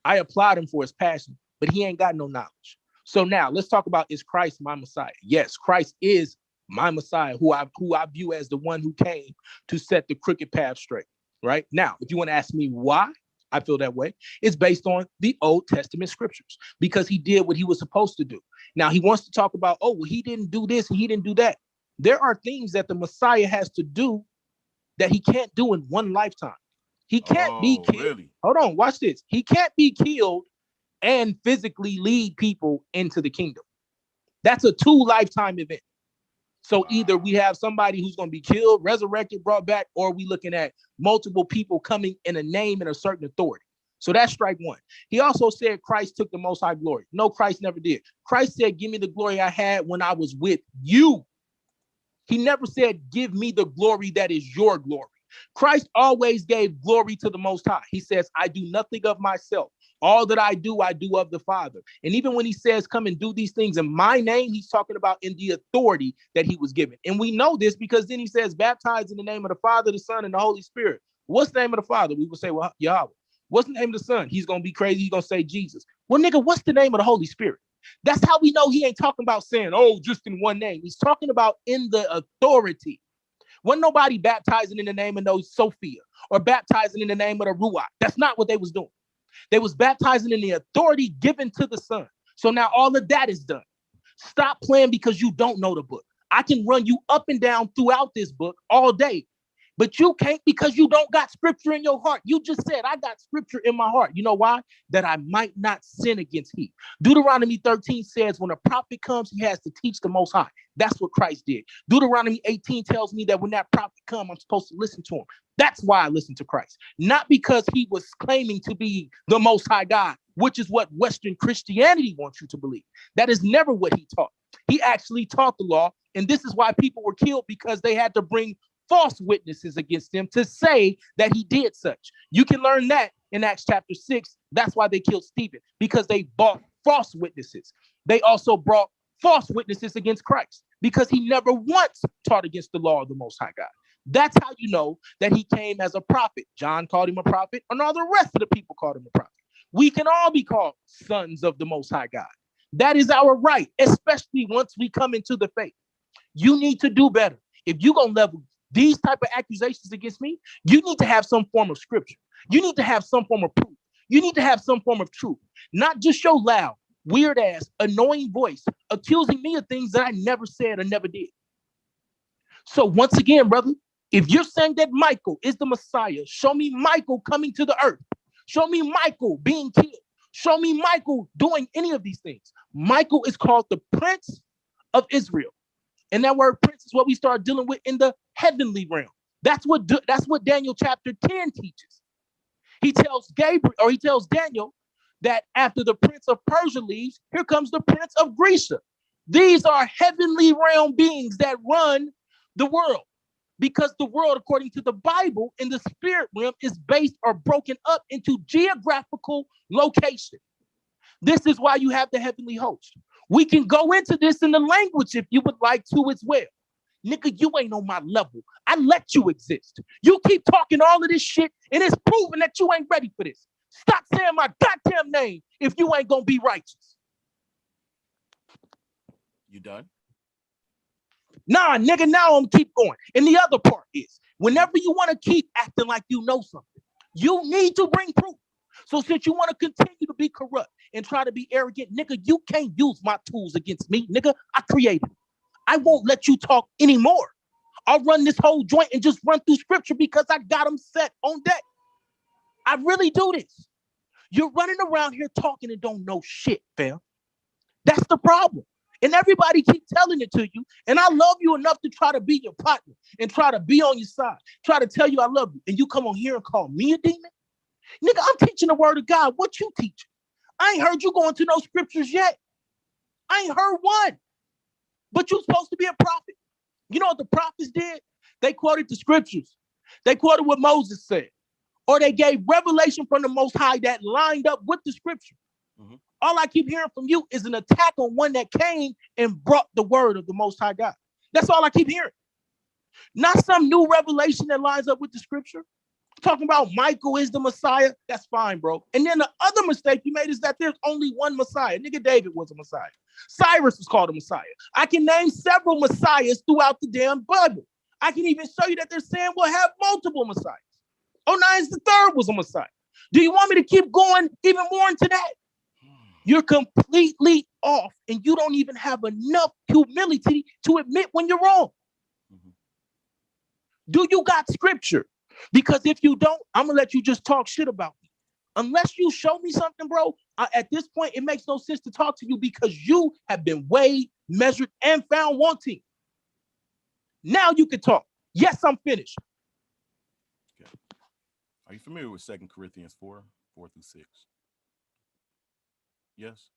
I applaud him for his passion, but he ain't got no knowledge. So now let's talk about, is Christ my Messiah? Yes, Christ is my Messiah, who I view as the one who came to set the crooked path straight. Right now, if you want to ask me why I feel that way, it's based on the Old Testament scriptures, because he did what he was supposed to do. Now he wants to talk about, oh, well, he didn't do this and he didn't do that. There are things that the Messiah has to do that he can't do in one lifetime. He can't be killed. Really? Hold on, watch this. He can't be killed and physically lead people into the kingdom. That's a 2 lifetime event. So either we have somebody who's going to be killed, resurrected, brought back, or we looking at multiple people coming in a name and a certain authority. So that's strike one. He also said Christ took the most high glory. No, Christ never did. Christ said, give me the glory I had when I was with you. He never said, give me the glory that is your glory. Christ always gave glory to the Most High. He says, I do nothing of myself. All that I do of the Father. And even when he says, come and do these things in my name, he's talking about in the authority that he was given. And we know this because then he says, baptize in the name of the Father, the Son, and the Holy Spirit. What's the name of the Father? We would say, well, Yahweh. What's the name of the Son? He's going to be crazy. He's going to say Jesus. Well, nigga, what's the name of the Holy Spirit? That's how we know he ain't talking about saying, oh, just in one name. He's talking about in the authority. Wasn't nobody baptizing in the name of no Sophia or baptizing in the name of the Ruach. That's not what they was doing. They was baptizing in the authority given to the Son. So now all of that is done. Stop playing because you don't know the book. I can run you up and down throughout this book all day. But you can't because you don't got scripture in your heart. You just said, I got scripture in my heart. You know why? That I might not sin against he. Deuteronomy 13 says when a prophet comes, he has to teach the Most High. That's what Christ did. Deuteronomy 18 tells me that when that prophet comes, I'm supposed to listen to him. That's why I listen to Christ. Not because he was claiming to be the Most High God, which is what Western Christianity wants you to believe. That is never what he taught. He actually taught the law. And this is why people were killed, because they had to bring false witnesses against him to say that he did such. You can learn that in Acts chapter 6. That's why they killed Stephen, because they brought false witnesses. They also brought false witnesses against Christ because he never once taught against the law of the Most High God. That's how you know that he came as a prophet. John called him a prophet, and all the rest of the people called him a prophet. We can all be called sons of the Most High God. That is our right, especially once we come into the faith. You need to do better. If you're going to level these type of accusations against me, you need to have some form of scripture. You need to have some form of proof. You need to have some form of truth, not just your loud, weird ass, annoying voice accusing me of things that I never said or never did. So once again, brother, if you're saying that Michael is the Messiah, show me Michael coming to the earth. Show me Michael being killed. Show me Michael doing any of these things. Michael is called the Prince of Israel. And that word prince is what we start dealing with in the heavenly realm. That's what Daniel chapter 10 teaches. He tells Daniel that after the prince of Persia leaves, here comes the prince of Greece. These are heavenly realm beings that run the world, because the world, according to the Bible, in the spirit realm is based or broken up into geographical location. This is why you have the heavenly host. We can go into this in the language if you would like to as well. Nigga, you ain't on my level. I let you exist. You keep talking all of this shit, and it's proven that you ain't ready for this. Stop saying my goddamn name if you ain't gonna be righteous. You done? Nah, nigga, now I'm keep going. And the other part is, whenever you want to keep acting like you know something, you need to bring proof. So since you want to continue to be corrupt and try to be arrogant, nigga, you can't use my tools against me, nigga. I created them. I won't let you talk anymore. I'll run this whole joint and just run through scripture because I got them set on deck. I really do this. You're running around here talking and don't know shit, fam. That's the problem. And everybody keep telling it to you. And I love you enough to try to be your partner and try to be on your side. Try to tell you I love you. And you come on here and call me a demon? Nigga, I'm teaching the word of God. What you teaching? I ain't heard you go into no scriptures yet. I ain't heard one. But you're supposed to be a prophet. You know what the prophets did? They quoted the scriptures. They quoted what Moses said. Or they gave revelation from the Most High that lined up with the scripture. Mm-hmm. All I keep hearing from you is an attack on one that came and brought the word of the Most High God. That's all I keep hearing. Not some new revelation that lines up with the scripture. Talking about Michael is the Messiah. That's fine, bro. And then the other mistake you made is that there's only one Messiah. Nigga, David was a Messiah. Cyrus was called a Messiah. I can name several Messiahs throughout the damn Bible. I can even show you that they're saying we'll have multiple Messiahs. Onias the third was a Messiah. Do you want me to keep going even more into that? You're completely off, and you don't even have enough humility to admit when you're wrong. Mm-hmm. Do you got scripture? Because if you don't, I'm going to let you just talk shit about me. Unless you show me something, bro, at this point, it makes no sense to talk to you because you have been weighed, measured, and found wanting. Now you can talk. Yes, I'm finished. Okay. Are you familiar with 2 Corinthians 4:4 through 6? Yes.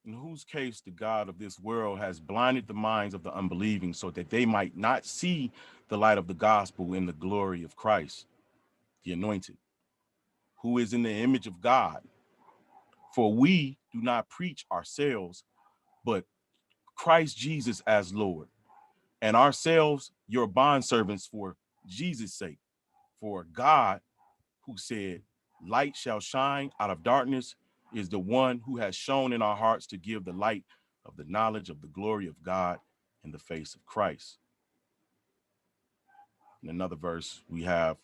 In whose case the God of this world has blinded the minds of the unbelieving so that they might not see the light of the gospel in the glory of Christ, the anointed, who is in the image of God. For we do not preach ourselves, but Christ Jesus as Lord, and ourselves your bondservants for Jesus' sake. For God, who said, light shall shine out of darkness, is the one who has shown in our hearts to give the light of the knowledge of the glory of God in the face of Christ. In another verse, we have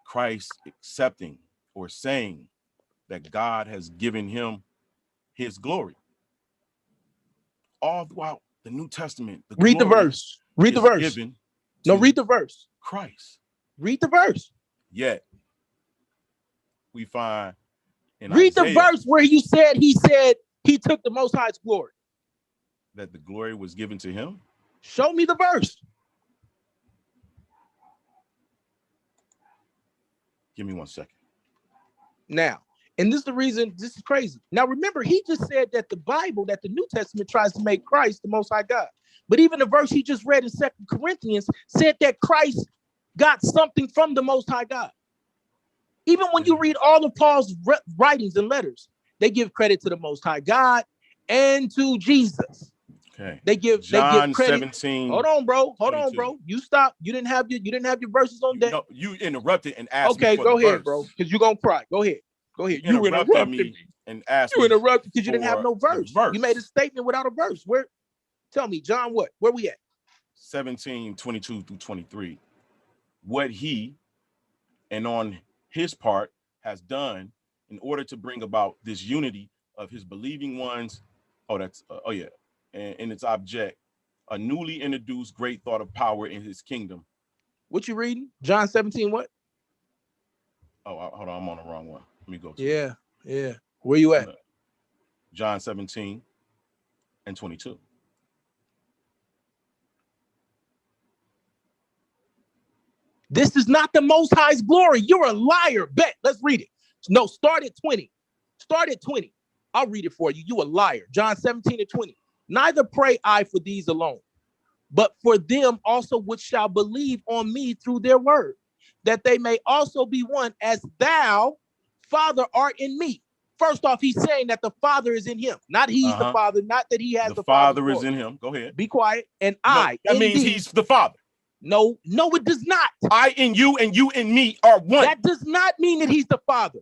Christ accepting or saying that God has given him his glory. All throughout the New Testament, the read the glory verse. Read the is verse. given No, to read the verse. Christ. Read the verse. Yet we find in Read Isaiah the verse where he said he took the Most High's glory. that the glory was given to him. Show me the verse. Give me 1 second. Now, and this is the reason this is crazy. Now, remember, he just said that the Bible, that the New Testament tries to make Christ the Most High God. But even the verse he just read in 2 Corinthians said that Christ got something from the Most High God. Even when you read all of Paul's writings and letters, they give credit to the Most High God and to Jesus. Okay. They give John credit. 17. Hold on, bro. Hold 22. on, bro. You stop. You didn't have your verses on deck. No, you interrupted and asked Okay, me for go the ahead, verse. bro. Because you're gonna cry. Go ahead. Go ahead. You interrupted me and asked You me interrupted because you didn't have for no the verse. verse. You made a statement without a verse. Where? Tell me, John, what? Where we at? 17, 22 through 23. What he and on his part has done in order to bring about this unity of his believing ones. And its object, a newly introduced great thought of power in his kingdom. What you reading? John 17, what? Oh, hold on, I'm on the wrong one. Let me go to Yeah. Where you at? John 17 and 22. This is not the Most High's glory. You're a liar. Bet. Let's read it. No, start at 20. Start at 20. I'll read it for you. You a liar. John 17 and 20. Neither pray I for these alone, but for them also which shall believe on me through their word, that they may also be one as thou, Father, art in me. First off, he's saying that the Father is in him. Not he's the Father, not that he has the Father Father's is glory. in him. Go ahead. Be quiet. And No, I that in means thee. he's the Father. No, it does not. I in you and you in me are one. That does not mean that he's the Father.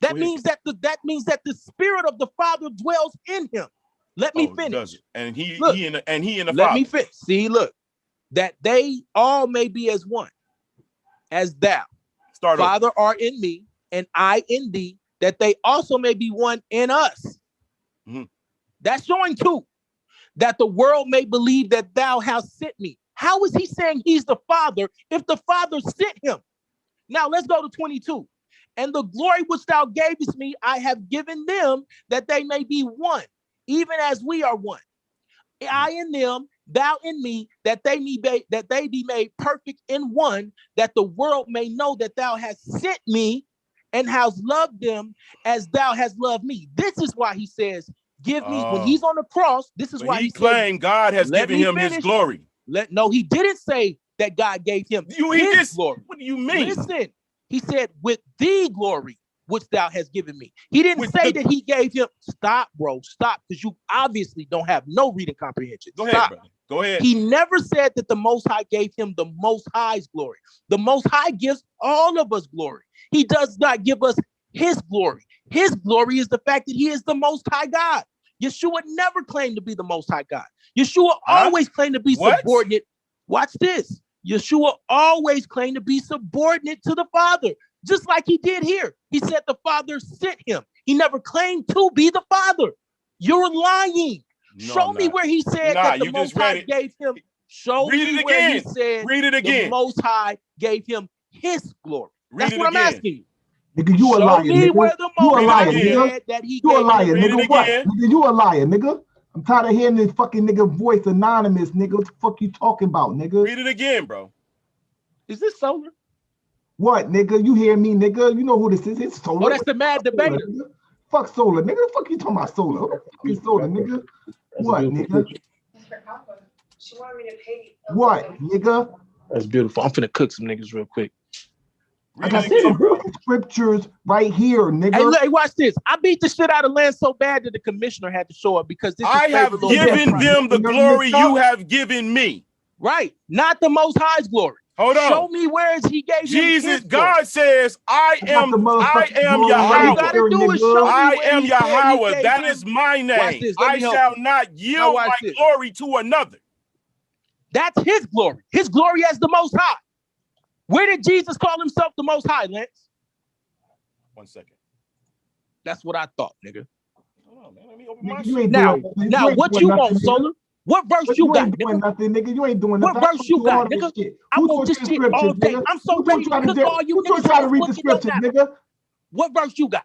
That means that the Spirit of the Father dwells in him. Let me finish. Does it? And he in the Let Father. me finish. See, look, that they all may be as one, as thou, Father, art in me, and I in thee, that they also may be one in us. Mm-hmm. That's showing too, that the world may believe that thou hast sent me. How is he saying he's the Father if the Father sent him? Now let's go to 22. And the glory which thou gavest me, I have given them, that they may be one, even as we are one. I in them, thou in me, that they be made perfect in one, that the world may know that thou hast sent me and hast loved them as thou hast loved me. This is why he says, give me, when he's on the cross, this is why he claimed God has given him his glory. No, he didn't say that God gave him his glory. What do you mean? Listen, he said, with the glory which thou hast given me. He didn't say that he gave him. Stop, bro. Stop, because you obviously don't have no reading comprehension. Go ahead, brother. Go ahead. He never said that the Most High gave him the Most High's glory. The Most High gives all of us glory. He does not give us his glory. His glory is the fact that he is the Most High God. Yeshua never claimed to be the Most High God. Yeshua always claimed to be subordinate. Watch this. Yeshua always claimed to be subordinate to the Father, just like he did here. He said the Father sent him. He never claimed to be the Father. You're lying. No, show me where he said that the Most High gave him. Show me where he said the Most High gave him his glory. That's what I'm asking you. Nigga, you a liar, Show me where nigga. the You a Most liar, High nigga. said that he You a gave liar, him. nigga. What? Nigga, you a liar, nigga. I'm tired of hearing this fucking nigga voice anonymous, nigga. What the fuck you talking about, nigga? Read it again, bro. Is this Solar? What, nigga? You hear me, nigga? You know who this is? It's Solar. Oh, that's the mad debater. Nigga. Fuck Solar, nigga. The fuck you talking about, Solar? Who the fuck is Solar, nigga? What, nigga? What, nigga? That's beautiful. I'm finna cook some niggas real quick. I got some scriptures right here, nigga. Hey, look, watch this. I beat the shit out of Lance so bad that the commissioner had to show up because this I is have given them the glory you have given me. Right, not the Most High's glory. Hold on. Show me where he gave Jesus. him God says, I am Yahweh. I am Yahweh. That is my name. I shall not yield my glory to another. That's his glory. His glory as the Most High. Where did Jesus call himself the Most High, Lance? 1 second. That's what I thought, nigga. Hold on, man. Let me open my shit. Now, what you want, Solar? What verse But you got, ain't doing nigga? nothing, nigga. You ain't doing What nothing. verse you got, All this nigga? shit. I Who want taught this you shit the all scriptures, day. nigga? I'm so Who ready taught to you cook all you Who taught niggas you how on to this read the fucking scriptures, clubhouse. nigga? What verse you got?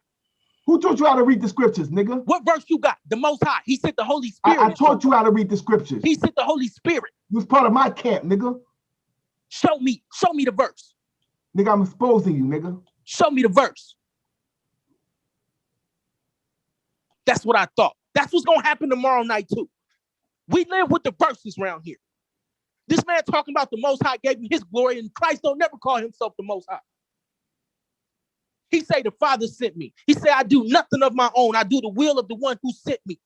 Who taught you how to read the scriptures, nigga? What verse you got? The Most High. He sent the Holy Spirit. I taught you how to read the scriptures. He sent the Holy Spirit. You was part of my camp, nigga. Show me the verse. Nigga, I'm exposing you, nigga. Show me the verse. That's what I thought. That's what's gonna happen tomorrow night too. We live with the verses around here. This man talking about the Most High gave him his glory, and Christ don't never call himself the Most High. He say the Father sent me. He say I do nothing of my own. I do the will of the one who sent me.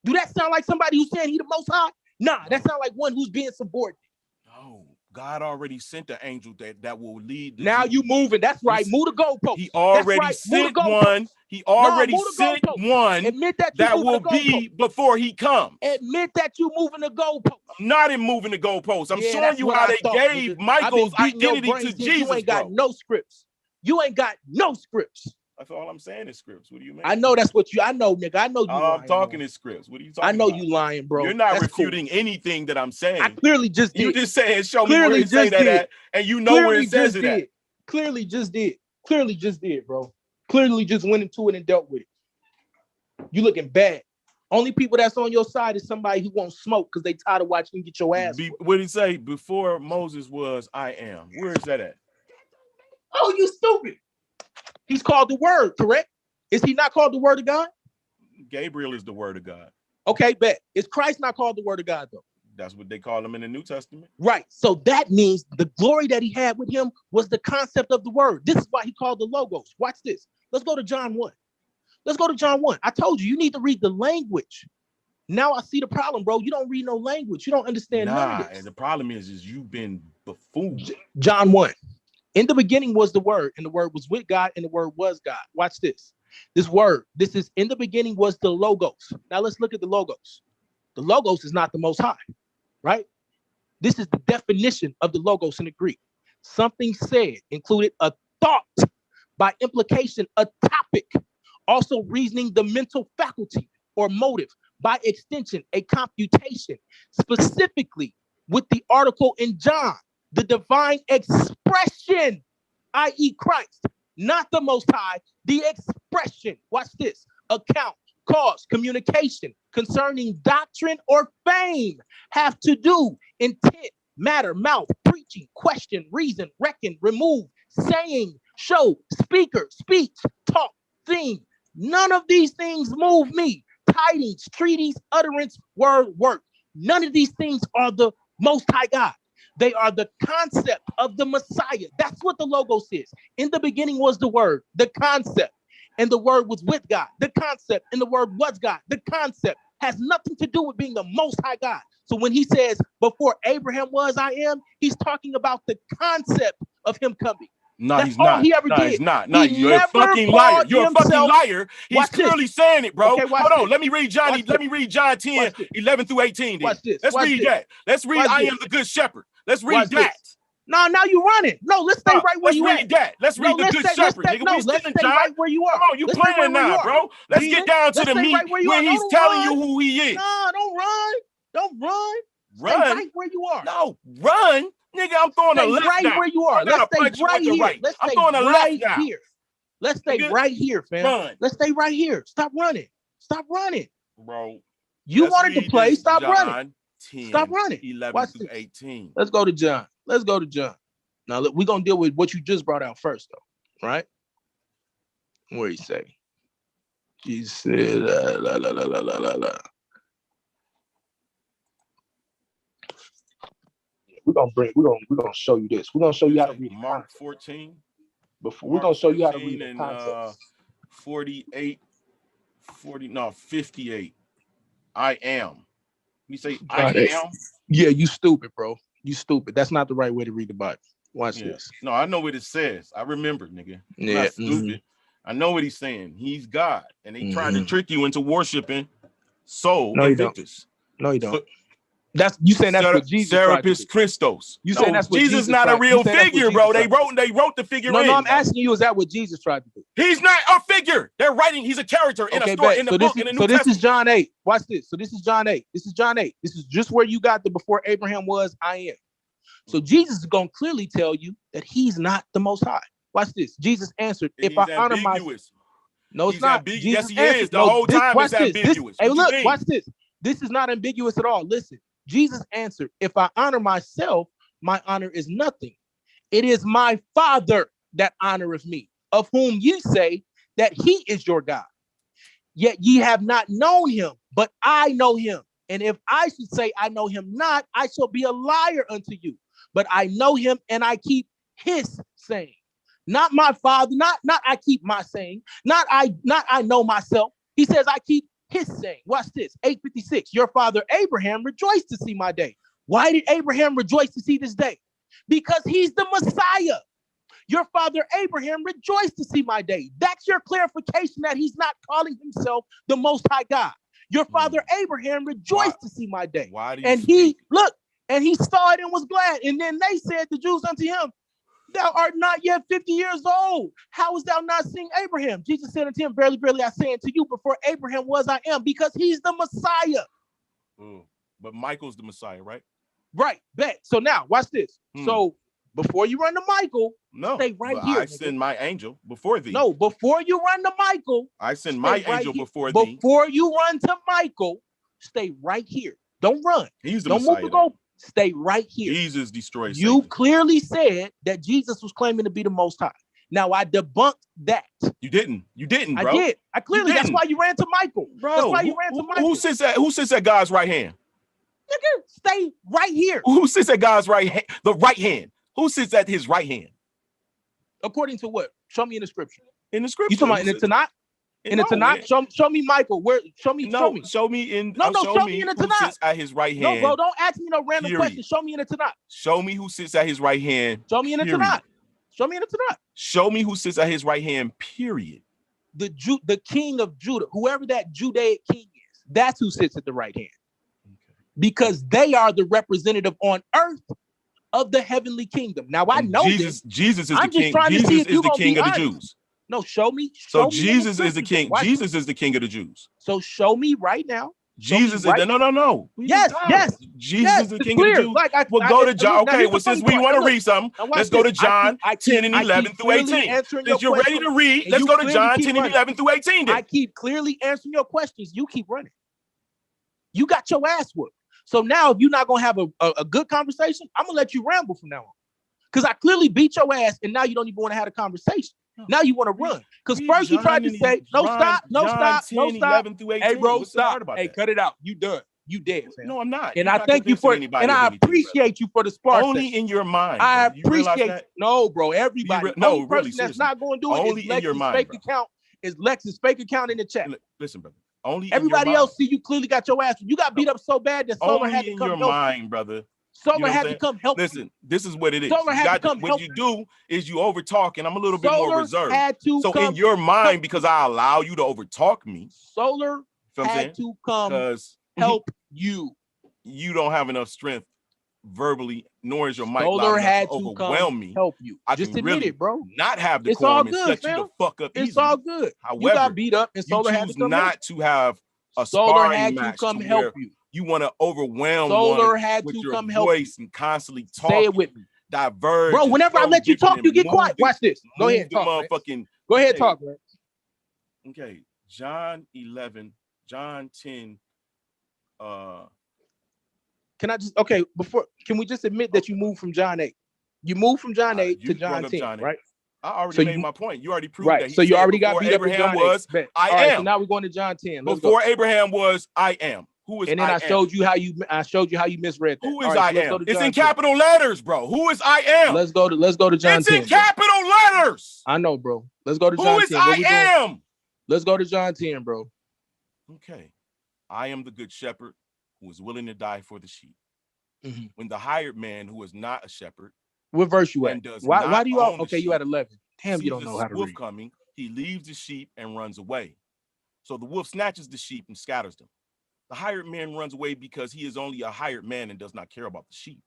Do that sound like somebody who's saying he the Most High? Nah, that sound like one who's being subordinate. No, God already sent the angel that will lead. Now you moving. That's right. Move the goalpost. He already right. sent one. He already sent one Admit that, will be before he comes. Admit that you moving the goalpost. I'm not in moving the goalpost. I'm showing you how they gave Michael's identity to Jesus. You ain't got no scripts. You ain't got no scripts. That's all I'm saying is scripts. What do you mean? I know that's what you. I know, nigga. I know you. I'm talking in scripts. What are you talking I know about? you lying, bro. You're not That's refuting anything that I'm saying. I clearly just did. You just saying, show me where it say that at, and you know where it says it at. Clearly just did. Clearly just did, bro. Clearly just went into it and dealt with it. You looking bad. Only people that's on your side is somebody who won't smoke because they tired of watching you get your ass. What did he say? Before Moses was, I am. Where is that at? Oh, you stupid. He's called the Word, correct? Is he not called the Word of God? Gabriel is the Word of God. Okay, bet. Is Christ not called the Word of God, though? That's what they call him in the New Testament. Right. So that means the glory that he had with him was the concept of the Word. This is why he called the Logos. Watch this. Let's go to John 1. Let's go to John 1. I told you need to read the language. Now I see the problem, bro. You don't read no language. You don't understand none of this. And the problem is you've been buffooned. John 1. In the beginning was the Word, and the Word was with God, and the Word was God. Watch this. This word, this is in the beginning was the Logos. Now let's look at the Logos. The Logos is not the Most High, right? This is the definition of the Logos in the Greek. Something said, included a thought, by implication, a topic, also reasoning the mental faculty or motive, by extension, a computation, specifically with the article in John, the divine expression, i.e. Christ, not the Most High, the expression. Watch this. Account, cause, communication concerning doctrine or fame have to do, intent, matter, mouth, preaching, question, reason, reckon, remove, saying, show, speaker, speech, talk, theme. None of these things move me. Tidings, treaties, utterance, word, work. None of these things are the Most High God. They are the concept of the Messiah. That's what the Logos is. In the beginning was the Word, the concept, and the Word was with God. The concept and the Word was God. The concept has nothing to do with being the Most High God. So when he says, before Abraham was, I am, he's talking about the concept of him coming. No, That's he's all not. he ever did. He's not. No, He you're a fucking liar. called You're a fucking himself- liar. He's Watch this. clearly saying it, bro. Okay, watch Hold on. this. Let me read Johnny. Watch Let me read John 10, Watch this. 11 through 18. Then. Watch this. Let's Watch read this. that. Let's read Watch I this. am the good shepherd. Let's read Watch that. this. No, now you running. No, let's stay right where let's you read at. that. Let's No, read the let's good stay- shepherd, let's nigga. stay- We let's stealing, stay John. right where you are. Come on, you Let's stay playing right where you now, are. bro. Let's Demon, get down to let's the stay meat right where you where are. he's Don't telling run. you who he is. No, don't run. Don't run. Run. Stay right where you are. No, run. Nigga, I'm throwing a Stay left right now. where you are. I'm gonna Let's stay punch you right with the here. right. Let's I'm stay throwing a right left now. here. Let's stay Nigga, right here, fam. run. Let's stay right here. Stop running. Stop running. Bro. You let's wanted to read play. this Stop John running. 10, Stop running. 11 Watch through this. 18. Let's go to John. Let's go to John. Now, look, we're going to deal with what you just brought out first, though. Right? Where you say? Jesus said, la, la, la, la, la, la, la. We're gonna show you this. We're gonna show you how to read Mark 14. Before we're gonna show you how to read the and concepts. 58. I am. You say I God, am? Yeah, you stupid, bro. You stupid. That's not the right way to read the Bible. Watch Yeah. this. No, I know what it says. I remember, nigga. I'm Yeah, not stupid. I know what he's saying. He's God, and they trying to trick you into worshiping Soul No, you don't. Invictus. No, you don't. That's you saying that's what Jesus tried to Serapis do. Christos. You saying that's what Jesus Jesus not tried- a you real saying that's what figure, Jesus bro. tried They to do. wrote the figure No, in. I'm bro. asking you, is that what Jesus tried to do? He's not a figure. They're writing. He's a character in a story, in the book, in the New Testament. This is John 8. Watch this. So this is John 8. This is John 8. This is just where you got the before Abraham was, I am. So Jesus is going to clearly tell you that he's not the Most High. Watch this. Jesus answered, if I honor my... No, it's not. Yes, he is. The whole time it's ambiguous. Hey, look, watch this. This is not ambiguous at all. Listen, Jesus answered, if I honor myself, my honor is nothing. It is my Father that honoreth me, of whom ye say that he is your God. Yet ye have not known him, but I know him. And if I should say I know him not, I shall be a liar unto you. But I know him and I keep his saying. Not my Father, not I keep my saying, not I know myself. He says I keep his saying. Watch this, 8:56. Your father Abraham rejoiced to see my day. Why did Abraham rejoice to see this day? Because he's the Messiah. Your father Abraham rejoiced to see my day. That's your clarification that he's not calling himself the Most High God. Your father Abraham rejoiced to see my day. Why do you and he look, and he saw it and was glad. And then they said, the Jews unto him, thou art not yet 50 years old. How is thou not seeing Abraham? Jesus said unto him, verily, verily, I say unto you, before Abraham was, I am, because he's the Messiah. But Michael's the Messiah, right? Right, bet. So now, watch this. So before you run to Michael, stay right here. I send my angel before thee. No, before you run to Michael, I send my angel before thee. Before you run to Michael, stay right here. Don't run. He's the Don't Messiah. Move to go. Stay right here. Jesus destroys You Satan. clearly said that Jesus was claiming to be the Most High. Now I debunked that. You didn't, bro. I did. I clearly. That's why you ran to Michael, bro. That's why you ran to Michael. Who sits at God's right hand? Nigga, stay right here. Who sits at God's right hand? The right hand. Who sits at his right hand? According to what? Show me in the scripture. In the scripture. You talking about in the Tanakh? In the Tanakh? Show me Michael. Where? Show me. Show me in. Show me in the Tanakh. Who sits at his right hand? No, bro. Don't ask me no random question. Show me in the Tanakh. Show me who sits at his right hand. Show me in the Tanakh. Show me in the Tanakh. Show me who sits at his right hand. Period. The king of Judah, whoever that Judaic king is, that's who sits at the right hand. Because they are the representative on earth of the heavenly kingdom. Now I know Jesus. Jesus is the king. Jesus is the king of the Jews. No, show me. So Jesus is the king. Jesus is the king of the Jews. So show me right now. Jesus is no. Yes. Jesus is the king of the Jews. We'll go to John. Okay, well, since we want to read something, let's go to John 10 and 11 through 18. Since you're ready to read, let's go to John 10 and 11 through 18. I keep clearly answering your questions. You keep running. You got your ass whooped. So now, if you're not gonna have a good conversation, I'm gonna let you ramble from now on. Because I clearly beat your ass, and now you don't even want to have a conversation. Now you want to run. Because first you tried to say, no, stop. Hey, bro, stop. Hey, cut it out. You done. You dead, fam. No, I'm not. And I thank you for it. And I appreciate you for the spark. Only in your mind. I appreciate. No, bro. Everybody. No, really. That's not going to do it. Only in your mind. Fake account is Lex's fake account in the chat. Listen, brother. Only everybody else see you clearly got your ass. You got beat up so bad that Solar had to come help. Only in your mind, brother. Solar had to come help. Listen, this is what it is. Solar had to come what you do is you overtalk, and I'm a little bit Solar more reserved. So in your mind, because I allow you to overtalk me, Solar had to come help you. You don't have enough strength verbally, nor is your mic Solar had to overwhelm me. Help you. I just can admit really it, bro. Not have the it's all and good, set you the fuck up. It's all good. However, you got beat up, and Solar had to come not to have a Solar sparring had match to come help you. You want to overwhelm Solar one had with to your come help voice you. and constantly talk. Say it with me. Diverge. Bro, whenever I let you talk, you get quiet. Watch this. Go ahead and talk. Motherfucking, Go ahead and talk, man. Okay. John 11, John 10. Can I just can we just admit that you moved from John 8? You moved from John 8 to John 10, right? I already made my point. You already proved right. that. So you already got beat Abraham up in John was, 8. I All am. right, so now we're going to John 10. Before Abraham was, I am. Who is and then I showed you how you misread that. Who is I am? It's in capital letters, bro. Who is I am? Let's go to John 10. It's in capital letters. I know, bro. Let's go to John 10. Who is I am? Let's go to John 10, bro. Okay. I am the good shepherd who is willing to die for the sheep. Mm-hmm. When the hired man who is not a shepherd. What verse you at? Why do you all you at 11? Damn, you don't know how to read. Coming, he leaves the sheep and runs away. So the wolf snatches the sheep and scatters them. The hired man runs away because he is only a hired man and does not care about the sheep.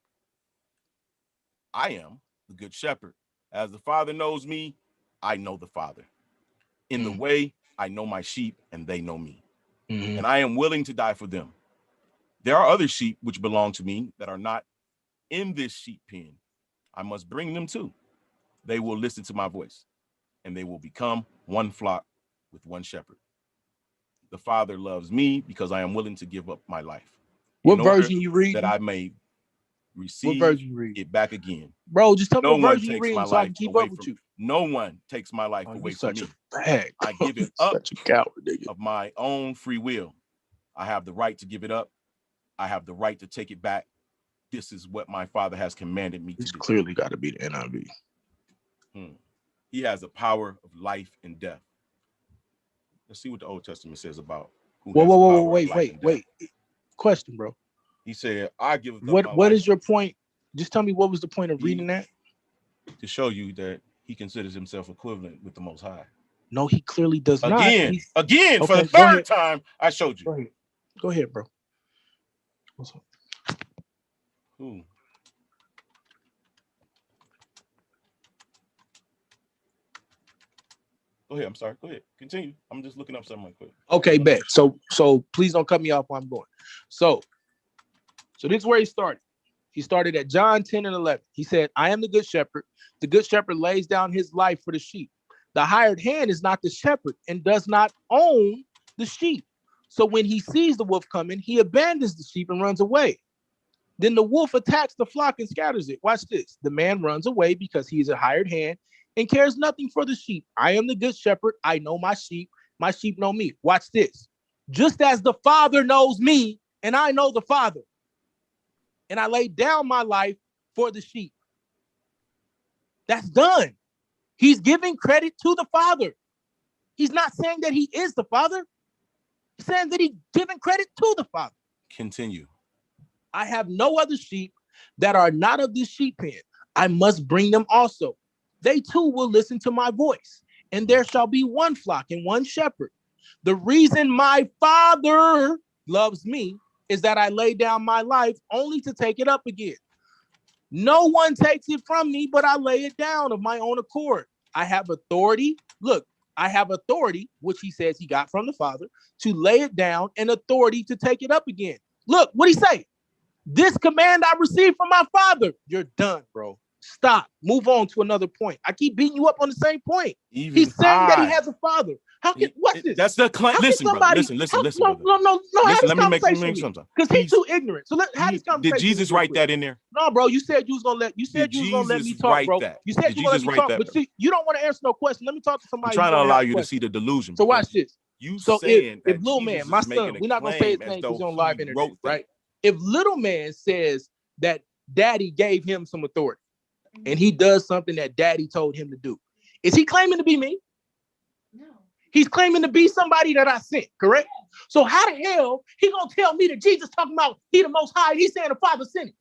I am the good shepherd. As the Father knows me, I know the Father. In the way I know my sheep and they know me. Mhm. And I am willing to die for them. There are other sheep which belong to me that are not in this sheep pen. I must bring them too. They will listen to my voice, and they will become one flock with one shepherd. The Father loves me because I am willing to give up my life. What in order version you reading? that I may What receive version you reading? it back again. Bro, just tell me No what one version you takes my reading so I life can keep away up with from you. no one takes my life Oh, you away from such me. a fag. I give You it up such a coward, nigga. of my own free will. I have the right to give it up. I have the right to take it back. This is what my Father has commanded me to It's do. clearly got to be the NIV. He has the power of life and death. Let's see what the Old Testament says about who has the power of life and death. Wait. Question, bro. He said, I give up my What life is your point? Just tell me what was the point of reading that? to show you that he considers himself equivalent with the Most High. No, he clearly does not. Again, for Okay, the third time, I showed you. Go ahead, bro. What's up? Who? Go ahead. I'm sorry. Go ahead. Continue. I'm just looking up something right quick. Okay, bet. So please don't cut me off while I'm going. So this is where he started. He started at John 10 and 11. He said, I am the good shepherd. The good shepherd lays down his life for the sheep. The hired hand is not the shepherd and does not own the sheep. So when he sees the wolf coming, he abandons the sheep and runs away. Then the wolf attacks the flock and scatters it. Watch this. The man runs away because he is a hired hand and cares nothing for the sheep. I am the good shepherd. I know my sheep know me. Watch this. Just as the Father knows me and I know the Father, and I lay down my life for the sheep. That's done. He's giving credit to the Father. He's not saying that he is the Father. He's saying that he's giving credit to the Father. Continue. I have no other sheep that are not of this sheep pen. I must bring them also. They too will listen to my voice, and there shall be one flock and one shepherd. The reason my Father loves me is that I lay down my life only to take it up again. No one takes it from me, but I lay it down of my own accord. I have authority. Look, I have authority, which he says he got from the Father, to lay it down and authority to take it up again. Look, what he say? This command I received from my Father. You're done, bro. Stop. Move on to another point. I keep beating you up on the same point. He's saying that he has a father. How can what's this? That's the claim. Listen, brother. Listen, brother. No. Listen, Have let this me make conversation something. because he's too ignorant. So have this conversation. Did Jesus write that in there? No, bro. You said you was gonna let. You said you was gonna let me talk, bro. You said you were gonna let me talk, but see, you don't want to answer no question. Let me talk to somebody. I'm trying to allow you to see the delusion. So watch this. You so saying if little man, my son, we're not gonna say his name because he's on live internet, right? If little man says that daddy gave him some authority and he does something that daddy told him to do, is he claiming to be me? No. He's claiming to be somebody that I sent, correct? So how the hell he gonna tell me that Jesus talking about he the most high and he's saying the Father sent him?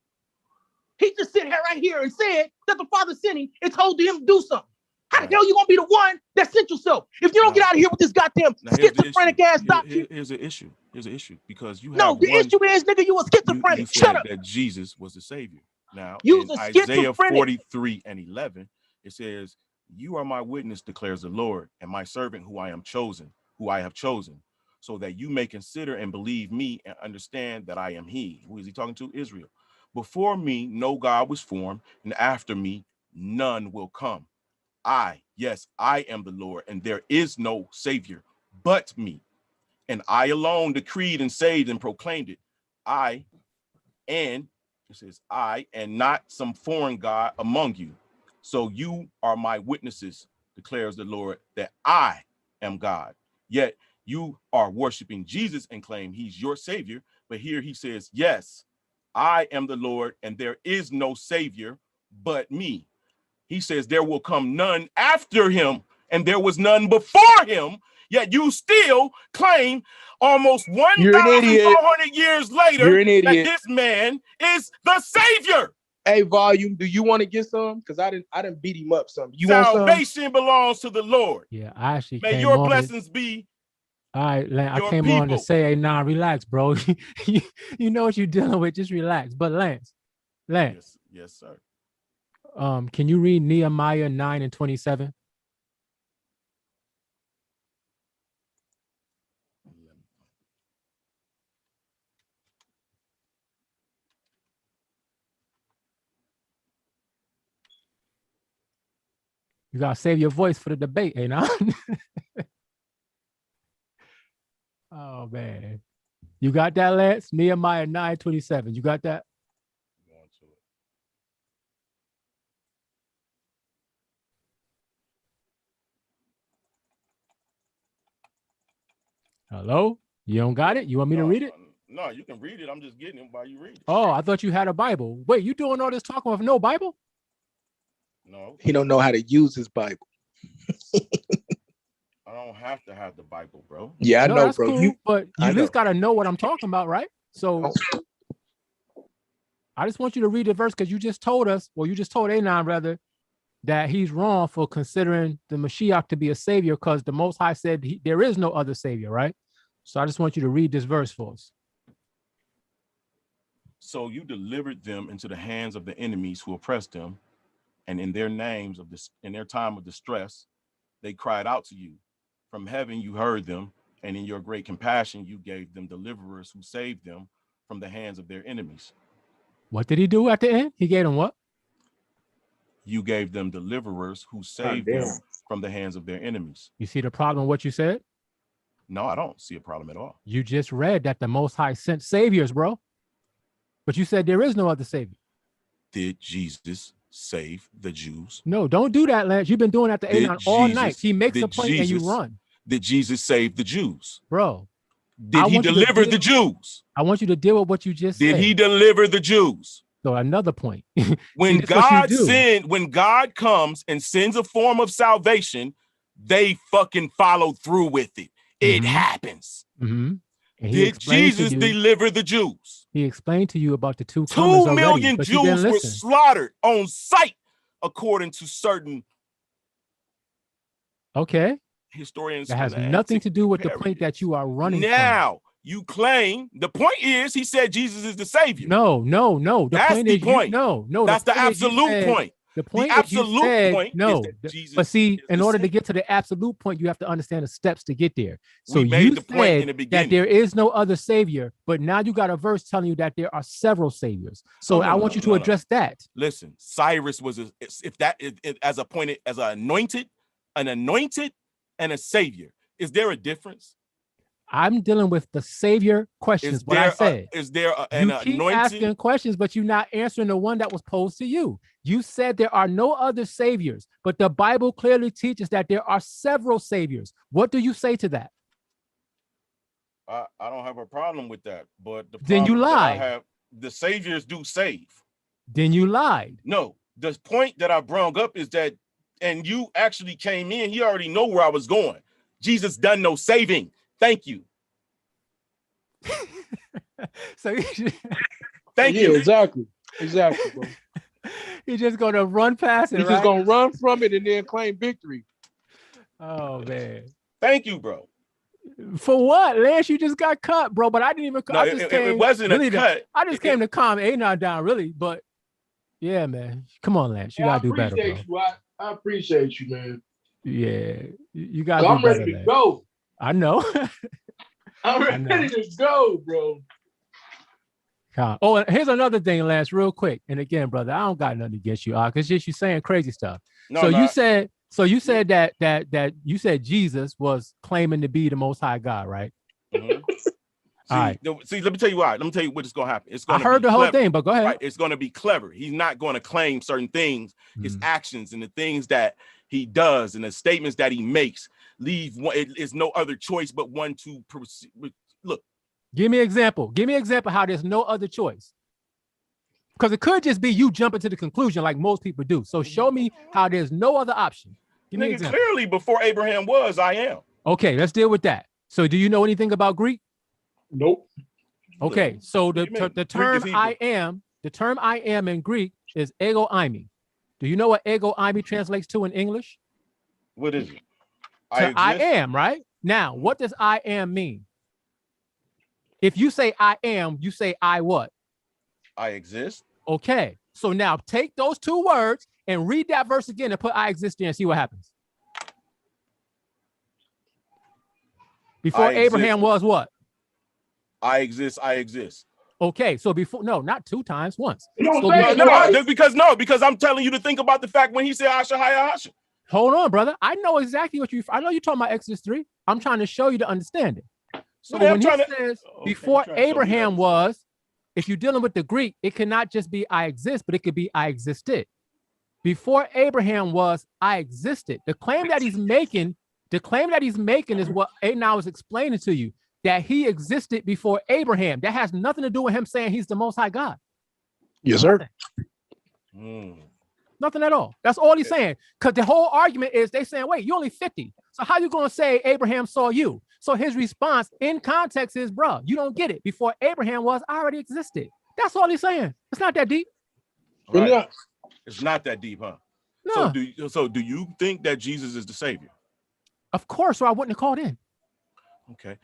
He just sitting here right here and said that the Father sent him and told him to do something. How the hell you gonna be the one that sent yourself? If you don't get out of here with this goddamn schizophrenic ass doctrine. Here's an issue. Here's an issue because you have no. The issue is, nigga, you a schizophrenic. You Shut said up. that Jesus was the Savior. Now You's in a Isaiah schizophrenic. 43:11, it says, "You are my witness," declares the Lord, "and my servant who I have chosen, so that you may consider and believe me and understand that I am He." Who is he talking to? Israel. Before me, no God was formed, and after me, none will come. Yes, I am the Lord, and there is no Savior but me. And I alone decreed and saved and proclaimed it. It says, I and not some foreign God among you. So you are my witnesses, declares the Lord, that I am God. Yet you are worshiping Jesus and claim he's your Savior. But here he says, yes, I am the Lord, and there is no Savior but me. He says there will come none after him, and there was none before him. Yet you still claim almost 1,400 years later that this man is the Savior. Hey, Volume, do you want to get some? Because I didn't beat him up some. You want some? Salvation belongs to the Lord. Yeah, I actually May came your on blessings be. All right, Lance, I your came on to people. say, hey, nah, relax, bro. You know what you're dealing with. Just relax. But Lance. Yes, sir. Can you read Nehemiah 9 and 27? You gotta save your voice for the debate, ain't I? Oh man. You got that, Lance? Nehemiah 9:27. You got that? Going to it. Hello? You don't got it? You want me to read it? No, you can read it. I'm just getting it while you read it. Oh, I thought you had a Bible. Wait, you doing all this talking with no Bible? No. He don't know how to use his Bible. I don't have to have the Bible, bro. Yeah, I No, know, that's bro. cool, but you I at least know. gotta know what I'm talking about, right? So I just want you to read the verse because you just told us, well, you just told Anon rather, that he's wrong for considering the Mashiach to be a savior because the Most High said there is no other savior, right? So I just want you to read this verse for us. So you delivered them into the hands of the enemies who oppressed them, and in their names of this, in their time of distress, they cried out to you. From heaven you heard them, and in your great compassion you gave them deliverers who saved them from the hands of their enemies. What did he do at the end? He gave them what? You gave them deliverers who saved them from the hands of their enemies. You see the problem with what you said? No, I don't see a problem at all. You just read that the Most High sent saviors, bro. But you said there is no other savior. Did Jesus save the Jews? No, don't do that, Lance. You've been doing that to Anon all night. He makes a point and you run. Did Jesus save the Jews? Bro. Did he deliver the Jews? I want you to deal with what you just said. Did he deliver the Jews? So another point. When God comes and sends a form of salvation, they fucking follow through with it. It happens. Did Jesus deliver the Jews? He explained to you about the 2 million Jews were slaughtered on sight, according to certain historians. That has nothing to do with the point that you are running now. You claim the point is he said Jesus is the savior. No. That's the point. That's the absolute point. The point the absolute point no. is that Jesus but see, in order to get to the absolute point, you have to understand the steps to get there. So we made you the point in the said beginning that there is no other savior, but now you got a verse telling you that there are several saviors. So I want you to address that. Listen, Cyrus was as an anointed and a savior. Is there a difference? I'm dealing with the savior questions. What I said. Is there an you keep anointed? Asking questions, but you're not answering the one that was posed to you. You said there are no other saviors, but the Bible clearly teaches that there are several saviors. What do you say to that? I don't have a problem with that, but then you lied. The saviors do save. Then you lied. No, the point that I brought up is that, and you actually came in, you already know where I was going. Jesus done no saving. Thank you. So thank you. Exactly, bro. He's just gonna run past it. He's just gonna run from it and then claim victory. Oh man. Thank you, bro. For what, Lance? You just got cut, bro. But I didn't even. No, it wasn't really a cut. I just came to calm Anon down, really. But yeah, man. Come on, Lance. You gotta do better, bro. I appreciate you, man. Yeah, you gotta. I'm ready to go. I know. I'm ready to go, bro. Oh, and here's another thing, Lance, real quick. And again, brother, I don't got nothing against you, because just you saying crazy stuff. You said that you said Jesus was claiming to be the Most High God, right? All right. See, let me tell you why. Let me tell you what's going to happen. I heard the whole thing, but go ahead. Right. It's going to be clever. He's not going to claim certain things, his actions and the things that he does and the statements that he makes. It is no other choice but one to proceed. Look. Give me an example. Give me an example how there's no other choice. Because it could just be you jumping to the conclusion like most people do. So show me how there's no other option. Give me an example. Clearly, before Abraham was, I am. Okay, let's deal with that. So do you know anything about Greek? Nope. Okay, so the term I am in Greek is ego eimi. Do you know what ego eimi translates to in English? What is it? I am, right? Now, what does I am mean? If you say I am, you say I what? I exist. Okay, so now take those 2 words and read that verse again and put I exist there and see what happens. Before Abraham was what? I exist. I exist. Okay, so before, no, not 2 times, once. Because I'm telling you to think about the fact when he said Asha Haya Hasha. Hold on, brother. I know exactly what I know you're talking about Exodus 3. I'm trying to show you the understanding. So Well, when he I'm says okay, before you're trying to show me Abraham that. was, if you're dealing with the Greek, it cannot just be I exist, but it could be I existed. Before Abraham was, I existed. The claim that he's making is what A now is explaining to you, that he existed before Abraham. That has nothing to do with him saying he's the Most High God. Yes, sir. Nothing at all. That's all he's saying. Because the whole argument is they saying, wait, you're only 50. So how you going to say Abraham saw you? So his response in context is, bro, you don't get it. Before Abraham was, I already existed. That's all he's saying. It's not that deep. Right. It's not that deep, huh? No. So do you think that Jesus is the Savior? Of course, or I wouldn't have called in. Okay.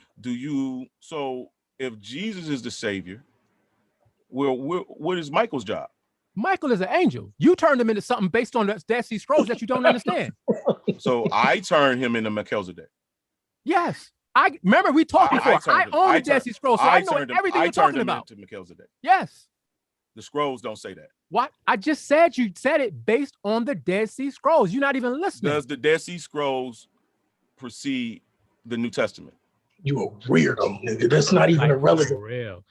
So if Jesus is the Savior, well, what is Michael's job? Michael is an angel. You turned him into something based on the Dead Sea Scrolls that you don't understand. So I turned him into Melchizedek. Yes. I remember we talked before. I own the Dead Sea Scrolls, so I know everything you're talking about. To Melchizedek. Yes. The scrolls don't say that. What? I just said you said it based on the Dead Sea Scrolls. You're not even listening. Does the Dead Sea Scrolls precede the New Testament? You a weirdo, nigga. That's not even irrelevant. For real.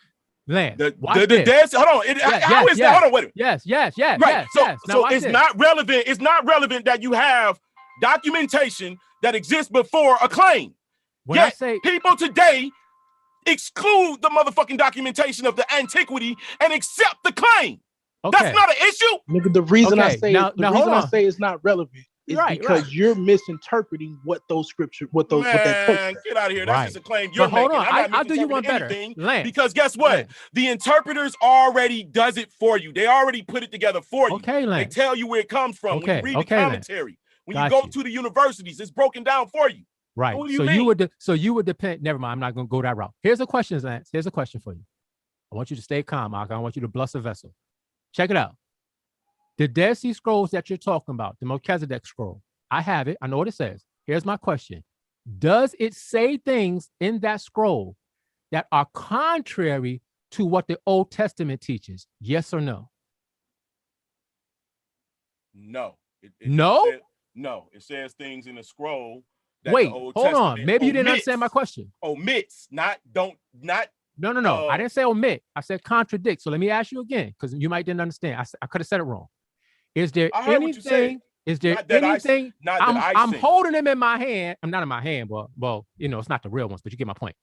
Lance, the Dead Sea, hold on. How is that? Hold on, wait a minute. Yes. Right. So it's not relevant. It's not relevant that you have documentation that exists before a claim. When I say people today exclude the motherfucking documentation of the antiquity and accept the claim. Okay. That's not an issue. Nigga, the reason I say I say it's not relevant is because you're misinterpreting what those scriptures, what that text. Get out of here. That's just a claim you're making. Hold on. I'm not I'll do you one better. Because guess what? Lance. The interpreters already does it for you. They already put it together for you. Okay, Lance. They tell you where it comes from. When you read the commentary. When you go to the universities, it's broken down for you. Right. What do you mean? You would depend. Never mind. I'm not going to go that route. Here's a question, Lance. Here's a question for you. I want you to stay calm, Ak. I want you to bless a vessel. Check it out. The Dead Sea Scrolls that you're talking about, the Melchizedek scroll, I have it. I know what it says. Here's my question. Does it say things in that scroll that are contrary to what the Old Testament teaches? Yes or no? No. No? No. It says things in the scroll. Wait, hold on. Maybe you didn't understand my question. Omits, No. I didn't say omit. I said contradict. So let me ask you again, because you might didn't understand. I could have said it wrong. Is there anything? Is there anything? I'm holding them in my hand. I'm not in my hand, but well, it's not the real ones, but you get my point.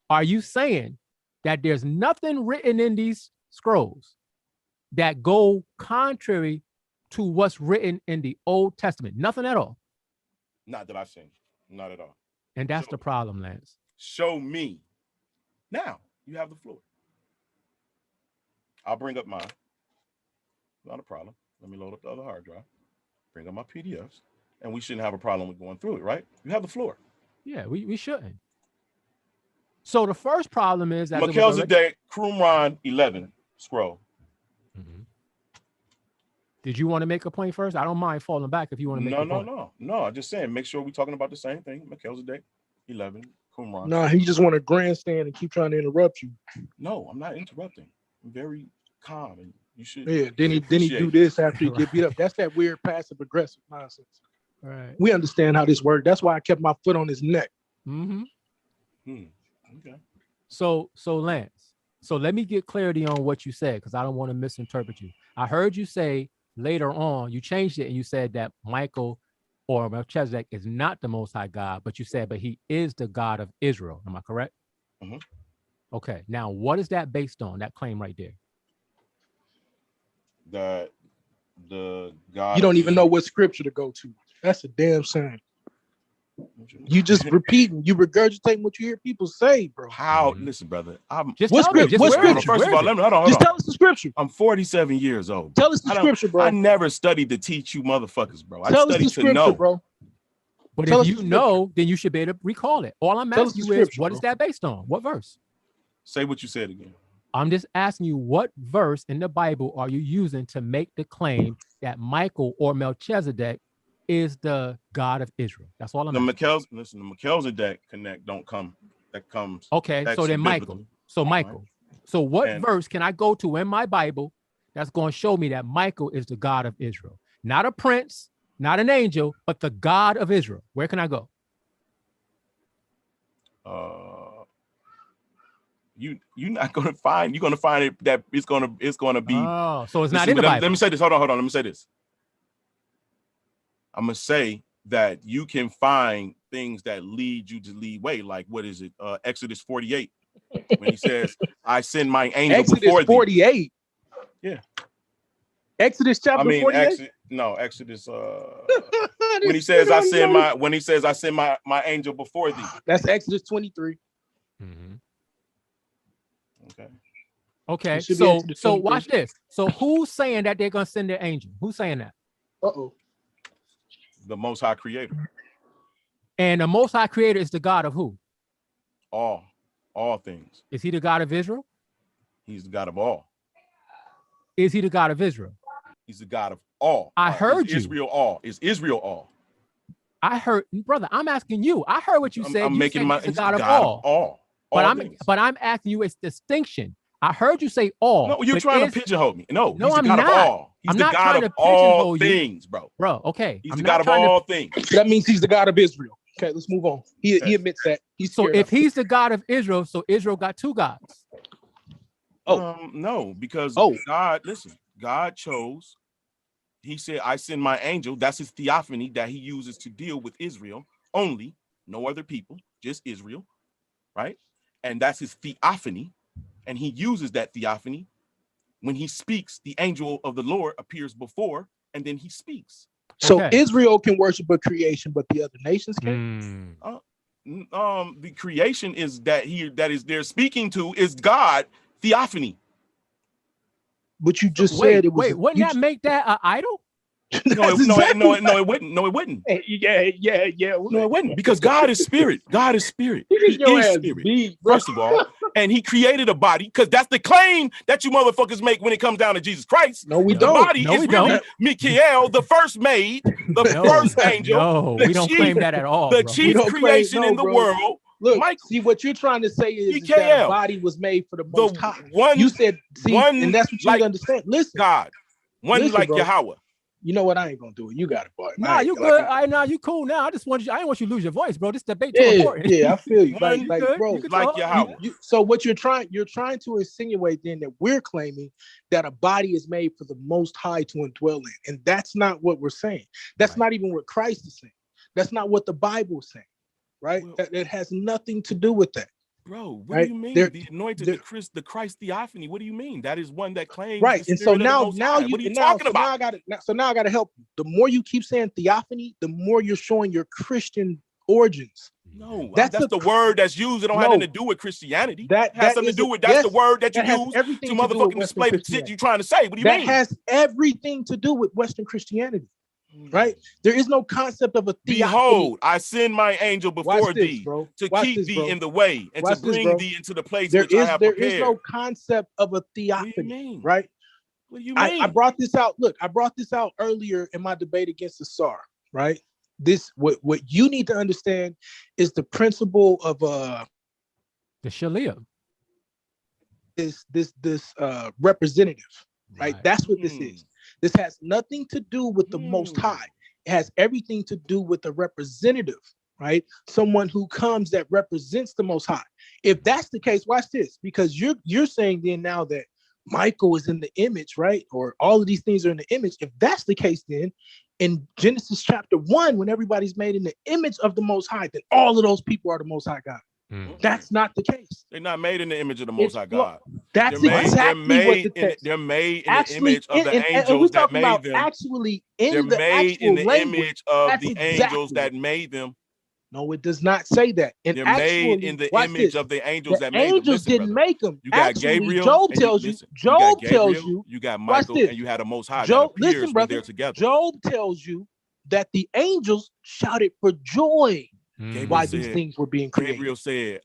Are you saying that there's nothing written in these scrolls that go contrary to what's written in the Old Testament? Nothing at all. Not that I've seen. Not at all. And that's the problem, Lance. Show me. Now, you have the floor. I'll bring up mine. Not a problem. Let me load up the other hard drive. Bring up my PDFs. And we shouldn't have a problem with going through it, right? You have the floor. Yeah, we shouldn't. So the first problem is that Melchizedek, Qumran 11 scroll. Mm-hmm. Did you want to make a point first? I don't mind falling back if you want to make a point. No. I'm just saying, make sure we're talking about the same thing. Melchizedek, 11, Qumran. No, he just want to grandstand and keep trying to interrupt you. No, I'm not interrupting. I'm very calm, and you should. Yeah, then he do this after he get beat up. That's that weird passive aggressive nonsense. Right. We understand how this works. That's why I kept my foot on his neck. Mm-hmm. Okay. So Lance, so let me get clarity on what you said, because I don't want to misinterpret you. I heard you say later on, you changed it and you said that Michael or Melchizedek is not the Most High God, but you said, but he is the God of Israel. Am I correct? Mm-hmm. Okay. Now, what is that based on, that claim right there? That the God. You don't even know what scripture to go to. That's a damn shame. You just repeating, you regurgitating what you hear people say, bro. How? Listen, brother. What scripture? First of all, hold on. Just tell us the scripture. I'm 47 years old. Tell us the scripture, bro. I never studied to teach you motherfuckers, bro. I Tell us studied the scripture, to know, bro. But if you know, then you should be able to recall it. All I'm asking you is, what is that based on? What verse? Say what you said again. I'm just asking you, what verse in the Bible are you using to make the claim that Michael or Melchizedek is the God of Israel? That's all I'm asking. The Melchizedek connect don't come. That comes. Okay, so then Michael. So Michael. Right. So what verse can I go to in my Bible that's going to show me that Michael is the God of Israel? Not a prince, not an angel, but the God of Israel, where can I go? You're not gonna find. You're gonna find it that it's gonna be. Oh, so it's not in the let Bible. me say this. Hold on. Let me say this. I'm gonna say that you can find things that lead you to lead way. Like what is it? Exodus 48, when he says, "I send my angel before thee." 48. Yeah. Exodus chapter 48. Exodus. When he says, "I send my," when he says, "I send my angel before thee." That's Exodus 23. Okay. So watch this. So who's saying that they're gonna send their angel? Who's saying that? The Most High Creator. And the Most High Creator is the God of who? All things. Is he the God of Israel? He's the God of all. Is he the God of Israel? He's the God of all. I heard you. Israel all. Is Israel all? I heard, brother. I'm asking you. I heard what you said. I'm you making said my he's the God of all. But I'm asking you its distinction. I heard you say all. No, you're trying to pigeonhole me. No, he's the I'm God not. of all. He's I'm the not God trying of to all pigeonhole things, you. Bro, okay. He's the God of all things. That means he's the God of Israel. Okay, let's move on. He admits that. So if he's the God of Israel, so Israel got two gods. No, because God chose. He said, "I send my angel." That's his theophany that he uses to deal with Israel only, no other people, just Israel, right? And that's his theophany, and he uses that theophany when he speaks. The angel of the Lord appears before, and then he speaks. So Israel can worship a creation, but the other nations can. The creation is they're speaking to is God theophany. But you just said it was. Wait, wouldn't that make that an idol? No, it wouldn't. No, it wouldn't. Yeah. No, it wouldn't, because God is spirit. God is spirit. He is spirit. First of all, and he created a body, because that's the claim that you motherfuckers make when it comes down to Jesus Christ. No, we The don't. body is really Michael, the first made, the first angel. No, we don't claim that at all. The bro. chief creation in the world. Look, see what you're trying to say is that a body was made for the Most High. You said, and that's what you need to understand. Listen, God, like bro. Yahweh. You know what? I ain't gonna do it. You got it, boy. Nah, you good. You cool now. I didn't want you to lose your voice, bro. This debate too important. Yeah, I feel you. Like bro, like Yahweh. So what you're trying to insinuate then that we're claiming that a body is made for the Most High to indwell in, and that's not what we're saying. That's not even what Christ is saying. That's not what the Bible is saying, right? That has nothing to do with that. Bro, what do you mean? The anointed, the Christ theophany. What do you mean? That is one that claims. Right, and so now what are you talking about? Now I got to help you. The more you keep saying theophany, the more you're showing your Christian origins. No, that's the word that's used. It don't have anything to do with Christianity. That has something to do with the word that you use to motherfucking display the shit you're trying to say. What do you mean? That has everything to do with Western Christianity. Right? There is no concept of a theophany. Behold, I send my angel before thee to keep thee in the way and to bring thee into the place which I have prepared. There is no concept of a theophany, right? What do you mean? I brought this out. Look, I brought this out earlier in my debate against the SAR, right? What you need to understand is the principle of the Shalia. This representative, right? That's what this is. This has nothing to do with the Most High. It has everything to do with the representative, right? Someone who comes that represents the Most High. If that's the case, watch this, because you're saying then now that Michael is in the image, right? Or all of these things are in the image. If that's the case, then in Genesis chapter 1, when everybody's made in the image of the Most High, then all of those people are the Most High God. That's not the case. They're not made in the image of the Most High God. That's exactly what the text. They're made in the image of the angels that made them. Actually, they're made in the image of the angels that made them. No, it does not say that. And they're made in the image of the angels that made them. Angels didn't make them. You got Gabriel. Job tells you. Job tells you. You got Michael, and you had a Most High. Job, listen, brother. They're together. Job tells you that the angels shouted for joy while these things were being created. Gabriel said,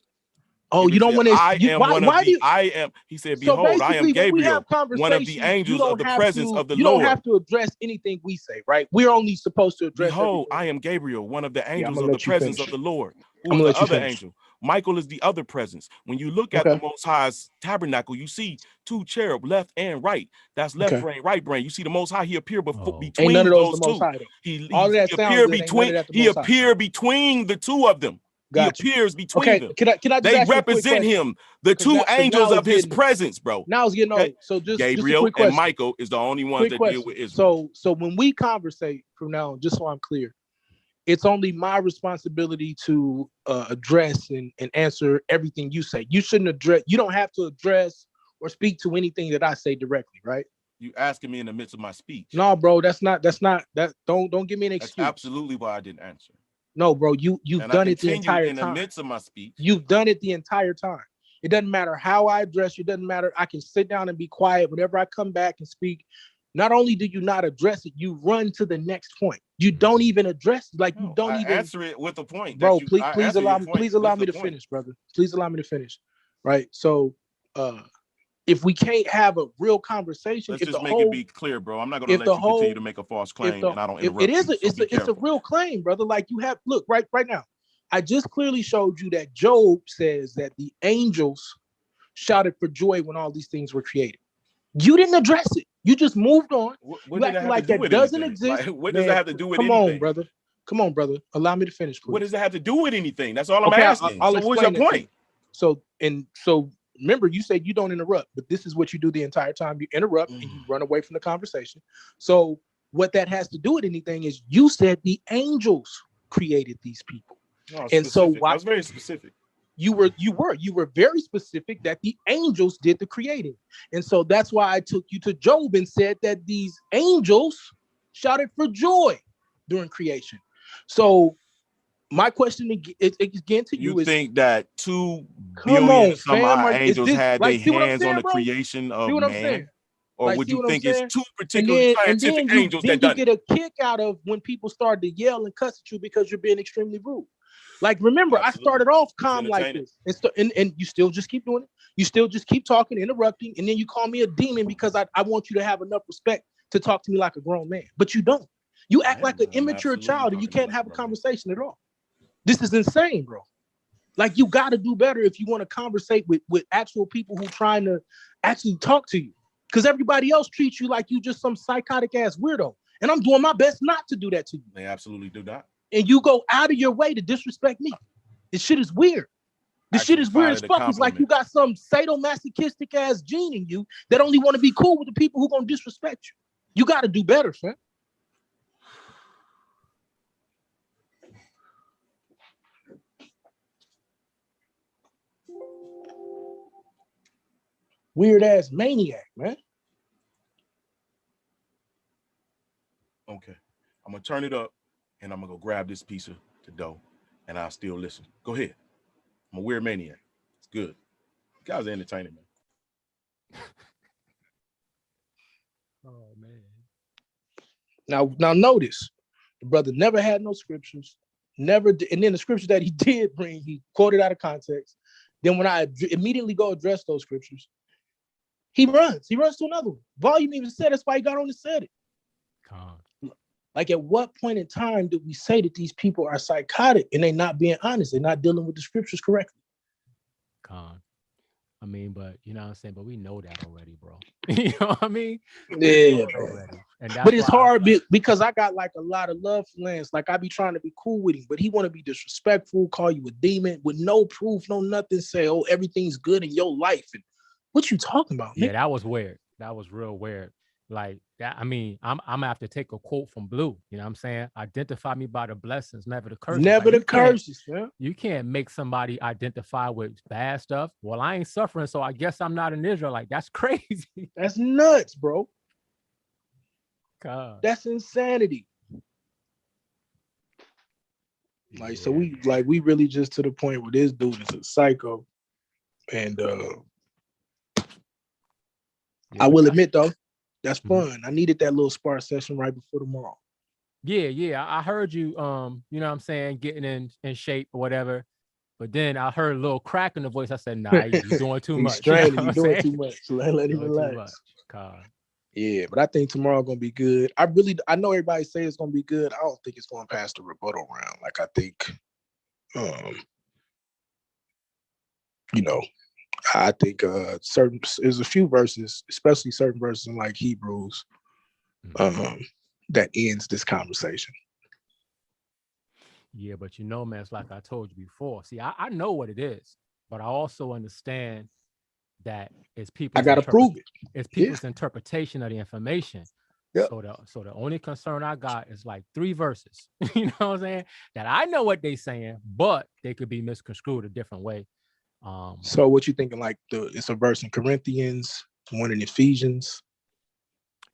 "Oh, you don't want to." I am one of the. I am. He said, "Behold, I am Gabriel, one of the angels of the presence of the Lord." You don't have to address anything we say, right? We're only supposed to address. Behold, I am Gabriel, one of the angels of the presence of the Lord. Who is the other angel? Michael is the other presence. When you look at the Most High's tabernacle, you see two cherub, left and right. That's left brain, right brain. You see the Most High, he appeared between Ain't none of those those the Most two. High though. He sounds appeared good. Ain't none of between. that the He Most High. appeared between the two of them. Gotcha. He appears between them. Can I just they ask you a quick represent question? him, the two now angels it's of his getting- presence, bro. Now it's getting old. So just a Gabriel quick question. and Michael is the only ones Quick that question. deal with Israel. So when we conversate from now on, just so I'm clear, it's only my responsibility to address and answer everything you say. You shouldn't address. You don't have to address or speak to anything that I say directly, right? You asking me in the midst of my speech. No, bro, that's not that. Don't give me an excuse. That's absolutely why I didn't answer. No, bro, you've and done I it the entire in time. the midst of my speech. You've done it the entire time. It doesn't matter how I address you. It doesn't matter. I can sit down and be quiet whenever I come back and speak. Not only do you not address it, you run to the next point. You don't even address it. Like you don't even answer it with a point. Bro, please allow me to finish, brother. Please allow me to finish. Right. So if we can't have a real conversation, let's just make it be clear, bro. I'm not gonna let you continue to make a false claim and I don't interrupt you. It's a real claim, brother. Like you have look right now. I just clearly showed you that Job says that the angels shouted for joy when all these things were created. You didn't address it. You just moved on. What you acting like that doesn't exist. Like, what does that have to do with anything? Come on, brother. Allow me to finish, please. What does that have to do with anything? That's all I'm asking. I'll so what's your point? So remember, you said you don't interrupt, but this is what you do the entire time. You interrupt and you run away from the conversation. So what that has to do with anything is you said the angels created these people. No, and so I was very specific. You were very specific that the angels did the creating. And so that's why I took you to Job and said that these angels shouted for joy during creation. So my question again to you is, think that 2 billion some odd angels had their hands on the bro? creation of man? Man? Or would you think it's 2 particular and scientific then angels that done it? You get a kick out of when people start to yell and cuss at you because you're being extremely rude. Like, remember, absolutely. I started off calm like this, and you still just keep doing it. You still just keep talking, interrupting, and then you call me a demon because I want you to have enough respect to talk to me like a grown man. But you don't. You act like an immature child, and you can't have a conversation at all. This is insane, bro. Like, you got to do better if you want to conversate with actual people who trying to actually talk to you. Because everybody else treats you like you just some psychotic ass weirdo. And I'm doing my best not to do that to you. They absolutely do that. And you go out of your way to disrespect me. This shit is weird. This shit is weird as fuck. It's like you got some sadomasochistic ass gene in you that only want to be cool with the people who gonna disrespect you. You got to do better, fam. Weird ass maniac, man. Okay, I'm gonna turn it up and I'm gonna go grab this piece of the dough and I'll still listen. Go ahead. I'm a weird maniac. It's good. You guys are entertaining, man. Oh man. Now notice, the brother never had no scriptures, never did, and then the scriptures that he did bring, he quoted out of context. Then when I immediately go address those scriptures, he runs to another one. Volume even said that's why he got on and said it. Like, at what point in time did we say that these people are psychotic and they're not being honest? They're not dealing with the scriptures correctly. I mean, but you know what I'm saying? But we know that already, bro. You know what I mean? Yeah. And but it's hard because I got like a lot of love for Lance. Like, I be trying to be cool with him, but he want to be disrespectful, call you a demon with no proof, no nothing, say, oh, everything's good in your life. And what you talking about? Yeah, that was weird. That was real weird. Like that. I mean, I'm gonna have to take a quote from Blue. You know what I'm saying? Identify me by the blessings, never the curses. Never the curses, man. You can't make somebody identify with bad stuff. Well, I ain't suffering, so I guess I'm not an Israelite. That's crazy. That's nuts, bro. God. That's insanity. Like, so we really just to the point where this dude is a psycho. And I will admit though, that's fun. I needed that little spark session right before tomorrow. Yeah. I heard you, you know what I'm saying, getting in shape or whatever. But then I heard a little crack in the voice. I said, nah, you're doing too much. Straining, you're doing too much. So let him relax. God. Yeah, but I think tomorrow gonna be good. I know everybody say it's gonna be good. I don't think it's going past the rebuttal round. Like, I think you know, I think there's a few verses, especially certain verses in like Hebrews, that ends this conversation. Yeah, but you know, man, it's like I told you before. See, I know what it is, but I also understand that it's people's I gotta prove it. It's people's interpretation of the information. Yep. So the only concern I got is like 3 verses, you know what I'm saying? That I know what they saying, but they could be misconstrued a different way. So what you thinking? Like it's a verse in Corinthians, one in Ephesians.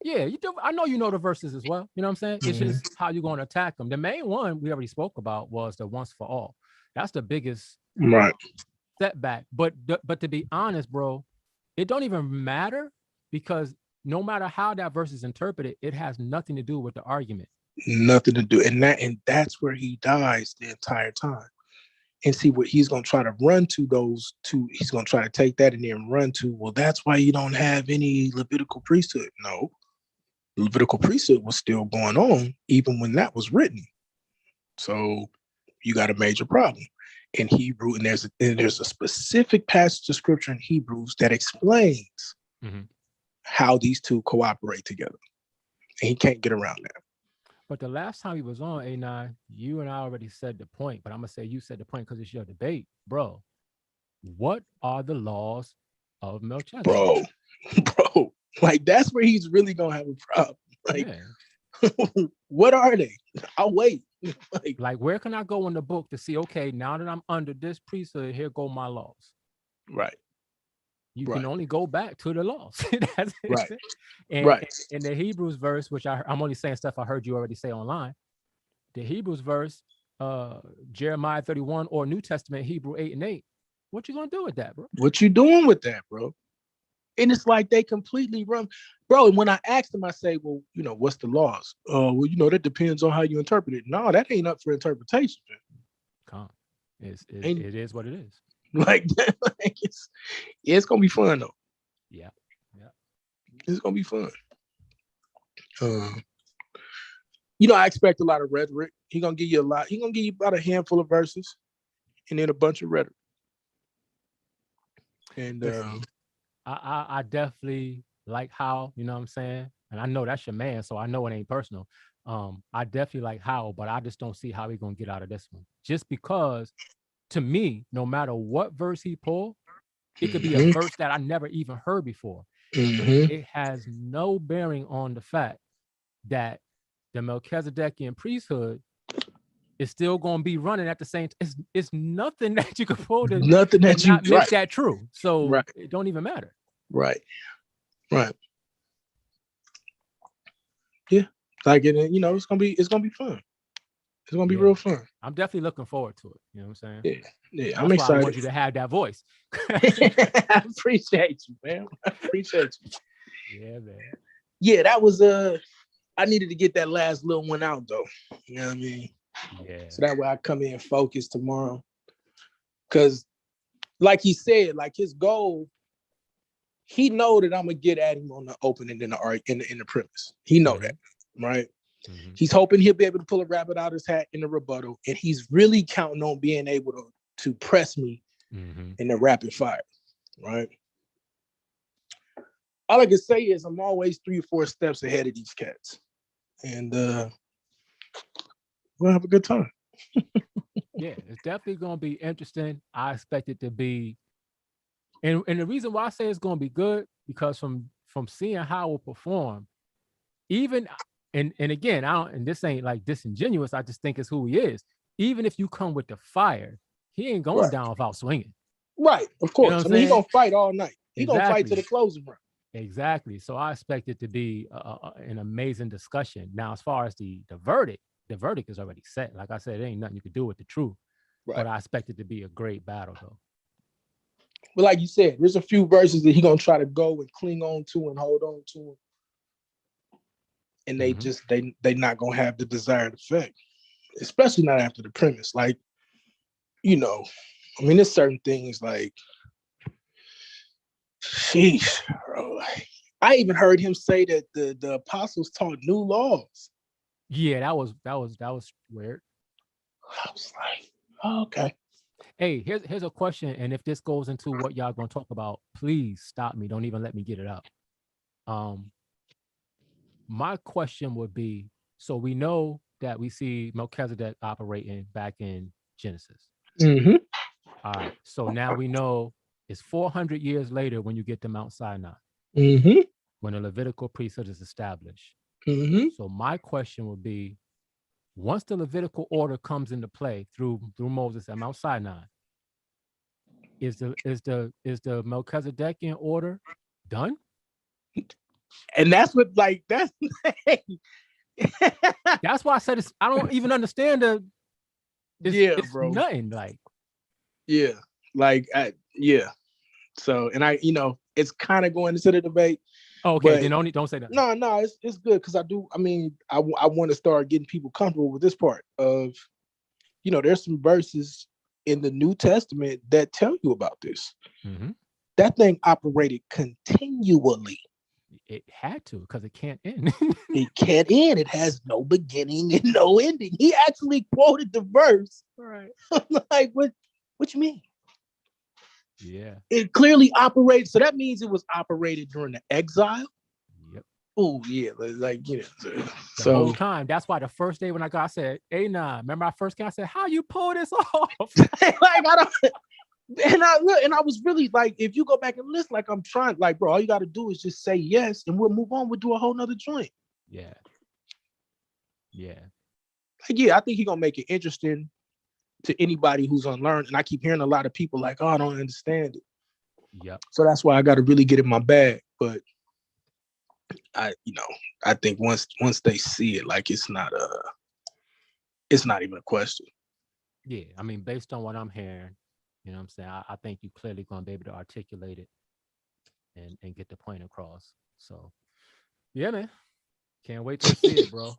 Yeah, you do. I know you know the verses as well. You know what I'm saying? It's just how you're going to attack them. The main one we already spoke about was the once for all. That's the biggest setback. But to be honest, bro, it don't even matter, because no matter how that verse is interpreted, it has nothing to do with the argument. Nothing to do, and that's where he dies the entire time. And see what he's going to try to run to those two. He's going to try to take that and then run to, well, that's why you don't have any Levitical priesthood. No, the Levitical priesthood was still going on even when that was written. So you got a major problem in Hebrew. And there's a specific passage of scripture in Hebrews that explains how these two cooperate together. And he can't get around that. But the last time he was on A9, you and I already said the point, but I'm going to say you said the point because it's your debate. Bro, what are the laws of Melchizedek? Bro, like that's where he's really going to have a problem. Like, what are they? I'll wait. Like, where can I go in the book to see, okay, now that I'm under this priesthood, here go my laws. Right. You can only go back to the laws. That's right. And in the Hebrews verse, which I'm only saying stuff I heard you already say online, the Hebrews verse, Jeremiah 31 or New Testament, Hebrew 8 and 8. What you gonna do with that, bro? What you doing with that, bro? And it's like they completely run, bro. And when I asked them, I say, well, you know, what's the laws? Well, you know, that depends on how you interpret it. No, that ain't up for interpretation. It is what it is. Like it's gonna be fun though. Yeah. It's gonna be fun. You know, I expect a lot of rhetoric. He's gonna give you a lot. He's gonna give you about a handful of verses and then a bunch of rhetoric. And I definitely like Howell, you know what I'm saying? And I know that's your man, so I know it ain't personal. I definitely like Howell, but I just don't see how he's gonna get out of this one. Just because, to me, no matter what verse he pull, it could be a verse that I never even heard before. It has no bearing on the fact that the Melchizedekian priesthood is still going to be running at the same time. It's nothing that you could pull to nothing that you not make that true. So it don't even matter. Right. Yeah. Like it, you know, it's gonna be fun. It's gonna be real fun. I'm definitely looking forward to it. You know what I'm saying? Yeah. I'm excited. I want you to have that voice. I appreciate you, man. I appreciate you. Yeah, man. Yeah, that was I needed to get that last little one out though. You know what I mean? Yeah. So that way I come in focused tomorrow. Cause like he said, like his goal, he know that I'm gonna get at him on the opening in the premise. He know that, right? He's hoping he'll be able to pull a rabbit out of his hat in the rebuttal, and he's really counting on being able to press me in the rapid fire, right? All I can say is I'm always 3 or 4 steps ahead of these cats, and we'll have a good time. Yeah, it's definitely gonna be interesting. I expect it to be, and the reason why I say it's gonna be good, because from seeing Howell perform, even and again, and this ain't like disingenuous, I just think it's who he is. Even if you come with the fire, he ain't going down without swinging. Right, of course. You know I mean, he's gonna fight all night. He's gonna fight to Exactly. the closing round. Exactly. So I expect it to be an amazing discussion. Now, as far as the verdict is already set. Like I said, there ain't nothing you could do with the truth. Right. But I expect it to be a great battle, though. But like you said, there's a few verses that he's gonna try to go and cling on to and hold on to, and they just they not gonna have the desired effect, especially not after the premise. Like, you know, I mean, there's certain things like, sheesh, bro. Like, I even heard him say that the apostles taught new laws. Yeah, that was weird. I was like, oh, okay. Hey, here's a question, and if this goes into what y'all gonna talk about, please stop me. Don't even let me get it out. My question would be: so we know that we see Melchizedek operating back in Genesis. Mm-hmm. All right. So now we know it's 400 years later when you get to Mount Sinai, Mm-hmm. when the Levitical priesthood is established. Mm-hmm. So my question would be: once the Levitical order comes into play through Moses at Mount Sinai, is the Melchizedekian order done? And that's what that's That's why I said it's. I don't even understand it's bro. nothing like. Yeah, yeah. So, and it's kind of going into the debate. Okay, then don't say that. No, it's good because I want to start getting people comfortable with this part of, there's some verses in the New Testament that tell you about this. Mm-hmm. That thing operated continually. It had to, because it can't end. It can't end. It has no beginning and no ending. He actually quoted the verse. Right. Like, what you mean? Yeah. It clearly operates. So that means it was operated during the exile. Yep. Oh, yeah. The whole time. That's why the first day when I got, I said, hey, nah. Remember I first came, I said, how you pull this off? And I was really like, if you go back and listen, I'm trying, bro, all you got to do is just say yes and we'll move on. We'll do a whole nother joint. Yeah. Yeah. I think he's going to make it interesting to anybody who's unlearned. And I keep hearing a lot of people like, oh, I don't understand it. Yep. So that's why I got to really get in my bag. But I think once they see it, it's not even a question. Yeah. I mean, based on what I'm hearing, you know what I'm saying? I think you clearly going to be able to articulate it and get the point across. So, yeah, man. Can't wait to see it, bro.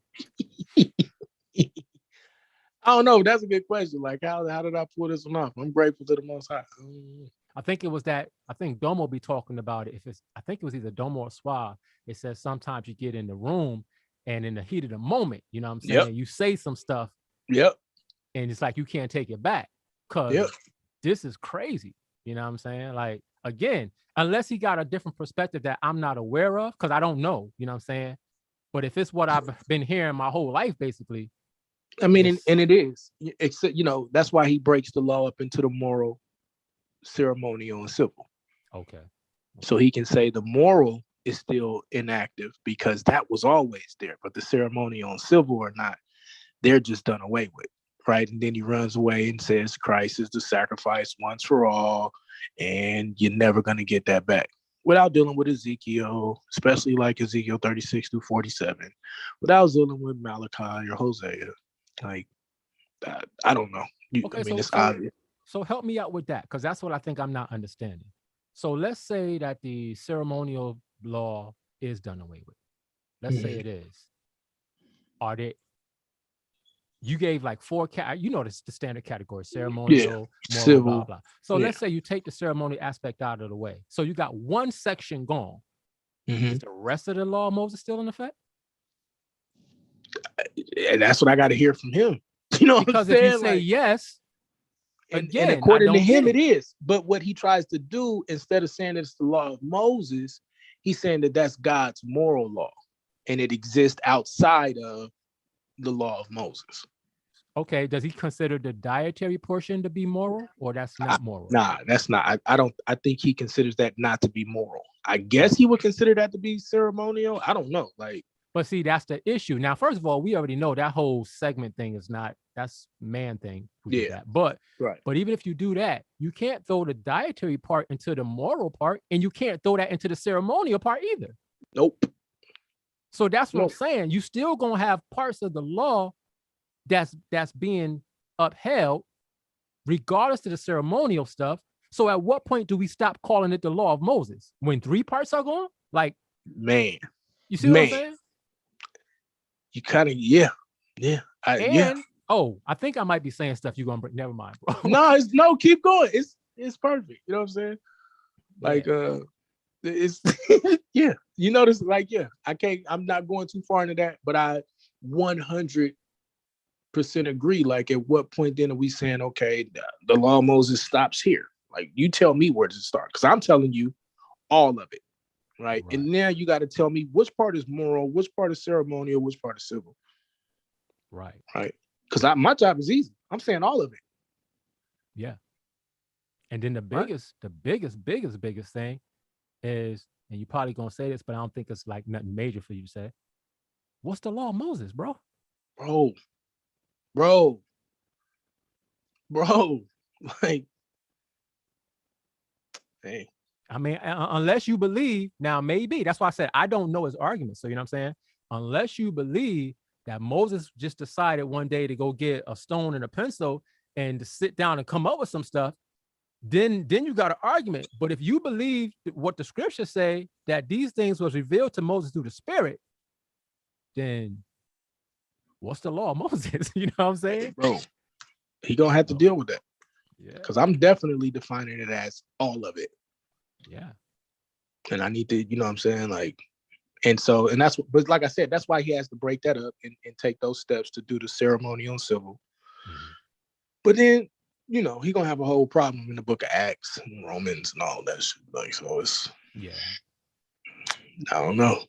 I don't know. That's a good question. How did I pull this one off? I'm grateful to the Most High. I think it was that. I think Domo be talking about it. I think it was either Domo or Suave. It says sometimes you get in the room and in the heat of the moment, you know what I'm saying? Yep. You say some stuff. Yep. And it's like you can't take it back because this is crazy. You know what I'm saying? Like, again, unless he got a different perspective that I'm not aware of, because I don't know, you know what I'm saying? But if it's what I've been hearing my whole life, basically. I mean, and it is. Except, that's why he breaks the law up into the moral, ceremonial, and civil. Okay. So he can say the moral is still inactive because that was always there, but the ceremonial and civil are not. They're just done away with. Right. And then he runs away and says Christ is the sacrifice once for all. And you're never going to get that back without dealing with Ezekiel, especially like Ezekiel 36 through 47, without dealing with Malachi or Hosea. I don't know. It's obvious. So help me out with that, because that's what I think I'm not understanding. So let's say that the ceremonial law is done away with. Let's say it is. Are they? You gave like four, the standard category: ceremonial, moral, civil, blah, blah. So let's say you take the ceremonial aspect out of the way. So you got one section gone. Is the rest of the law of Moses still in effect? And that's what I got to hear from him. You know, because if you say yes, and according to him, it is. But what he tries to do, instead of saying it's the law of Moses, he's saying that that's God's moral law, and it exists outside of the law of Moses. Okay, does he consider the dietary portion to be moral, or that's not moral? Nah, that's not. I think he considers that not to be moral. I guess he would consider that to be ceremonial. I don't know. But see, that's the issue. Now, first of all, we already know that whole segment thing is not, that's man thing who did that. But even if you do that, you can't throw the dietary part into the moral part, and you can't throw that into the ceremonial part either. Nope. So that's what I'm saying. You still gonna have parts of the law that's being upheld, regardless of the ceremonial stuff. So at what point do we stop calling it the law of Moses? When 3 parts are gone? Like, man, you see what I'm saying? You kind of, yeah. Oh, I think I might be saying stuff you're gonna bring. Never mind, bro. No, keep going. It's perfect. You know what I'm saying? It's yeah. You notice, I'm not going too far into that, but I 100 agree. Like, at what point then are we saying, okay, the law of Moses stops here? Like, you tell me where does it start? Because I'm telling you all of it, right? And now you got to tell me which part is moral, which part is ceremonial, which part is civil. Right. Because my job is easy. I'm saying all of it. Yeah. And then the biggest thing is, and you're probably gonna say this, but I don't think it's like nothing major for you to say. What's the law of Moses, bro? Bro. Like, hey. I mean, unless you believe, now maybe, that's why I said I don't know his argument. So you know what I'm saying? Unless you believe that Moses just decided one day to go get a stone and a pencil and to sit down and come up with some stuff, then you got an argument. But if you believe what the scriptures say, that these things was revealed to Moses through the Spirit, then what's the law of Moses? You know what I'm saying? Bro, he gonna have to deal with that. Yeah. Because I'm definitely defining it as all of it. Yeah. And I need to, you know what I'm saying? Like, and that's, but like I said, that's why he has to break that up and take those steps to do the ceremonial and civil. Mm-hmm. But then, you know, he gonna have a whole problem in the book of Acts and Romans and all that shit. Like, so it's, yeah, I don't know.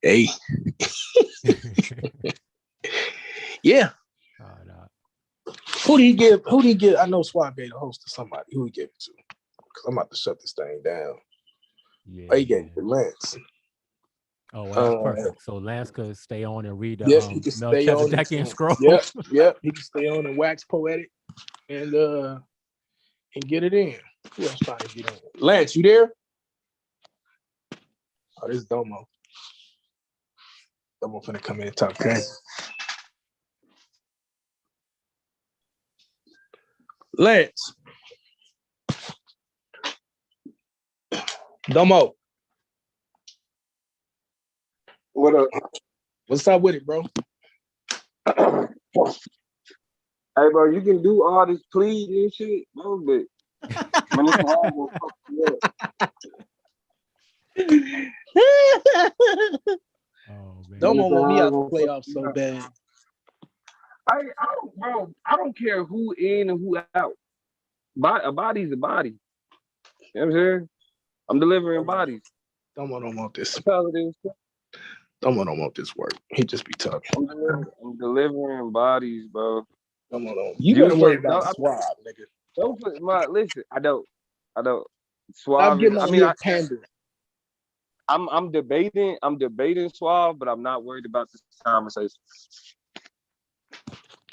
Hey. Yeah. Who do you give? I know Suave the host to somebody. Who he give it to? Because I'm about to shut this thing down. Yeah. He gave it to Lance. Oh, well, that's perfect. So Lance could stay on and read the he can stay on and scroll. Yep. He can stay on and wax poetic and get it in. Who else trying to get in? Lance, you there? Oh, this is Domo. Domo finna come in and talk crazy. Lance. Domo. What up? What's up with it, bro? Hey, bro, you can do all this pleading and shit, bro, but when it's hard, we'll fuck you up. Oh, man. Domo want me out the playoffs so bad. I don't care who in and who out. A body's a body. You know what I'm saying? I'm delivering bodies. Domo don't want this. That's all it is. Domo don't want this work. He just be talking. I'm delivering bodies, bro. Domo don't. You better worry about Suave, nigga. Don't put listen. I don't. Suave. I'm getting on here pandering. I'm debating Suave, but I'm not worried about this conversation.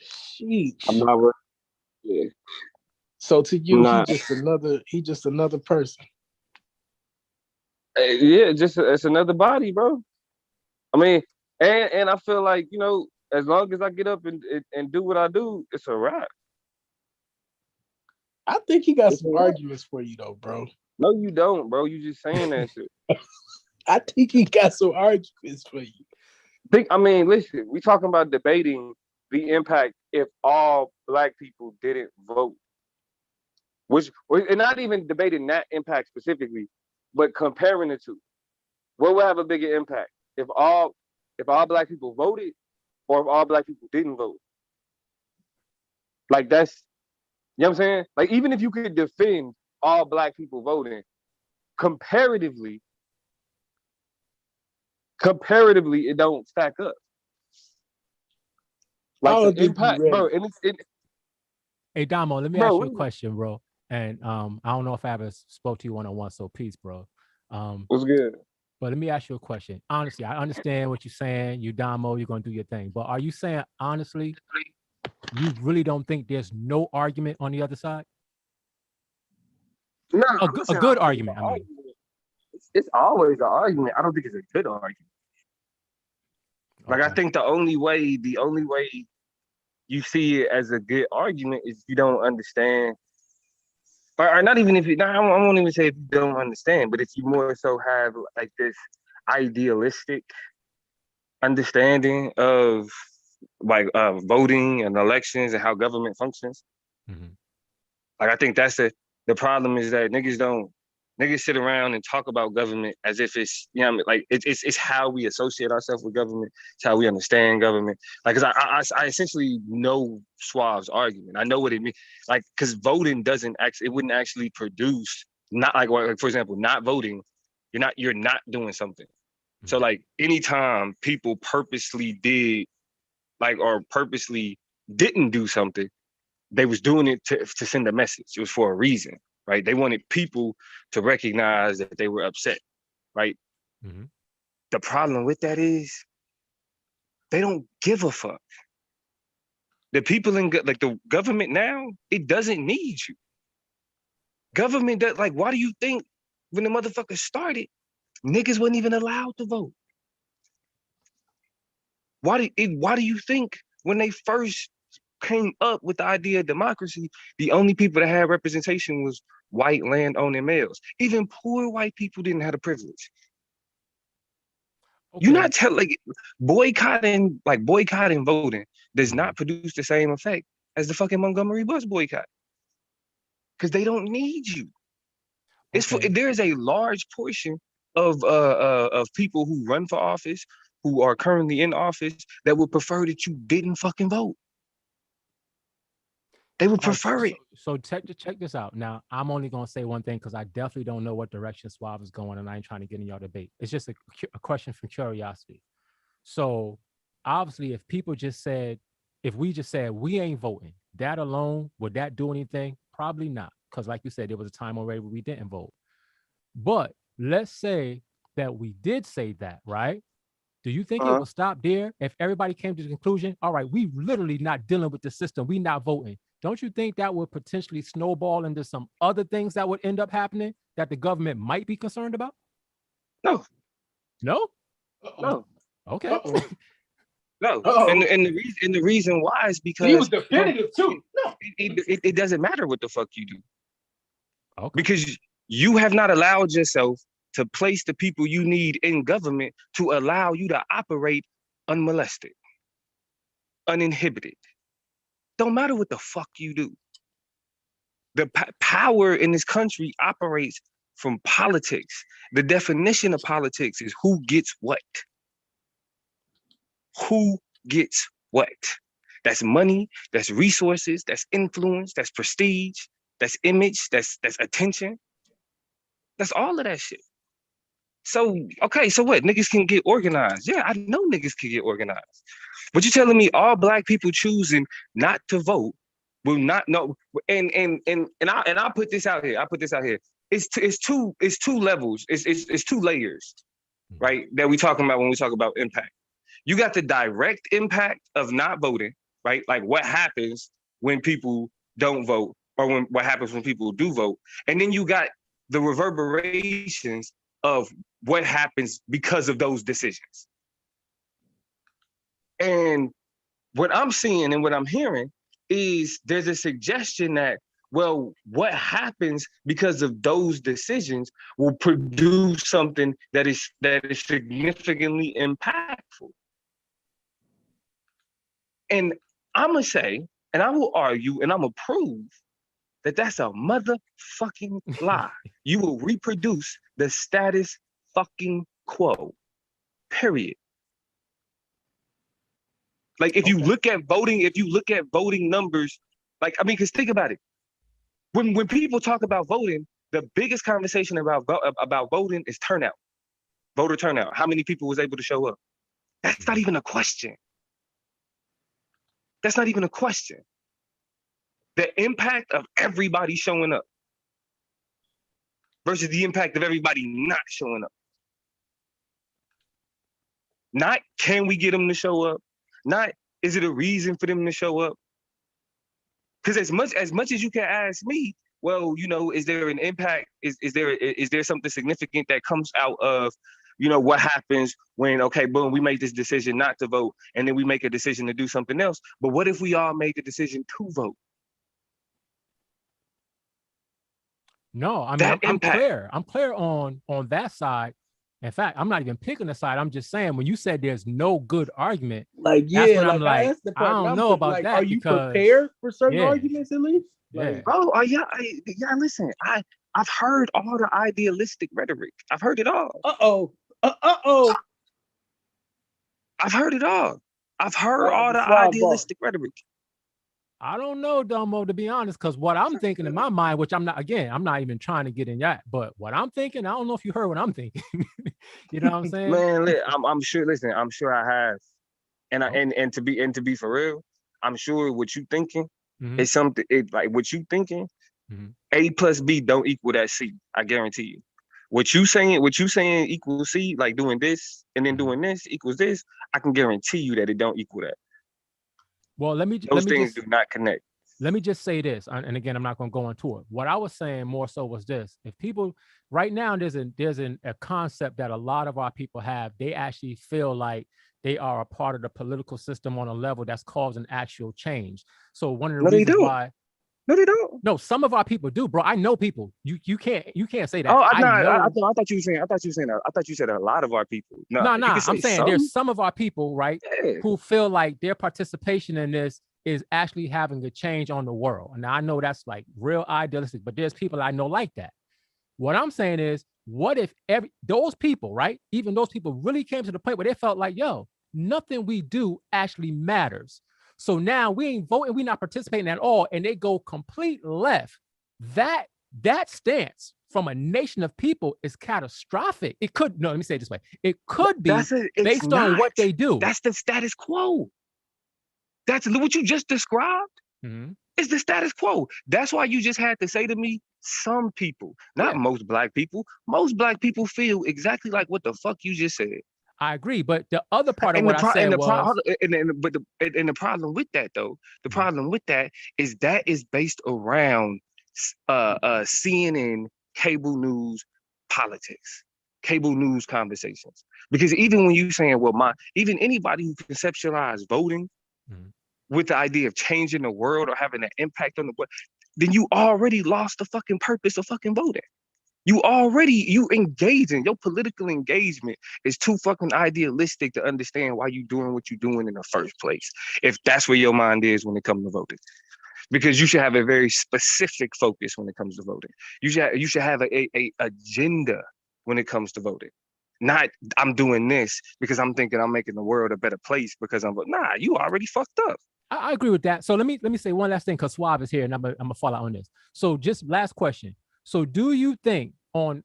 Sheesh. I'm not worried. Yeah. So to you, he just another person. Yeah, it's another body, bro. I mean, and I feel like, you know, as long as I get up and do what I do, it's a wrap. I think he got some arguments for you though, bro. No, you don't, bro. You just saying that shit. I think he got some arguments for you. Listen, we talking about debating the impact if all Black people didn't vote. And not even debating that impact specifically, but comparing the two. What would have a bigger impact? If all Black people voted or if all Black people didn't vote? Like, that's, you know what I'm saying? Like, even if you could defend all Black people voting, comparatively, it don't stack up. Like, the impact, bro. Hey, Damo, let me ask you a question, bro. And I don't know if I ever spoke to you one-on-one, so peace, bro. What's good? But let me ask you a question. Honestly, I understand what you're saying. You Damo, you're gonna do your thing. But are you saying honestly, you really don't think there's no argument on the other side? No, a good argument. I mean, it's always an argument. I don't think it's a good argument. Like, I think the only way you see it as a good argument is you don't understand, or not even if you. I won't even say if you don't understand, but if you more so have like this idealistic understanding of like voting and elections and how government functions. Mm-hmm. Like, I think that's the problem is that niggas don't Niggas sit around and talk about government as if it's, you know what I mean? Like it's how we associate ourselves with government. It's how we understand government. Like, cause I essentially know Suave's argument. I know what it means. Like, cause voting doesn't actually, it wouldn't actually produce, not like for example, not voting, you're not doing something. So like anytime people purposely did like, or purposely didn't do something, they was doing it to send a message. It was for a reason, right? They wanted people to recognize that they were upset, right? Mm-hmm. The problem with that is they don't give a fuck. The people in like the government now, it doesn't need you. Government does, like, why do you think when the motherfuckers started, niggas wasn't even allowed to vote? Why do you think when they first came up with the idea of democracy, the only people that had representation was white land-owning males? Even poor white people didn't have the privilege. Okay. You're not telling, like, boycotting voting does not produce the same effect as the fucking Montgomery bus boycott, because they don't need you. It's for, there's a large portion of people who run for office, who are currently in office, that would prefer that you didn't fucking vote. They would prefer it. So check this out. Now, I'm only going to say one thing because I definitely don't know what direction Suave is going, and I ain't trying to get in your debate. It's just a question from curiosity. So obviously, if we just said we ain't voting, that alone, would that do anything? Probably not. Because like you said, there was a time already where we didn't vote. But let's say that we did say that, right? Do you think it will stop there if everybody came to the conclusion, all right, we literally not dealing with the system, we not voting? Don't you think that would potentially snowball into some other things that would end up happening that the government might be concerned about? No. No? No. Okay. No. And the reason why is because he was definitive too. No. It doesn't matter what the fuck you do. Okay. Because you have not allowed yourself to place the people you need in government to allow you to operate unmolested, uninhibited. Don't matter what the fuck you do. The power in this country operates from politics. The definition of politics is who gets what. Who gets what? That's money, that's resources, that's influence, that's prestige, that's image, that's attention. That's all of that shit. So, okay, so what? Niggas can get organized. Yeah, I know niggas can get organized. But you're telling me all black people choosing not to vote will not know. And I'll put this out here. It's two levels. It's two layers, right? That we talking about when we talk about impact. You got the direct impact of not voting, right? Like what happens when people don't vote, or what happens when people do vote. And then you got the reverberations of what happens because of those decisions. And what I'm seeing and what I'm hearing is there's a suggestion that, well, what happens because of those decisions will produce something that is significantly impactful. And I'm gonna say, and I will argue, and I'm gonna prove that that's a motherfucking lie. You will reproduce the status fucking quo, period. Like if you look at voting numbers, like, I mean, because think about it. When people talk about voting, the biggest conversation about voting is turnout, voter turnout. How many people was able to show up? That's not even a question. That's not even a question. The impact of everybody showing up versus the impact of everybody not showing up. Not can we get them to show up? Not is it a reason for them to show up? Because as much as you can ask me, well, you know, is there an impact? Is there something significant that comes out of, you know, what happens when, okay, boom, we make this decision not to vote, and then we make a decision to do something else. But what if we all made the decision to vote? No, I mean, I'm clear. I'm clear on that side. In fact, I'm not even picking a side. I'm just saying, when you said there's no good argument, like, yeah, that's when like, I'm like, I don't know about that. Are you prepared for certain arguments at least? Yeah. Bro, yeah, listen, I've heard all the idealistic rhetoric. I've heard it all. I've heard it all. I've heard all the idealistic rhetoric. I don't know, Domo, to be honest, because what I'm thinking in my mind, which I'm not even trying to get in that, but what I'm thinking, I don't know if you heard what I'm thinking. You know what I'm saying? Man, I'm sure. Listen, I'm sure I have, and to be for real, I'm sure what you thinking is something. Like what you thinking, A plus B don't equal that C. I guarantee you. What you saying equals C, like doing this and then doing this equals this. I can guarantee you that it don't equal that. Well, those things do not connect. Let me just say this, and again, I'm not going to go into it. What I was saying more so was this: if people right now, there's a concept that a lot of our people have. They actually feel like they are a part of the political system on a level that's causing actual change. So one of the reasons why. No, they don't. No, some of our people do, bro. I know people. You can't say that. Oh, I thought you said a lot of our people. No. I'm saying there's some of our people, right, who feel like their participation in this is actually having a change on the world. Now I know that's like real idealistic, but there's people I know like that. What I'm saying is, what if those people, right, even those people really came to the point where they felt like, yo, nothing we do actually matters. So now we ain't voting, we're not participating at all, and they go complete left. That stance from a nation of people is catastrophic. It could, no, let me say it this way. It could be based on what they do. That's the status quo. That's what you just described. It's the status quo. That's why you just had to say to me, some people, not most black people. Most black people feel exactly like what the fuck you just said. I agree, but the other part of what I said was, the problem with that though, the problem with that is based around CNN, cable news, politics, cable news conversations. Because even when you saying, well, even anybody who conceptualize voting with the idea of changing the world or having an impact on the world, then you already lost the fucking purpose of fucking voting. You engaging, your political engagement is too fucking idealistic to understand why you doing what you're doing in the first place. If that's where your mind is when it comes to voting. Because you should have a very specific focus when it comes to voting. You should have a agenda when it comes to voting. Not I'm doing this because I'm thinking I'm making the world a better place because you already fucked up. I agree with that. So let me say one last thing, because Suave is here and I'm gonna fall out on this. So just last question. So do you think on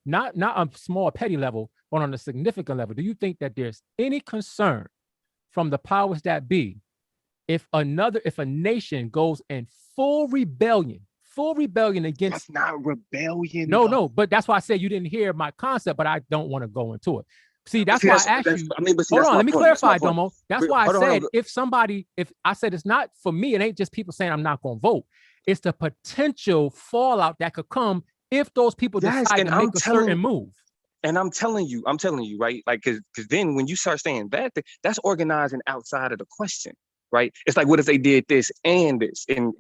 not a small petty level, but on a significant level, do you think that there's any concern from the powers that be if a nation goes in full rebellion against? That's not rebellion. No, but that's why I said you didn't hear my concept, but I don't want to go into it. See, that's why I asked you. Hold on, let me clarify, Domo. That's why I said if I said it's not for me, it ain't just people saying I'm not going to vote. It's the potential fallout that could come if those people decide to make a certain move. And I'm telling you, right? Like, because then when you start saying that, that's organizing outside of the question, right? It's like, what if they did this and this? In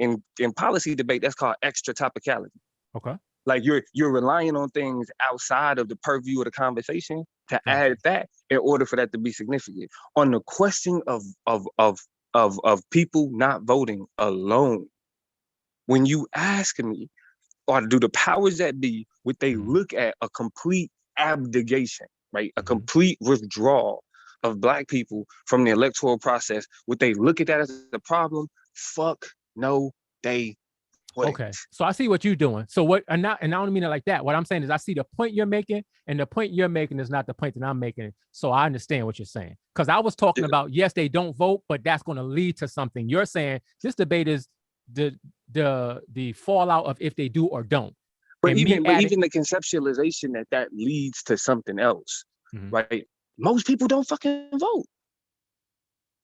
policy debate, that's called extra topicality. Okay. Like you're relying on things outside of the purview of the conversation to add that in order for that to be significant. On the question of people not voting alone, when you ask me, or do the powers that be, would they look at a complete abdication, right? A complete withdrawal of Black people from the electoral process? Would they look at that as a problem? Fuck no, they wouldn't. Okay, so I see what you're doing. So what, and I don't mean it like that. What I'm saying is I see the point you're making, and the point you're making is not the point that I'm making. So I understand what you're saying. Because I was talking about, yes, they don't vote, but that's going to lead to something. You're saying this debate is the fallout of if they do or don't. But even the conceptualization that leads to something else, right? Most people don't fucking vote.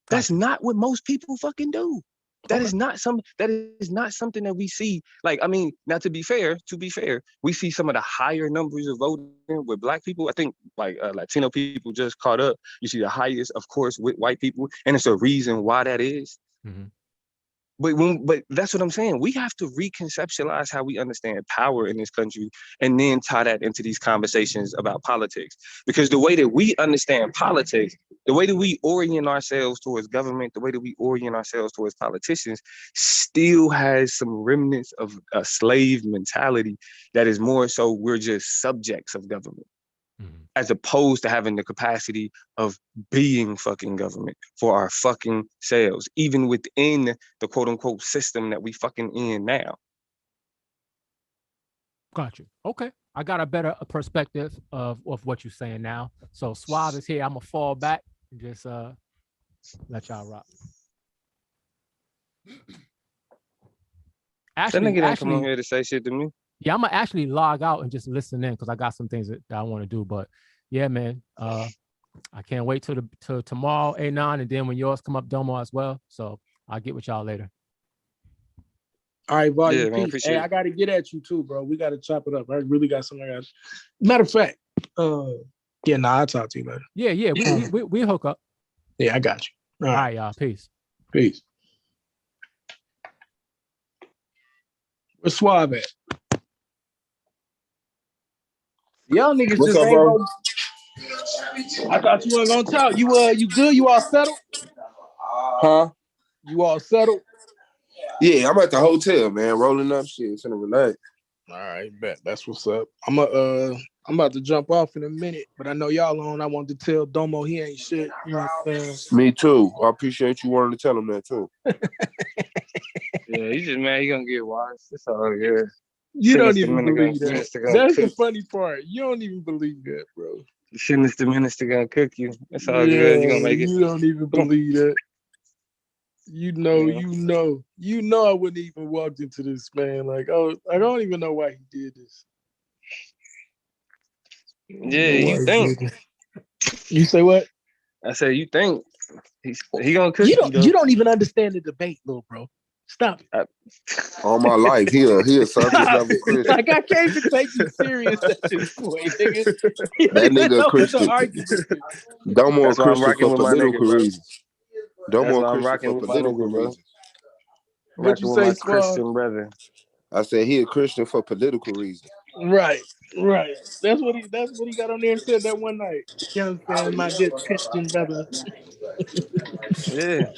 That's not what most people fucking do. That is not something that we see. Like, I mean, now to be fair, we see some of the higher numbers of voting with Black people. I think like Latino people just caught up. You see the highest, of course, with white people, and it's a reason why that is. But that's what I'm saying. We have to reconceptualize how we understand power in this country and then tie that into these conversations about politics. Because the way that we understand politics, the way that we orient ourselves towards government, the way that we orient ourselves towards politicians still has some remnants of a slave mentality that is more so we're just subjects of government. As opposed to having the capacity of being fucking government for our fucking selves, even within the quote unquote system that we fucking in now. Got you. Okay. I got a better perspective of what you're saying now. So Suave is here. I'm gonna fall back and just let y'all rock. That nigga didn't come on here to say shit to me. Yeah, I'm gonna actually log out and just listen in because I got some things that I want to do. But yeah, man, I can't wait till tomorrow, A9, and then when yours come up, Domo, as well. So I'll get with y'all later. All right, Volume Yeah, man, P. Hey, I got to get at you too, bro. We got to chop it up. I really got something I got. Matter of fact, yeah, nah, I'll talk to you later. Yeah, we hook up. Yeah, I got you. All right, y'all. Peace. Peace. Where's Suave at? Y'all niggas What's just up, ain't bro? I thought you weren't gonna talk. You good? You all settled? Huh? You all settled? Yeah, I'm at the hotel, man, rolling up shit, finna relax. All right, bet. That's what's up. I'm about to jump off in a minute, but I know y'all on. I wanted to tell Domo he ain't shit. You know what I'm saying? Me too. I appreciate you wanting to tell him that too. Yeah, he's just mad he gonna get washed. It's all good. You don't even believe that. That's the funny part. You don't even believe that, bro. As soon as the minister gonna cook you, it's all Yeah, good. You gonna make it. you don't even believe that. You know, I wouldn't even walked into this, man. Like, oh, I don't even know why he did this. Yeah, you think. You say what? I said you think he gonna cook you though. You don't even understand the debate, little bro. Stop it. All my life, he a surface level Christian. Like, I can't even take you serious at this point, nigga. That nigga a Christian. Domo a That's why I'm Christian rocking for with my nigga, political bro. reasons. Domo a I'm Christian rocking for with my political nigga, bro. reasons. What you Rocking with say, my Suave? Christian brother. I said he a Christian for political reasons. Right. That's what he got on there and said that one night. You understand, my good Christian brother. Yeah.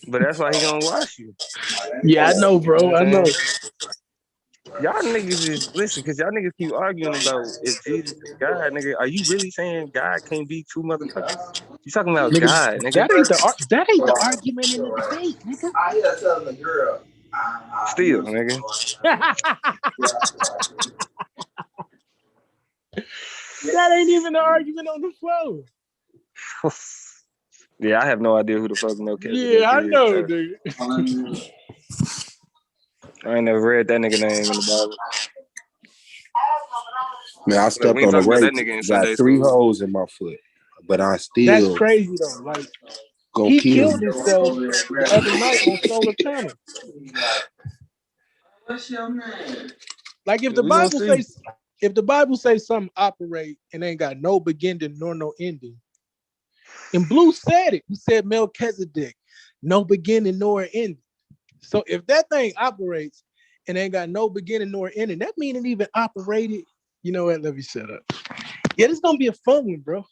But that's why he gonna wash you. Yeah, I know, bro. You know I know. Y'all niggas is listen, cause y'all niggas keep arguing about if Jesus is God, nigga. Are you really saying God can't be two motherfuckers? You talking about Nigga, God, nigga? that ain't the argument in the debate, nigga. Still, nigga. That ain't even the argument on the floor. Yeah, I have no idea who the fuck Melchizedek Yeah, I is. know, dude. I ain't never read that nigga name in the Bible. Man, I Look, stepped we ain't on a talking about that rake, nigga in got Sunday 3 school. holes in my foot, but I still That's crazy though. Like, go he kill killed him. himself the other night on solar panels. What's your name? Like, if the Bible says something operate and ain't got no beginning nor no ending, and Blue said it. He said Melchizedek, no beginning nor ending. So if that thing operates and ain't got no beginning nor ending, that means it even operated. You know what? Let me shut up. Yeah, this gonna be a fun one, bro.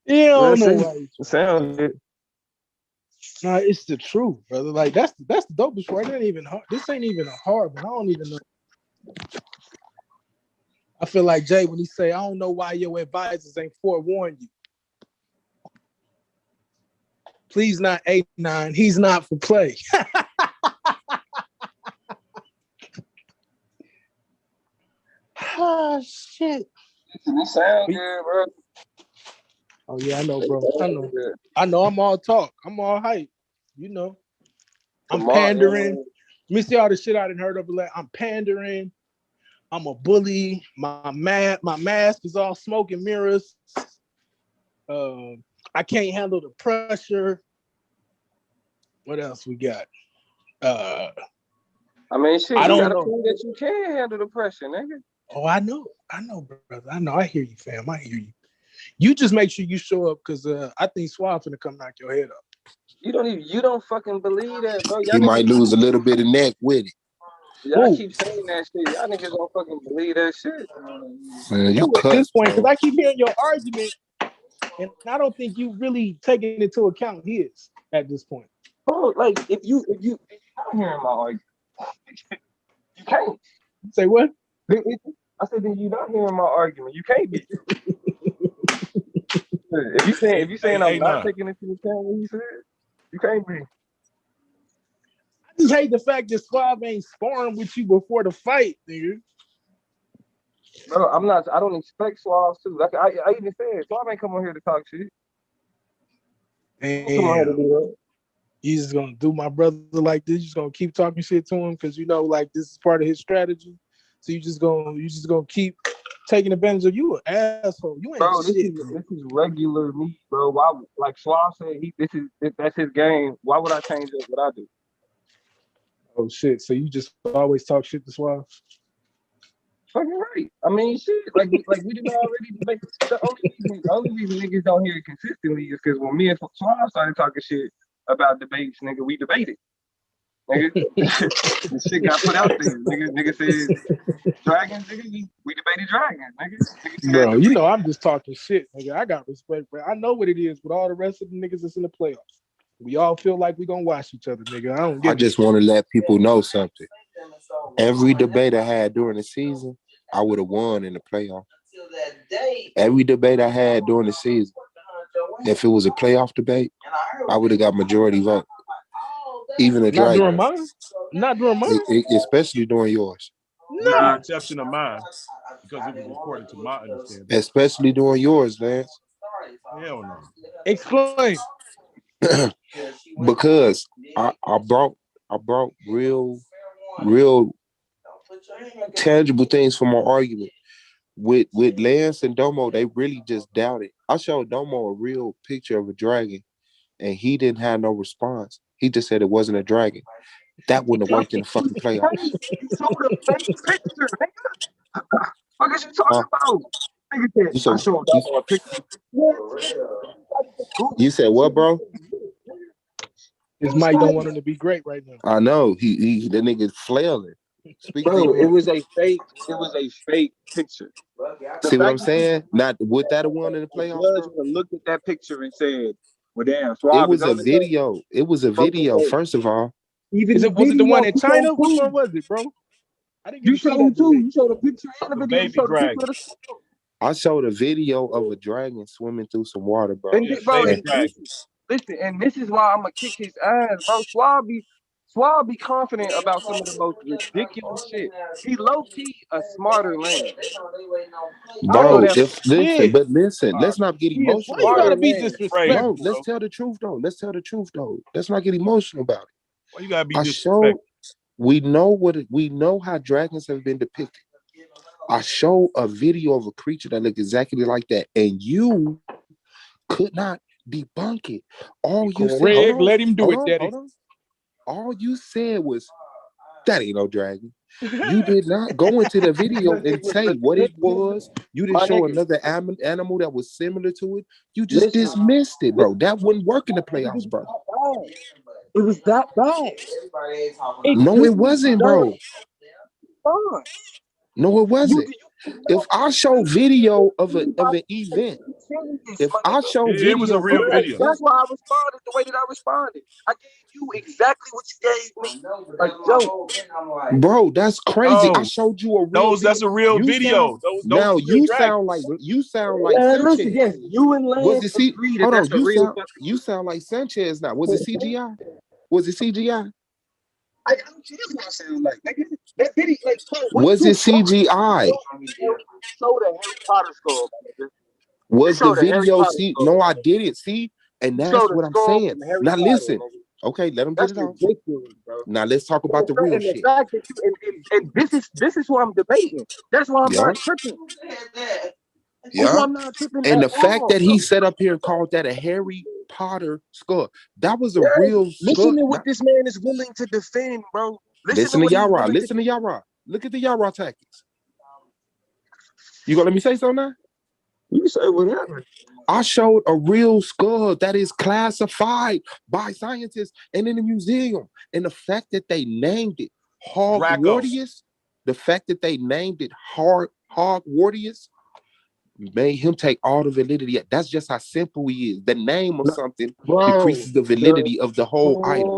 Yeah, I don't know why. Sounds good. Nah, it's the truth, brother. Like, that's the dopest part. It ain't even hard. This ain't even a hard one. I don't even know. I feel like Jay when he say, I don't know why your advisors ain't forewarned you. Please not 8-9. He's not for play. Oh, shit. You sound good, bro. Oh, yeah, I know, bro. I know I'm all talk. I'm all hype. You know. I'm pandering. Let me see all the shit I done heard of. I'm pandering. I'm a bully. My mask is all smoke and mirrors. I can't handle the pressure. What else we got? I mean, shit, I you don't gotta know. prove that you can handle the pressure, nigga. Oh, I know, brother. I know. I hear you, fam. I hear you. You just make sure you show up because I think Suave finna come knock your head up. You don't fucking believe that, bro. Y'all He might niggas, lose a little bit of neck with it. y'all Who? keep saying that shit. Y'all niggas don't fucking believe that shit. Man, you Who at cut, this point? Because bro. I keep hearing your argument, and I don't think you really taking into account his at this point. Bro, like if you not hearing my argument, you can't. Say what? I said, then you not hearing my argument. You can't be. If you saying I'm not nah. taking into account what he said, you can't be. I just hate the fact that Suave ain't sparring with you before the fight, nigga. Bro, I'm not. I don't expect Suave to. Like I even said, Suave ain't come on here to talk shit. Don't come on here to Damn. do that. You just gonna do my brother like this? You just gonna keep talking shit to him because you know, like this is part of his strategy. So you just gonna keep taking advantage of you, an asshole. You ain't Bro, shit. this is regular me, bro. Why? Like Suave said, that's his game. Why would I change up what I do? Oh shit! So you just always talk shit to Suave? Fucking right. I mean, shit. Like we did already debate. The only reason niggas don't hear it consistently is because when me and Suave started talking shit about debates, nigga, we debated. Nigga, the shit got put out there. Nigga said dragons, nigga. We debated dragons, nigga. Bro, you know I'm just talking shit, nigga. I got respect, bro. I know what it is with all the rest of the niggas that's in the playoffs. We all feel like we gonna watch each other, nigga. I don't get I just want to let people know something. Every debate I had during the season, I would have won in the playoff. Every debate I had during the season, if it was a playoff debate, I would have got majority vote. Even a Not during dragon. mine. Not during mine. Especially during yours. With the No. exception of mine, because it was according to my understanding. Especially during yours, Lance. Hell no. Explain. Because I brought real tangible things for my argument. With Lance and Domo, they really just doubted. I showed Domo a real picture of a dragon, and he didn't have no response. He just said it wasn't a dragon. That wouldn't have worked in the fucking playoffs. You showed a fake picture, nigga. What is you talking about? Nigga said, I showed Domo a picture. You said what, bro? His mic don't want him to be great right now. I know. He the nigga flailing. Speak Bro, to it was a fake picture. See what I'm saying? Not would that have won in the playoffs, bro? Looked at that picture and said, well, damn, It was a video. It was a video, first of all. Was it the one in China? Which one was it, bro? I didn't get to see that debate. You showed a picture and a video. Baby dragon. I showed a video of a dragon swimming through some water, bro. And listen, and this is why I'm gonna kick his ass, bro. Suave be confident about some of the most ridiculous shit. He low key a smarter Lance. Bro, shit. let's not get Why emotional. you gotta be disrespectful? Bro, let's tell the truth though. Let's not get emotional about it. Why you gotta be disrespectful? We know how dragons have been depicted. I showed a video of a creature that looked exactly like that, and you could not debunk it. All you said, let him do it, Daddy. Hold on. All you said was, that ain't no dragon. You did not go into the video and say what it was. You didn't show another animal that was similar to it. You just dismissed it, bro. That wouldn't work in the playoffs, bro. It was that bad. No, it wasn't, bro. No, it wasn't. If I show video of an event, if I show video, it was a real video. That's why I responded the way that I responded. I gave you exactly what you gave me. A joke. Bro, that's crazy. No, I showed you a real. That's a real video. Now you sound like Sanchez. Listen, yes, you and Lance agree that that's a real. You sound like Sanchez now. Was it CGI? Was it CGI? I don't care what I sound like. That video, like, was it CGI? Show the Harry Potter skull, nigga. Was the video see? No, I didn't see, and that's what I'm saying. Now listen, okay, let them get it off. Now let's talk about the real shit. That and this is what I'm debating. That's why I'm not tripping. Yeah, and the fact that he set up here and called that a Harry Potter skull, that was a real skull. Listen to what this man is willing to defend, bro. Listen to Yara. Listen to Yara. Look at the Yara tactics. You gonna let me say something now? You say whatever. I showed a real skull that is classified by scientists and in the museum. And the fact that they named it Hogwartius, the fact that they named it Hogwartius made him take all the validity. That's just how simple he is. The name of something decreases the validity of the whole item.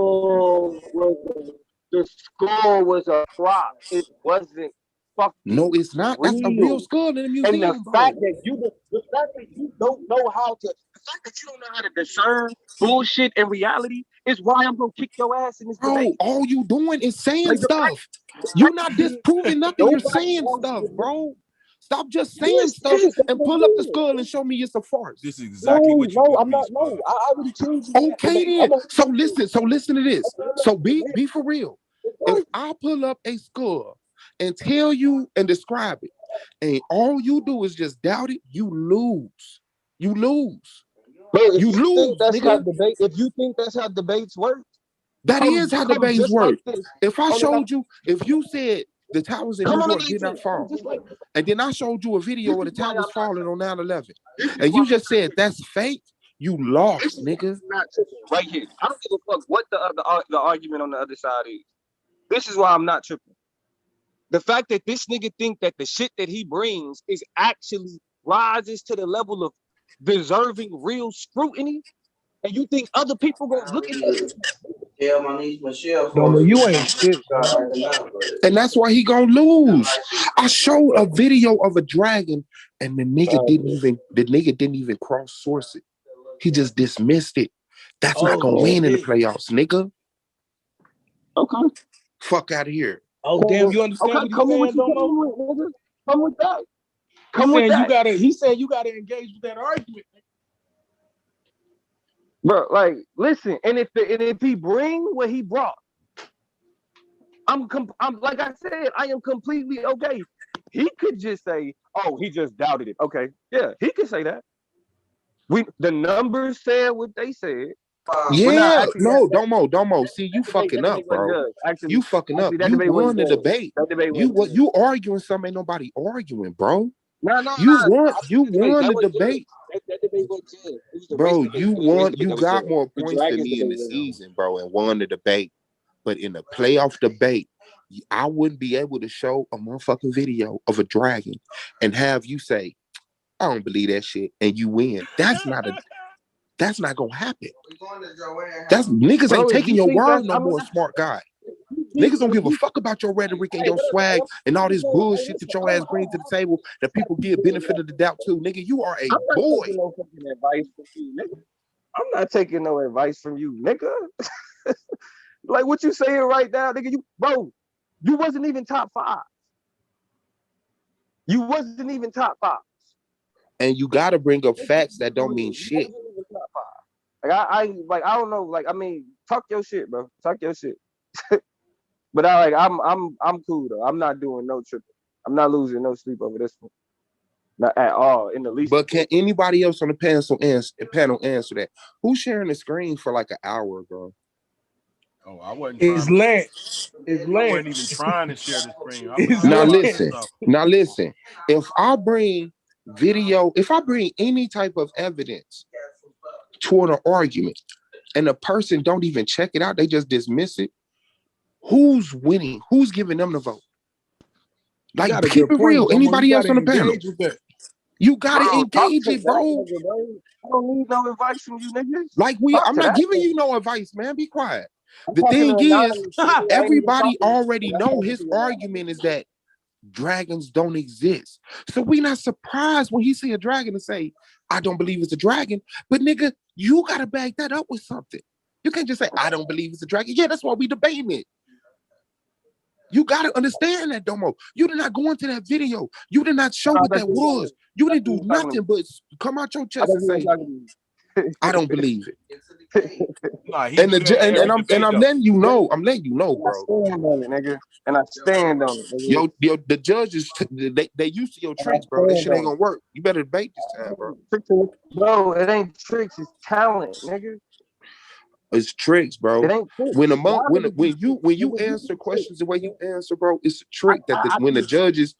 The skull was a prop. It wasn't fucking No, it's not. That's a real skull in the museum, and the fact that you don't know how to, the fact that you don't know how to discern bullshit and reality is why I'm gonna kick your ass in this debate. All you doing is saying stuff. You're not disproving nothing. You're saying stuff, bro. Stop just saying stuff and pull up the skull and show me it's a farce. This is exactly what you No, I'm not. No, I already told you. Okay, then. So listen to this. So be for real. If I pull up a skull and tell you and describe it, and all you do is just doubt it, you lose. You lose. Bro, you lose. That's nigga. how debate. If you think that's how debates work, that is how debates work. Like if I showed you, if you said the towers in New York did not fall, and then I showed you a video of the towers falling on 9/11, and you just said that's fake, you lost, nigga. Right here. I don't give a fuck what the argument on the other side is. This is why I'm not tripping. The fact that this nigga think that the shit that he brings is actually rises to the level of deserving real scrutiny, and you think other people gonna look at it? Yeah, my niece Michelle. No, you ain't shit. And that's why he gonna lose. I showed a video of a dragon, and the nigga didn't even cross source it. He just dismissed it. That's not gonna win in the playoffs, nigga. Okay. Fuck out of here. Oh, damn, you understand what he's saying, Domo? Come with that. He's saying you gotta engage with that argument. Bro, like, listen, and if he bring what he brought, I'm like I said, I am completely okay. He could just say, "Oh, he just doubted it." Okay, yeah, he could say that. The numbers said what they said. Yeah, no, Domo. See, you fucking up, bro. You fucking up. You won the debate. You arguing something ain't nobody arguing, bro. You won the debate. That debate wasn't good. Bro, you won. You got more points than me in the season, bro, and won the debate. But in the playoff debate, I wouldn't be able to show a motherfucking video of a dragon and have you say, "I don't believe that shit," and you win. That's not gonna happen. That's niggas ain't taking your word no more, smart guy. Niggas don't give a fuck about your rhetoric and your swag and all this bullshit that your ass brings to the table that people give benefit of the doubt to. Nigga, you are a boy. I'm not taking no advice from you, nigga. Like what you saying right now, nigga. You wasn't even top 5. You wasn't even top 5. And you gotta bring up facts that don't mean shit. Like I don't know. Like, I mean, talk your shit, bro. Talk your shit. But I'm cool though. I'm not doing no tripping. I'm not losing no sleep over this one. Not at all, in the least. But can anybody else on the panel answer that? Who's sharing the screen for like an hour, bro? Oh, I wasn't. It's Lance. I wasn't even trying to share the screen. Now listen. If I bring video, if I bring any type of evidence toward an argument, and the person don't even check it out, they just dismiss it. Who's winning? Who's giving them the vote? Like, keep it real. Anybody else on the panel? You gotta engage it, bro. I don't need no advice from you, niggas. Like I'm not giving you no advice, man. Be quiet. The thing is, everybody already know his argument is that dragons don't exist. So we not surprised when he see a dragon and say, "I don't believe it's a dragon." But nigga, you gotta back that up with something. You can't just say, "I don't believe it's a dragon." Yeah, that's why we debating it. You gotta understand that, Domo. You did not go into that video. You did not show what that was. You didn't do nothing but come out your chest and say, "I don't believe it." And I'm letting you know. I'm letting you know, bro. I stand on it, nigga. And I stand on it, nigga. Yo, the judges, they used to your tricks, bro. That shit ain't gonna work. You better debate this time, bro. Bro, it ain't tricks. It's talent, nigga. It's tricks, bro. It ain't tricks. When you answer questions the way you answer, bro, it's a trick that when the judges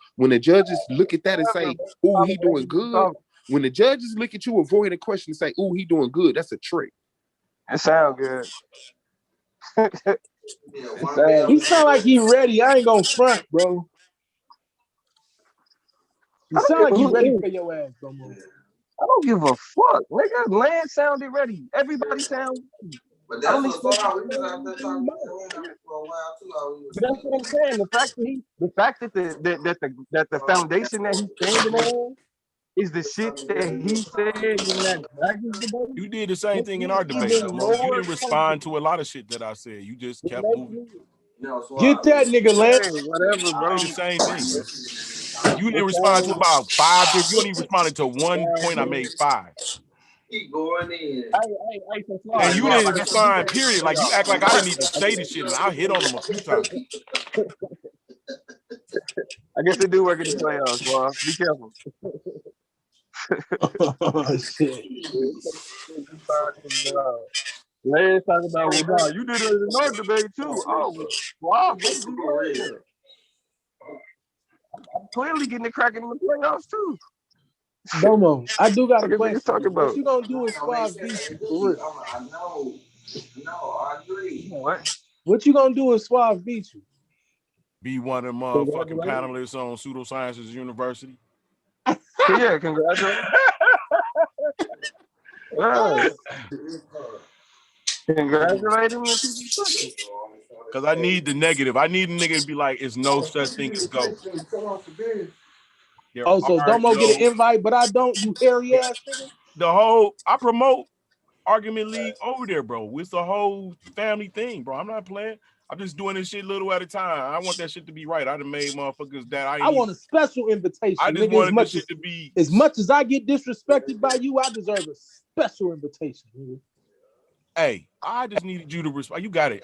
look at that and say, "Oh, he doing good," When the judges look at you avoiding a question and say, "Ooh, he doing good," that's a trick. It sound good. He sound like he ready. I ain't gonna front, bro. You sound like you ready for your ass, bro. I don't give a fuck, nigga. Land sounded ready. Everybody sound ready. I don't expect you to know anything more. But that's what I'm saying. The fact that the foundation that he's standing on is the shit that he said in that Dragons debate. You did the same thing in our debate, Even though, Mo. You more didn't respond to a lot of shit that I said. You just kept moving. Get that nigga, Lance. Hey, whatever, I bro. did the same thing, bro. You didn't It respond to sounds about 5 different. You only responded to one point. I made 5. Hey, so And Suave, you Suave, didn't I guess we do respond, gotta get period. the Like you playoffs, act like bro. I didn't even say the shit, and I hit on them a few times. I guess they do work in the playoffs, bro. Be careful. Oh shit. Let's talk about well, nah, you did it in our debate too. Oh, wow, maybe you I'm clearly getting it cracking in the playoffs too. Domo, I do got a What are niggas question. talking What about? you gonna do if Suave beat you for real? What? What you gonna do if Suave beat you? Be one of them motherfucking panelists on Pseudosciences University. Yeah, congratulations. Yeah. Congratulations on the Because I need the negative. I need a nigga to be like, it's no such thing as ghosts. There Oh, so are Domo get an no. invite, but I don't. You hairy ass nigga. The whole, I promote Argument League over there, bro. It's the whole family thing, bro. I'm not playing. I'm just doing this shit little at a time. I want that shit to be right. I done made motherfuckers that I ain't I want a special invitation, I just nigga. wanted this shit to be. As much as I get disrespected by you, I deserve a special invitation, nigga. Hey, I just needed you to respond. You got it.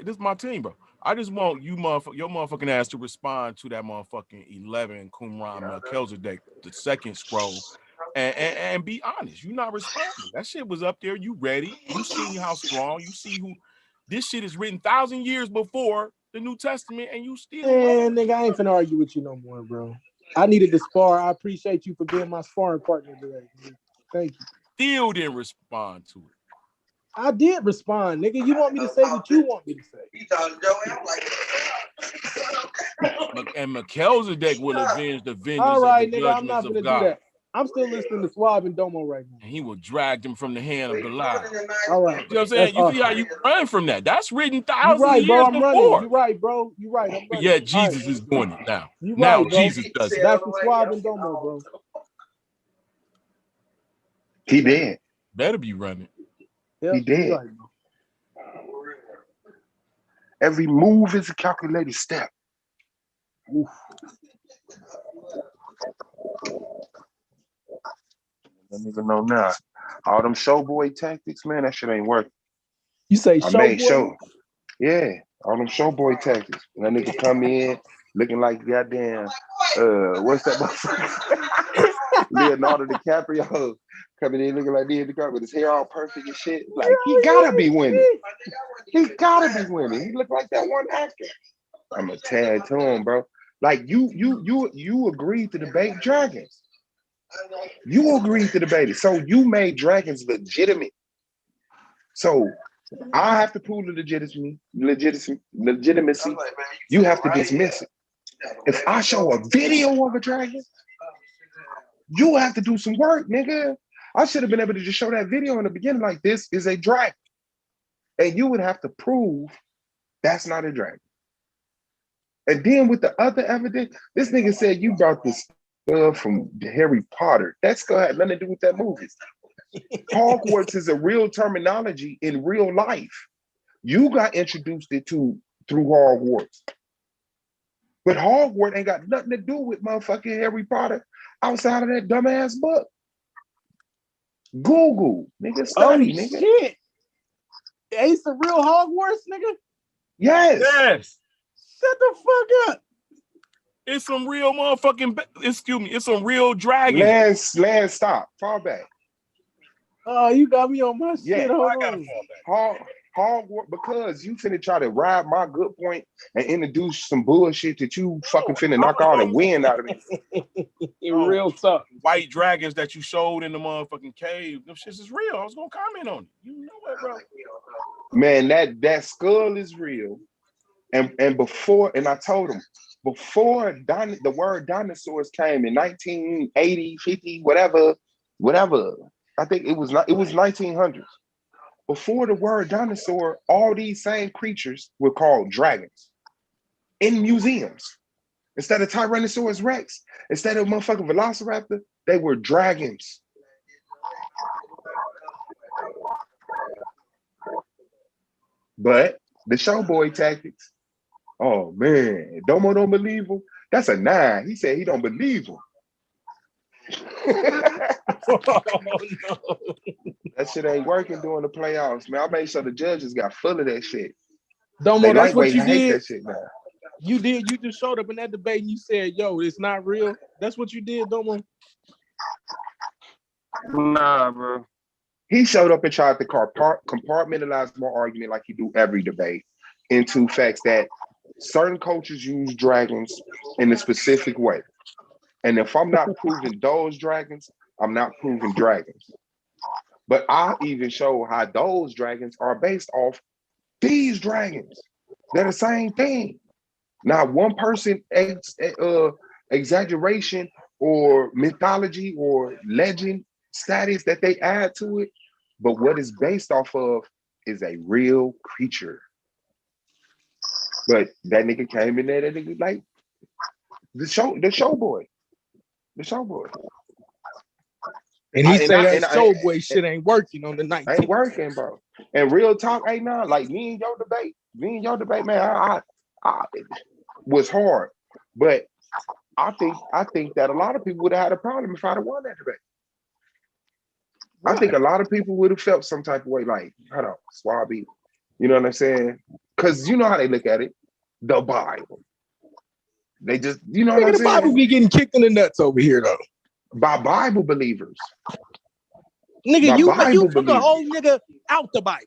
This is my team, bro. I just want you, your motherfucking ass, to respond to that motherfucking 11 Qumran Melchizedek, the second scroll, and be honest. You not responding. That shit was up there. You ready? You see how strong? You see who? This shit is written 1,000 years before the New Testament, and you still. Man, nigga, I ain't finna argue with you no more, bro. I needed to spar. I appreciate you for being my sparring partner today. Man. Thank you. Still didn't respond to it. I did respond, nigga. You want me to say what you want me to say? And Melchizedek will avenge the vengeance All right, of the nigga, I'm not judgments gonna of do God. that. I'm still listening to Suave and Domo right now. And he will drag them from the hand of Belial. All right. You know what I'm saying? You see how you run from that? That's written You thousands right, of bro. years I'm before. running. You right, bro. You right. I'm running. Yeah, Jesus is doing it now. You now right, bro. Jesus does it. Back to Suave and Domo, bro. He dead. Better be running. Yep, He dead. right, bro. Every move is a calculated step. Oof. I don't even know now. All them showboy tactics, man, that shit ain't working. You say I made showboy? show. Yeah, all them showboy tactics. And that nigga come in looking like goddamn, what's that motherfucker? Leonardo DiCaprio coming in looking like Leonardo DiCaprio with his hair all perfect and shit. Like, he gotta be winning. He gotta be winning. He look like that one actor. I'm gonna tell it to him, bro. Like you agreed to debate dragons. You agreed to debate it. So you made dragons legitimate. So I have to prove the legitimacy. You have to dismiss it. If I show a video of a dragon, you have to do some work, nigga. I should have been able to just show that video in the beginning, like, this is a dragon. And you would have to prove that's not a dragon. And then with the other evidence, this nigga said you brought this stuff from Harry Potter. That's gonna have nothing to do with that movie. Hogwarts is a real terminology in real life. You got introduced it to through Hogwarts. But Hogwarts ain't got nothing to do with motherfucking Harry Potter outside of that dumbass book. Google, nigga, study, nigga. Shit. It's a real Hogwarts, nigga? Yes. Yes. Shut the fuck up. It's some real motherfucking, it's some real dragons. Lance, stop. Fall back. Oh, you got me on my shit. Yeah. Hold I gotta on. fall back. Hogwarts because you finna try to ride my good point and introduce some bullshit that you fucking finna knock out and win out of me. Real tough. White dragons that you showed in the motherfucking cave. Them shits is real. I was gonna comment on it. You know it, bro. Man, that skull is real. And before, and I told him, before the word dinosaurs came in 1980, 50, whatever, I think it was 1900s. Before the word dinosaur, all these same creatures were called dragons in museums. Instead of Tyrannosaurus Rex, instead of motherfucking Velociraptor, they were dragons. But the showboy tactics, oh man, Domo don't believe him. That's a 9. He said he don't believe him. Oh, no. That shit ain't working during the playoffs, man. I made sure the judges got full of that shit. Domo, They that's what lightweight you hate did. that shit now. You did. You just showed up in that debate and you said, "Yo, it's not real." That's what you did, Domo. Nah, bro. He showed up and tried to compartmentalize my argument like he do every debate into facts that certain cultures use dragons in a specific way. And if I'm not proving those dragons, I'm not proving dragons. But I even show how those dragons are based off these dragons. They're the same thing. Not one person exaggeration or mythology or legend status that they add to it, but what it's based off of is a real creature. But that nigga came in there, that nigga like the showboy. And he said that showboy shit ain't working on the 19th. Ain't working, bro. And real talk, ain't none. Like me and your debate, man, I was hard. But I think that a lot of people would have had a problem if I'd have won that debate. I think a lot of people would have felt some type of way, like, hold on, Swabby. You know what I'm saying? Because you know how they look at it. The Bible. They just, you know what I'm saying? The Bible be getting kicked in the nuts over here, though. By Bible believers. Nigga, you took a whole nigga out the Bible.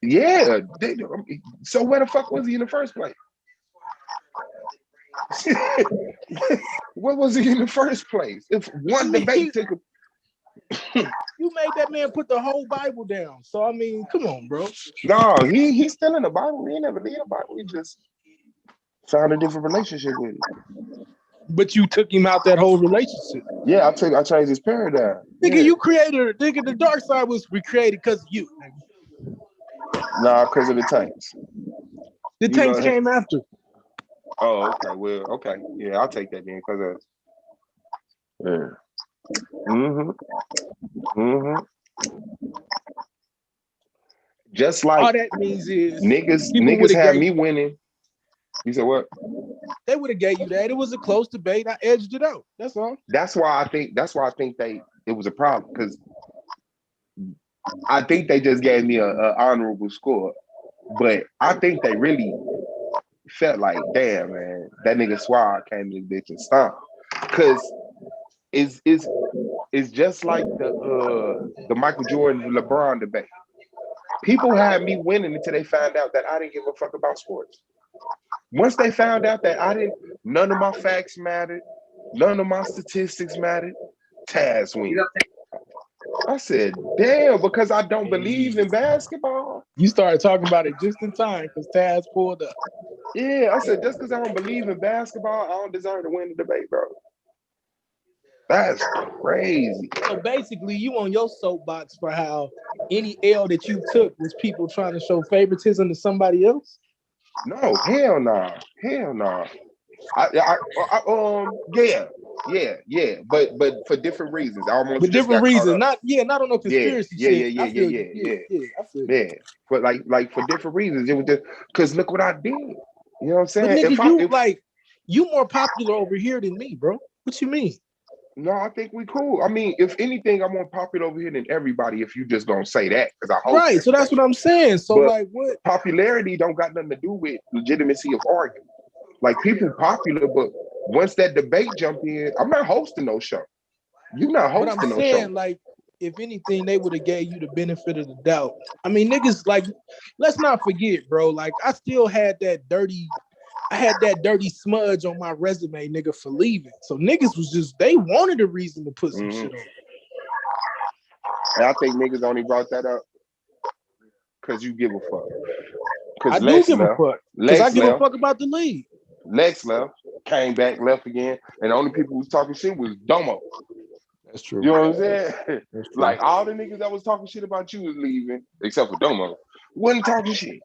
Yeah. So where the fuck was he in the first place? What was he in the first place? If one debate took you made that man put the whole Bible down. So I mean, come on, bro. No, he's still in the Bible. He never leave the Bible. He just found a different relationship with it. But you took him out that whole relationship. Yeah, I changed his paradigm. Nigga, you created nigga. The dark side was recreated because of you. Nah, because of the tanks. The tanks came after. Oh, okay. Well, okay. Yeah, I'll take that then because of Just like all that means is niggas had me winning. You said what? They would have gave you that. It was a close debate. I edged it out. That's all. That's why I think it was a problem, because I think they just gave me an honorable score. But I think they really felt like, damn, man, that nigga Swag came to this bitch and stomped. Cause it's just like the Michael Jordan LeBron debate. People had me winning until they found out that I didn't give a fuck about sports. Once they found out that none of my facts mattered, none of my statistics mattered, Taz win. I said, damn, because I don't believe in basketball. You started talking about it just in time because Taz pulled up. Yeah, I said, just because I don't believe in basketball, I don't deserve to win the debate, bro. That's crazy. So basically, you on your soapbox for how any L that you took was people trying to show favoritism to somebody else? No, hell no. Hell no. Yeah. But for different reasons. I almost for different reasons. Not on no conspiracy shit. Yeah. But like for different reasons. It was just because look what I did. You know what I'm saying? But nigga, you more popular over here than me, bro. What you mean? No, I think we cool. I mean, if anything, I'm more popular over here than everybody if you just gonna say that, because I hope. Right, so that's what I'm saying. So but like what? Popularity don't got nothing to do with legitimacy of argument. Like people popular, but once that debate jump in, I'm not hosting no show. You're not hosting no show. Like if anything, they would have gave you the benefit of the doubt. I mean, niggas, like, let's not forget, bro. Like, I still had that dirty smudge on my resume, nigga, for leaving. So niggas was just, they wanted a reason to put some shit on. And I think niggas only brought that up because you give a fuck. I Because do give a fuck. Because I give a fuck about the league. Lex left, came back, left again, and the only people who was talking shit was Domo. That's true. You know what I'm saying? That's true. Like all the niggas that was talking shit about you was leaving, except for Domo. Wasn't talking shit.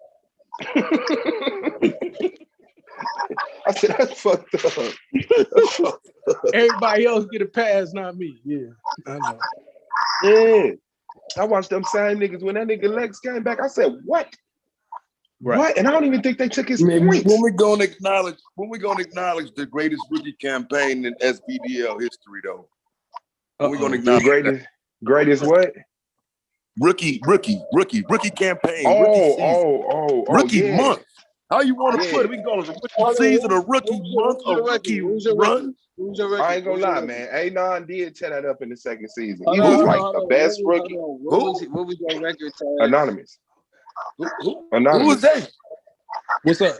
I said that's fucked up. That's fucked up. Everybody else get a pass, not me. Yeah, I know. Yeah. I watched them same niggas when that nigga Lex came back. I said, what? Right. What? And I don't even think they took his Man, points. when we gonna acknowledge the greatest rookie campaign in SBDL history, though? When we gonna acknowledge the greatest what? Rookie campaign. Rookie Yeah. month. How you want to Yeah. put it? We can call it a rookie season, a rookie month, a rookie run. I ain't gonna lie, man. A9 did tear that up in the second season. He Hold was on, like hold the on. best What rookie. what was your record tag? Anonymous. Who Anonymous. was that? What's up?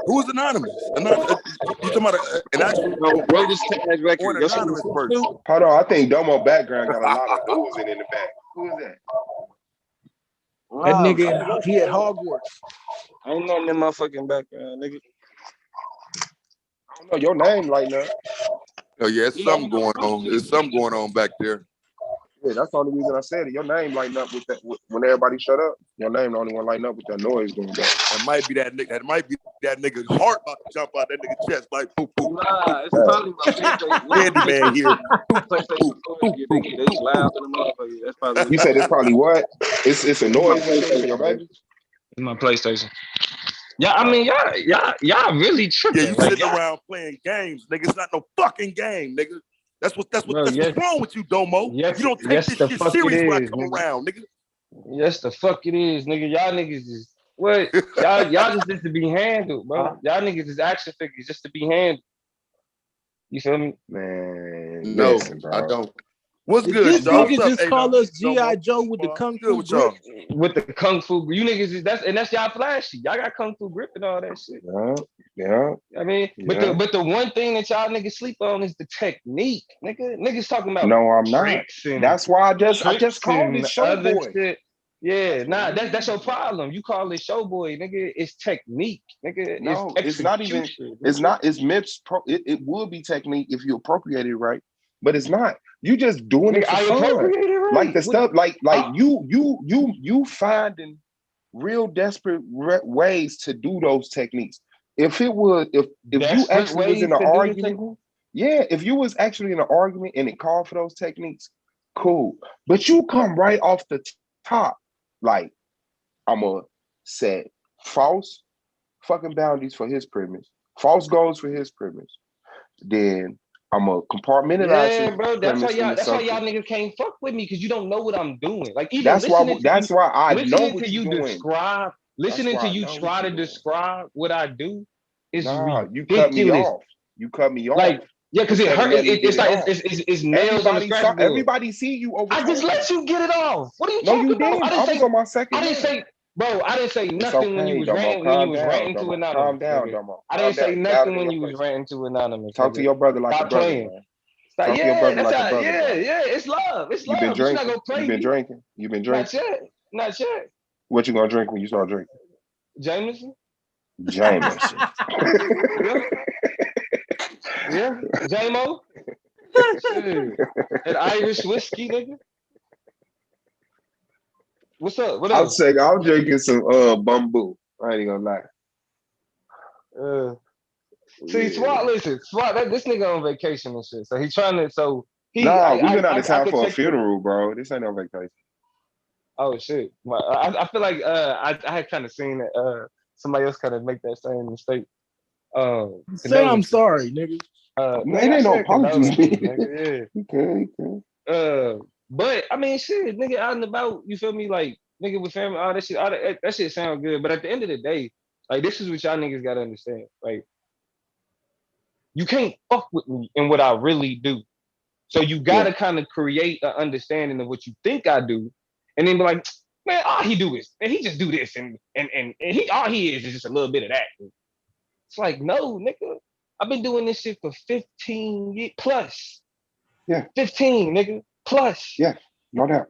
Who was anonymous? You talking about an actual greatest tag record? or an anonymous person? Hold on, I think Domo background got a lot of oozing in the back. Who is that? That nigga, he at Hogwarts. Ain't nothing in my fucking background, nigga. I don't know, your name lighting up. Oh yeah, it's something going on. There's something going on back there. Yeah, that's the only reason I said it. Your name lighting up with that when everybody shut up. Your name the only one lighting up with that noise going back. That might be that nigga. That might be that nigga's heart about to jump out that nigga's chest like poop poop. Nah, it's probably my Candyman here. PlayStation 4. They loud in the motherfucker. That's probably. You said it's probably what? It's a noise machine for your baby. It's my PlayStation. Yeah, I mean, y'all really tripping. Yeah, you like, sitting around playing games, nigga. It's not no fucking game, nigga. That's what's wrong with you, Domo. Yes, you don't take yes, this the shit fuck serious it when I is, come nigga. around, nigga. Yes, the fuck it is, nigga. Y'all niggas is what? Y'all just need to be handled, bro. Y'all niggas is action figures just to be handled. You feel me? Man, No, listen, bro. I don't. What's Did good, this y'all? nigga What's up, just call us G.I. Domo? Joe with the Kung Good Fu with y'all. grip? With the Kung Fu, you niggas is that's y'all flashy. Y'all got Kung Fu grip and all that shit. Yeah. I mean, but the one thing that y'all niggas sleep on is the technique, nigga. Niggas talking about No, I'm not. That's why I just called it Showboy. Shit. Yeah, nah, that's your problem. You call it Showboy, nigga. It's technique, nigga. No, it's not even. It's not. It's mixed. It would be technique if you appropriate it right, but it's not. You just doing it for fun. Like the stuff, like you finding real desperate ways to do those techniques. If it was, if you actually was in an argument, yeah, if you was actually in an argument and it called for those techniques, cool. But you come right off the top, like I'm gonna set false fucking boundaries for his premise, false goals for his premise. Then I'm gonna compartmentalize. Yeah, bro. That's why y'all niggas can't fuck with me because you don't know what I'm doing. Like even that's why I know what you you're doing. Describe, listening to you try to describe what I do is ridiculous. You cut me off. You cut me off. Like yeah, because it hurt. It's like it's nails on the scratchboard. Everybody see you over. I just let you get it off. What are you talking about? Didn't. I was on my second. I didn't say. Bro, I didn't say nothing when you was ranting to Anonymous. Calm down, Domo. I didn't say nothing when you was ranting to Anonymous. Talk to your brother like a brother, man. Talk to your brother like a brother. Yeah, it's love. It's love. You've been drinking. You're not gonna play You've been drinking. You've been drinking. Not yet. What you gonna drink when you start drinking? Jameson. Yeah, J-Mo. That Irish whiskey, nigga. What's up? What else? I'm drinking some bamboo. I ain't gonna lie. See, Swat, listen, Swat, this nigga on vacation and shit. So he trying to, we been out of town for a funeral, bro. This ain't no vacation. Oh shit! I feel like I had kind of seen it. Somebody else kind of make that same mistake. Say I'm sorry, nigga. It ain't no apologies, nigga. Yeah. Okay. But I mean, shit, nigga, out and about. You feel me? Like nigga with family, all that shit. All that shit sound good. But at the end of the day, like this is what y'all niggas gotta understand. Like you can't fuck with me in what I really do. So you gotta kind of create an understanding of what you think I do, and then be like, man, all he do is, and he just do this, and he all he is just a little bit of that. It's like, no, nigga, I've been doing this shit for 15 years plus. Yeah. 15, nigga, plus. Yeah, no doubt.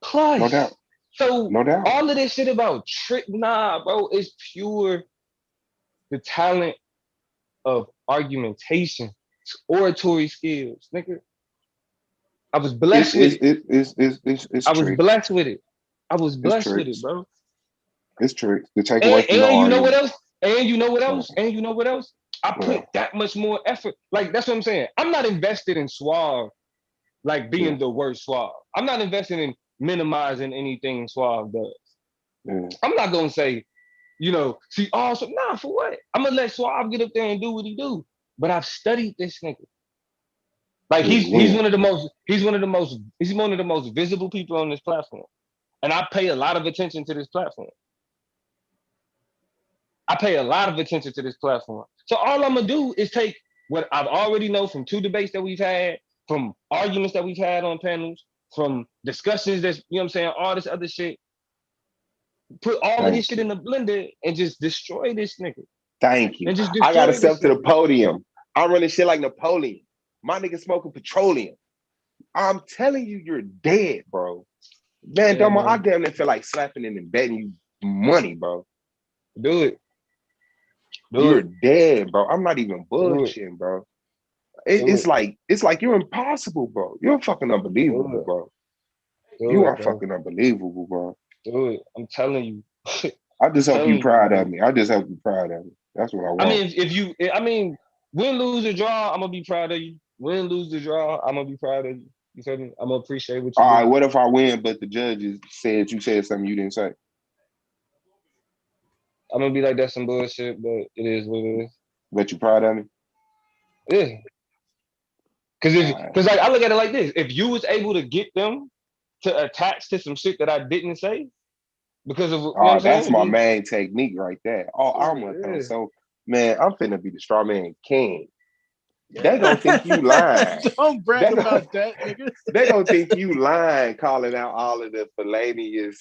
Plus. No doubt. So No doubt. all of this shit about trick, nah, bro, it's pure the talent of argumentation, oratory skills, nigga. I was blessed with it. It's I was tricks. blessed with it. I was It's blessed with it, tricks. bro. It's tricks to take away from the And you know what argument. else? And you know what else? And you know what else? I put Yeah. that much more effort. Like, that's what I'm saying. I'm not invested in Suave, like being the worst Suave. I'm not invested in minimizing anything Suave does. Yeah. I'm not gonna say, you know, see, awesome. Nah, for what? I'm gonna let Suave get up there and do what he do. But I've studied this nigga. Like he's one of the most visible people on this platform. And I pay a lot of attention to this platform. So all I'm gonna do is take what I've already know from 2 debates that we've had, from arguments that we've had on panels, from discussions that's, you know what I'm saying, all this other shit. Put all of this shit in the blender and just destroy this nigga. Thank you. And just I gotta destroy step to the podium. I'm running shit like Napoleon. My nigga smoking petroleum. I'm telling you, you're dead, bro. Man, Yeah, Domo, man. I damn near feel like slapping in and betting you money, bro. Do it. You're dead, bro. I'm not even bullshitting, bro. It's like you're impossible, bro. You're fucking unbelievable, bro. You are fucking unbelievable, bro. Do it. I'm telling you. I just hope you proud of me. I just hope you proud of me. That's what I want. I mean, win, lose, or draw, I'm gonna be proud of you. Win, lose, or draw, I'm gonna be proud of you. You feel me? I'm gonna appreciate what you All do. right, what if I win, but the judges said you said something you didn't say? I'm gonna be like, that's some bullshit, but it is what it is. But you proud of me? Yeah. Cause like I look at it like this: if you was able to get them to attach to some shit that I didn't say, because of, you know what I'm saying? That's my main technique right there. Oh, I'm gonna come. So, man, I'm finna be the straw man king. They gonna think you lying. Don't brag about that, nigga. They gonna think you lying, calling out all of the fellatio.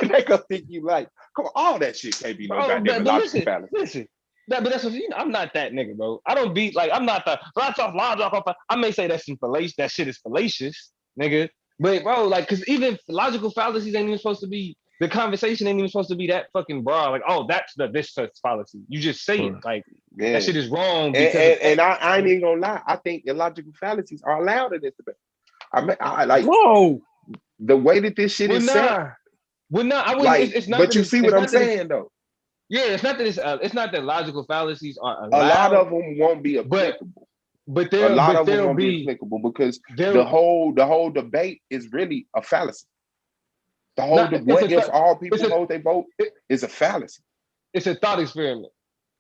They gonna think you like, come on, all that shit can't be no goddamn logical fallacy. Listen. But that's what, you know, I'm not that nigga, bro. I don't be like, I'm not the I may say that's some fallacious, that shit is fallacious, nigga. But bro, like, cause even logical fallacies ain't even supposed to be, the conversation ain't even supposed to be that fucking broad. Like, oh, that's this fallacy. You just say it. Like, that shit is wrong. And I ain't even gonna lie. I think illogical fallacies are allowed in this debate. I like, whoa, the way that this shit is set. Well, nah, I wouldn't. Like, it's not. But you see what I'm saying, though. Yeah, it's not that it's not that logical fallacies are allowed. A lot of them won't be applicable. But a lot of them won't be applicable because the whole debate is really a fallacy. The whole what if all people vote they vote is a fallacy. It's a thought experiment.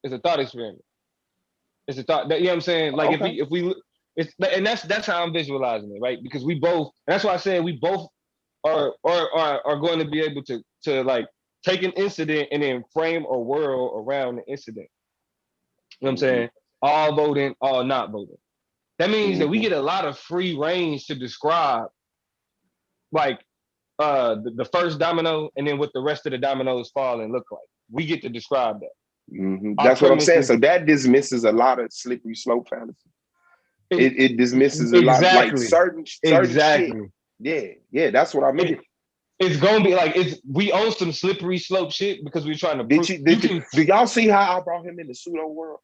It's a thought. You know what I'm saying? Like, if we it's, and that's how I'm visualizing it, right? Because we both, and that's why I said we both are going to be able to like take an incident and then frame a world around the incident. You know what I'm saying? All voting, all not voting. That means that we get a lot of free range to describe, like, the first domino and then what the rest of the dominoes fall and look like. We get to describe that. That's what I'm saying. So that dismisses a lot of slippery slope fallacy. It dismisses a lot of, like, certain shit. Yeah, that's what I mean. It's gonna be like, we own some slippery slope shit because we're trying to. Do y'all see how I brought him in the pseudo world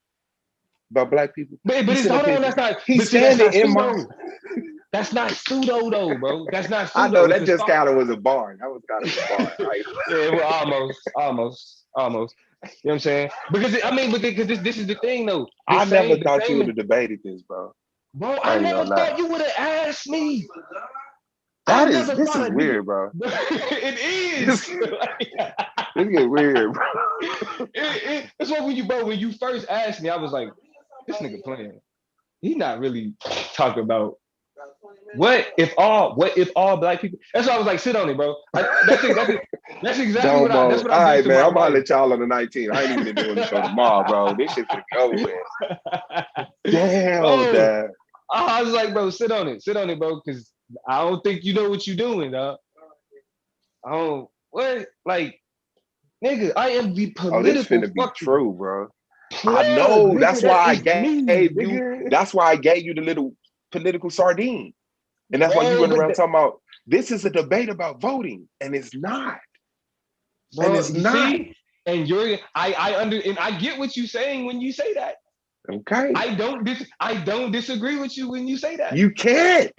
about black people? But hold on, that's not. He's standing in my. That's not pseudo though, bro. That's not pseudo. I know that just kind of was a bar. That was kind of a bar. Right? Yeah, well, almost. You know what I'm saying? Because because this is the thing though. I never thought you would have debated this, bro. Bro, I never thought you would have asked me. This is weird, bro. It is. This get weird, bro. It's what when you first asked me, I was like, this nigga playing. He not really talking about what if all black people. That's why I was like, sit on it, bro. That's exactly what I did. All right, man. I'm gonna let y'all on the 19th. I ain't even doing the show tomorrow, bro. This shit's gonna go, man. Damn, Dad. I was like, bro, sit on it, bro, because I don't think you know what you're doing, dog. I don't what like, nigga. I am the Oh, this political finna be fucking true, bro. I player, know. nigga. That's why That I is me, gave you. nigga. That's why I gave you the little political sardine, and that's why you Bro, run but around talking about this is a debate about voting, and it's not. And bro, it's you not. see, and I get what you're saying when you say that. Okay. I don't disagree with you when you say that. You can't.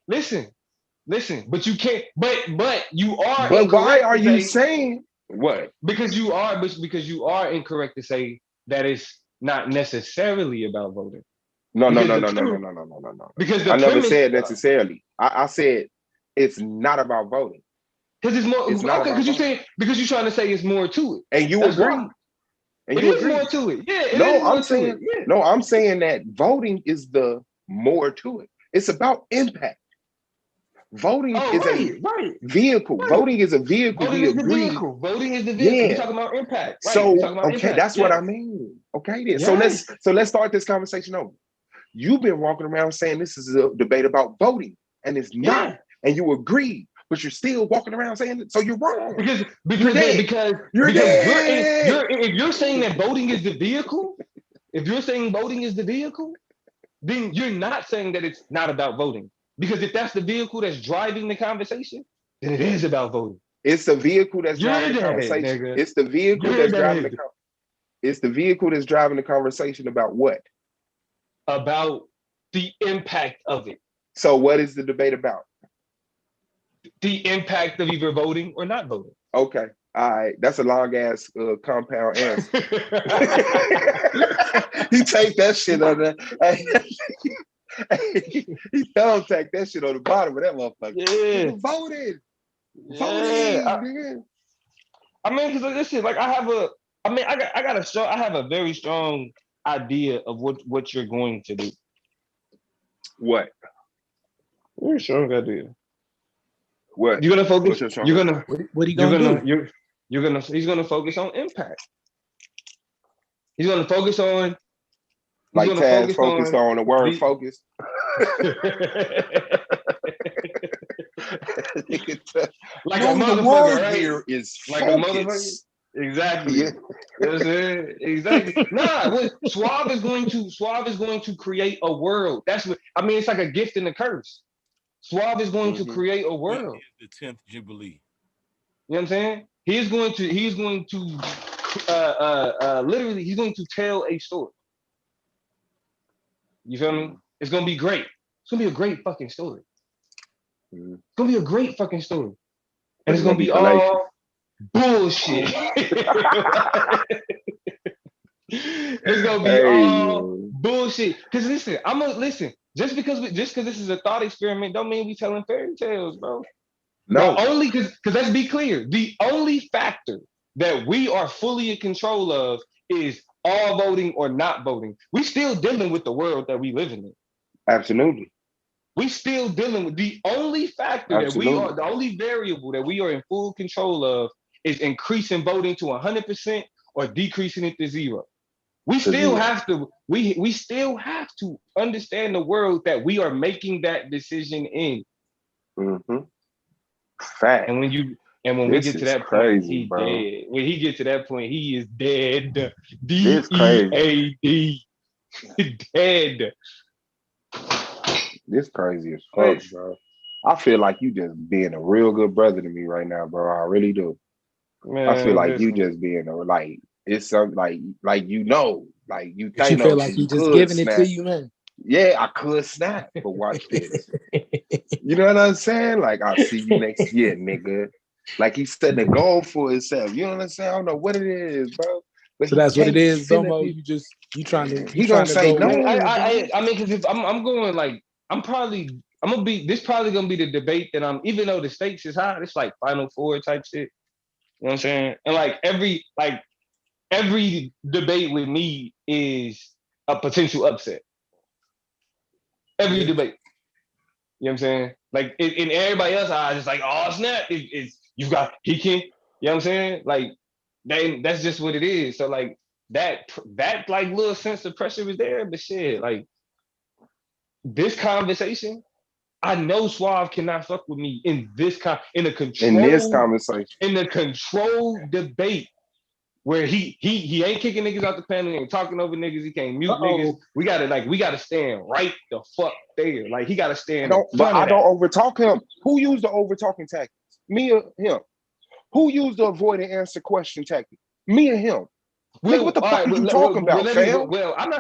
Listen, but you can't. But you are But why incorrect are to you say saying what? because you are incorrect to say that it's not necessarily about voting. No, no, Because no, the no, no, no, premise, no, no, no, no, no. because the I never premise, said necessarily. I said it's not about voting. because it's more It's not okay. about Because you voting. say because you're trying to say it's more to it. And you That's agree. why And it you is agree. more to it. Yeah, it No, is I'm more to it. saying Yeah. no, I'm saying that voting is the more to it. It's about impact. Voting Oh, is a right. vehicle. Voting is a vehicle. Voting We is the agree. vehicle. Voting is the vehicle. We're Yeah. talking about impact. Right. We're So talking about okay, impact. that's what I Yes. mean. Okay, then. Yes. So let's start this conversation over. You've been walking around saying this is a debate about voting, and it's not. Yeah. And you agree, but you're still walking around saying it. So you're wrong. Because You're dead. You're dead. if you're saying that voting is the vehicle, if you're saying voting is the vehicle, then you're not saying that it's not about voting. Because if that's the vehicle that's driving the conversation, then it is about voting. It's the vehicle that's You're driving the dead, conversation. nigga. It's the vehicle You're that's driving dead. it's the vehicle that's driving the conversation about what? About the impact of it. So what is the debate about? The impact of either voting or not voting. Okay. All right. That's a long ass compound answer. You take that shit on there. He thumbtack that shit on the bottom of that motherfucker. Yeah. Nigga voted. Yeah. Voting, I mean, because listen, like I have a very strong idea of what you're going to do. What? Very strong idea. What? You're gonna focus. What's your You're gonna. What are you gonna do? You're gonna. He's gonna focus on impact. He's gonna focus on. Like Taz focused on the word focus. Like no, a motherfucker, the word right? here is like focus. A motherfucker. Exactly. Yeah. You know what I'm saying? Exactly. Nah, Suave is going to create a world. That's what I mean. It's like a gift and a curse. Suave is going to create a world. The 10th Jubilee. You know what I'm saying? He's going to literally he's going to tell a story. You feel me? It's gonna be great. It's gonna be a great fucking story. It's gonna be a great fucking story. And it's gonna be all bullshit. It's gonna be all bullshit. Cause listen, listen. Just because this is a thought experiment, don't mean we telling fairy tales, bro. No. Because let's be clear, the only factor that we are fully in control of is all voting or not voting. We still dealing with the world that we live in. Absolutely. We still dealing with the only factor the only variable that we are in full control of is increasing voting to 100% or decreasing it to 0. We still have to we still have to understand the world that we are making that decision in. Fact. And when we get to that point, he dead. When he get to that point, he is dead. DEAD. Dead. This crazy as fuck, bro. I feel like you just being a real good brother to me right now, bro. I really do. Man, I feel like you just being like it's something like like you But you feel like he just giving it to you, man. Yeah, I could snap, but watch this. You know what I'm saying? Like, I'll see you next year, nigga. Like he set a goal for himself. You know what I'm saying? I don't know what it is, bro. But so that's what it is, Domo. You trying to say go no. I mean, because if I'm going like I'm probably this probably gonna be the debate that even though the stakes is high, it's like Final Four type shit. You know what I'm saying? And like every debate with me is a potential upset. Every debate. You know what I'm saying? Like in everybody else's eyes, it's like, oh snap, he can, you know what I'm saying? Like that's just what it is. So like that like little sense of pressure was there, but shit, like this conversation, I know Suave cannot fuck with me in this in a conversation. in a controlled debate where he ain't kicking niggas out the panel, he ain't talking over niggas, he can't mute niggas. We gotta stand right the fuck there. Like he gotta stand in But front of I don't that. overtalk him. Who used the overtalking tactics? Me or him? Who used the avoid and answer question tactic? Me or him? Nigga, what the fuck are you talking about, fam? I'm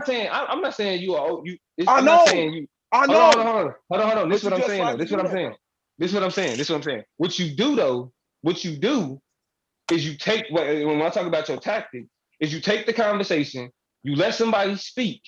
not saying you are you. I I'm not know. saying you. I know. Hold on. This But is what you I'm just saying. like Though. to do that, though. This is what I'm saying. What you do though, what you do is you take when I talk about your tactic, is you take the conversation, you let somebody speak,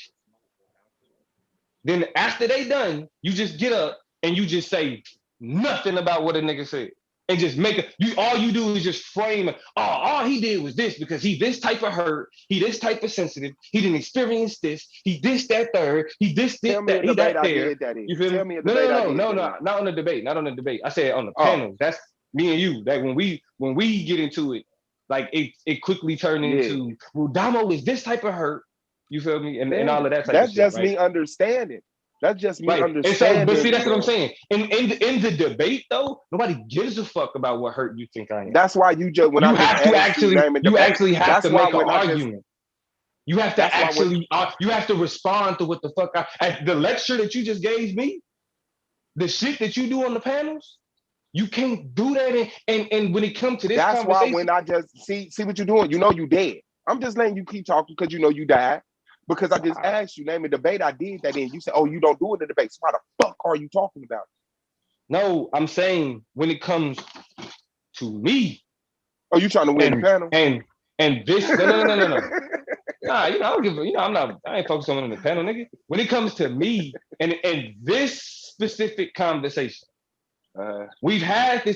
then after they done, you just get up and you just say nothing about what a nigga said. And just make it, all you do is just frame it. Oh, all he did was this because he this type of hurt, he this type of sensitive, he didn't experience this, he this, that, third, he this, Tell me a that, he debate that I there. did that in. You feel me? Tell me a debate I did that in. Not on the debate, not on the debate. I said on the Oh. panel. That's me and you. Like when we get into it, like it quickly turned into, well, Damo is this type of hurt. You feel me? And all of that type that's of shit. just right? me understanding. That's just me Right. understanding. But see, that's what I'm saying. In the debate, though, nobody gives a fuck about what hurt you think I am. That's why you just You actually have to make an argument. You have to actually you have to respond to what the fuck the lecture that you just gave me, the shit that you do on the panels. You can't do that. And when it comes to this that's conversation, why when I just see what you're doing, you know you dead. I'm just letting you keep talking because you know you died. Because I just asked you, name a debate I did that in. You said, oh, you don't do it in debate. So why the fuck are you talking about it? No, I'm saying when it comes to me. Oh, you trying to win the panel? And this no. Nah, I don't give I ain't focused on the panel, nigga. When it comes to me and this specific conversation, we've had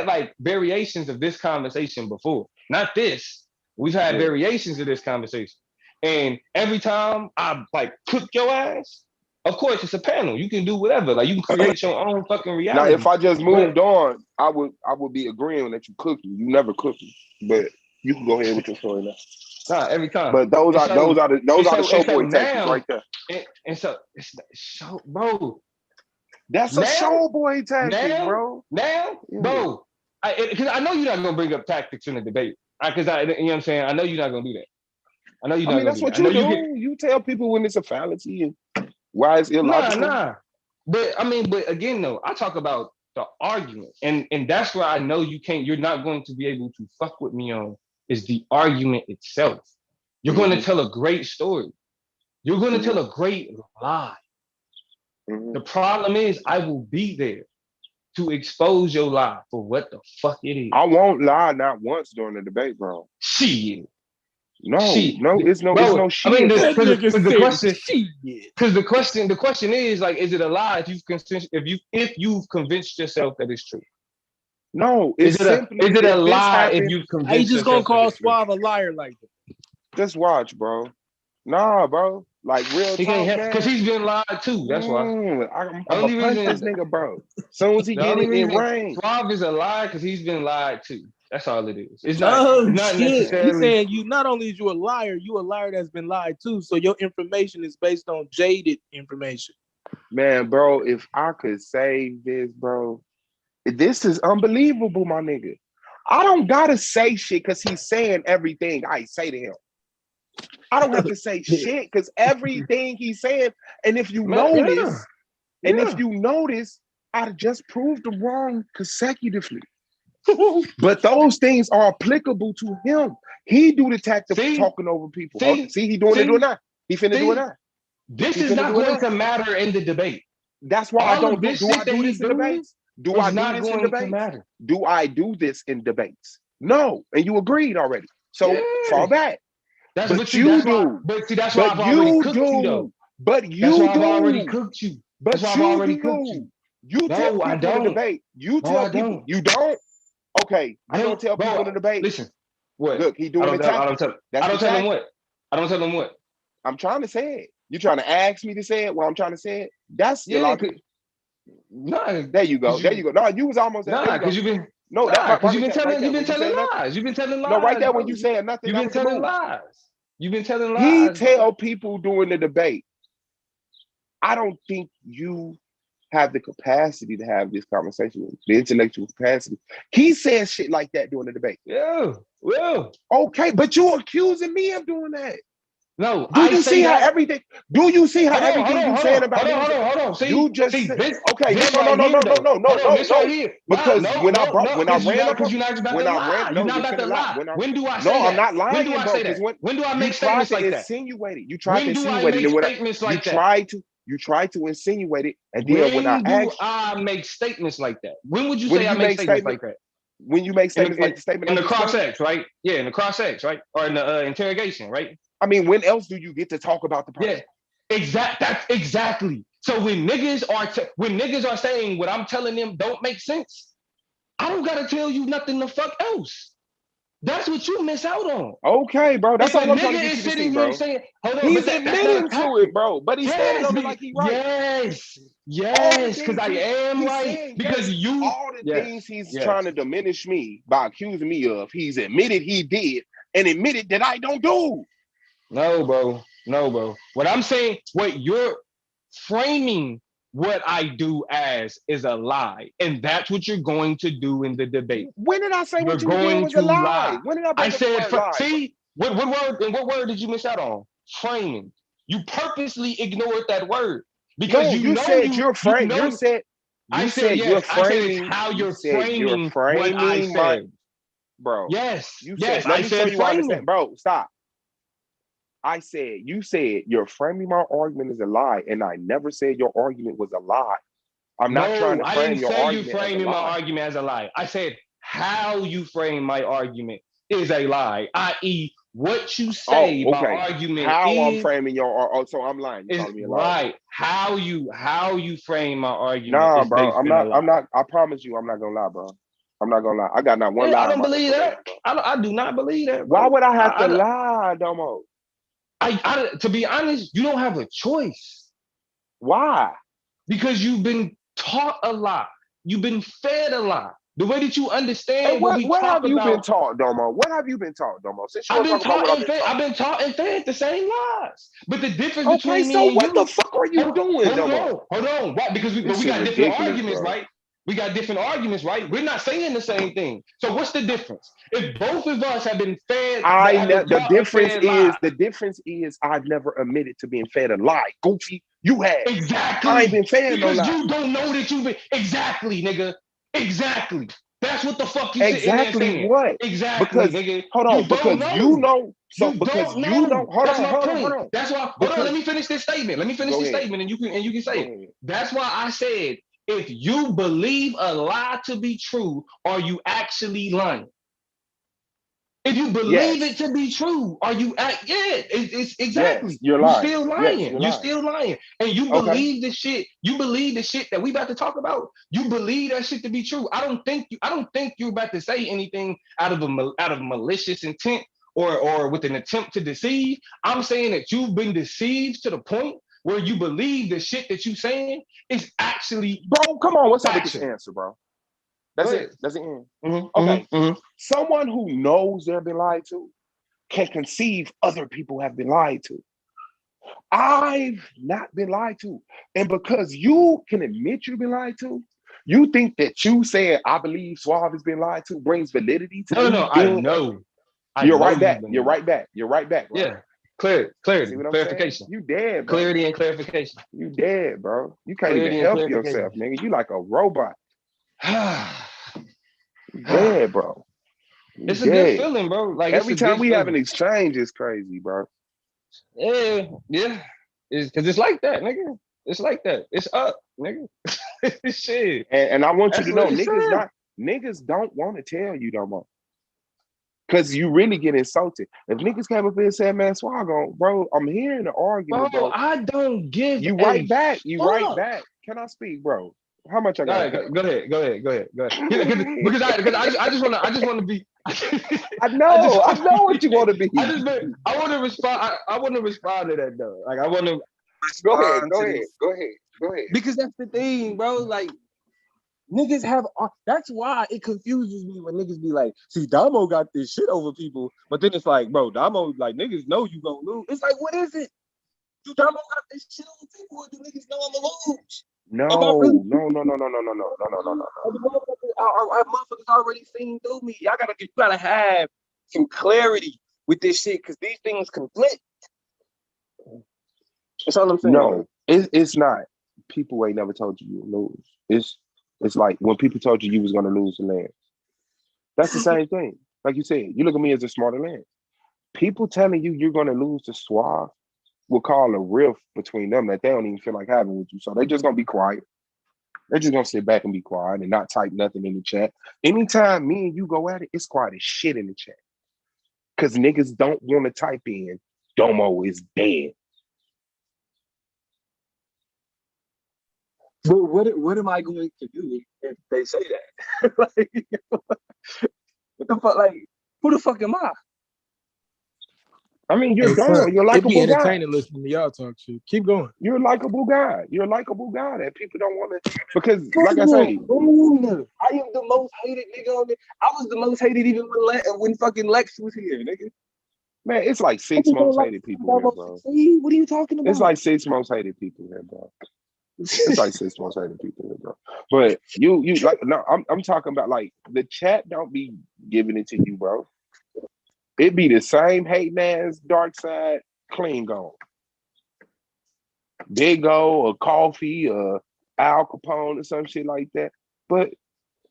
like variations of this conversation before. Not this. We've had variations of this conversation. And every time I like cook your ass, of course it's a panel. You can do whatever. Like you can create your own fucking reality. Now, if I just moved on, I would be agreeing that you cooking. You never cooking, but you can go ahead with your story now. Nah, every time. But those are the showboy tactics right there. And so it's show, bro. That's a showboy tactic, bro. Bro. Because I know you're not gonna bring up tactics in the debate. Because you know what I'm saying. I know you're not gonna do that. I know you're not. That's what you do. You tell people when it's a fallacy and why it's illogical. Nah. But again, though, I talk about the argument, and that's where I know you're not going to be able to fuck with me on is the argument itself. You're going to tell a great story. You're going to tell a great lie. The problem is I will be there to expose your lie for what the fuck it is. I won't lie not once during the debate, bro. Shit. No, it's no shit. I mean, the question is like, is it a lie if you've convinced yourself that it's true? No, is it a lie if you've convinced yourself? How you just gonna call Suave a liar like that? Just watch, bro. Nah, bro. Like real talk, man. Because he's been lied too. That's why. I'm gonna punch this nigga, bro. As soon as he get it in range. Suave is a liar because he's been lied to. That's all it is. It's not necessarily. He's saying you not only is you a liar that's been lied to. So your information is based on jaded information. Man, bro, if I could save this, bro, this is unbelievable, my nigga. I don't gotta say shit because he's saying everything I say to him. I don't have to say shit because everything he's saying, and if you notice, I just proved him wrong consecutively. But those things are applicable to him. He do the tactic of talking over people. See, he doing it or not. He finna do it now. This is not going to matter in the debate. That's why I don't do. Do I do this in debates? Do I do this in debates? Do I do this in debates? No, and you agreed already. So fall back. But you do. But see, that's why I've already cooked you, though. But you do. I've already cooked you. But you do. You tell people in the debate. You tell people. You don't. Okay, I don't tell people in the debate. Listen, what? Look, he doing the tactic. I don't tell him what. I don't tell him what. I'm trying to say it. You trying to ask me to say it while I'm trying to say it? That's illogical. No, there you go. There you go. No, you was almost there. Nah, because you've been. No, because you've been telling lies. You've been telling lies. No, right there when you said nothing. You've been telling lies. You've been telling lies. He tell people during the debate. I don't think you have the capacity to have this conversation with the intellectual capacity. He says shit like that during the debate. Yeah, well. Okay, but you accusing me of doing that. No, Do I you say see how that. everything? Do you see how Hold on, everything you saying about me? hold on. See, You just see this, okay. this No. right here though. Hold on, this right No. here. Nah, Because when I brought, when I because ran up, you're not about to lie. You're no, not you're about to finna lie. lie. When I, When do I no, say I'm that? not When do lying, I bro. say Because that? when When do I you make tried statements to like that? insinuate it, you tried to When do I insinuate it, make and when statements like that? you tried to insinuate it, and then when I When do asked, I make statements like that? When would you when say I you make make statements statement, like that? when you make statements like the statement In I the just cross done, X, right? Yeah, in the cross X, right? Or in the interrogation, right? I mean, when else do you get to talk about the person? Yeah, that's exactly. So when niggas are saying what I'm telling them don't make sense, I don't gotta tell you nothing the fuck else. That's what you miss out on. Okay, bro. That's If a all I'm trying to nigga get is you to see, sitting here bro. saying, hold on, He's but that's not a admitting to tactic. it, bro. But he's standing on it like he right. All the Yes, because things I am he's right. saying, Because yes, you, all the yes, things he's yes. trying to diminish me by accusing me of, he's admitted he did and admitted that I don't do. No, bro. No, bro. What I'm saying, what you're framing what I do as is a lie. And that's what you're going to do in the debate. When did I say You're what you were doing going was a to lie? lie. When did I I bring up the said, word lie, see, what word did you miss out on? Framing. You purposely ignored that word because No, you said you're framing. You said I said you're yes. I said it's framing. how You you're said you're framing what I framing my said. bro. Yes, You yes, said, let I me show said you why I understand. framing. Bro, stop. You said you're framing my argument as a lie, and I never said your argument was a lie. I'm not trying No, to I frame didn't your say you argument as a framing my lie. argument as a lie. I said how you frame my argument is a lie, i.e., what you say Oh, my okay. argument How I'm is framing so I'm lying. You calling me a liar. right. How you frame my argument Nah, is bro. based in a lie. I'm not. I promise you, I'm not gonna lie, bro. I'm not gonna lie. I got not one Yeah, I lie in don't my believe information, that. bro. I do not believe that, Why bro. would I have to lie, Domo? To be honest, you don't have a choice. Why? Because you've been taught a lot. You've been fed a lot. The way that you And understand what we what talk have you been about. taught, Domo? What have you been taught, Domo? Since you I've want to been talk about taught what I've and been fed. taught. I've been taught and fed the same lies. But the difference Okay, between so me and what the you. fuck are you doing, Domo? Hold on. Why? Because we This shit got different ridiculous, arguments, bro. right? We got different arguments, right? We're not saying the same thing. So what's the difference? If both of us have been fed, The difference lies. is I've never admitted to being fed a lie. Goofy, you have. Exactly. I ain't been fed no because lie. you don't know that you've been exactly, nigga. Exactly. That's what the fuck you sitting there Exactly saying. what? Exactly, Because nigga. hold on, because you know. So You because don't you know. don't. Hold That's on, my hold on, hold point. on. That's why. Hold on. Let Because me finish this statement. Let me finish go this ahead. statement, and you can say Go it. ahead. That's why I said, if you believe a lie to be true, are you actually lying? If you believe it Yes. to be true, are you it's exactly. Yes, you're You lying. still Yes, lying. you're You lying. still lying. And you Okay. believe the shit. You believe the shit that we about to talk about. You believe that shit to be true. I don't think you're about to say anything out of malicious intent or with an attempt to deceive. I'm saying that you've been deceived to the point where you believe the shit that you saying is actually Bro, come on. What's up with this factual. answer, bro? That's it. That's the end. Mm-hmm, Okay. mm-hmm. Someone who knows they've been lied to can conceive other people have been lied to. I've not been lied to. And because you can admit you've been lied to, you think that you said, I believe Suave has been lied to brings validity to me No. I being. know. You're right You've back. been You're right back. You're right back, bro. Yeah. Clarity, See what I'm saying? clarification. You dead, bro. Clarity and clarification. You dead, bro. You can't even Clarity and help clarification. yourself, nigga. You like a robot. You dead, bro. You It's a good dead. feeling, bro. Like it's Every a time good we have an feeling. exchange, it's crazy, bro. Yeah. It's because it's like that, nigga. It's like that. It's up, nigga. Shit. And I want you That's to what know, it's saying. niggas don't want to tell you no more. Cause you really get insulted. If niggas came up here and said, man, Swaggo, bro, I'm hearing the argument, Bro, bro. I don't give You a right back. You right fuck. back. Can I speak, bro? How much I Go gotta ahead, pay? go ahead. Because I just want to be. I know what you want to be. I want to respond. I want to respond to that though. Like I want to Go ahead, respond to this go ahead. because that's the thing, bro. Like niggas have. That's why it confuses me when niggas be like, "See, Damo got this shit over people," but then it's like, bro, Damo like niggas know you gonna lose. It's like, what is it? Do Damo got this shit on people, or do niggas know I'ma lose? No, Am I really? no. Motherfuckers already seen through me. You gotta have some clarity with this shit, because these things conflict. That's all I'm saying. No, it's not. People ain't never told you you would lose. It's like when people told you was gonna lose the land. That's the same thing. Like you said, you look at me as a smarter land. People telling you you're gonna lose the Suave will call a rift between them that they don't even feel like having with you. So they just gonna be quiet. They're just gonna sit back and be quiet and not type nothing in the chat. Anytime me and you go at it, it's quiet as shit in the chat. Cause niggas don't want to type in Domo is dead. But what am I going to do if they say that? Like, what the fuck? Like, who the fuck am I? I mean, you're Hey, Domo. son, You're a it'd be likable guy. entertaining listening to y'all talk shit. Keep going. You're a likable guy. You're a likable guy that people don't want to, because I like I say, am the most hated nigga on it. I was the most hated even when fucking Lex was here, nigga. man, it's like 6 most hated people here, bro. What are you talking about? It's like 6 most hated people here, bro. It's like 6 most hated people here, bro. But you like no, I'm talking about like the chat don't be giving it to you, bro. It be the same hating ass dark side clean gone. Big O or Coffee or Al Capone or some shit like that. But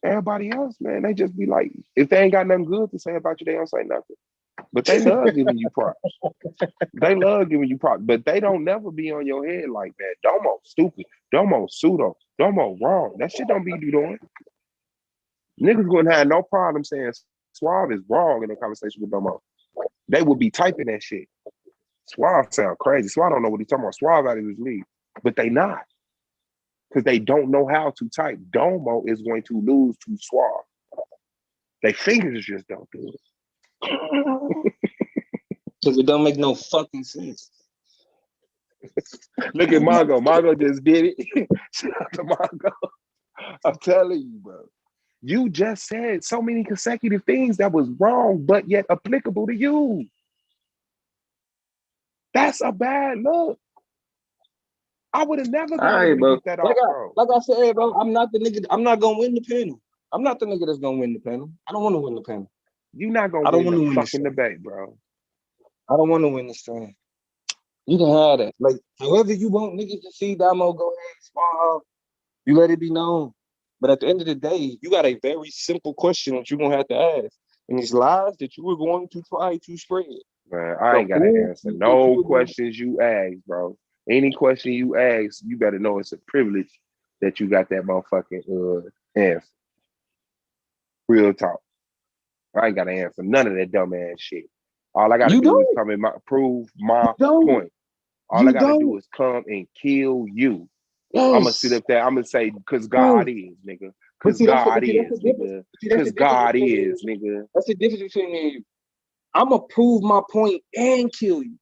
everybody else, man, they just be like, if they ain't got nothing good to say about you, they don't say nothing. But they love giving you props. They love giving you props, but they don't never be on your head like that. Domo stupid, Domo pseudo, Domo wrong. That shit don't be you doing. Niggas gonna have no problem saying Suave is wrong in a conversation with Domo. They would be typing that shit. Suave sound crazy. Suave don't know what he's talking about. Suave out of his league, but they not, because they don't know how to type. Domo is going to lose to Suave. Their fingers just don't do it. Because it don't make no fucking sense. Look at Mongo. Mongo just did it. Shout out to Mongo. I'm telling you, bro. You just said so many consecutive things that was wrong, but yet applicable to you. That's a bad look. I would have never been able to get that off, bro. Like I said, bro, I'm not the nigga. I'm not gonna win the panel. I'm not the nigga that's gonna win the panel. I don't want to win the panel. You're not gonna win the fucking debate, bro. I don't want to win this thing. You can have that. Like, however you want niggas to see Damo, go ahead, smile. You let it be known. But at the end of the day, you got a very simple question that you're gonna have to ask. And these lies that you were going to try to spread. Man, I ain't gotta answer no questions you ask, bro. Any question you ask, you better know it's a privilege that you got that motherfucking answer. Real talk. I ain't gotta answer none of that dumb ass shit. All I gotta do is come and prove my point. All I gotta do is come and kill you. Yes. I'm gonna sit up there. I'm gonna say, "Cause God is, nigga. Cause God is, nigga. Cause God is, nigga." That's the difference between me and you. I'm gonna prove my point and kill you.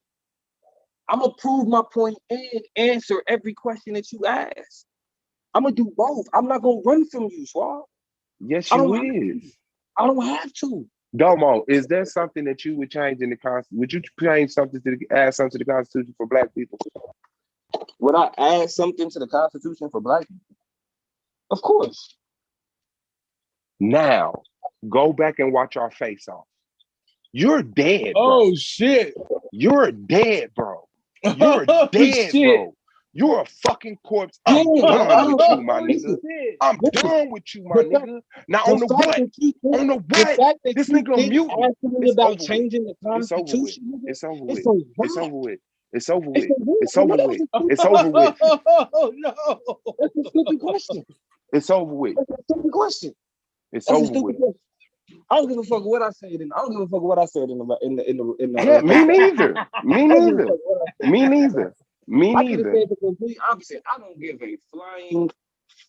I'm gonna prove my point and answer every question that you ask. I'm gonna do both. I'm not gonna run from you, Swab. Yes, you is. I don't have to. Domo, is there something that you would change in the Constitution? Would you change something add something to the Constitution for Black people? Would I add something to the Constitution for Black people? Of course. Now, go back and watch our face off. You're dead, bro. Oh shit. You're dead, bro. You're dead, bro. You're a fucking corpse. I'm done with you, my nigga. I'm done with you, my nigga. Now on the what? On the what? This nigga a mutant. It's about changing the Constitution. It's over with. It's over with. It's over with. It's over with. It's over with. Oh no. That's a stupid question. It's over with. That's a stupid question. It's over with. I don't give a fuck what I said. I don't give a fuck what I said in the. Yeah, me neither. Me neither. Me neither. Me I could have neither. said the complete opposite. I don't give a flying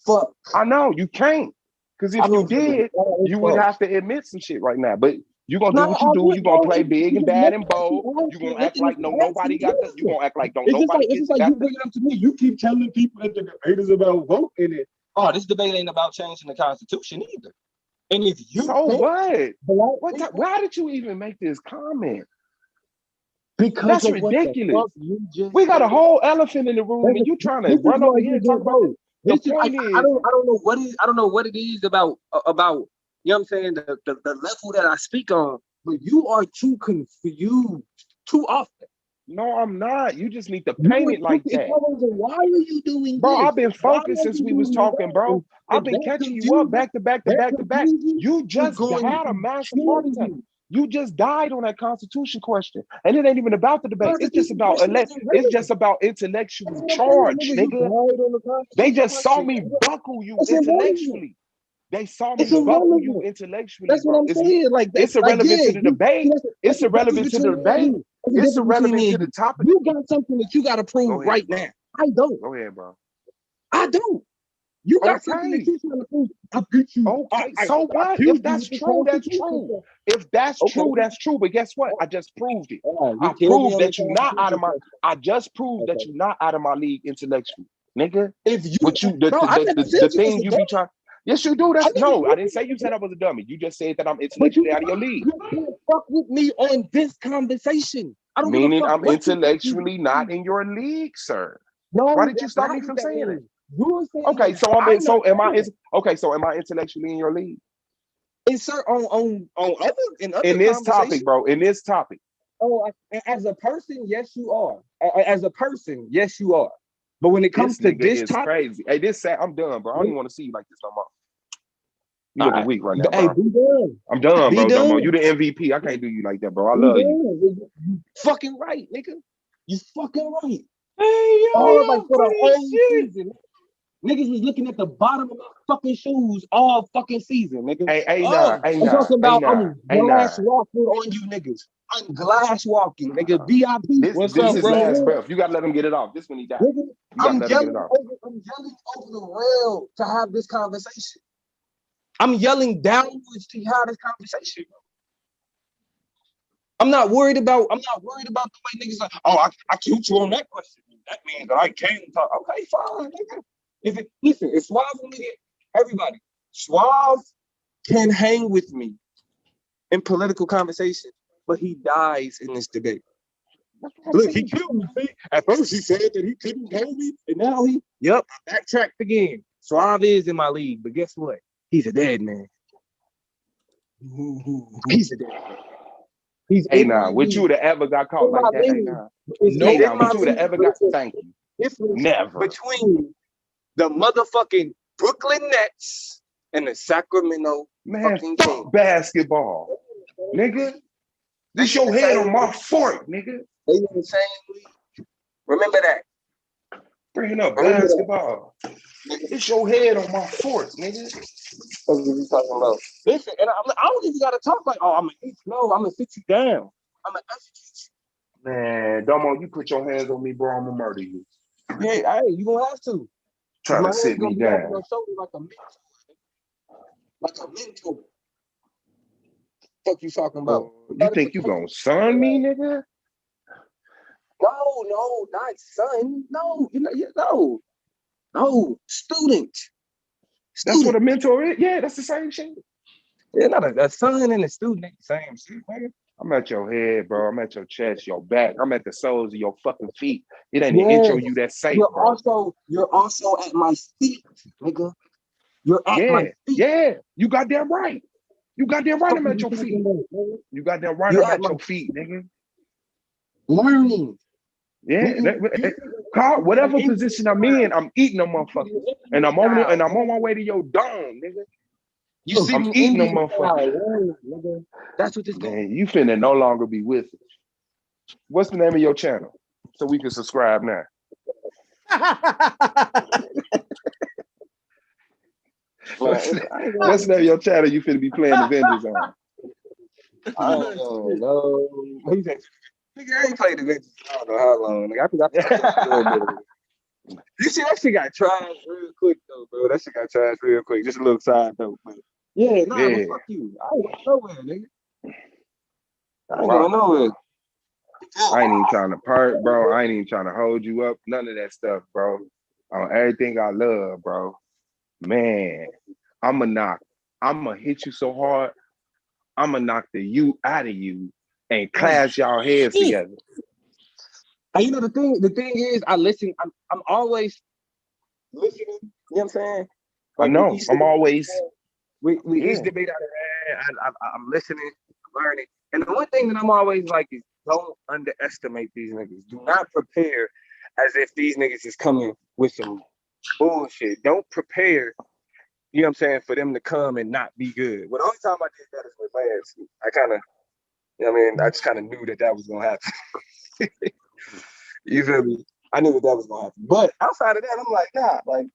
fuck. I know you can't, because if you did, you would have to admit some shit right now. But you gonna do what you do. You gonna play big and bad and bold. You gonna act like nobody got the. You gonna act like don't nobody get it's like you bring it up to me. You keep telling people that the debate is about voting it. Oh, this debate ain't about changing the Constitution either. And if you so what? Why did you even make this comment? Because That's of what the ridiculous. fuck you just We got a said. whole elephant in the room, and you trying to This is run over why here you and talk get about bro. the This is point I is, don't know what it is about you know what I'm saying, the level that I speak on, but you are too confused too often. no, I'm not. You just need to You paint were it like too, that. why are you doing Bro, this? I've been Why focused are since you we was doing talking, that? bro. I've been That catching you up confusion, back to back to that back to back. confusion You is just going had a to massive heart kill attack. you. You just died on that Constitution question, and it ain't even about the debate. It's just Constitution about question isn't it's real. just about That's intellectual what I'm saying, charge, nigga. You nigga. died on the They Constitution just saw question. me buckle you It's irrelevant. intellectually. They saw It's me buckle you irrelevant. intellectually, That's what bro. I'm saying. Like It's like irrelevant yeah, to the debate. that's It's the difference irrelevant to the between me and debate. you. That's the It's difference between me irrelevant to and the you. topic. You got something that you got to prove Go ahead, right bro. now. I don't. Go ahead, bro. I don't. You got something that Okay. you're trying to prove. I beat you. Okay. I So what? killed If you that's with the true, that's Constitution. true. If that's Okay. true, that's true. But guess what? I just proved it. You I killed me proved on the that you're not out of Constitution my. question. I just proved that Okay. you're not out of my league intellectually, nigga. If you, What you bro, I never said the you was thing a you dummy. be trying. Yes, you do. I That's never no. I said didn't say you said I was a dummy. You just said that I'm but intellectually out of your league. you can't fuck with me on this conversation. I don't give a Meaning fuck I'm what you intellectually not in your league, sir. No, Why did you that's stop not me what from that saying means. it? You're saying Okay, so I'm not so am I saying okay, so am I intellectually in your league? insert on other in other In this conversations. topic, bro. In this topic. Oh, as a person, yes, you are. As a person, yes, you are. But when it comes This to nigga this is topic, crazy. Hey, this sad. I'm done, bro. I don't even want to see you like this no more. You all looking right. weak right now, Hey, bro. be done. I'm done, Be bro. Domo. done. You the MVP. I can't do you like that, bro. I Be love you. done. You fucking right, nigga. You fucking right. Hey, All like for the funny whole shit. season. Niggas was looking at the bottom of my fucking shoes all fucking season, nigga. Hey, I'm talking about I'm glass walking on you niggas. I'm glass walking, nigga. VIP. This is his last breath. You gotta let him get it off. This when he died. Nigga, You gotta let him get it off. I'm yelling over the rail to have this conversation. I'm yelling downwards to have this conversation. I'm not worried about the way niggas like, oh, I killed you on that question. That means that I can't talk. Okay, fine, nigga. Listen, if Suave will get everybody, Suave can hang with me in political conversation, but he dies in this debate. Look, he killed me. See? At first he said that he couldn't kill me, and now I backtracked again. Suave is in my league, but guess what? He's a dead man. He's a dead man. He's Hey, in nah, my would league. you would have ever got caught like that? Hey, nah. Hey, Hey, nah, would you would have ever got? Thank you. Difference Never. between the motherfucking Brooklyn Nets and the Sacramento fucking Kings. Fuck basketball, nigga. This your head on my fork, nigga. They in the same league. Remember that. Bringing up basketball. It's your head on my fork, nigga. What are you talking about? Listen, and I don't even gotta talk like, oh, I'm gonna sit you down. I'm gonna execute you. Man, Domo, you put your hands on me, bro. I'm gonna murder you. Yeah, hey, you gonna have to. Try to sit me down. Like a mentor. Fuck you talking about? You think you gonna son me, nigga? No, not son. No, no, student. That's what a mentor is. Yeah, that's the same shit. Yeah, not a son and a student ain't the same shit, nigga. I'm at your head, bro. I'm at your chest, your back. I'm at the soles of your fucking feet. It ain't an inch on you that's safe, bro. You're also at my feet, nigga. You're at my feet. Yeah, you goddamn right. You goddamn right I'm at your feet. You goddamn right I'm at your feet, nigga. Learning. Yeah, Carl, whatever position I'm in, I'm eating them motherfuckers. And I'm on my way to your dome, nigga. I'm eating them motherfuckers. That's what this man, you finna no longer be with us. What's the name of your channel? So we can subscribe now. What's the name of your channel you finna be playing Avengers on? I don't know. Nigga, I ain't played Avengers. I don't know how long. Nigga, I think I played a little bit of it. You see, that shit got trashed real quick though, bro. That shit got trashed real quick. Just a little side note, but yeah, but fuck you. I ain't going nowhere, nigga. I ain't going nowhere. I ain't even trying to part, bro. I ain't even trying to hold you up. None of that stuff, bro. On everything I love, bro. Man, I'ma hit you so hard, I'ma knock the you out of you and clash y'all heads together. And you know the thing is, I listen. I'm always listening. You know what I'm saying? I Like know. I'm always with yeah. each debate I had, I'm listening, learning. And the one thing that I'm always like is don't underestimate these niggas. Do not prepare as if these niggas is coming with some bullshit. Don't prepare, you know what I'm saying, for them to come and not be good. Well, the only time I did that is with Lance. I kind of, you know what I mean, I just kind of knew that was going to happen. You feel me? I knew that was going to happen. But outside of that, I'm like, nah, like,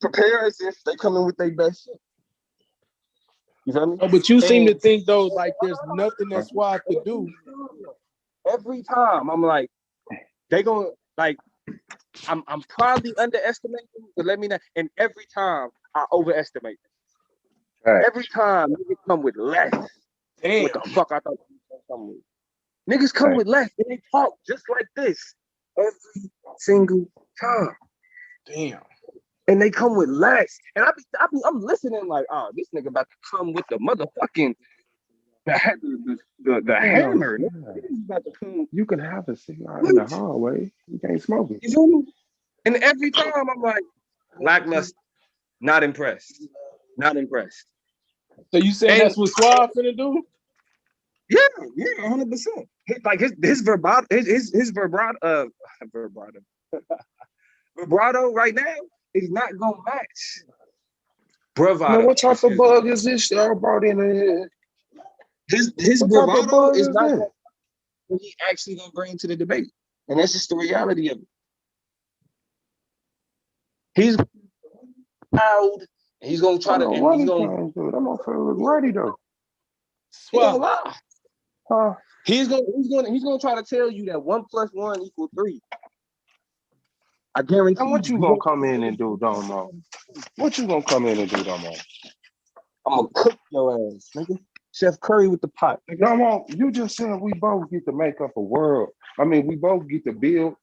prepare as if they come in with their best shit. You feel me? Oh, but you seem to think though, like there's nothing that Suave could do. Every time I'm like, they gonna like, I'm probably underestimating, but let me know. And every time I overestimate them. Right. Every time niggas come with less. Damn. What the fuck I thought you were gonna come with? Niggas come with less and they talk just like this every single time. Damn. And they come with less. And I'm listening like, oh, this nigga about to come with the motherfucking the hammer. You can have a cigar in the hallway. You can't smoke it. You feel me? And every time I'm like, lackluster, not impressed. Not impressed. So you saying that's what Suave finna do? Yeah, 100%. Like his vibrato, his vibrato right now is not gonna match bravado. Man, what type of bug is this y'all brought in here? His What type of bravado bug is is not that? what he actually gonna bring to the debate, and that's just the reality of it. He's loud. He's gonna try to, and he's gonna. That motherfucker look ready though. He gonna lie. He's gonna try to tell you that 1 + 1 = 3. I guarantee. And what you gonna come in and do, Domo? What you gonna come in and do, Domo? I'm gonna cook your ass, nigga. Chef Curry with the pot. Domo, you just said we both get to make up a world. I mean, we both get to build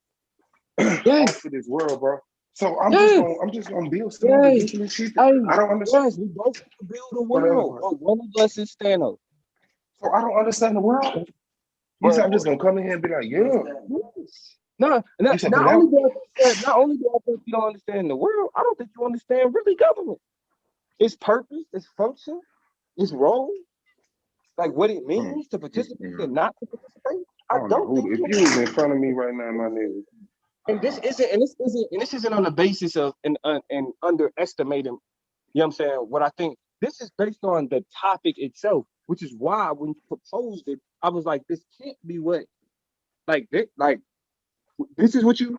off of this world, bro. So I'm just gonna build some ridiculous shit. I don't understand. Yes, we both get to build a world. But one of us is Thanos. So I don't understand the world. You said I'm just gonna come in here and be like, yeah. No, not only do I think you don't understand the world, I don't think you understand really government. Its purpose, its function, its role, like what it means to participate and not to participate. I don't think if you was in front of me right now, my nigga. And this isn't on the basis of an underestimating. You know what I'm saying? What I think this is based on the topic itself, which is why when you proposed it, I was like, this can't be what, this is what you.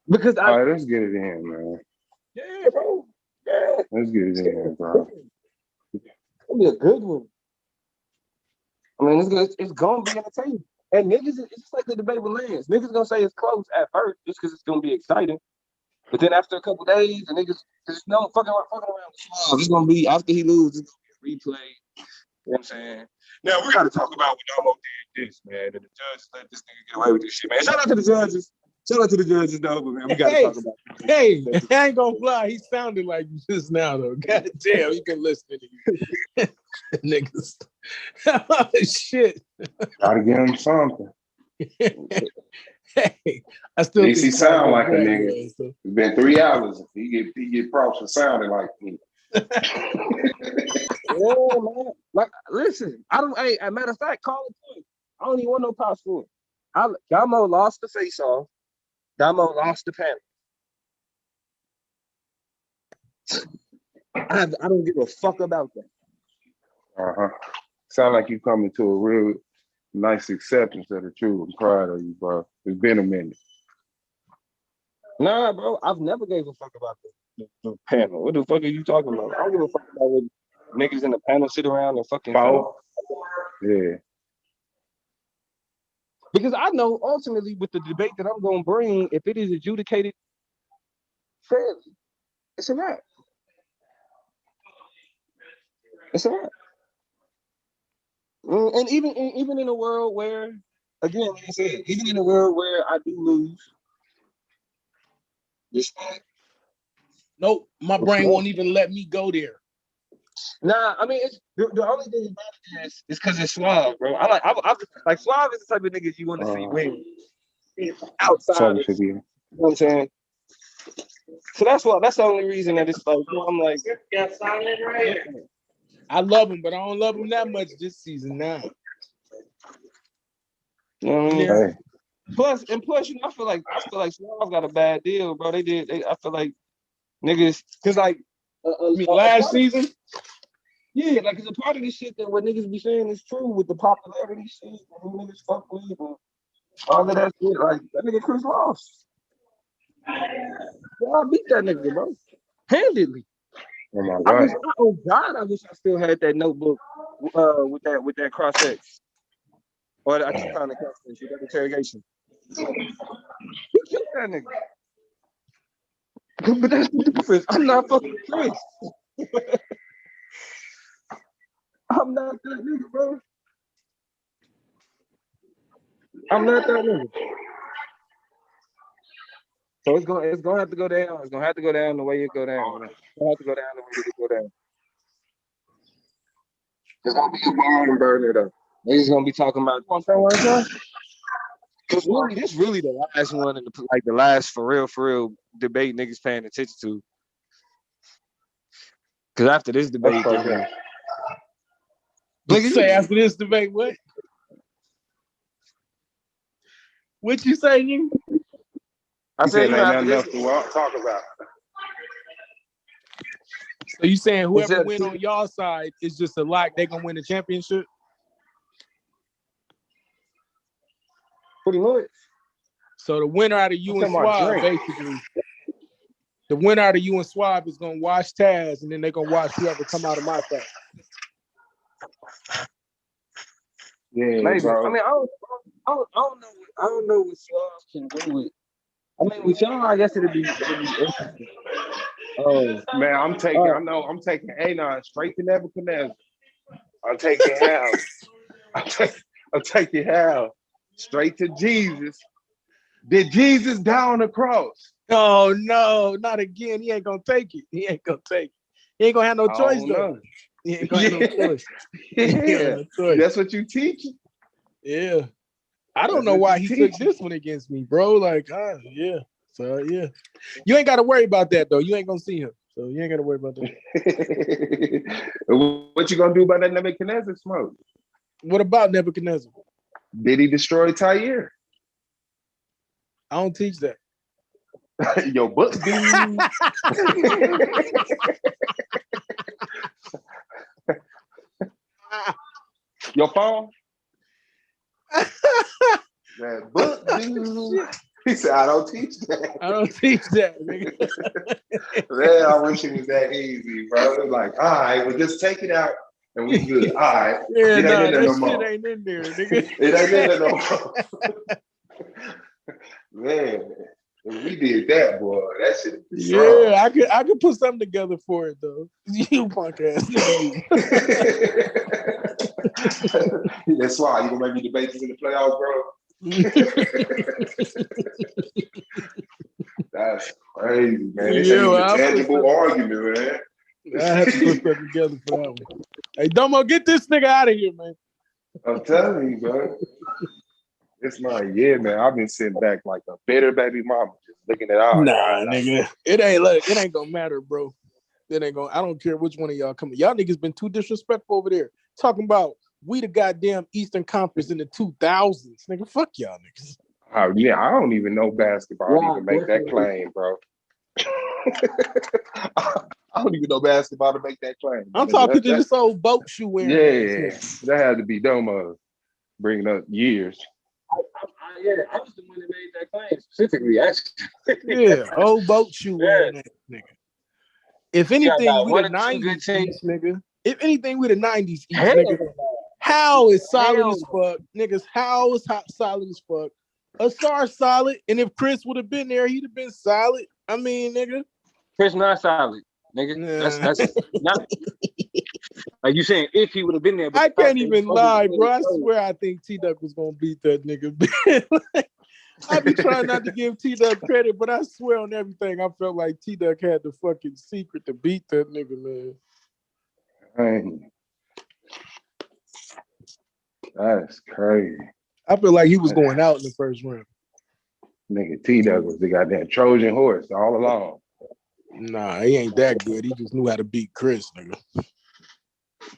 Because all right, let's get it in, man. Yeah, bro. Yeah. Let's get it in, bro. It'll be a good one. I mean, it's gonna be entertaining. And niggas, it's just like the debate with Lance. Niggas gonna say it's close at first just because it's gonna be exciting. But then after a couple days, the niggas just no fucking around. It's gonna be after he loses, it's gonna be a replay. You know what I'm saying? Now we gotta talk about when Domo did this, man. And the judges let this nigga get away with this shit, man. Shout out to the judges. Shout out to the judges, though, but man, we gotta talk about it. Hey, I ain't gonna lie, he sounded like you just now though. God damn, you can listen to you. Niggas. Shit. Gotta give him something. Hey, I still at least think he sound like a Brad nigga. was, so. It's been 3 hours. He get props for sounding like me. Yeah, man. Like, listen, I don't. Hey, as a matter of fact, call it point. I don't even want no props for it. Damo lost the face-off. Damo lost the panel. I don't give a fuck about that. Sound like you coming to a real nice acceptance of the truth. I'm proud of you, bro. It's been a minute. Nah, bro, I've never gave a fuck about the panel. What the fuck are you talking about? I don't give a fuck about what niggas in the panel sit around and fucking talk. Yeah. Because I know ultimately with the debate that I'm gonna bring, if it is adjudicated fairly, it's a wrap. It's a wrap. And even in a world where, again, like I said, even in a world where I do lose, respect. Nope, my brain won't even let me go there. Nah, I mean, it's the only thing about it is because it's Suave, bro. I like Suave is the type of niggas you want to see win outside of, you know what I'm saying? So that's the only reason that it's like, you know, I'm like, I love him, but I don't love him that much this season now. you know what I mean? Yeah. Plus, you know, I feel like Suave got a bad deal, bro. I feel like niggas, cause like last season. Yeah, like it's a part of this shit that what niggas be saying is true with the popularity shit and who niggas fuck with and all of that shit. Like that nigga Chris lost. Y'all beat that nigga, bro. Handedly. Oh my I God. wish I still had that notebook with that cross X. Or I just found the cross X with that interrogation. Who killed that nigga? But that's the difference. I'm not fucking Chris. I'm not that nigga, bro. I'm not that nigga. So it's gonna have to go down. It's gonna have to go down the way it go down. It's gonna have to go down the way it go down. There's gonna be a barn burner though. Niggas gonna be talking about. Cause really, this really the last one in the last for real debate niggas paying attention to. Cause after this debate, Say after this debate, what? What you say, nigga? I said ain't nothing else to talk about. So you saying whoever win on y'all side is just a lock? They gonna win the championship? Pretty much. So the winner out of you and Suave, basically, the winner out of you and Suave is gonna watch Taz, and then they're gonna watch whoever come out of my side. Yeah, maybe. bro. I mean, I don't know what Suave can do with. I mean, with y'all, I guess it'd be interesting. Man, I'm taking A9 straight to Nebuchadnezzar. I'm taking Hal. I'm taking Hal straight to Jesus. Did Jesus die on the cross? Oh no, not again. He ain't gonna take it. He ain't gonna take it. He ain't gonna have no choice though. He ain't gonna have no choice. Yeah, that's what you teach. Yeah. I don't know why he took this one against me, bro. Like, yeah. So yeah. You ain't gotta worry about that though. You ain't gonna see him. So you ain't gotta worry about that. What you gonna do about that Nebuchadnezzar smoke? What about Nebuchadnezzar? Did he destroy Tyre? I don't teach that. Your book, dude. Your phone? That book, dude. He said, I don't teach that. I don't teach that, nigga. Man, I wish it was that easy, bro. It was like, all right, well, just take it out and we good. All right. Yeah, it ain't in there that no shit more. ain't in there, nigga. It ain't in there no more. Man, if we did that, boy, that shit would be strong. Yeah, I could put something together for it though. You punk ass nigga. That's why you gonna make me debate this in the playoffs, bro. That's crazy, man. This ain't even a tangible argument, man. I have to put something together for that one. Hey, Domo, get this nigga out of here, man. I'm telling you, bro. It's my man. I've been sitting back like a bitter baby mama, just looking at all. Nah, nigga. It ain't gonna matter, bro. It ain't gonna. I don't care which one of y'all coming. Y'all niggas been too disrespectful over there. Talking about we the goddamn Eastern Conference in the 2000s, nigga. Fuck y'all niggas. Oh yeah, I don't even know basketball to even make that claim, bro. I don't even know basketball to make that claim. I'm talking to this old boat shoe wearing. Yeah, that had to be Domo bringing up years. I was the one that made that claim specifically. Yeah, old boat shoe wearing that nigga. If anything, we the 90s East, nigga. If anything, we the 90s East, nigga. Howell is solid as fuck. Niggas, Howell is solid as fuck. Asar solid. And if Chris would have been there, he'd have been solid. I mean, nigga. Chris not solid, nigga. Nah. That's not like you saying if he would have been there. But I can't even lie, bro. I swear I think T-Duck was gonna beat that nigga. I be trying not to give T-Duck credit, but I swear on everything, I felt like T-Duck had the fucking secret to beat that nigga, man. Dang. That's crazy. I feel like he was going out in the first round. Nigga, T-Dog was the goddamn Trojan horse all along. Nah, he ain't that good. He just knew how to beat Chris, nigga.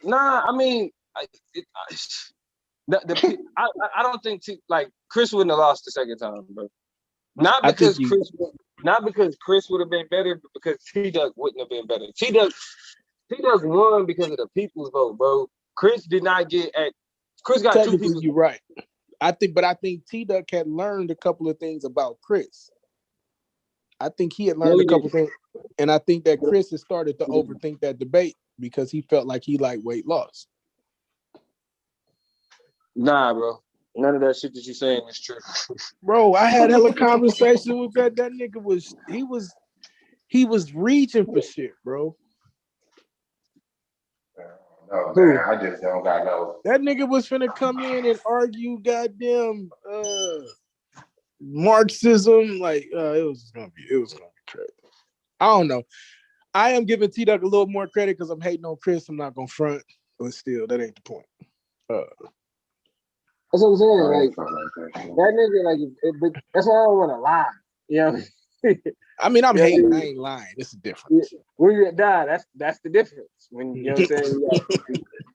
Nah, I mean, I don't think like Chris wouldn't have lost the second time, bro. Not because Chris would have been better, but because T-Duck wouldn't have been better. T-Duck won because of the people's vote, bro. Chris did not get at. Chris got two people. You're right. I think T-Duck had learned a couple of things about Chris. I think he had learned a couple things, and I think that Chris has started to overthink that debate because he felt like he liked weight loss. Nah, bro. None of that shit that you're saying is true. Bro, I had hella conversation with that. That nigga he was reaching for shit, bro. No, man, I just don't got no. That nigga was finna come in and argue goddamn Marxism. Like it was gonna be crazy. I don't know. I am giving T-Duck a little more credit because I'm hating on Chris. I'm not gonna front, but still, that ain't the point. That's what I'm saying. That nigga, like, that's why I don't want to lie. You know. I mean, I'm hating. I ain't lying. It's a difference. When you die, that's the difference. When you know what I'm saying.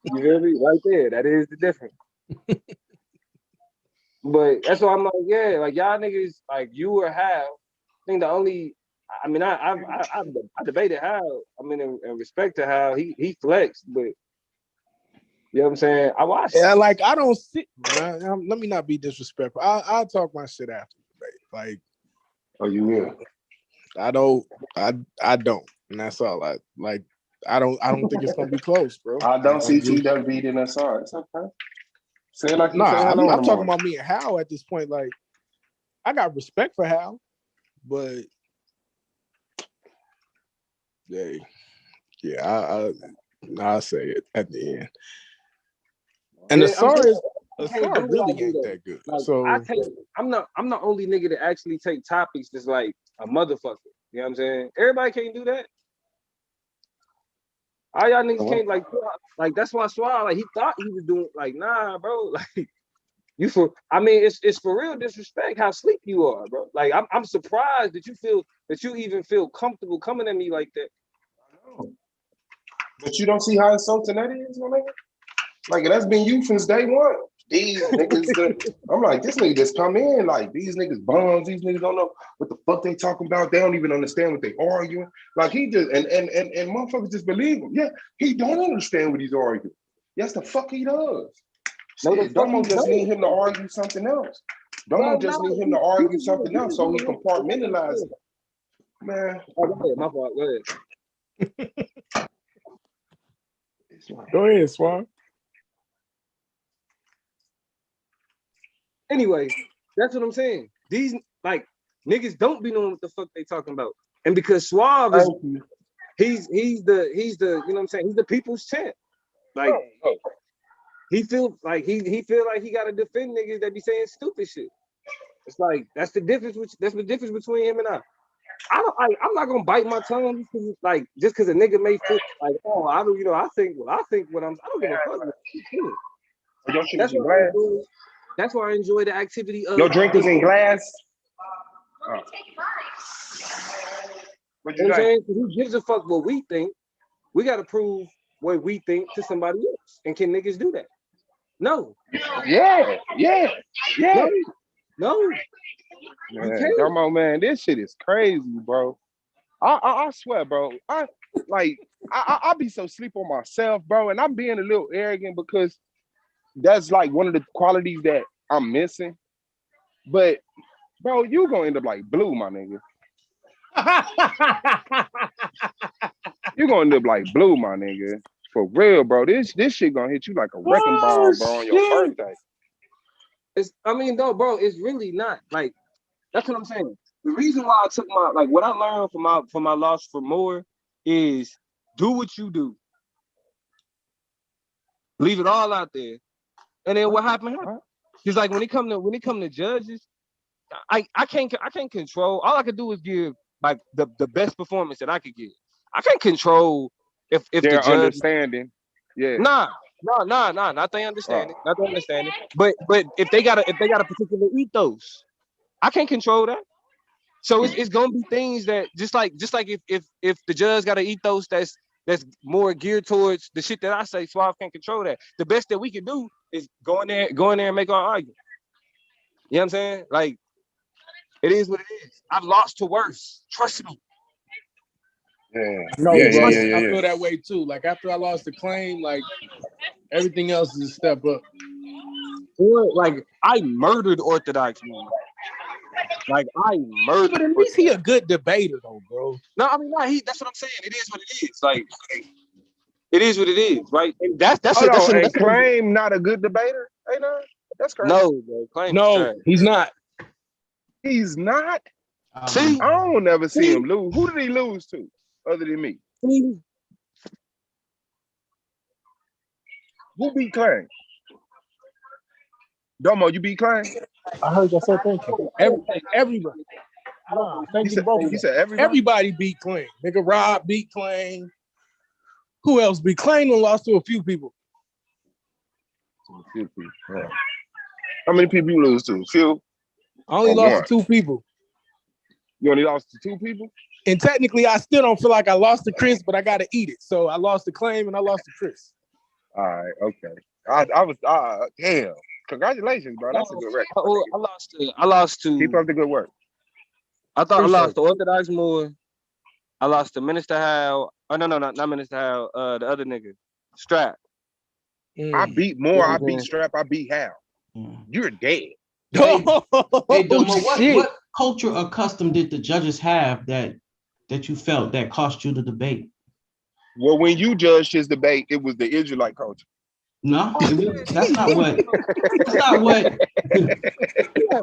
You feel me? Right there. That is the difference. But that's why I'm like, yeah, like y'all niggas, like you or Hal. I think the only, I mean, I debated Hal. I mean, in respect to Hal, he flexed, but. You know what I'm saying? I watched. Yeah, like I don't see. Let me not be disrespectful. I'll talk my shit after the debate. Like, oh, you will? I don't, and that's all. I like. I don't think it's gonna be close, bro. I don't see T-Duck beating us hard. It's okay. Say it like you say. I'm talking about me and Hal at this point. Like, I got respect for Hal, but I'll say it at the end. And Asar really ain't that good. Like, so I'm the only nigga to actually take topics that's like a motherfucker. You know what I'm saying? Everybody can't do that. All y'all niggas can't like that's why Swag, like he thought he was doing like, nah, bro. Like it's for real disrespect how sleep you are, bro. Like I'm surprised that you even feel comfortable coming at me like that. But you don't see how insulting that is, my nigga? Like, that's been you since day one. These niggas, I'm like, this nigga just come in, like, these niggas bums, these niggas don't know what the fuck they talking about. They don't even understand what they arguing. Like, he just, and motherfuckers just believe him. Yeah, he don't understand what he's arguing. Yes, the fuck he does. Shit, Domo just need him to argue something else. Domo just need him to argue something else so he compartmentalize it. Man. Oh, go ahead, my fault, go ahead. Go ahead, Swag. Anyway, that's what I'm saying. These like niggas don't be knowing what the fuck they talking about. And because Suave is he's the you know what I'm saying, he's the people's champ. Like he feel like he feel like he gotta defend niggas that be saying stupid shit. It's like that's the difference between him and I. I'm not gonna bite my tongue just cause a nigga may feel like, oh, I don't, I think what I don't give a fuck what you think. That's why I enjoy the activity of your drink is in glass. What you saying? Who gives a fuck what we think? We gotta prove what we think to somebody else. And can niggas do that? No. Yeah. No. Man, come on, man. This shit is crazy, bro. I swear, bro. I be so sleep on myself, bro, and I'm being a little arrogant because that's like one of the qualities that I'm missing. But, bro, you gonna end up like Blue, my nigga. You gonna end up like Blue, my nigga. For real, bro. This shit gonna hit you like a wrecking ball, bro, on your birthday. Bro, it's really not. Like, that's what I'm saying. The reason why I took what I learned from my loss for more is do what you do. Leave it all out there. And then what happened? It's like when it come to judges, I can't control. All I can do is give like the best performance that I could give. I can't control if their the judge understanding. Yeah. Nah. Not they understand it. Not they understand it. But if they got a particular ethos, I can't control that. So it's gonna be things that just like if the judge got an ethos that's more geared towards the shit that I say, Suave can't control that. The best that we can do is go in there and make our argument. You know what I'm saying? Like, it is what it is. I've lost to worse. Trust me. No, bro, I feel that way too. Like after I lost the claim, like everything else is a step up. Like I murdered Orthodox, man. Like I murdered. But at least he a good debater, though, bro. No, I mean, that's what I'm saying. It is what it is. Like, it is what it is, right? And that's Hold that's on, and that's Claim not a good debater? Hey, no, that's crazy. No, bro. Claim no, he's not. He's not. See, I don't never see him lose. Who did he lose to, other than me? Who beat Claim? Domo, you beat Claim? I heard y'all say thank you. Everybody. Nah, thank you to both of You you. said everybody? Everybody beat Claim. Nigga Rob beat Claim. Who else beat Claim and lost to a few people? A few people. Yeah. How many people you lose to? Few? I only lost to 2 people. You only lost to 2 people? And technically, I still don't feel like I lost to Chris, but I got to eat it. So I lost to Claim and I lost to Chris. All right, okay. I was damn. Congratulations, bro. That's a good record. I lost to. Keep up the good work. I thought I lost to Orthodox more. I lost to Minister Howell. Oh no, not Minister Howell. The other nigga, Strap. I beat Moore. I beat Strap. I beat Hal. You're dead. Hey, Domo, what culture or custom did the judges have that you felt that cost you the debate? Well, when you judged his debate, it was the Israelite culture. No, that's not what. That's not what.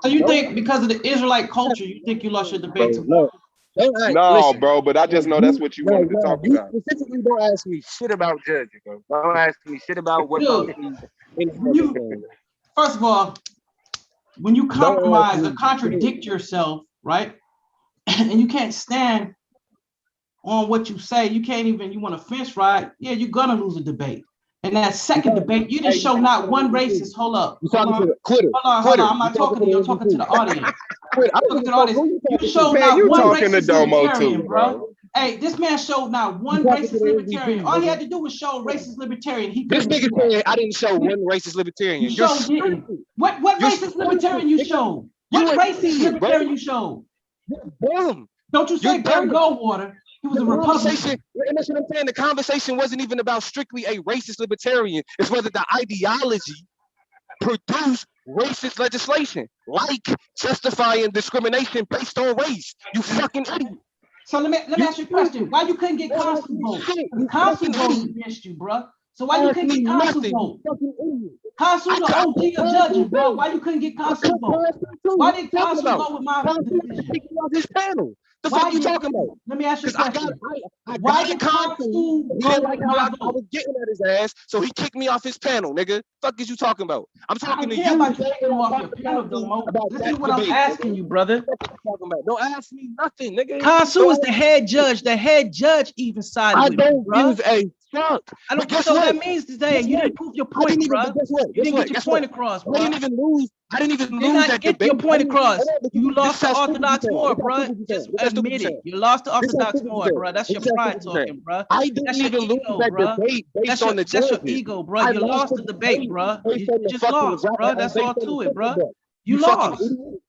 So you think because of the Israelite culture, you think you lost your debate to? No, bro, but I just know that's what you wanted to talk You about. specifically don't ask me shit about judging, bro. Don't ask me shit about what. First of all, when you compromise or contradict yourself, right, and you can't stand on what you say, you want to fence ride, yeah, you're gonna lose a debate. And that second debate, you didn't show not one racist. Hold up. Hold on. I'm not talking to you. I'm talking to the audience. I'm talking to the audience. You showed not one racist libertarian, bro. Hey, this man showed not one racist libertarian. All he had to do was show a racist libertarian. This nigga said I didn't show one racist libertarian. You didn't. What racist libertarian you showed? What racist libertarian you showed? Don't you say Barry Goldwater? He was a Republican. And that's what I'm saying. The conversation wasn't even about strictly a racist libertarian. It's whether the ideology produced racist legislation, like justifying discrimination based on race. You fucking idiot. So let me ask you a question. Why you couldn't get council vote? Council voted against you, bro. So why you couldn't get council vote? Council the OG of judging, bro. Why you couldn't get council vote? Why did council go with my decision? This panel. The fuck you talking about? Let me ask you a question. Why did council go like I was getting at his ass, so he kicked me off his panel, nigga? Fuck is you talking about? I'm talking to you. About you kicking off your panel, Domo. This is what I'm asking you, brother. Don't ask me nothing, nigga. Council is the head judge. The head judge even sided with me, bro. Fuck. I don't guess so what that means today. You didn't prove your point, bro. You didn't get your point across, bro. I didn't even lose that get debate. your point across. You lost to Orthodox more, bro. Just admit it. You lost to Orthodox more, bro. That's your pride talking, bro. I didn't even lose that debate based on the judges. That's your ego, bro. You lost the debate, bro. You just lost, bro. That's all to it, bro. You lost.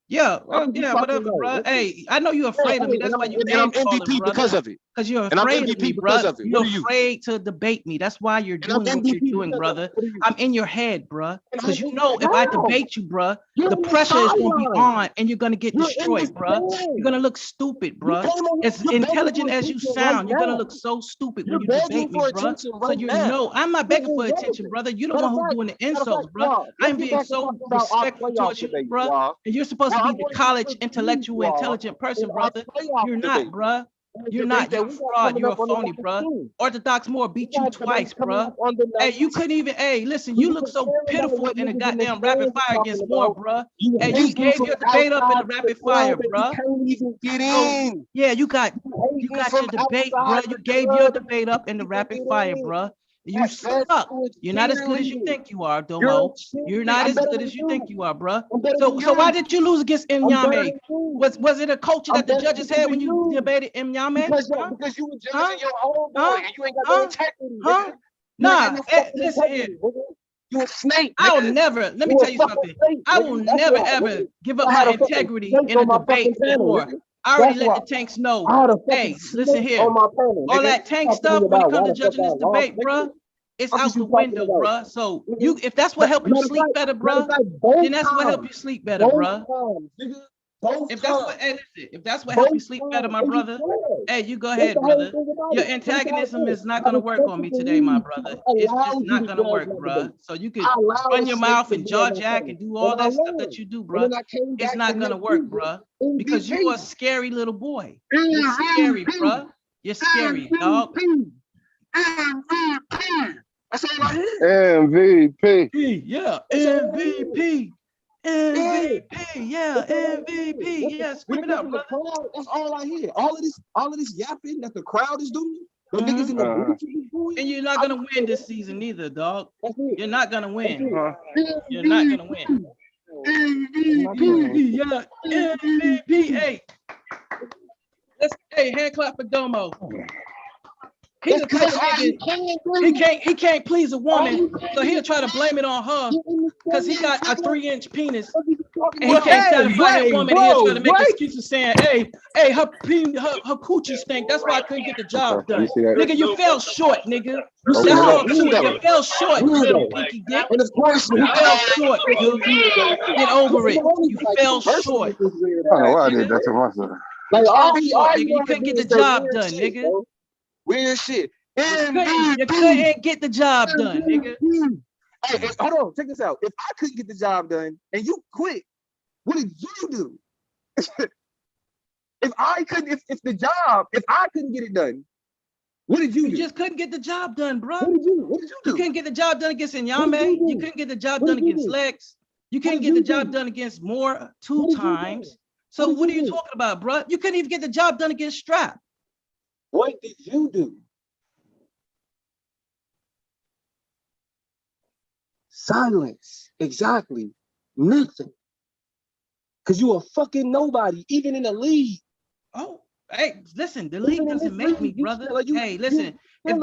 Yeah, whatever, bro. Hey, I know you're afraid of me. That's why you I'm MVP because of it. Because you're afraid of me, bro. You're afraid to debate me. That's why you're doing what you're doing, brother. I'm in your head, bro. Because you know if I debate you, bro, the pressure is going to be on and you're going to get destroyed, bro. You're going to look stupid, bro. As intelligent as you sound, you're going to look so stupid when you debate me, bro. So you know, I'm not begging for attention, brother. You're the one who's doing the insults, bro. I'm being so respectful towards you, bro. And you're supposed to be the college intellectual intelligent person, brother. You're not, bro. You're not. You're a fraud. You're a phony, bro. Orthodox Moore beat you twice, bro. Hey, you couldn't even. Hey, listen. You look so pitiful in a goddamn rapid fire against Moore, bro. Hey, you gave your debate up in the rapid fire, bro. Yeah, you got your debate, bro. You gave your debate up in the rapid fire, bro. You suck. You're not as good as you think you are, Domo. You're not as good as you think you are, bruh. So why did you lose against Mnyame? Was it a culture that the judges had when you debated Mnyame? Because you were judging your own boy and you ain't got no integrity. Huh? Nah, listen here. You a snake. I'll never, let me tell you something. I will never ever give up my integrity in a debate before. I already let the tanks know. Hey, listen here. All that tank stuff when it comes to judging this debate, bruh, it's out the window, bruh. So if that's what help you sleep better, bruh, then that's what help you sleep better, bruh. If that's what help you sleep better, my brother, hey, you go ahead, brother. Your antagonism is not gonna work on me today, my brother. It's just not gonna work, bruh. So you can run your mouth and jaw jack and do all that stuff that you do, bruh. It's not gonna work, bruh, because you are a scary little boy. You're scary, bruh. You're scary, dog. MVP. Yeah, MVP. MVP, yeah, MVP, yeah, scream it out, brother. That's all I hear. All of this yapping that the crowd is doing. The niggas in the booth is doing. And you're not gonna win this season either, dog. You're not gonna win. You're not gonna win. MVP, yeah, MVP. Hey, hand clap for Domo. He's a type of nigga, he can't please a woman, so he'll try to blame it on her because he got a 3-inch penis and he can't satisfy a woman. He'll try to make excuses saying, hey, her coochie stink. That's why I couldn't get the job done. Nigga, you fell short, nigga. That's all to it. You fell short, you little pinky dick. You fell short, nigga. Get over it. You fell short. I don't know why I did that to myself. Like, you couldn't get the job done, nigga. Weird shit. You couldn't get the job done, nigga. Hey, hold on, check this out. If I couldn't get the job done and you quit, what did you do? If I couldn't get it done, what did you do? You just couldn't get the job done, bro. What did you do? You couldn't get the job done against Nyame. You couldn't get the job done against Lex. You couldn't get the job done against Moore 2 times. So what are you talking about, bro? You couldn't even get the job done against Strap. What did you do? Silence. Exactly. Nothing. Because you a fucking nobody, even in the league. Oh, hey, listen, the league doesn't make me, brother. Hey, listen, that's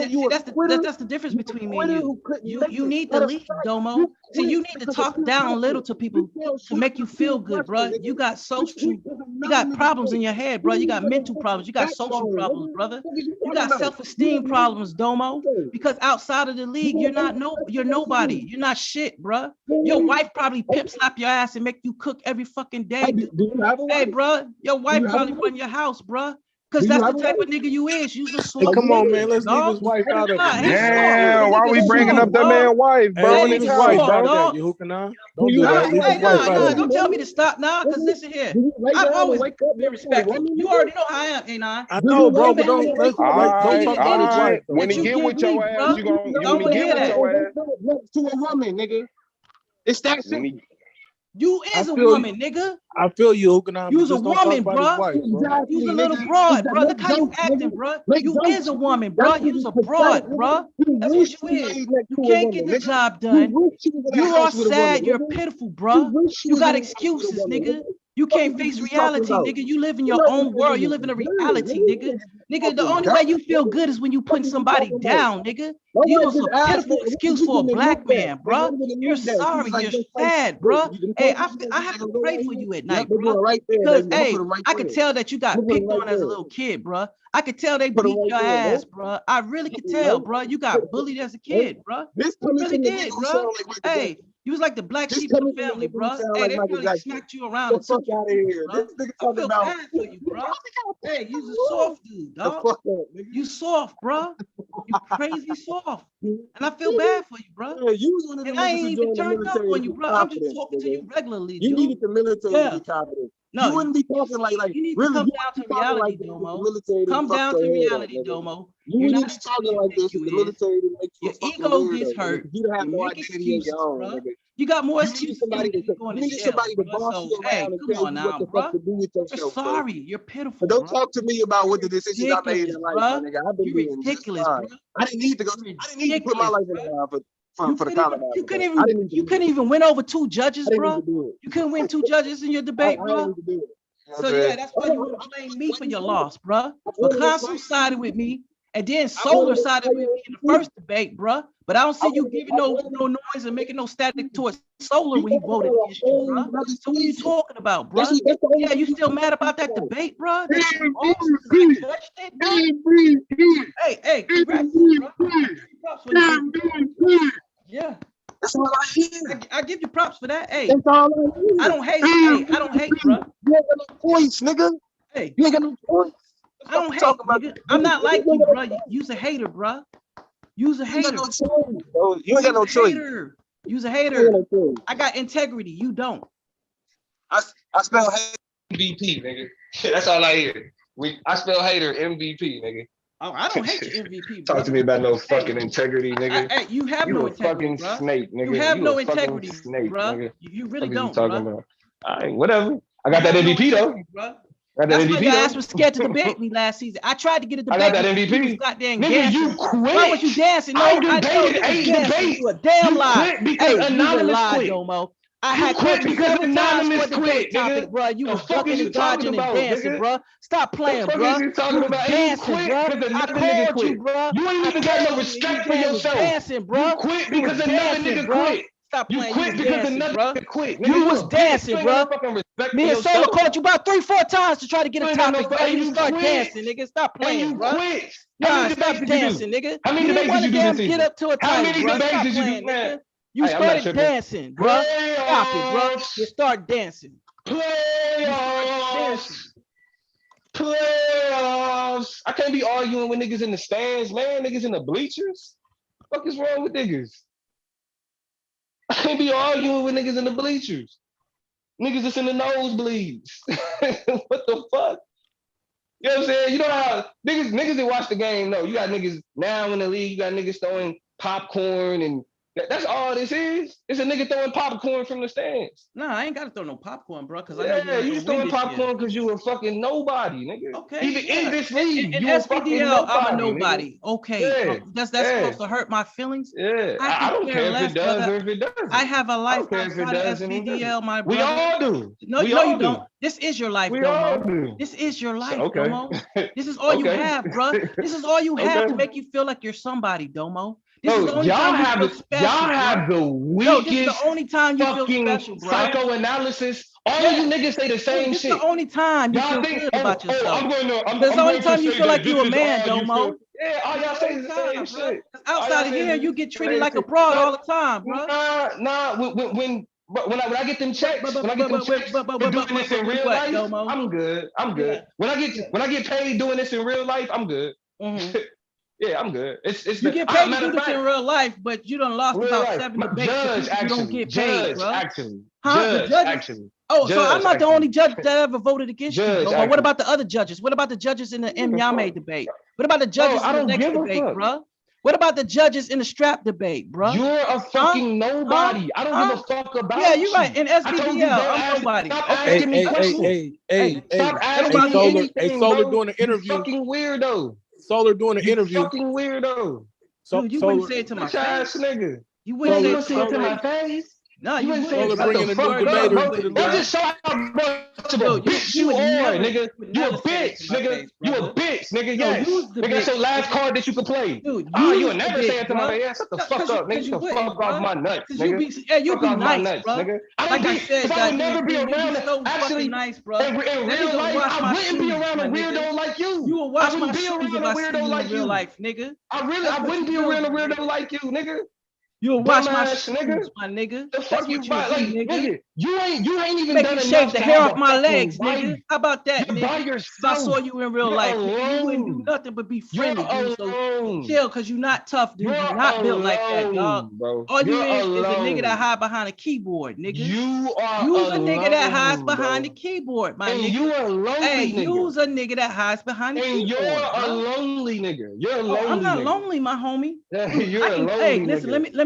the difference between me and you. You need the league, Domo. So you need to talk down a little to people to make you feel good, bro. You got problems in your head, bro. You got mental problems. You got social problems, brother. You got self-esteem problems, Domo. Because outside of the league, you're nobody. You're not shit, bro. Your wife probably pimp slap your ass and make you cook every fucking day. Hey, bro, your wife probably run your house, bro. Because that's the type of nigga you is. You's a soft come on, man. Let's dog. leave his wife out of it. Damn, why we bringing up that man's wife, bro? Hey, leave his wife out of that. You hooking on? Don't do that. Leave his wife out of it. Don't tell me to stop now, because listen here. I've always been respectful. You already know how I am, ain't I? I know, bro, but don't talk about his wife. When he get with your ass, you gonna get with your ass. To a woman, nigga. It's that simple. You is a woman, nigga. I feel you, Hookenai. You's a woman, bro. You's a little broad, bro. Look how you acting, bro. You is a woman, bro. You's a broad, bro. That's what you is. You can't get the job done. You are sad. You're pitiful, bro. You got excuses, nigga. You can't face reality, nigga. You live in your own world. You live in a reality, nigga. Nigga, the only way you feel good is when you putting somebody down, nigga. You was a pitiful excuse for a black man, bro. You're sorry. You're sad, bro. Hey, I have to pray for you at night, bro. Because, hey, I could tell that you got picked on as a little kid, bro. I could tell they beat your ass, bro. I really could tell, bro. You got bullied as a kid, bro. You really did, bro. Hey. You was like the black sheep of the family, bro. Hey, they probably smacked you around and took you out of here. I feel bad for you, bro. Hey, you's a soft dude, dog. You soft, bro. You crazy soft. And I feel bad for you, bro. And I ain't even turned up on you, bro. I'm just talking to you regularly, dude. You needed the military to be confident. No, you wouldn't be talking like you need really. To come down to reality, Domo. Come down to reality, Domo. You need to be talking like this. The military to make your ego gets hurt. You don't have no identity of your own, bro. You got more excuses. You need somebody to boss you around and tell you what the fuck to do with yourself. You're sorry. You're pitiful. Don't talk to me about what the decisions I made in life, my nigga. I've been doing ridiculous, bro. I didn't need to go. I didn't need ridiculous. my life on the line for the colonizer. You couldn't even win over 2 judges, bro. You couldn't win 2 judges in your debate, bro. So yeah, that's why you want to blame me for your loss, bro. Picasso sided with me, and then Solar sided with me in the first debate, bro. But I don't see you giving no noise and making no static towards Solar when he voted against you, bro. So what are you talking about, bro? Yeah, you still mad about that debate, bro? That you lost 'cause I judged it, bro? Hey, congrats, bro. Props for that. Yeah. That's all I hear. I give you props for that. Hey, That's all I hear. I don't hate. Hey, I don't hate, bro. You ain't got no points, nigga. Hey, you ain't got no points. I don't hate, nigga. I'm not like you, bro. You's a hater, bro. You's a hater. You ain't got no choice. You's a hater. I got integrity. You don't. I spell hater MVP, nigga. That's all I hear. I spell hater MVP, nigga. Oh, I don't hate your MVP, bro. Talk to me about no fucking integrity, nigga. Hey, you have no integrity, fucking bro. snake, nigga. You have no a fucking integrity, snake, bro. nigga. You really don't, talking bro. about? All right, whatever. I got that MVP though. That's why your ass was scared to debate me last season. I tried to get a debate. I got that with you, MVP. you was goddamn Nigga, dancing. you quit. Why was you dancing? No, I I know debated you was 8 dancing. debates. You a damn You lie. quit because Hey, Anonymous you a lie, quit. Domo. I You had quit called you because several times Anonymous for a debate quit, nigga. topic, bro. You The was fuck ducking is you and dodging talking and about, dancing, nigga? bro. Stop playing, The fuck bro. is you talking You was about? And you dancing, quit bro. because I another nigga called you, quit. bro. You ain't even got no respect for yourself. Dancing, bro. You quit You was because another dancing, nigga bro. quit. Stop You playing. quit You was because dancing, another bro. nigga quit. Nigga, You you was a bitch. dancing, You ain't got bro. no fucking respect Me for and Solar yourself. called you about 3-4 times to try to get You a ain't got no topic, bro. and You you start quit. dancing, nigga. Stop And playing, you bro. quit. Nah, How many stop debates did you dancing, do? nigga. How many You didn't debates want did to you do damn this get season? up to a How title, many bro. debates Stop did you do, playing, man? nigga. You Hey, I'm not started tripping. dancing, bro. Stop it, bro. You start dancing. Playoffs. Playoffs. I can't be arguing with niggas in the stands, man. Niggas in the bleachers. What the fuck is wrong with niggas? I can't be arguing with niggas in the bleachers. Niggas that's in the nosebleeds. What the fuck? You know what I'm saying? You know how niggas that watch the game know. You got niggas now in the league, you got niggas throwing popcorn and that's all this is. It's a nigga throwing popcorn from the stands. Nah, I ain't gotta throw no popcorn, bro, because I know Yeah, you're you gonna throwing win this year. popcorn because you a fucking nobody, nigga. Okay, Even yeah. in this league, in you a fucking SBDL, nobody. I'm a nobody. Nigga. Okay, Yeah, that's yeah. supposed to hurt my feelings. Yeah, I don't care if it does or if it doesn't. I have a life I don't care if it outside of does and it doesn't. SBDL, my We brother. all do. No, We no, all you do. don't. This is your life, We Domo. all do. This is your life, Okay. Domo. This is all you Okay. have, bro. This is all you have Okay. to make you feel like you're somebody, Domo. This is Bro, the only y'all time you have feel the special, y'all have bro. the No, this is weakest the only time you feel fucking special, bro. psychoanalysis. All of you niggas say the same This shit. is the only time you Y'all feel think, good about yourself. I'm going to, I'm That's the only going to time you say feel that like this you a is man, all you Domo. feel. Yeah, all y'all say is the same shit. Outside of here, you get treated like a broad all the time, bro. Nah. When I get them checks, for doing this in real life, Domo? I'm good. I'm good. When I get paid doing this in real life, I'm good. Yeah, I'm good. It's You get paid to do this in real life, but you done lost real about life. 7 My debates. judge, You don't actually. get paid, bro. Actually. Huh? The Judge, judges? actually. Oh, so I'm Judge, not the actually. only judge that ever voted against you. Judge, Domo. What actually. about the other judges? What about the judges in the Nyame debate? What about the judges I in the don't next give a debate, fuck. bro? What about the judges in the strap debate, bro? You're a fucking nobody. I don't give a fuck about Yeah, you're right. you. In I told you, SBDL, don't I'm ask, nobody. stop Okay. asking me questions. Stop asking me Solar, anything, Solar bro. doing an interview. You fucking weirdo. Solar doing an You interview. fucking weirdo. Dude, you wouldn't say it to my Bitch-ass face. nigga. You wouldn't You say it to my face. No, You you wouldn't say wouldn't. it. What the fuck, bro? That just show how much of a bitch you are, nigga. You a bitch, nigga. You a bitch, nigga. Yes. Nigga, that's your last card that you can play. Dude, you would never say it to my face. Yeah, shut the fuck up, nigga. Shut the fuck off my nuts, nigga. You be nice, bro. nigga. Like I said, because I would never be around so actually nice, bro. in real life. I wouldn't be around a weirdo like you. You will wash I my wouldn't be shoes around if a I see weirdo you like in real you. life, nigga. I wouldn't be around a weirdo like you, nigga. You will wash my Dumbass shoes, my nigga. The fuck you buy? Like, nigga, you ain't even make done me enough shave the to hair have off a my fucking legs, wife. nigga. How about that, You're nigga? by If I yourself. saw you in real You're life, nigga, you wouldn't do alone. nothing but be You're friendly, dude. So alone. chill, cause you're not tough, dude. You're You're not built like that, dog. alone, bro. All you You're is a nigga that alone. hide behind a keyboard, nigga. You are You's alone, a nigga that hides behind bro. the keyboard, my And nigga. you a lonely Hey, nigga. you's a nigga that hides behind the And keyboard, you're a bro. lonely nigga. You're a lonely I'm not nigga. lonely, my homie. Dude, You're a lonely listen, nigga. let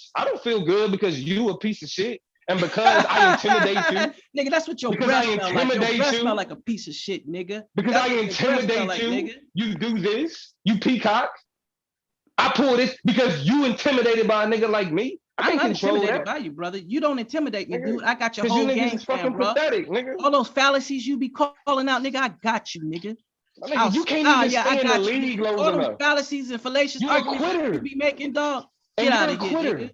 bitch. I don't feel good because you a piece of shit. And because I intimidate you. Nigga, that's what your because breath I smell like. Your intimidate breath you. smell like a piece of shit, nigga. Because That's I what your breath smell intimidate like, you. nigga. You do this. You peacock. I pull this because you intimidated by a nigga like me. I I'm can't not control intimidated that. by you, brother. You don't intimidate me, Nigga, dude. I got your 'cause you whole niggas game is plan, fucking bro. pathetic, nigga. All those fallacies you be calling out, nigga, I got you, nigga. Nigga, you can't even stay in the league nigga. long All those enough. fallacies and fallacious You're a arguments quitter. you be making, dog. And Get you're out a of here, quitter. nigga.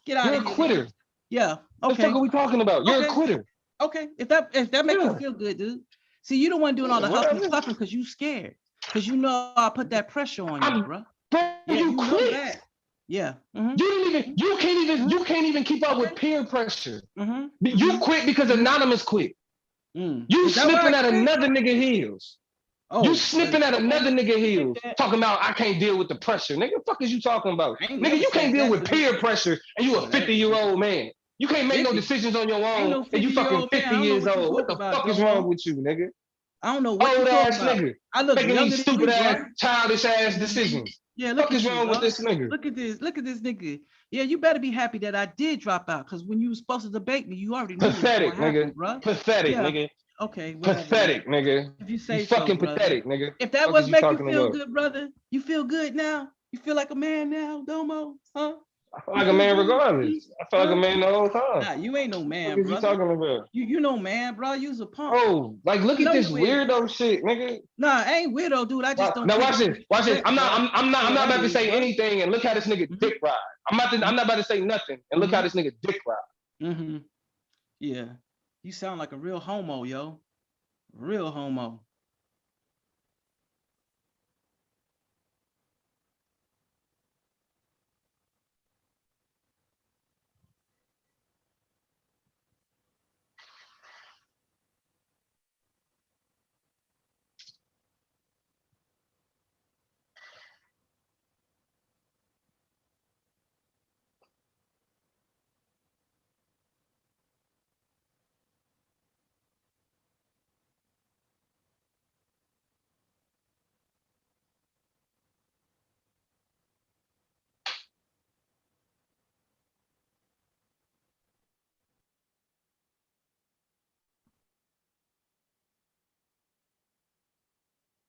Get out You're of a here. quitter. Nigga. Yeah. What the Okay. fuck are we talking about? You're a quitter. Okay. If that makes you feel good, dude. See, you don't want to doing all the huffing and puffing because you scared. Because you know I put that pressure on you, bro. Bro, Yeah, you know quit. that. Yeah. You can't even keep up with peer pressure. You quit because Anonymous quit. You Is that why sniffing I at quit? another nigga heels. You sniffing at another nigga You think heels, that? talking about I can't deal with the pressure. Nigga, the fuck is you talking about? I ain't Nigga, never you can't said deal that, with dude. peer pressure and you a Oh, that- 50-year-old man. You can't make no 50? decisions on your Ain't own no and you fucking 50-year-old man. 50 I don't know years what you old. What talk the about, fuck is dog. wrong with you, nigga? I don't know what Old you talking ass about. nigga. I look Making younger these than stupid you, ass, bro. childish ass decisions. Yeah, look Fuck at is you, wrong with dog. this nigga? Look at this nigga. Yeah, you better be happy that I did drop out, because when you was supposed to debate me, you already knew Pathetic, what was gonna happen, nigga. bro. Pathetic, Yeah. nigga. Okay, whatever. Pathetic, nigga. If you say You fucking so, brother. pathetic, nigga. If that Fuck was is you make you talking feel about? good, brother, you feel good now? You feel like a man now, Domo? Huh? I feel like a man regardless. I feel like a man the whole time. Nah, you ain't no man, What is you brother. talking about? You no man, bro. You's a punk. Oh, like look I at know this you is. weirdo shit, nigga. Nah, I ain't weirdo, dude. I just don't. Now treat watch you this. with Watch this. respect, I'm not bro. about to say bro. anything and look how this nigga dick ride. I'm not about to say nothing and look how this nigga dick ride. Mm-hmm. Yeah. You sound like a real homo, yo. Real homo.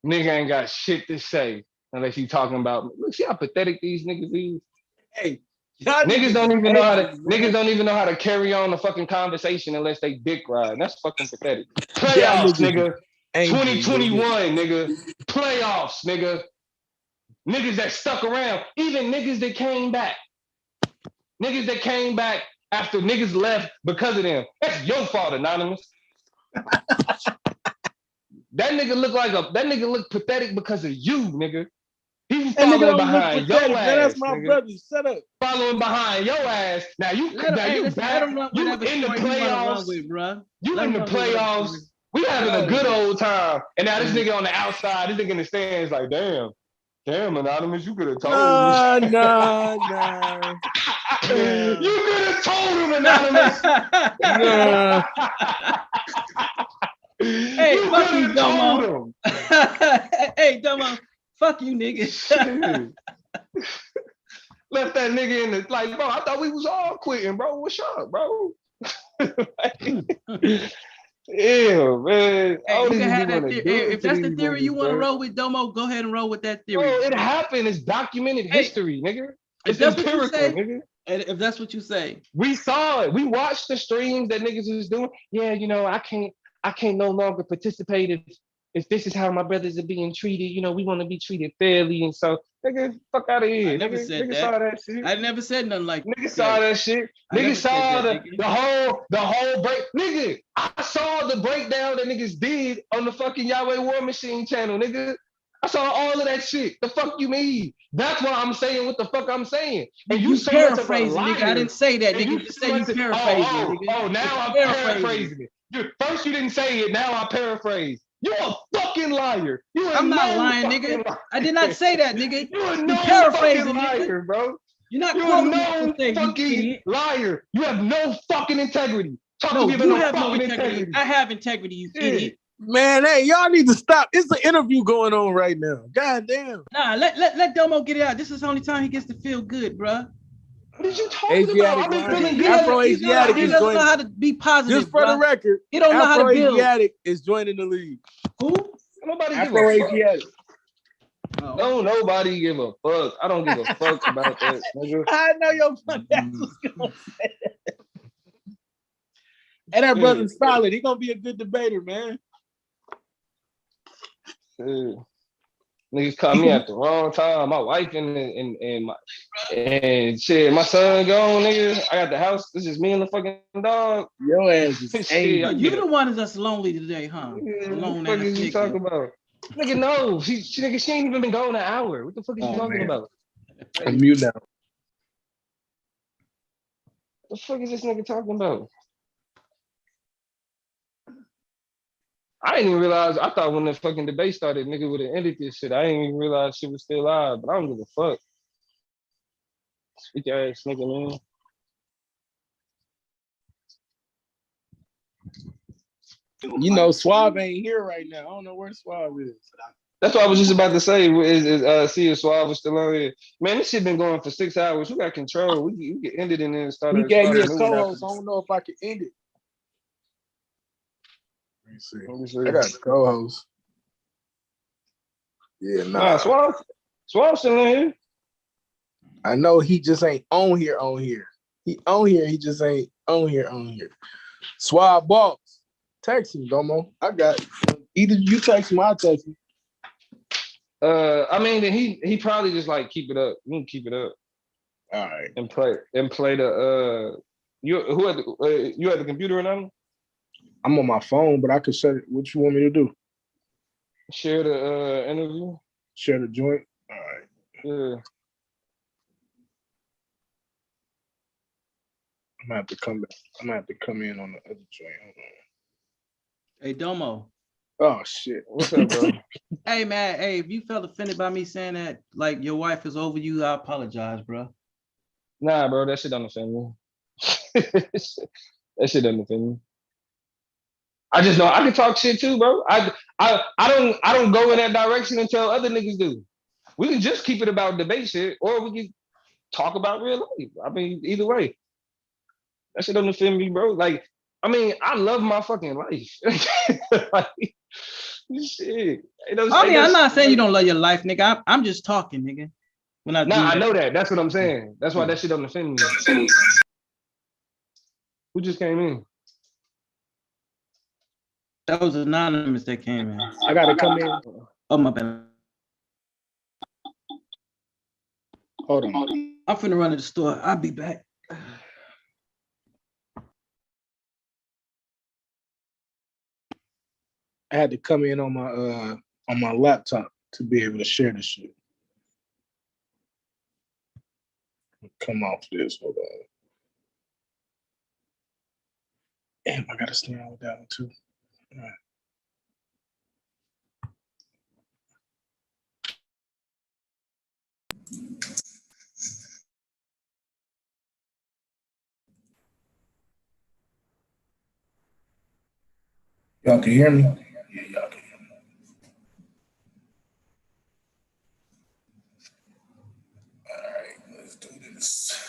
Nigga ain't got shit to say unless you talking about. Look, see how pathetic these niggas is. Hey, y'all Niggas niggas don't is even know how to. angry, man. Niggas don't even know how to carry on a fucking conversation unless they dick ride. That's fucking pathetic. Y'all Playoffs, niggas nigga. is angry, 2021, nigga. nigga. Playoffs, nigga. Niggas that stuck around. Even niggas that came back. Niggas that came back after niggas left because of them. That's your fault, Anonymous. That nigga look pathetic because of you, nigga. He's That nigga following don't look behind your pathetic, man. That's ass, my nigga. brother. Shut up. Following behind your ass. Now you Listen, let him run you whatever in the story he want to run playoffs. with, bro. You Let in him the run with whatever playoffs. story. We having a good old time. And now this Mhm. nigga on the outside, this nigga in the stands like, damn, Anonymous, you could have told Nah, me. nah. You could have told him, Anonymous. Nah. Hey, You fuck could you, have Domo. told him. Hey, Domo, fuck you, nigga. Shit. Left that nigga in the like, bro. I thought we was all quitting, bro. What's up, bro? Yeah, man. I Hey, don't you can even be have that want to theory. do Hey, it if to that's the these theory you niggas, want to bro. roll with, Domo, go ahead and roll with that Bro, theory. it happened. It's documented history, nigga. If It's that's what you empirical, say, nigga. and if that's what you say, We saw it. We watched the streams that niggas was doing. Yeah, you know, I can't no longer participate if this is how my brothers are being treated. You know, we want to be treated fairly, and so nigga, fuck out of here, I never nigga. said Nigga that. saw that shit. I never said nothing like Nigga saw that shit. I Nigga never said saw that, the nigga. whole break. Nigga, I saw the breakdown that niggas did on the fucking Yahweh War Machine channel, nigga. I saw all of that shit. The fuck you mean? That's why I'm saying what the fuck I'm saying. And you You so much of a paraphrasing, liar. nigga. I didn't say that, And nigga. you Just so say you much of, paraphrasing, nigga. now It's I'm paraphrasing. paraphrasing it. First you didn't say it, now I paraphrase. You a fucking liar. You a I'm not known lying, fucking nigga. liar. I did not say that, nigga. You a You known paraphrasing, fucking liar, nigga. bro. You're not You a quoting what you known say, you fucking idiot. liar. You have no fucking integrity. Talk to No, me about you no have no fucking integrity. I have integrity, you idiot. Man, hey, y'all need to stop. It's an interview going on right now. God damn. Nah, let Domo get it out. This is the only time he gets to feel good, bruh. What are you talking about? Asiatic I've been line. feeling good. Afro-Asiatic He is doesn't know joining. how to be positive, Just for the bruh. record, He don't know how to build. Afro-Asiatic is joining the league. Who? Nobody give a fuck. Afro-Asiatic. No, nobody give a fuck. I don't give a fuck about that, nigga. I know your funny ass was gonna say that. And that brother's solid. He gonna be a good debater, man. Niggas caught me at the wrong time. My wife and shit, my son gone, nigga. I got the house. This is me and the fucking dog. Your ass is shit, Yo, you the one that's lonely today, huh? Alone what the fuck ass is you nigga. talking about? Nigga, no. She ain't even been gone an hour. What the fuck is you talking about? I'm mute now. What the fuck is this nigga talking about? I didn't even realize. I thought when the fucking debate started, nigga would have ended this shit. I didn't even realize shit was still live, but I don't give a fuck. Speak ass nigga, man. You know, Suave ain't here right now. I don't know where Suave is. That's what I was just about to say. See if Suave was still on here. Man, this shit been going for 6 hours. We got control. We can end it and then start He gave me a new one co-host. after. I don't know if I can end it. see. Let me see. I got a co-host. Yeah, Nah, Swamp still in here. I know he just ain't on here. He on here. He just ain't on here. Swab Boss. Text him, Domo. I got either you text him or I text him. I mean, he probably just like keep it up. You can keep it up. All right. And play the you at the computer or nothing? I'm on my phone, but I could shut it. What you want me to do? Share the interview. Share the joint. All right. Yeah. I'm gonna have to come back. I'm gonna have to come in on the other joint. Hold on. Hey, Domo. Oh shit. What's up, bro? Hey man, hey, if you felt offended by me saying that like your wife is over you, I apologize, bro. Nah, bro, that shit don't offend me. That shit doesn't offend me. I just know I can talk shit too, bro. I don't go in that direction until other niggas do. We can just keep it about debate shit, or we can talk about real life. I mean, either way. That shit doesn't offend me, bro. Like, I mean, I love my fucking life. Like, shit. I'm not saying you don't love your life, nigga. I'm just talking, nigga. When I I know that. That's what I'm saying. That's why that shit doesn't offend me. Who just came in? That was anonymous that came in. I gotta come in. Oh my bad. Hold on. I'm finna run to the store. I'll be back. I had to come in on my laptop to be able to share this shit. Come off this. Hold on. Damn, I gotta stay on with that one too. All right. Y'all can hear me? Yeah, y'all can hear me. All right, let's do this.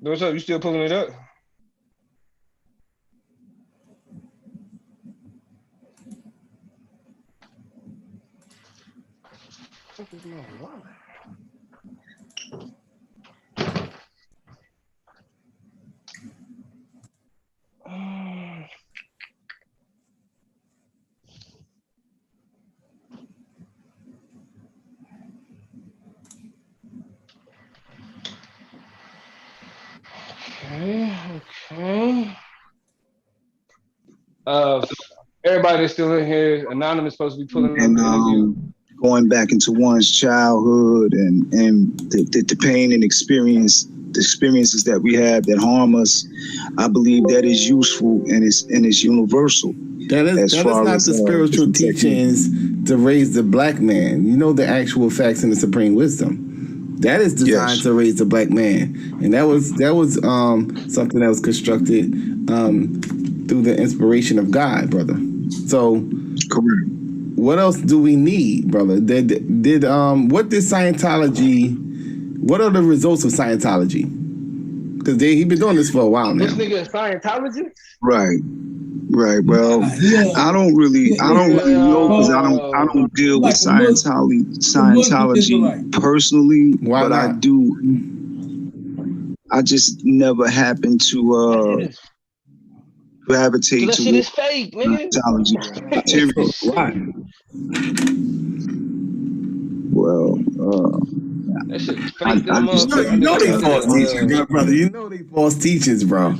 What's up? You still pulling it up? What is my wallet? Okay. Everybody that's still in here, anonymous supposed to be pulling up the interview. Going back into one's childhood and the pain and experiences that we have that harm us, I believe that is useful and it's universal. That is not the spiritual teachings to raise the black man. You know the actual facts in the supreme wisdom. That is designed to raise the black man, and that was something that was constructed through the inspiration of God, brother. So, correct. What else do we need, brother? What did Scientology? What are the results of Scientology? Because he been doing this for a while now. This nigga is Scientologist? Right. Well, I don't really know because I don't deal with Scientology personally. Why but not? I do. I just never happened to gravitate that to shit is fake, nigga. Scientology material. Why? Well, that shit fake. You know they false teachings, brother. You know they false teachings, bro.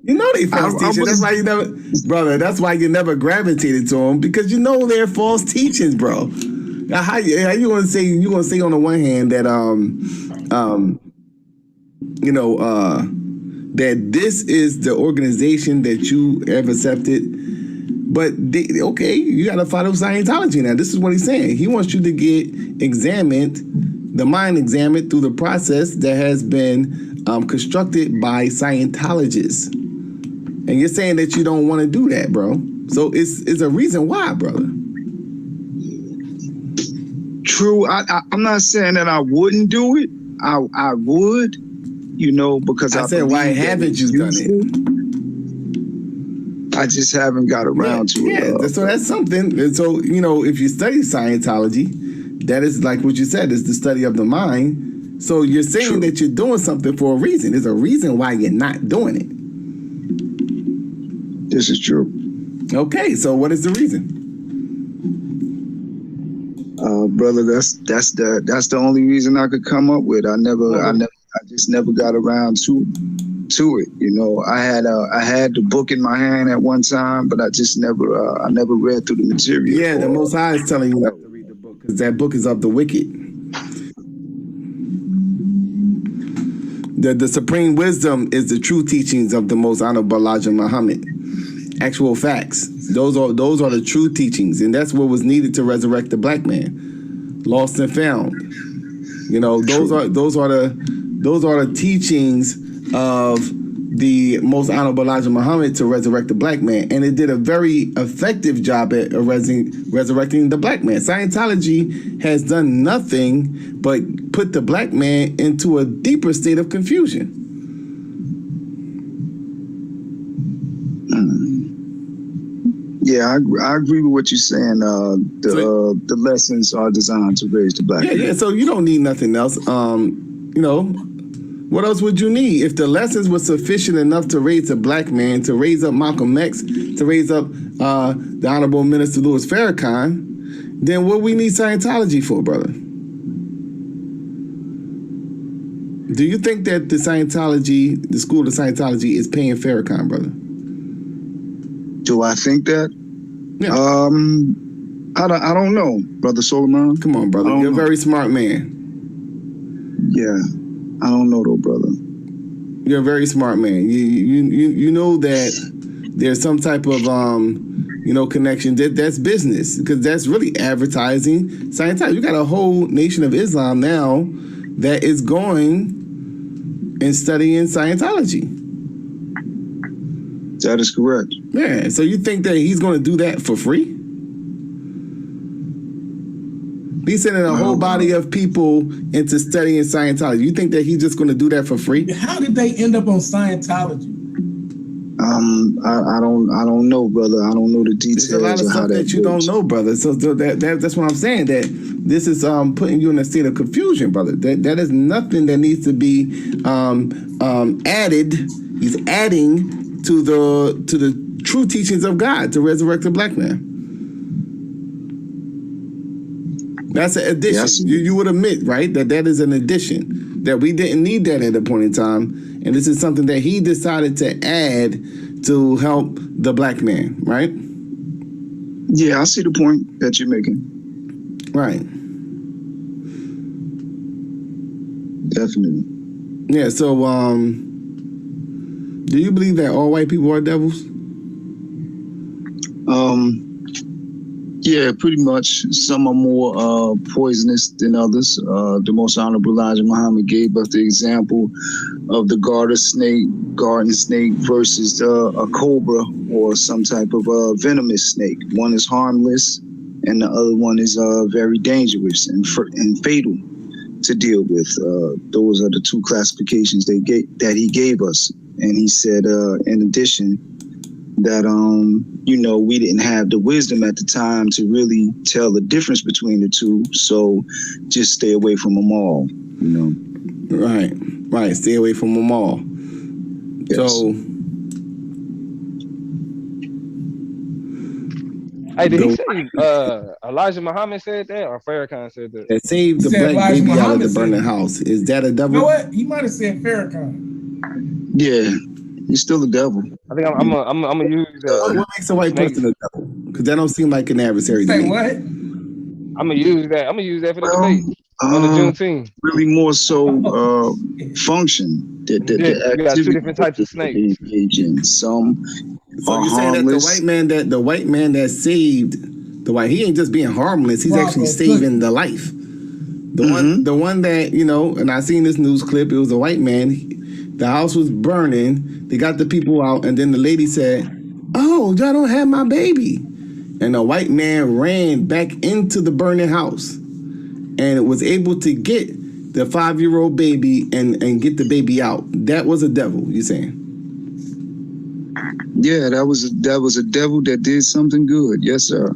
You know they false teachings. That's why you never, brother. That's why you never gravitated to them, because you know they're false teachings, bro. Now, how you gonna say on the one hand that that this is the organization that you have accepted, but okay, you gotta follow Scientology now. This is what he's saying. He wants you to get the mind examined through the process that has been constructed by Scientologists. And you're saying that you don't want to do that, bro. So it's a reason why, brother. True. I'm not saying that I wouldn't do it. I would, because I said, why haven't you done it? I just haven't got around to it. Yeah, so that's something. And so, if you study Scientology, that is like what you said, is the study of the mind. So you're saying that you're doing something for a reason. There's a reason why you're not doing it. This is true. Okay, so what is the reason? Brother, that's the only reason I could come up with. I just never got around to it. I had the book in my hand at one time, but I just never read through the material. Yeah, the Most High is telling you not to read the book, because that book is of the wicked. The supreme wisdom is the true teachings of the most honorable Elijah Muhammad. Actual facts. Those are the true teachings, and that's what was needed to resurrect the black man, lost and found. Those are the teachings of the most honorable Elijah Muhammad to resurrect the black man, and it did a very effective job at resurrecting the black man. Scientology has done nothing but put the black man into a deeper state of confusion. Yeah, I agree with what you're saying. The lessons are designed to raise the black man. Yeah, so you don't need nothing else. What else would you need? If the lessons were sufficient enough to raise a black man, to raise up Malcolm X, to raise up the Honorable Minister Louis Farrakhan, then what we need Scientology for, brother? Do you think that the school of Scientology is paying Farrakhan, brother? Do I think that? Yeah. I don't know, Brother Solomon. Come on, brother. You're a very smart man. Yeah. I don't know though, brother. You're a very smart man. You know that there's some type of connection. That's business, because that's really advertising Scientology. You got a whole nation of Islam now that is going and studying Scientology. That is correct. Yeah. So you think that he's going to do that for free? He's sending a whole body of people into studying Scientology. You think that he's just going to do that for free? How did they end up on Scientology? I don't know, brother. I don't know the details. There's a lot of stuff that you don't know, brother. So that's what I'm saying. That this is putting you in a state of confusion, brother. That is nothing that needs to be added. He's adding to the true teachings of God to resurrect the black man. That's an addition. Yes. You would admit, right, that is an addition, that we didn't need that at a point in time, and this is something that he decided to add to help the black man, right? Yeah, I see the point that you're making. Right. Definitely. Yeah, so do you believe that all white people are devils? Yeah, pretty much. Some are more poisonous than others. The most honorable Elijah Muhammad gave us the example of the garden snake versus a cobra or some type of venomous snake. One is harmless, and the other one is very dangerous and fatal to deal with. Those are the two classifications that he gave us. And he said, in addition, that we didn't have the wisdom at the time to really tell the difference between the two, so just stay away from them all. Right. Stay away from them all. Yes. So, hey, did he say Elijah Muhammad said that, or Farrakhan said that? That saved the black Elijah baby Muhammad out of the burning house. Is that a devil? You know what? He might have said Farrakhan. Yeah. He's still the devil. I think I'm gonna use that. What makes a white person a devil? Because that don't seem like an adversary to me. What? I'm gonna use that for the Well, debate on the Juneteenth. really more so function. The You got two activity different types of that snakes. they engage in. Some So are you saying that harmless. the white man that saved the white, he ain't just being harmless, he's actually saving the life. The one that, you know, and I seen this news clip, it was a white man, the house was burning, they got the people out, and then the lady said, "Oh, y'all don't have my baby." And the white man ran back into the burning house and was able to get the 5-year-old baby and get the baby out. That was a devil, you saying? Yeah, that was a devil that did something good. Yes, sir.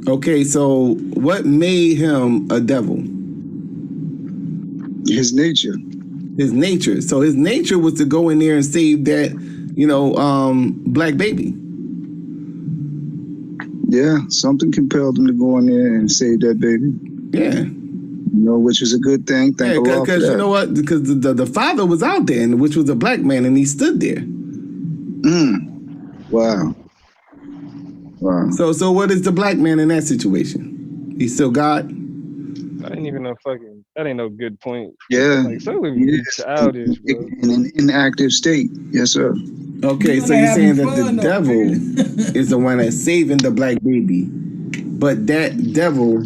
Okay, so what made him a devil? His nature. His nature. So his nature was to go in there and save that, you know, black baby. Yeah, something compelled him to go in there and save that baby. Yeah. You know, which was a good thing. Thank Allah for that. Because you know what? Because the father was out there, and which was a black man, and he stood there. Wow. Wow. So what is the black man in that situation? He's still God? That ain't even that ain't no good point. Yeah. Like, so would be childish, bro. In an inactive state. Yes, sir. Okay, so you're saying that the devil is the one that's saving the black baby, but that devil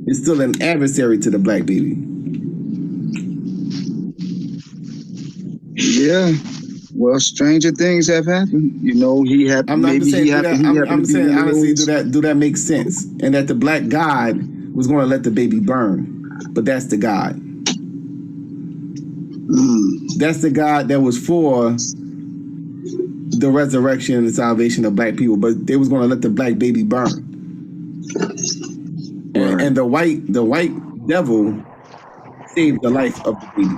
is still an adversary to the black baby. Yeah. Well, stranger things have happened. You know, he had I'm saying, honestly, do that make sense? And that the black God was going to let the baby burn, but that's the God. That's the God that was for the resurrection and the salvation of black people, but they was going to let the black baby burn. And the white devil saved the life of the baby.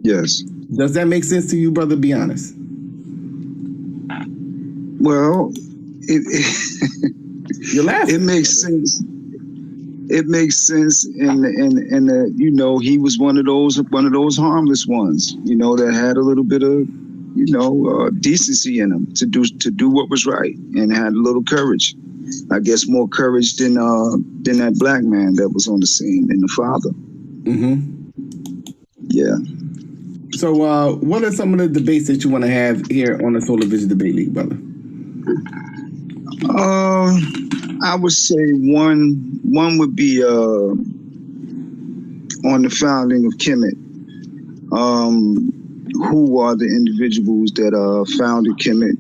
Yes. Does that make sense to you, brother? Be honest. Well, you're laughing. It makes sense. It makes sense in the you know, he was one of those harmless ones, you know, that had a little bit of, you know, decency in him to do what was right, and had a little courage. I guess more courage than that black man that was on the scene, than the father. Yeah. So what are some of the debates that you want to have here on the Solar Vision Debate League, brother? I would say one would be on the founding of Kemet. Who are the individuals that founded Kemet?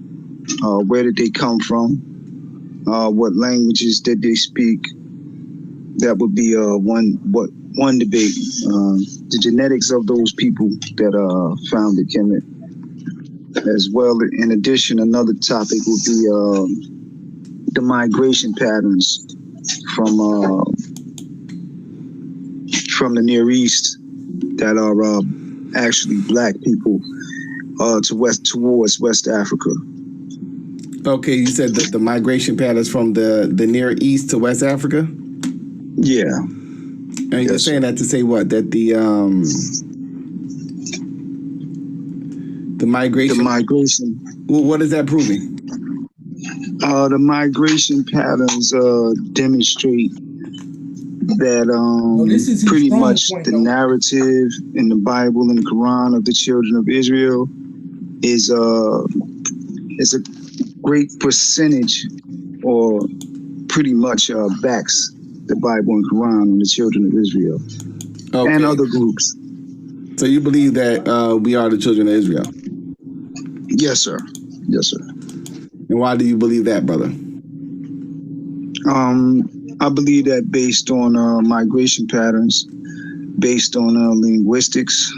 Where did they come from? What languages did they speak? That would be one debate. The genetics of those people that founded Kemet. As well, in addition, another topic would be the migration patterns from the Near East that are actually black people towards West Africa. Okay, you said that the migration patterns from the Near East to West Africa? Yeah. And you're saying that to say what? That the migration. Well, what is that proving? The migration patterns demonstrate that pretty much the narrative in the Bible and the Quran of the children of Israel is a great percentage, or pretty much backs the Bible and Quran on the children of Israel and other groups. So you believe that we are the children of Israel? Yes, sir. Yes, sir. And why do you believe that, brother? I believe that based on migration patterns, based on linguistics,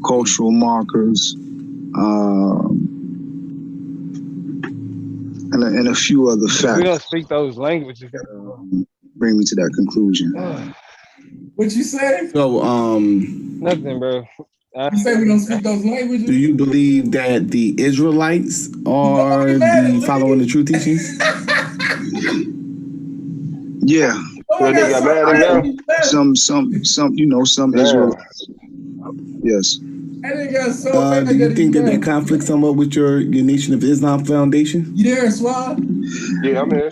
cultural markers, and a few other factors. We don't speak those languages. Bring me to that conclusion. What you say? So, nothing, bro. You say we don't speak those languages? Do you believe that the Israelites are following the true teachings? Yeah. Oh, they got mad some Israelites. Yes. Do you think that conflicts somewhat with your Nation of Islam foundation? You there, Swab? Yeah, I'm here.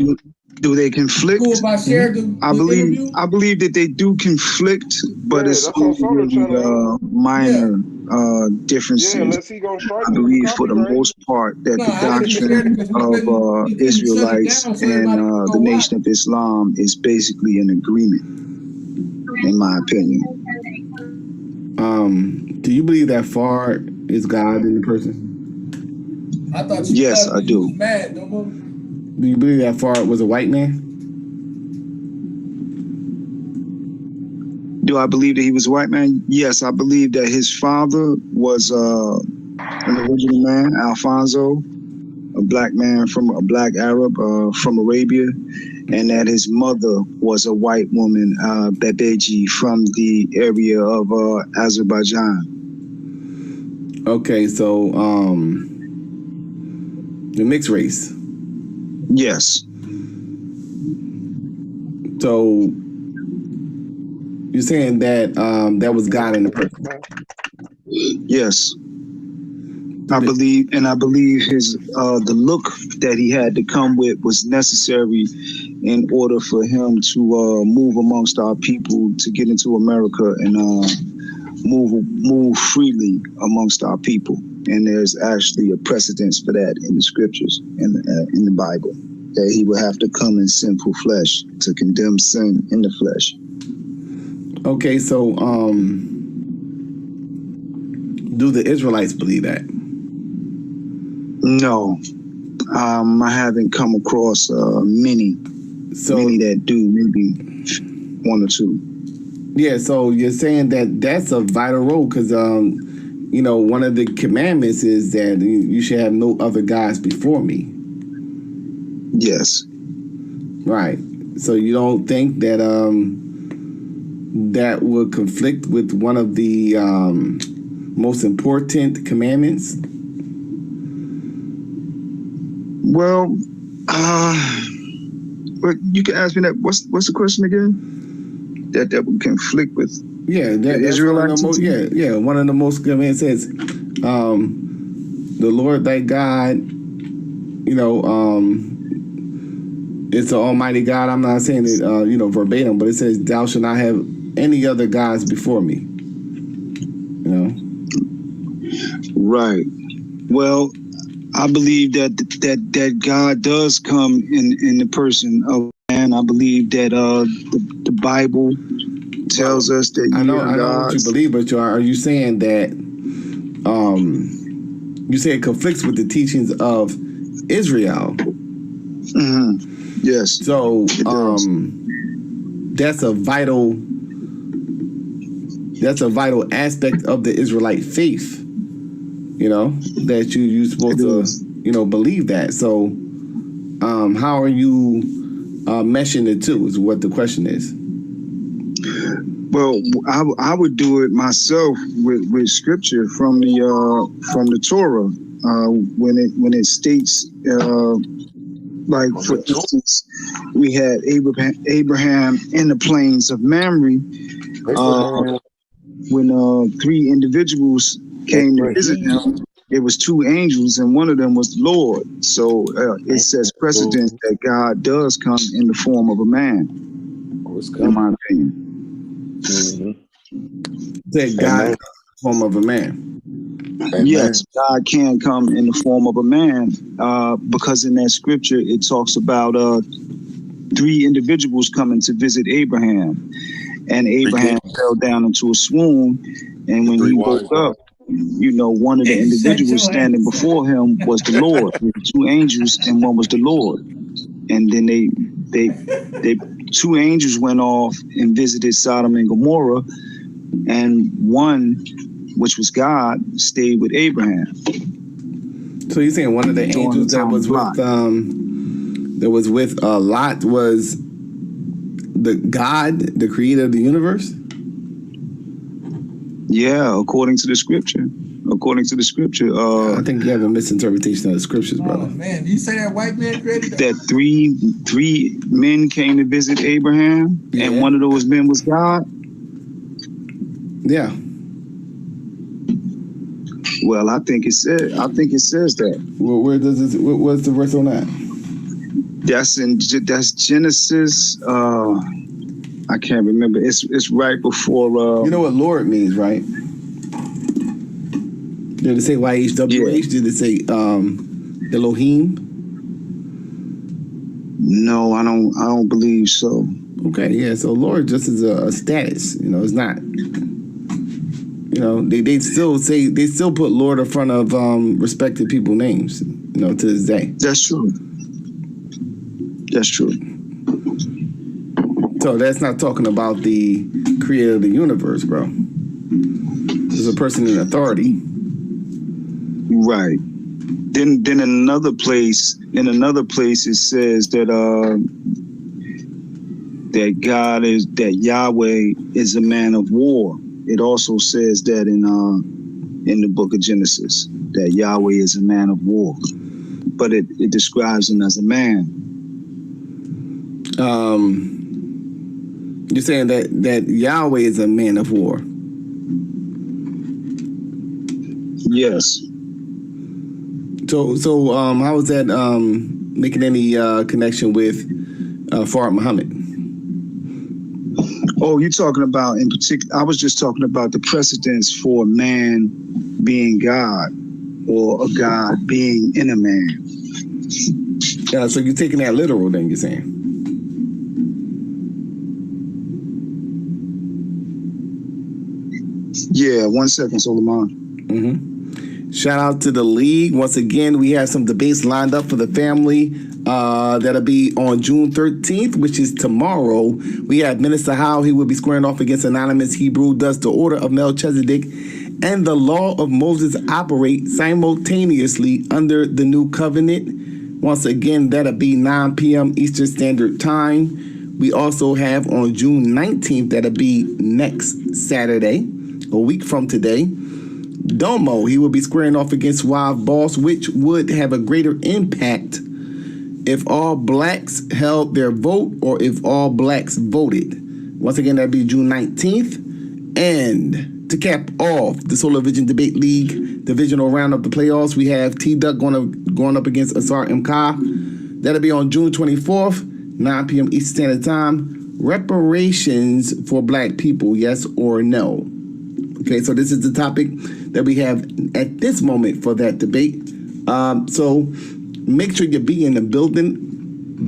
Do they conflict? Cool if I shared the interview? I believe that they do conflict, but Yeah, it's that's on Solar only Channel. minor Yeah, differences. unless he gonna strike I me for believe for the copyright. most part that No, the I didn't share it doctrine because of we couldn't shut it Israelites down so and everybody could the go watch. Nation of Islam is basically an agreement, in my opinion. Do you believe that Far is God in the person? I thought you Yes, I you do. was mad, no more. Do you believe that Far was a white man? Do I believe that he was a white man? Yes, I believe that his father was an original man, Alfonso, a black man from a black Arab from Arabia, and that his mother was a white woman, Bebeji, from the area of Azerbaijan. Okay, so the mixed race. Yes. So you're saying that that was God in the person? Yes. I believe his the look that he had to come with was necessary in order for him to move amongst our people, to get into America and move freely amongst our people. And there's actually a precedence for that in the scriptures, in the Bible, that he would have to come in sinful flesh to condemn sin in the flesh. Okay, so do the Israelites believe that? No, I haven't come across many that do, maybe one or two. Yeah, so you're saying that that's a vital role because, you know, one of the commandments is that you should have no other gods before me. Yes. Right. So you don't think that that would conflict with one of the most important commandments? Well, but you can ask me that. What's the question again? That would conflict with that's Israelites? one of the one of the most commandments says, the Lord thy God, you know, it's the Almighty God. I'm not saying it, you know, verbatim, but it says, "Thou shalt not have any other gods before me." You know. Right. Well, I believe that God does come in the person of man. I believe that the Bible tells us that I know what you gods. believe, but are you saying that you say it conflicts with the teachings of Israel? Mm-hmm. Yes. So that's a vital aspect of the Israelite faith. You know, that you're supposed to, you know, believe that. So how are you meshing the two is what the question is. Well, I would do it myself with scripture from the Torah when it states like, for instance, we had Abraham in the plains of Mamre when 3 individuals came to visit him. It was 2 angels, and one of them was the Lord. So it says precedent that God does come in the form of a man, in my opinion. That God in the form of a man. Yes, God can come in the form of a man, because in that scripture it talks about 3 individuals coming to visit Abraham, and Abraham fell down into a swoon, and when he woke up, you know, one of the individuals standing before him was the Lord. 2 angels, and one was the Lord, and then they 2 angels went off and visited Sodom and Gomorrah, and one, which was God, stayed with Abraham. So you're saying one of the angels that was with Lot was the God, the creator of the universe? Yeah, according to the scripture. According to the scripture. I think you have a misinterpretation of the scriptures, brother. Man, you say that white man created that? That three men came to visit Abraham, and one of those men was God? Yeah. Well, I think it says that. Well, where does it? What's the verse on that? That's Genesis. I can't remember. It's right before. You know what Lord means, right? Did it say YHWH? Yeah. Did it say Elohim? No, I don't believe so. Okay, yeah. So Lord just is a status. You know, it's not. You know, they still put Lord in front of respected people names. You know, to this day. That's true. That's true. So that's not talking about the creator of the universe, bro. There's a person in authority. Right. Then in another place it says that that Yahweh is a man of war. It also says that in the book of Genesis that Yahweh is a man of war, but it describes him as a man. You're saying that Yahweh is a man of war. Yes. So how is that making any connection with Farad Muhammad? Oh, you're talking about in particular. I was just talking about the precedence for man being God or a God being in a man. Yeah, so you're taking that literal, then you're saying. Yeah, 1 second, Solomon. Mm-hmm. Shout out to the league. Once again, we have some debates lined up for the family. That'll be on June 13th, which is tomorrow. We have Minister Howell. He will be squaring off against Anonymous Hebrew. Does the order of Melchizedek and the law of Moses operate simultaneously under the new covenant? Once again, that'll be 9 p.m. Eastern Standard Time. We also have on June 19th, that'll be next Saturday, a week from today, Domo. He will be squaring off against Wild Boss, which would have a greater impact if all blacks held their vote or if all blacks voted. Once again, that'd be June 19th. And to cap off the Solar Vision Debate League divisional round of the playoffs, we have T-Duck going up against Asar Mka. That'll be on June 24th, 9 p.m. Eastern Standard Time. Reparations for black people, yes or no? Okay, so this is the topic that we have at this moment for that debate. So make sure you be in the building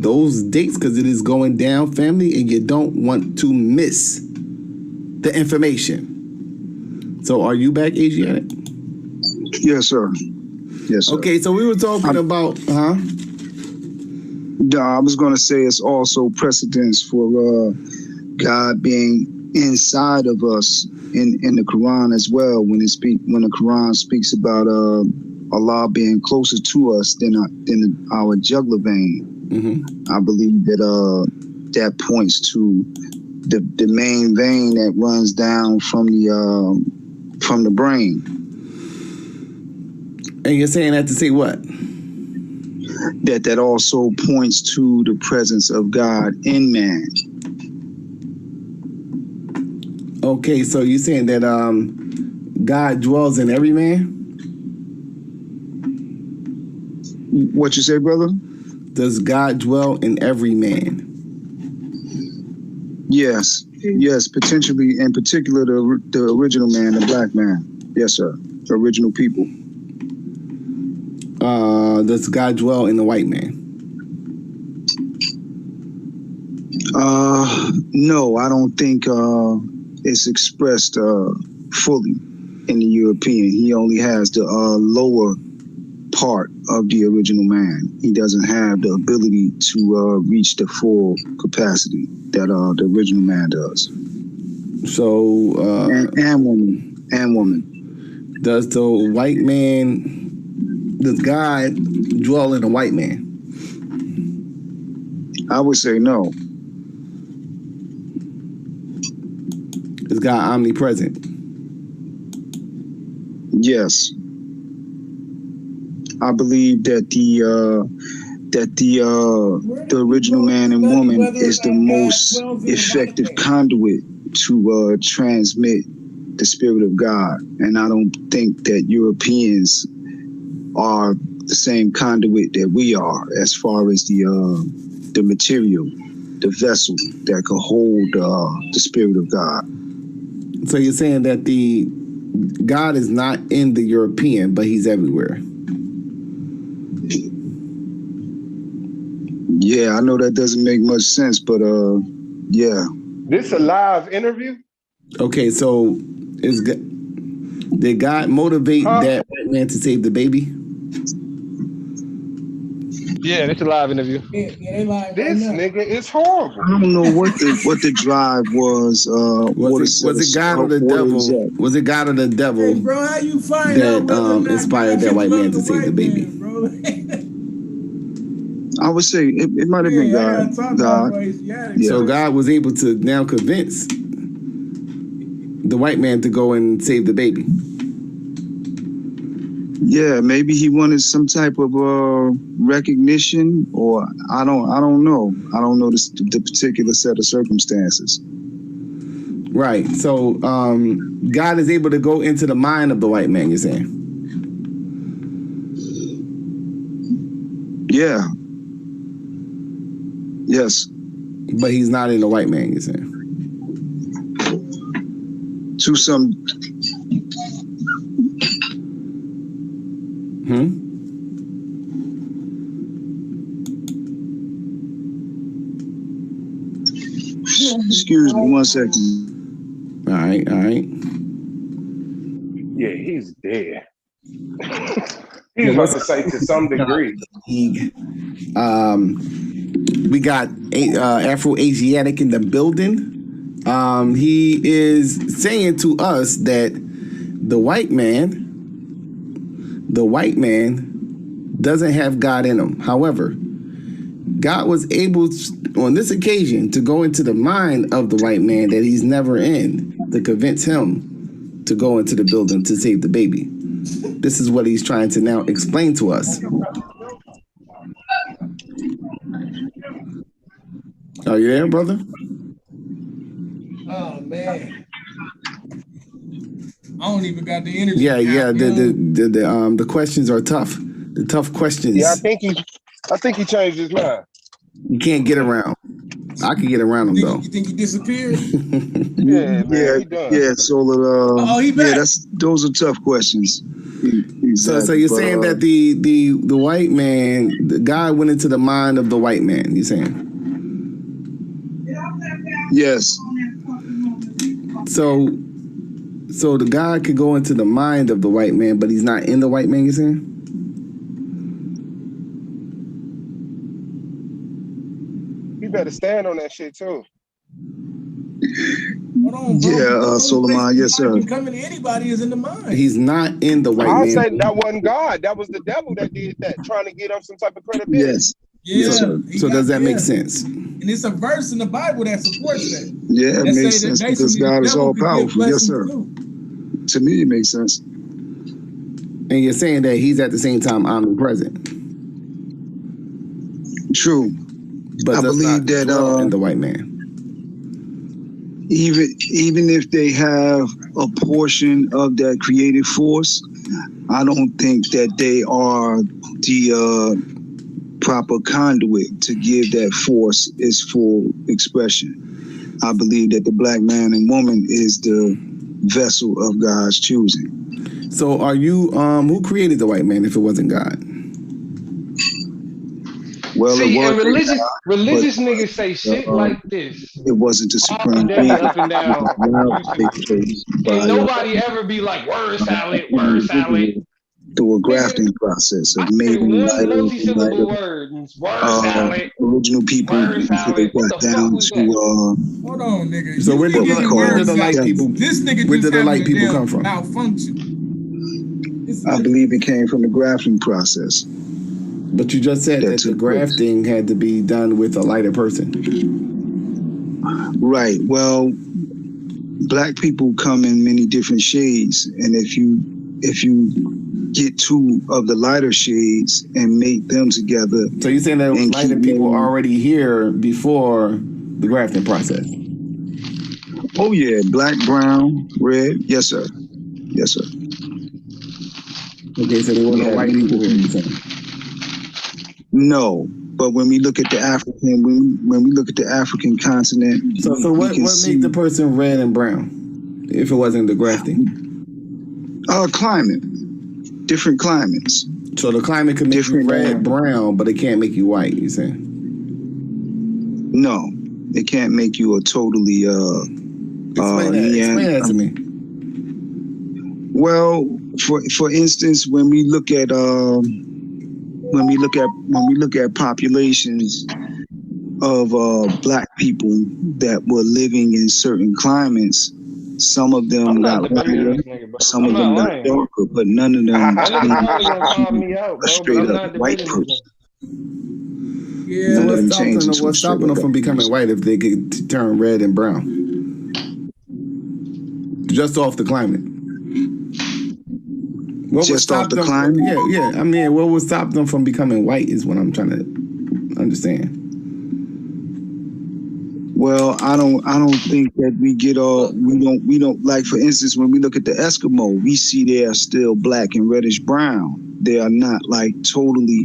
those dates because it is going down, family, and you don't want to miss the information. So are you back, Asiatic? Yes, sir. Yes, sir. Okay, so we were talking about, No, I was going to say it's also precedence for God being inside of us in the Quran as well. When the Quran speaks about Allah being closer to us than our jugular vein, I believe that that points to the main vein that runs down from the brain. And you're saying that to say what? That also points to the presence of God in man. Okay, so you're saying that God dwells in every man? What you say, brother? Does God dwell in every man? Yes, potentially, in particular, the original man, the black man. Yes, sir. The original people. Does God dwell in the white man? No, I don't think it's expressed fully in the European. He only has the lower part of the original man. He doesn't have the ability to reach the full capacity that the original man does. So and woman. Does the white man? Does God dwell in a white man? I would say no. Is God omnipresent? Yes. I believe that the original man and woman is the most effective conduit to transmit the spirit of God, and I don't think that Europeans are the same conduit that we are as far as the material, the vessel that could hold the spirit of God. So you're saying that the God is not in the European, but he's everywhere. Yeah, I know that doesn't make much sense, but yeah. This a live interview? Okay, so did God motivate that white man to save the baby? Yeah, it's a live interview. This nigga is horrible. I don't know what the drive was. Was it God or the devil? Was it God or the devil? Hey, bro, how you find that out inspired that white man to save the baby? bro? I would say it might have been God. Yeah. So God was able to now convince the white man to go and save the baby. Yeah, maybe he wanted some type of recognition, or I don't know. I don't know the particular set of circumstances. Right. So God is able to go into the mind of the white man, you're saying? Yeah. Yes. But he's not in the white man, you're saying? To some. Excuse me 1 second. All right. Yeah, he's dead. He's about to say to some degree. We got Afro-Asiatic in the building. He is saying to us that the white man doesn't have God in him. However, God was able on this occasion to go into the mind of the white man that he's never in to convince him to go into the building to save the baby. This is what he's trying to now explain to us. Are you there, brother? Oh man, I don't even got the energy. Yeah. The questions are tough. The tough questions. Yeah, I think he changed his mind. You can't get around. I can get around him though. You think he disappeared? Yeah, man, he done. Yeah. So he back. Yeah, those are tough questions. So you're saying that the white man, the guy went into the mind of the white man. You're saying? Yes. So the guy could go into the mind of the white man, but he's not in the white man. You're saying? You better stand on that shit too. Hold on, bro. Yeah, Solomon, yes, sir. Coming to anybody is in the mind. He's not in the white I man. say that wasn't God. That was the devil that did that, trying to get him some type of credibility. Yes. Yeah. Yes, sir. So does that make sense? And it's a verse in the Bible that supports that. Yeah, it makes sense because God is all powerful. Yes, sir. To me, it makes sense. And you're saying that he's at the same time omnipresent. True. But I believe that in the white man. Even if they have a portion of that creative force, I don't think that they are the proper conduit to give that force its full expression. I believe that the black man and woman is the vessel of God's choosing. So are you who created the white man if it wasn't God? Well, see, it was and religious but, niggas say shit like this it wasn't the all supreme day being. up and down YouTube. And nobody ever be like, word salad. Through a grafting process of mating One multi-syllable word, word salad. Original people until they got down to Hold on, nigga. So where did the light people? This nigga Where just did the light having a people damn come from? malfunction. I believe it came from the grafting process. But you just said that the grafting had to be done with a lighter person. Right. Well, black people come in many different shades, and if you get two of the lighter shades and mate them together. So you're saying that lighter people already here before the grafting process? Oh yeah, black, brown, red. Yes, sir. Yes, sir. Okay, so there were We no had white people people. here. You saying? No, but when we look at the African, when we look at the African continent, So we what can makes see the person red and brown? If it wasn't the grafting, climate, different climates. so the climate could make you red, brown, but it can't make you white. You saying? No, it can't make you a totally Explain that to me. Well, for instance, when we look at populations of black people that were living in certain climates, some of them got lighter, some of them got darker, but none of them That nigga probably gonna call me out, a bro, but straight I'm up not white debating this. person. Yeah, None of them changed into a what's straight stopping up them from white becoming person. white if they could turn red and brown? Just off the climate. What would stop them? Climate? Yeah. I mean, what would stop them from becoming white is what I'm trying to understand. Well, I don't think that we don't like, for instance, when we look at the Eskimo, we see they are still black and reddish brown. They are not like totally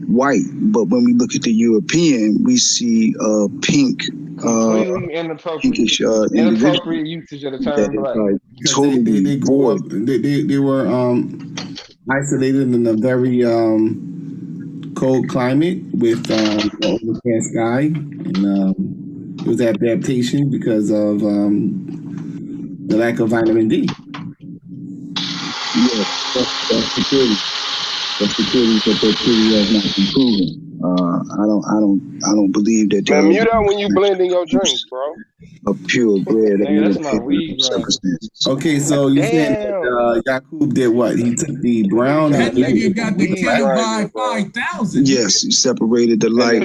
white. But when we look at the European, we see pink, Completely inappropriate. pinkish Inappropriate usage of the term black. Like Because totally they grew up, they were isolated in a very cold climate with overcast sky, and it was adaptation because of the lack of vitamin D. Yeah, that's the theory. That's the theory, but that theory has not been proven. I don't believe that there Man, is mute out when you blend in your drinks, bro. a purebred Nigga, that's my weed circumstances. Okay, so you saying that Yakub did what? He took the brown That and nigga got the black. by 5,000. Yes, he separated the light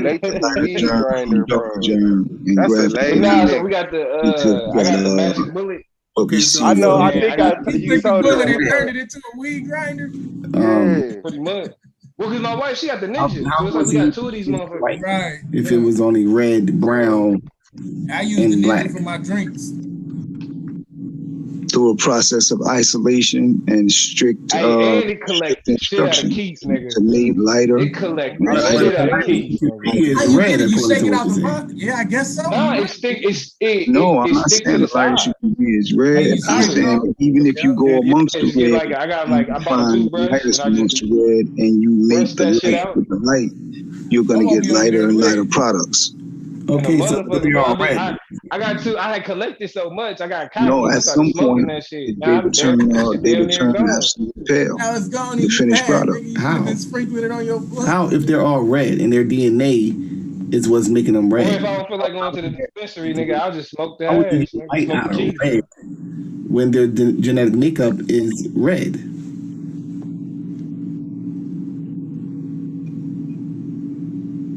germ from darker germ and That's a grafted lazy it. Nah, so nigga. we got the He took I got the magic bullet. what we see. I know. I Yeah, think He you took the told bullet me and that. turned it into a weed grinder. Yeah. pretty much. Well, cause my wife, she got the How ninja, so it's like was we he got two of these motherfuckers. Right. if it was only red, brown, I use the and ninja black? for my drinks. through a process of isolation and strict Hey, and it collect the shit out of instruction keys, nigga. to make lighter. It collect the But shit out of light keys. is How you red get it? You according shake to it what out you the say. front? Yeah, I guess so. Nah, it stick. No, I'm It not stick saying to the the lightest side. you can be is red. you I'm straight, saying bro. that even if you go amongst the Just get red, like I bought a find the toothbrush lightest and I just amongst the red, and you make rinse the that shit light out. with the light, you're gonna I'm gonna get be over lighter there and lighter lit. products. Okay, so motherfucker, they bro. all red. I got two. I had collected so much. I got You know, cocky and I at started some smoking point, that shit. they Nah, would that shit they damn would near turn gone. absolutely pale. Now it's gone The and you finished bad, product. nigga. You How? been sprinkling it on your blood. How if they're all red and their DNA is what's making them Or if red? I don't feel like going to the dispensary, nigga, I'll just smoke the How would you hash. get Nigga, white smoke out the of cheese. red when their genetic makeup is red?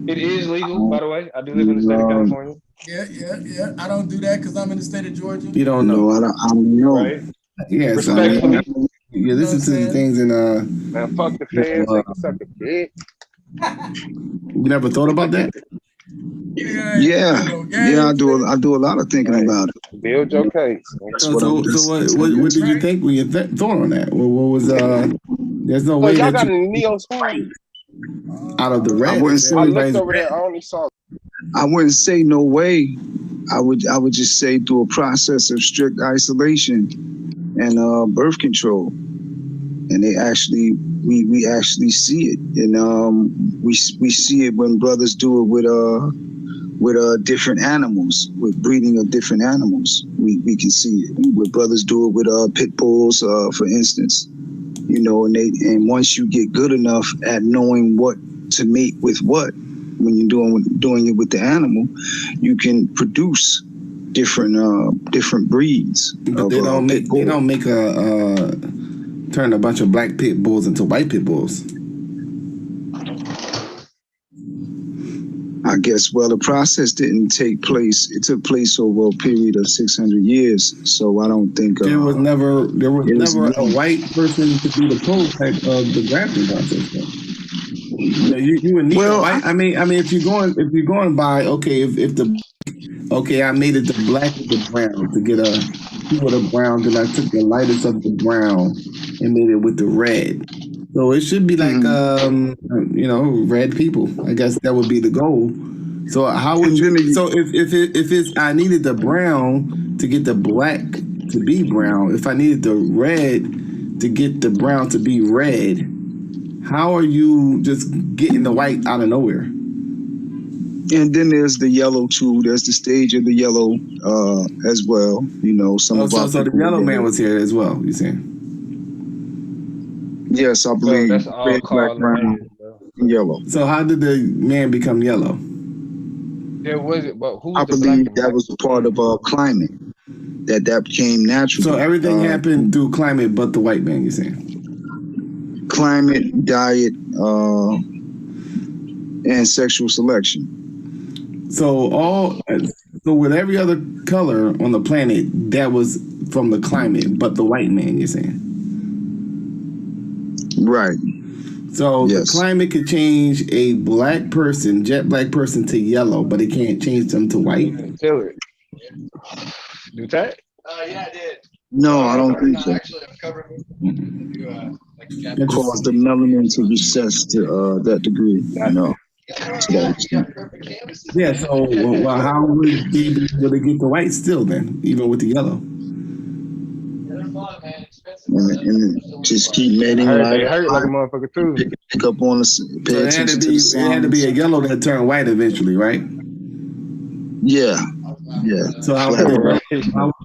It is legal, by the way. I do live in the state of California. Yeah. I don't do that because I'm in the state of Georgia. You don't know. No, I don't know. Right? Yeah, so Respectfully. you listen to the things in Man, fuck the feds. They can suck a dick. you never thought about that? Yeah, I do a lot of thinking about it. Build your case. So what did you think when you thought on that? What was there's no way Y'all that got you any Neosporin? out of the red. I wouldn't say I looked over there. I only saw. I wouldn't say no way. I would just say through a process of strict isolation and birth control, and we actually see it, and we see it when brothers do it with different animals, with breeding of different animals. We can see it. With brothers do it with pit bulls, for instance. You know, and once you get good enough at knowing what to mate with what, when you're doing it with the animal, you can produce different breeds. But they don't make turn a bunch of black pit bulls into white pit bulls. I guess, well, the process didn't take place. It took place over a period of 600 years. So I don't think there was never a white person to do the prototype of the grafting process. You would need a white. I mean, if you're going by if the okay, I made it the black with the brown to get a hue of the brown. Then I took the lightest of the brown and made it with the red. So it should be like red people. I guess that would be the goal. So how would you? So if it's I needed the brown to get the black to be brown. If I needed the red to get the brown to be red, how are you just getting the white out of nowhere? And then there's the yellow too. There's the stage of the yellow as well. You know, some of our so the people yellow man was here as well. You saying? Yes, I believe that's all red, black, called brown, and yellow. So how did the man become yellow? There was it, but who's I the black believe and that white? was a part of climate that became natural. So everything happened through climate, but the white man. You saying? Climate, diet, and sexual selection. So with every other color on the planet, that was from the climate, but the white man. You're saying? Right. So the climate could change a black person, jet black person, to yellow, but it can't change them to white. Tell it. Do that? Yeah, I did. No, I don't think so. Cause the melanin to recess to that degree. No. To that extent. Yeah. So well, how would they be able to get the white still then, even with the yellow? And just keep mating They light. hurt like a motherfucker too. Pick up on the pay So attention to the signs. it had to be a yellow that turned white eventually, right? Yeah. Yeah. So how would the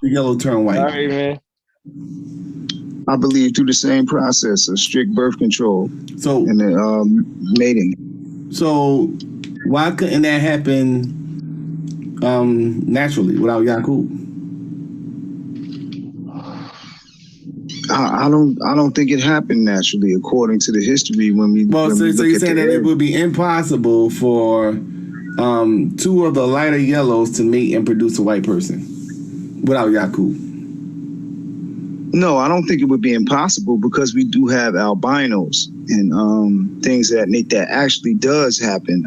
yellow turn white? All right, man. I believe through the same process of strict birth control. So and mating. So why couldn't that happen naturally without Yakub? I don't think it happened naturally according to the history when we. Well, when so we look you're at saying the that it would be impossible for two of the lighter yellows to mate and produce a white person without Yakub? No, I don't think it would be impossible because we do have albinos and things that actually does happen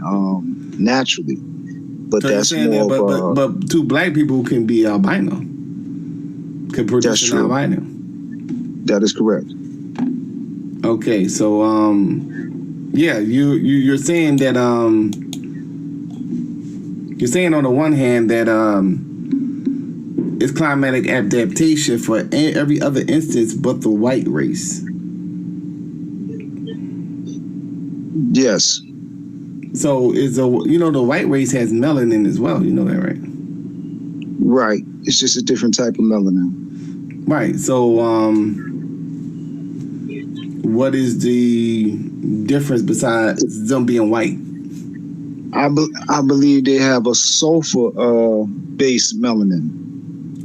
naturally. But So that's more but two black people can be albino. Can produce an albino. That is correct. Okay, so yeah, you're saying that you're saying on the one hand that it's climatic adaptation for every other instance but the white race. Yes. So the white race has melanin as well. You know that, right? Right. It's just a different type of melanin. Right. So what is the difference besides them being white? I believe they have a sulfur based melanin.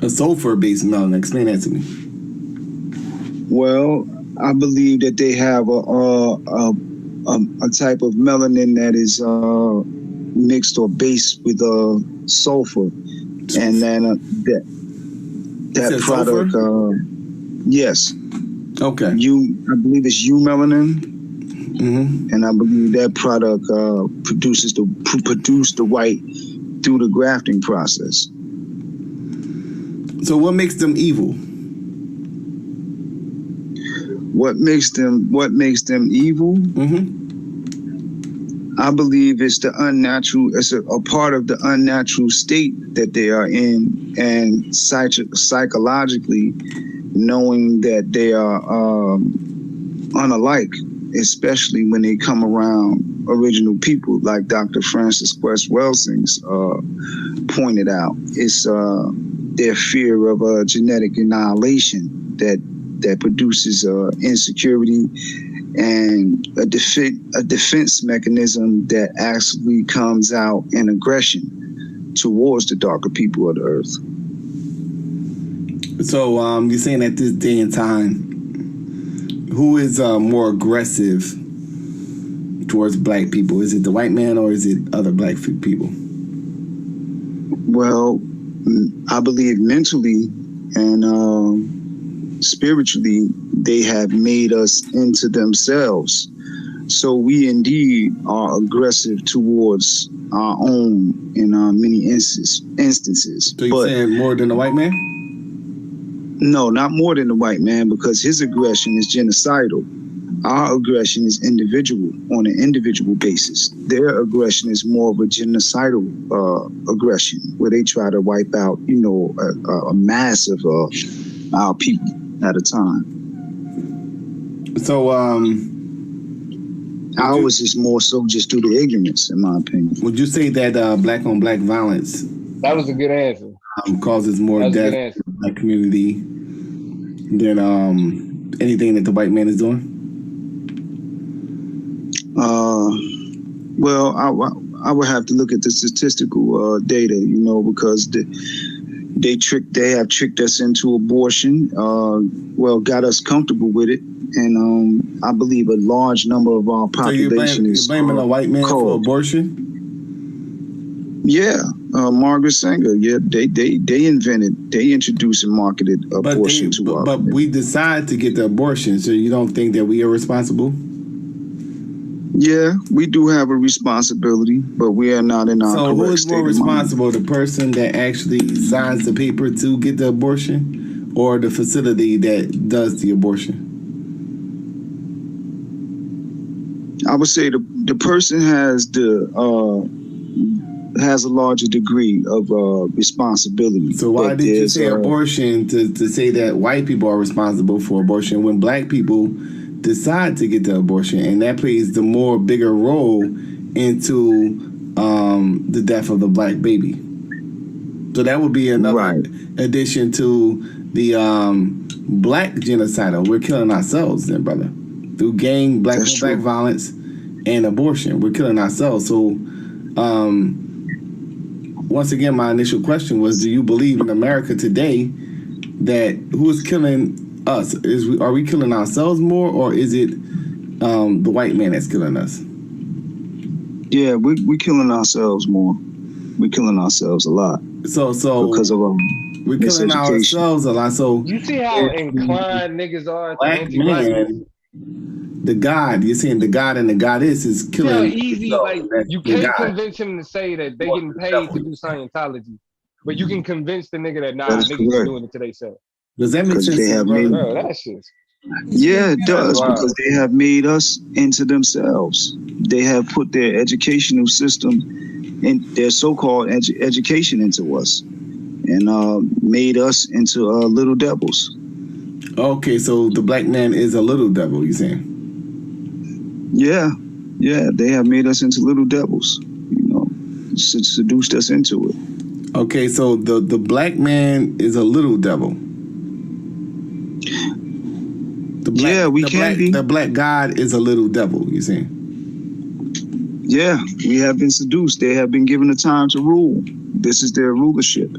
A sulfur based melanin. Explain that to me. Well, I believe that they have a type of melanin that is mixed or based with sulfur, and then that product. Yes. Okay. I believe it's eumelanin. Mm-hmm. And I believe that product produce the white through the grafting process. So what makes them evil? What makes them evil? Mm-hmm. I believe it's the unnatural. It's a part of the unnatural state that they are in, and psychologically knowing that they are unalike, especially when they come around original people, like Dr. Francis West Welsing's pointed out. It's their fear of genetic annihilation that produces insecurity and a defense mechanism that actually comes out in aggression towards the darker people of the earth. So you're saying at this day and time, who is more aggressive towards black people? Is it the white man or is it other black people? Well, I believe mentally and spiritually, they have made us into themselves. So we indeed are aggressive towards our own in many instances. So you're saying more than the white man? No, not more than the white man, because his aggression is genocidal. Our aggression is individual, on an individual basis. Their aggression is more of a genocidal aggression, where they try to wipe out, a mass of our people at a time. So, ours is more so just due to ignorance, in my opinion. Would you say that black on black violence That was a good answer. Causes more death in the black community than anything that the white man is doing? Well, I would have to look at the statistical data, because they have tricked us into abortion. Got us comfortable with it, and I believe a large number of our population is blaming a white man for abortion. Yeah, Margaret Sanger. Yeah, they introduced and marketed abortion to us. But we decide to get the abortion, so you don't think that we are responsible? Yeah, we do have a responsibility, but we are not in our correct who is state more of mind. responsible, the person that actually signs the paper to get the abortion, or the facility that does the abortion? I would say the person has has a larger degree of responsibility. So why did you say abortion to say that white people are responsible for abortion when black people decide to get the abortion, and that plays the more bigger role into the death of the black baby? So that would be another addition to the black genocidal. We're killing ourselves then, brother, through gang, black on black violence and abortion. We're killing ourselves. So once again, my initial question was, do you believe in America today that who is killing us? Are we killing ourselves more, or is it the white man that's killing us? Yeah, we're killing ourselves more. We're killing ourselves a lot. So because of we're killing ourselves a lot. So you see how inclined niggas are to black man, the God, you're saying the God and the goddess is killing. How easy, like you can't convince him to say that they getting paid to do Scientology, but you can convince the nigga that niggas are doing it to themselves. Does that make sense, bro? That shit. Yeah, it does, because they have made us into themselves. They have put their educational system and their so-called education into us, and made us into little devils. Okay, so the black man is a little devil, you saying? Yeah, they have made us into little devils. Seduced us into it. Okay, so the black man is a little devil. The black God is a little devil, you saying? Yeah, we have been seduced. They have been given the time to rule. This is their rulership.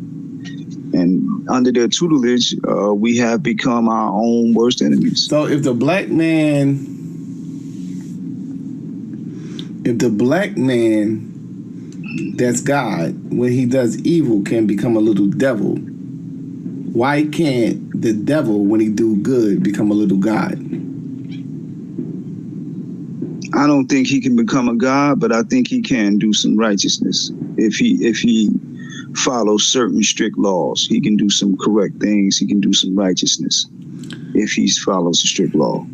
And under their tutelage, we have become our own worst enemies. So if the black man that's God, when he does evil, can become a little devil, why can't the devil, when he do good, become a little God? I don't think he can become a God, but I think he can do some righteousness. If he follows certain strict laws, he can do some correct things. He can do some righteousness if he follows a strict law.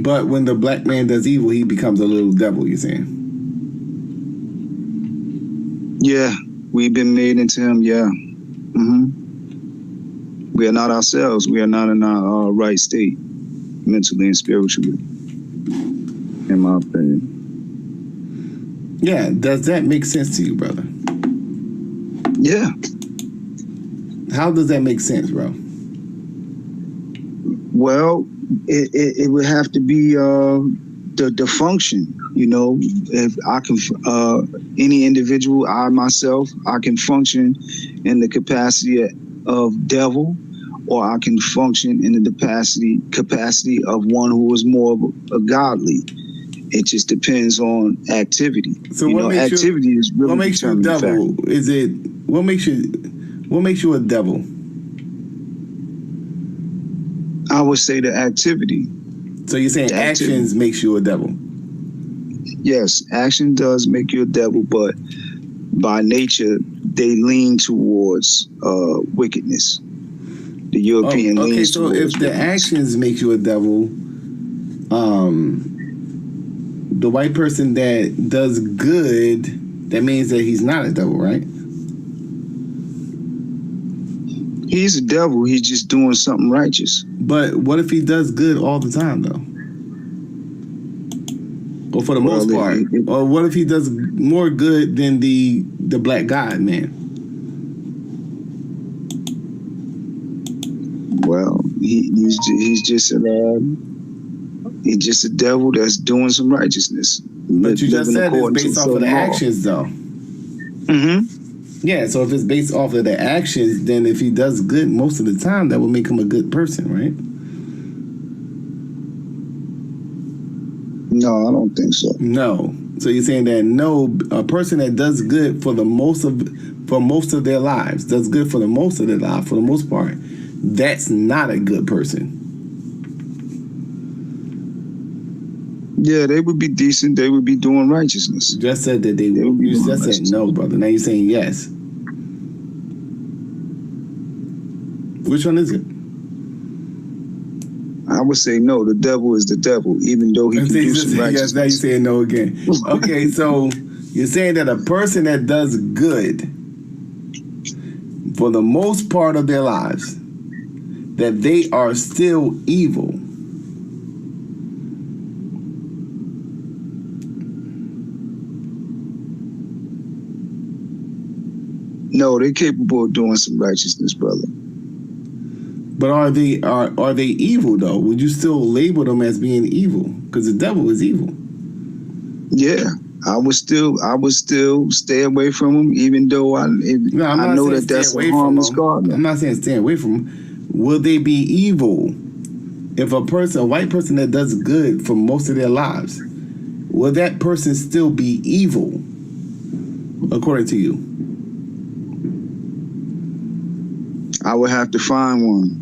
But when the black man does evil, he becomes a little devil, you're saying? Yeah, we've been made into him, yeah. We are not ourselves. We are not in our right state, mentally and spiritually, in my opinion. Yeah, does that make sense to you, brother? Yeah. How does that make sense, bro? Well, it would have to be the function. If I can, any individual, I myself, I can function in the capacity of devil, or I can function in the capacity of one who is more of a godly. It just depends on activity. So what makes activity you, is really what makes you a devil? Factor. Is it what makes you a devil? I would say the activity. So you're saying actions makes you a devil? yes, action does make you a devil, but by nature they lean towards wickedness. The European Okay, leans so towards if the wickedness. actions make you a devil, the white person that does good, that means that he's not a devil, right? He's a devil. He's just doing something righteous. But what if he does good all the time, though? Or for the most part? Or what if he does more good than the black God, man? Well, he's just a devil that's doing some righteousness. But you just said it's based off of the actions, though. Mm-hmm. Yeah, so if it's based off of the actions, then if he does good most of the time, that would make him a good person, right? No, I don't think so. No. So you're saying that no, a person that does good for most of their lives, does good for the most of their life, for the most part, that's not a good person. Yeah, they would be decent. They would be doing righteousness. You just said that they would. You just said no, brother. Now you're saying yes. Which one is it? I would say no. The devil is the devil, even though he can do some righteousness. Yes, now you're saying no again. Okay, so you're saying that a person that does good for the most part of their lives, that they are still evil. No, they're capable of doing some righteousness, brother. But are they evil though? Would you still label them as being evil? Because the devil is evil. Yeah, I would still stay away from them, even though I know that that's a harmless God. I'm not saying stay away from them. Will they be evil if a white person that does good for most of their lives? Will that person still be evil, according to you? I would have to find one.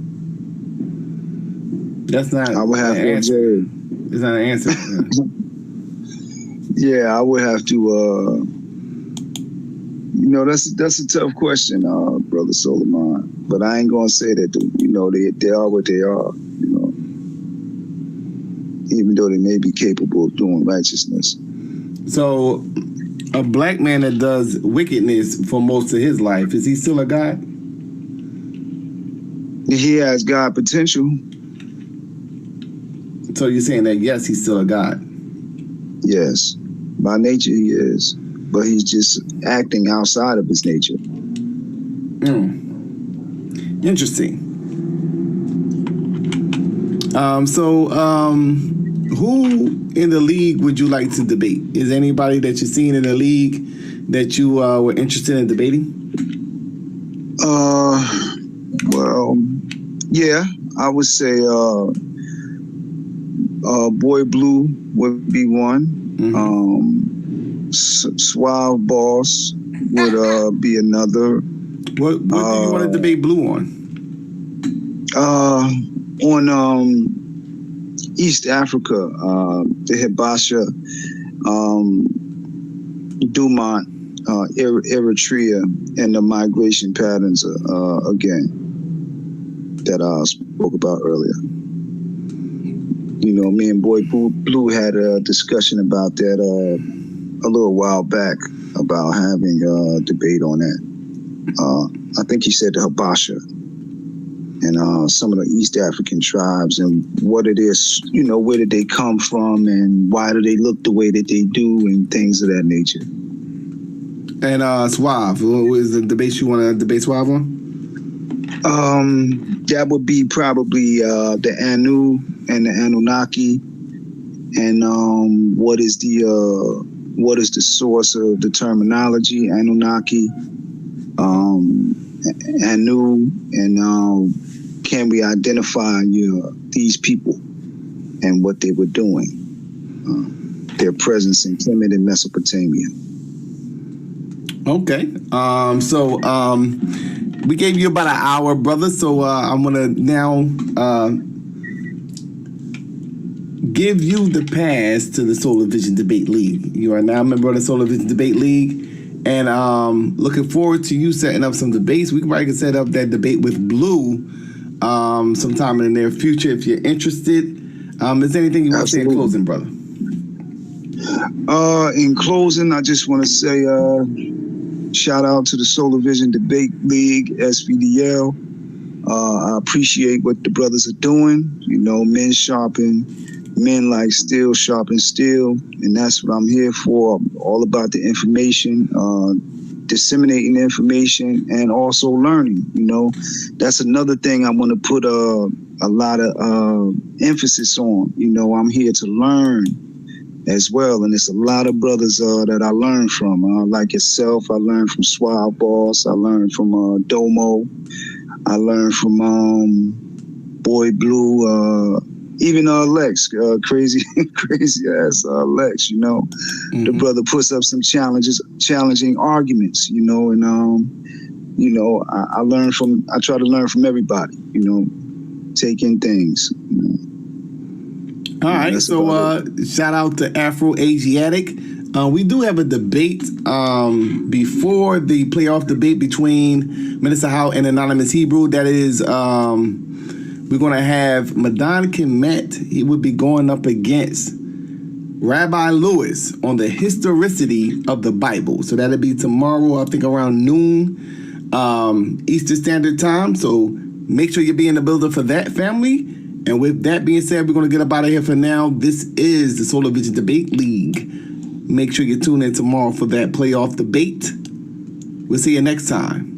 That's not. I would have to observe. It's not an answer. Yeah, I would have to. That's a tough question, Brother Solomon. But I ain't gonna say that. They are what they are. Even though they may be capable of doing righteousness. So, a black man that does wickedness for most of his life, is he still a God? He has God potential. So you're saying that yes, he's still a God? Yes. By nature he is. But he's just acting outside of his nature. Interesting. Who in the league would you like to debate? Is anybody that you've seen in the league that you were interested in debating? Well, yeah, I would say Boy Blue would be one. Suave Boss would be another. What do you want to debate Blue on? On East Africa, the Hibasha, Dumont, Eritrea, and the migration patterns again that I spoke about earlier. Me and Boy Blue had a discussion about that a little while back about having a debate on that. I think he said the Hibasha and some of the East African tribes and what it is, where did they come from and why do they look the way that they do and things of that nature. And Suave, what is the debate you want to debate Suave on? That would be probably the Anu and the Anunnaki, and what is the source of the terminology Anunnaki, Anu, and can we identify these people and what they were doing, their presence in Kemet and Mesopotamia. Okay. We gave you about an hour, brother. So I'm gonna now give you the pass to the Solar Vision Debate League. You are now a member of the Solar Vision Debate League. And looking forward to you setting up some debates. We probably can set up that debate with Blue sometime in the near future if you're interested. Is there anything you want to say in closing, brother? In closing, I just want to say shout out to the Solar Vision Debate League, SVDL. I appreciate what the brothers are doing. You know, men sharpen men like steel sharpen steel, and that's what I'm here for. I'm all about the information, disseminating information, and also learning. You know, that's another thing I want to put a lot of emphasis on. You know, I'm here to learn as well, and it's a lot of brothers that I learned from. Like yourself, I learned from Swab Boss, I learned from Domo, I learned from Boy Blue, even Lex, crazy ass Lex. You know, the brother puts up some challenging arguments. You know, and you know, I try to learn from everybody. You know, take in things. You know. All right, so shout out to Afro Asiatic. We do have a debate before the playoff debate between Minister Howell and Anonymous Hebrew. That is, we're going to have Madan Kemet. He would be going up against Rabbi Lewis on the historicity of the Bible. So that'll be tomorrow, I think around noon Eastern Standard Time. So make sure you be in the building for that, family. And with that being said, we're going to get up out of here for now. This is the Solar Vision Debate League. Make sure you tune in tomorrow for that playoff debate. We'll see you next time.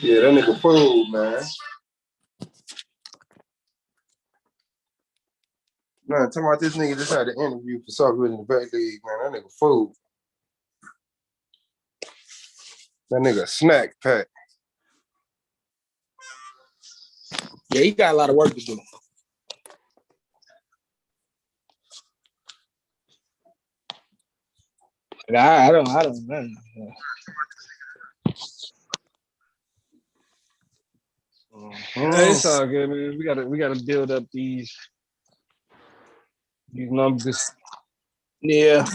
Yeah, that nigga fool, man. Nah, talking about this nigga just had an interview for Solar Vision Debate League, man. That nigga fool. That nigga snack pack. Yeah, he got a lot of work to do. I don't know. It's all good, man. We gotta build up these numbers. Yeah.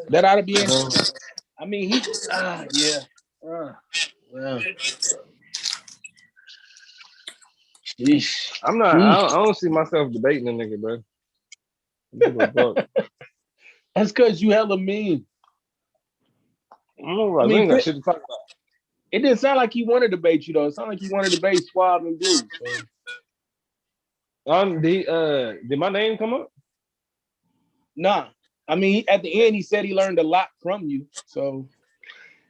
That ought to be in. I mean, he. Yeah. Sheesh. I'm not. I don't see myself debating a nigga, bro. That's because you hella mean. I ain't got shit to talk about. It didn't sound like he wanted to debate you though. It sounded like he wanted to debate Suave and Blue. So. Did my name come up? Nah. I mean, at the end, he said he learned a lot from you. So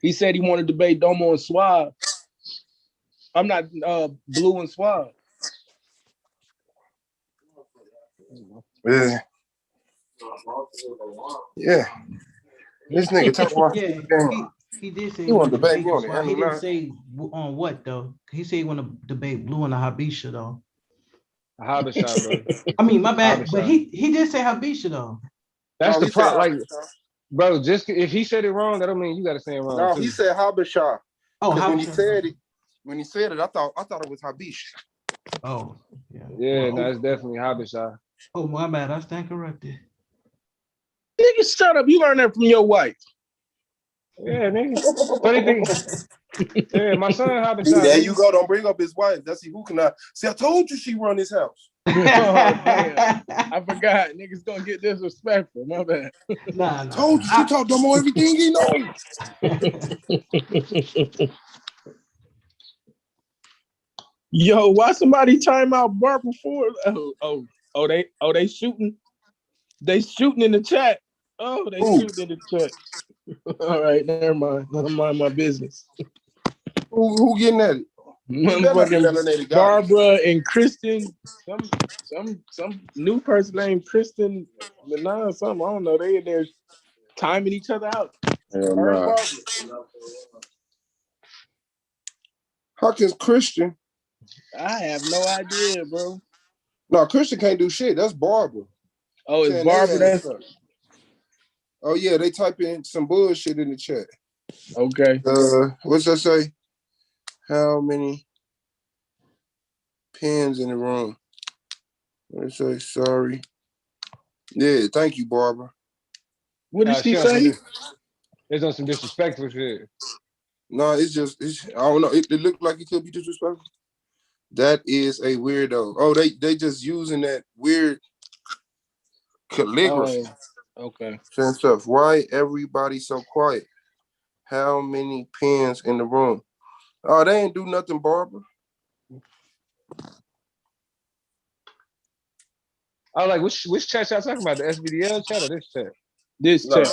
he said he wanted to debate Domo and Suave. I'm not Blue and Suave. Yeah. Yeah. This nigga talking about he did say he want to debate me me on it. He didn't say on what though. He said he want to debate Blue and the Habisha though. Habisha, bro. I mean, my bad, Habisha. but he did say Habisha though. That's the problem. Like, bro, just if he said it wrong, that don't mean you got to say it wrong. No, too. he said Habisha. Oh, when he said it, I thought it was Habish. Oh, yeah. No, it's definitely Habisha. Oh, my bad. I stand corrected. Nigga, shut up. You learned that from your wife. Yeah, nigga. Funny thing. Yeah, my son Habisha. There you go. Don't bring up his wife. That's who can I see. I told you she run his house. Oh, damn. I forgot. Niggas gonna get disrespectful. My bad. Nah. Told you she taught Domo everything he knows. Yo, why somebody time out Bart before? They shooting. They shooting in the chat. Oh, they shooting in the chat. All right, never mind. Never mind my business. Who getting at it? Motherfucking Barbara and Kristen. Some new person named Kristen Milan, something. I don't know. They in there timing each other out. Hell nah. Hawkins Christian. I have no idea, bro. No, Christian can't do shit. That's Barbara. Oh, it's Saying they Barbara. ass That's up. Oh yeah, they type in some bullshit in the chat. okay. What's that say? How many pins in the room? What it say? Sorry. Yeah, thank you, Barbara. What did she She on some say? it's on some disrespectful shit. No, it's I don't know. It looked like it could be disrespectful. That is a weirdo. Oh, they just using that weird calligraphy. Oh, okay. Saying stuff. Why everybody so quiet? How many pins in the room? Oh, they ain't do nothing, Barbara. I was like, which chat y'all talking about? The SBDL chat or this chat? This No, chat.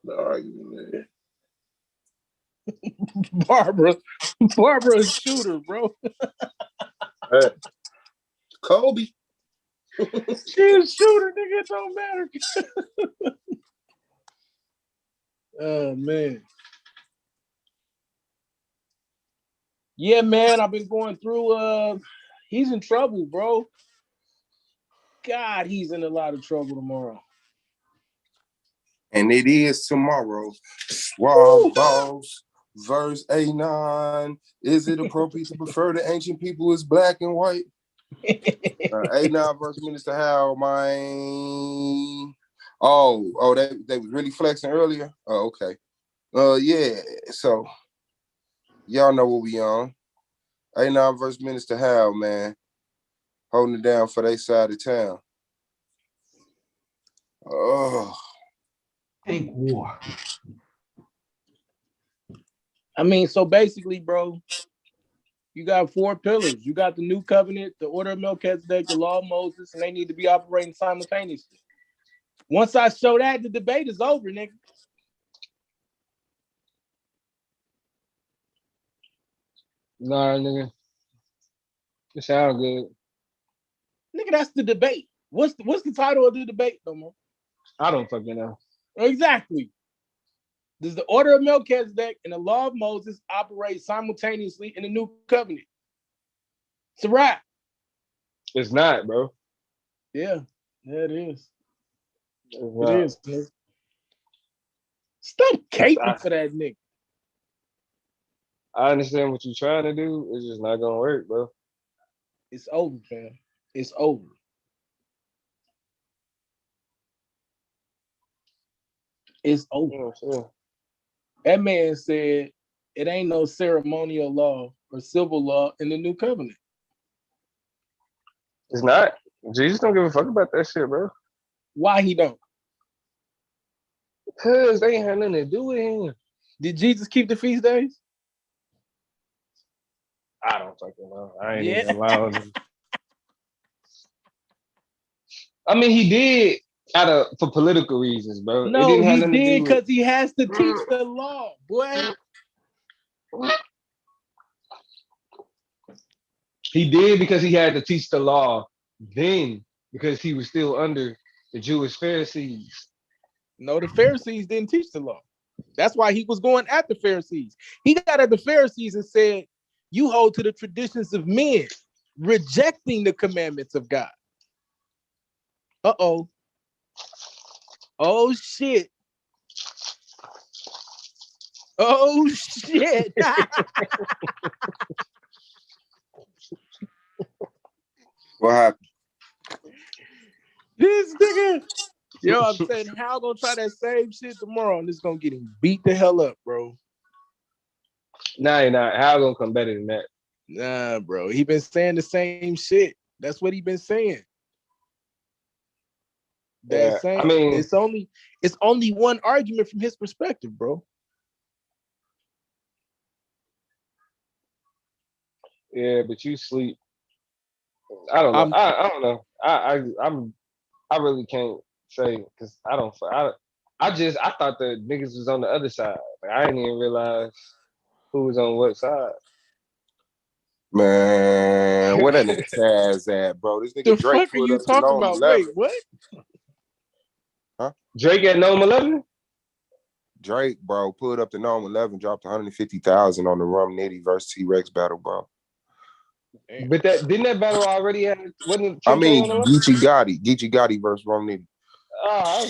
no, Barbara a shooter, bro. Kobe. She a shooter, nigga. It don't matter. Oh man. Yeah, man. I've been going through. He's in trouble, bro. God, he's in a lot of trouble tomorrow. And it is tomorrow. Swab Balls, verse 89. Is it appropriate to prefer the ancient people as black and white? 89 verse Minister Howell, man. Oh, they was really flexing earlier? Oh, okay. Yeah, so y'all know what we on. 89 verse Minister Howell, man. Holding it down for their side of town. Oh. Think war. I mean, so basically, bro, you got 4 pillars. You got the new covenant, the order of Melchizedek, the law of Moses, and they need to be operating simultaneously. Once I show that, the debate is over, nigga. Nah, nigga. It sound good. Nigga, that's the debate. What's the title of the debate, no more? I don't fucking know. Exactly. Does the order of Melchizedek and the law of Moses operate simultaneously in the new covenant? It's a wrap. It's not, bro. Yeah, it is. It is. Nigga. Stop caping for that nigga. I understand what you're trying to do. It's just not gonna work, bro. It's over, man. It's over. It's over. You know what I'm saying? That man said it ain't no ceremonial law or civil law in the new covenant. It's not. Jesus don't give a fuck about that shit, bro. Why he don't? Because they ain't had nothing to do with him. Did Jesus keep the feast days? I don't fucking know. I ain't even allowed him. I mean, he did for political reasons, bro. No, it didn't have he nothing to did do with. because he has to teach the law, boy. He did because he had to teach the law then because he was still under the Jewish Pharisees. No, the Pharisees didn't teach the law. That's why he was going at the Pharisees. He got at the Pharisees and said, you hold to the traditions of men, rejecting the commandments of God. Uh-oh. Oh, shit. Oh, shit. What happened? This nigga. Yo, I'm saying, Hal gonna try that same shit tomorrow, and it's gonna get him beat the hell up, bro. Nah, you're not. Hal gonna come better than that. Nah, bro. He been saying the same shit. That's what he been saying. That's saying, I mean, it's only one argument from his perspective, bro. Yeah, but you sleep. I don't know. I don't know. I really can't say because I thought the niggas was on the other side. Like, I didn't even realize who was on what side. Man, where that nigga Taz at, bro? This nigga The Drake fuck are pulled you up to talking Norm about? 11. Wait, what? Huh? Drake at Norm 11? Drake, bro, pulled up to Norm 11, dropped 150,000 on the Rum Nitty versus T-Rex battle, bro. But that didn't that battle already have wasn't I 10K mean, on the line? Geechee Gotti versus Rum Nitty.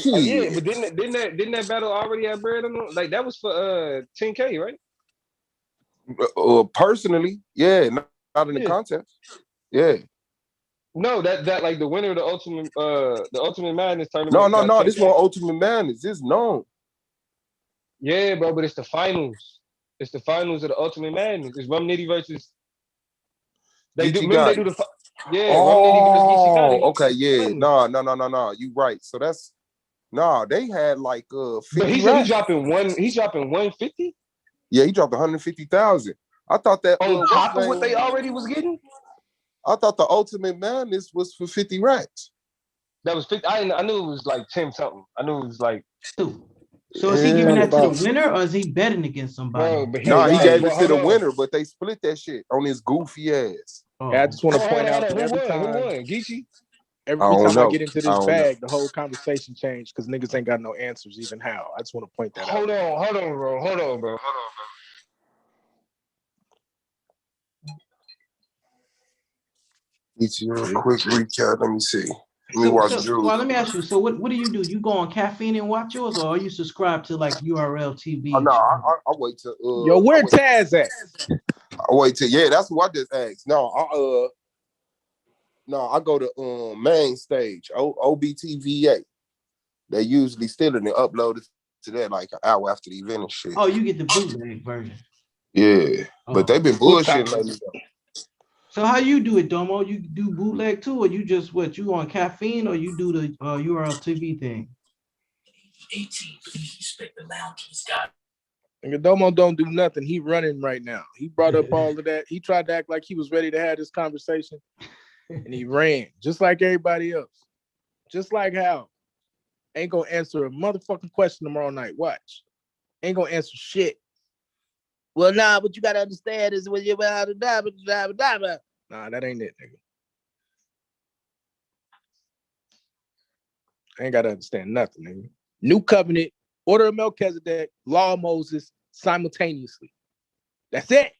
Yeah, but didn't that battle already have bread on it? Like that was for 10K, right? Personally, yeah, not in the contest. Yeah. No, that like the winner of the Ultimate Madness tournament got No. 10K. This one Ultimate Madness. This known. Yeah, bro, but it's the finals. It's the finals of the Ultimate Madness. It's Rum Nitty versus. They do. Geechee Remember they Gotti. do Rum Nitty versus Geechee Gotti. Okay, yeah. No. You right. So that's they had like 50 But he said racks. he's dropping 150? Yeah, he dropped 150,000. I thought that On what's top of what they already was getting? I thought the Ultimate Madness was for 50 racks. That was 50. I knew it was like 10 something. I knew it was like. So is he giving that to the winner or is he betting against somebody? Bro, but he gave it to the winner, but they split that shit on his goofy ass. Yeah, I just want to point out that Who every won? Geechee? Every time I get into this bag, the whole conversation changed because niggas ain't got no answers, even how. I just want to point that out. Hold on, bro. It's a quick recap. Let me see. Let me watch Drew. Well, let me ask you. So what do you do? You go on caffeine and watch yours, or are you subscribed to like URL TV? No, I wait till Yo, where Taz at? I wait till that's who I just asked. No, I go to main stage, OBTVA. They usually still and upload it to that like an hour after the event and shit. Oh, you get the bootleg version. Yeah, but they've been bullshitting lately though. So how you do it, Domo? You do bootleg too, or you just you on caffeine, or you do the URL TV thing? Nigga, Domo don't do nothing. He running right now. He brought up all of that. He tried to act like he was ready to have this conversation, and he ran just like everybody else. Just like Howell. Ain't gonna answer a motherfucking question tomorrow night. Watch. Ain't gonna answer shit. Well, nah, but you gotta understand is when you're Nah, that ain't it, nigga. I ain't gotta understand nothing, nigga. New covenant, order of Melchizedek, law of Moses simultaneously. That's it.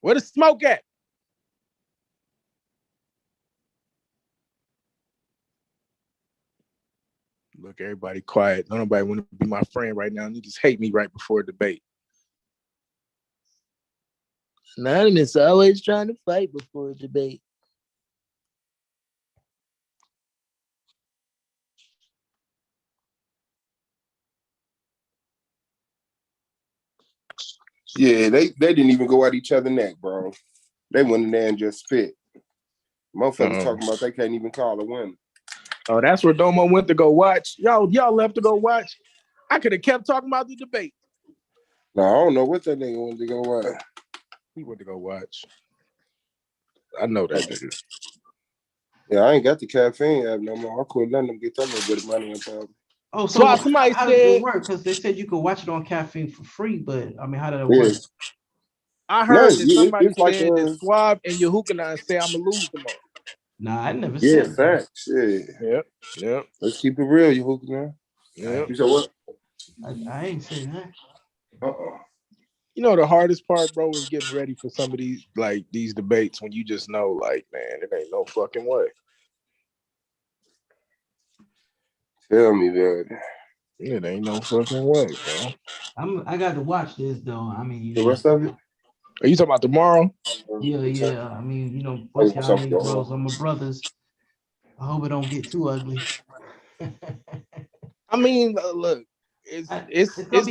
Where the smoke at? Look, everybody quiet. Nobody want to be my friend right now. Niggas hate me right before a debate. Anonymous always trying to fight before a debate. Yeah, they didn't even go at each other neck, bro. They went in there and just spit. Motherfuckers talking about they can't even call a winner. Oh, that's where Domo went to go watch. Y'all left to go watch. I could have kept talking about the debate. No, I don't know what that nigga went to go watch. He went to go watch. I know that nigga. Yeah, I ain't got the caffeine app no more. I quit letting them get that little bit of money on top. Oh, so somebody how said, does it work? Because they said you could watch it on caffeine for free, but I mean, how did it work? I heard that somebody said that Swab and Yehukanan say I'm gonna lose tomorrow. Nah, I never said that. Facts. Yep. Let's keep it real, Yehukanan. Yep. You said what? I ain't saying that. You know the hardest part, bro, is getting ready for some of these debates when you just know, like, man, it ain't no fucking way. Tell me, man. It ain't no fucking way, bro. I got to watch this though. I mean, the rest of it. Are you talking about tomorrow? Yeah. I mean, both y'all Negroes are my brothers. I hope it don't get too ugly. I mean, look, it's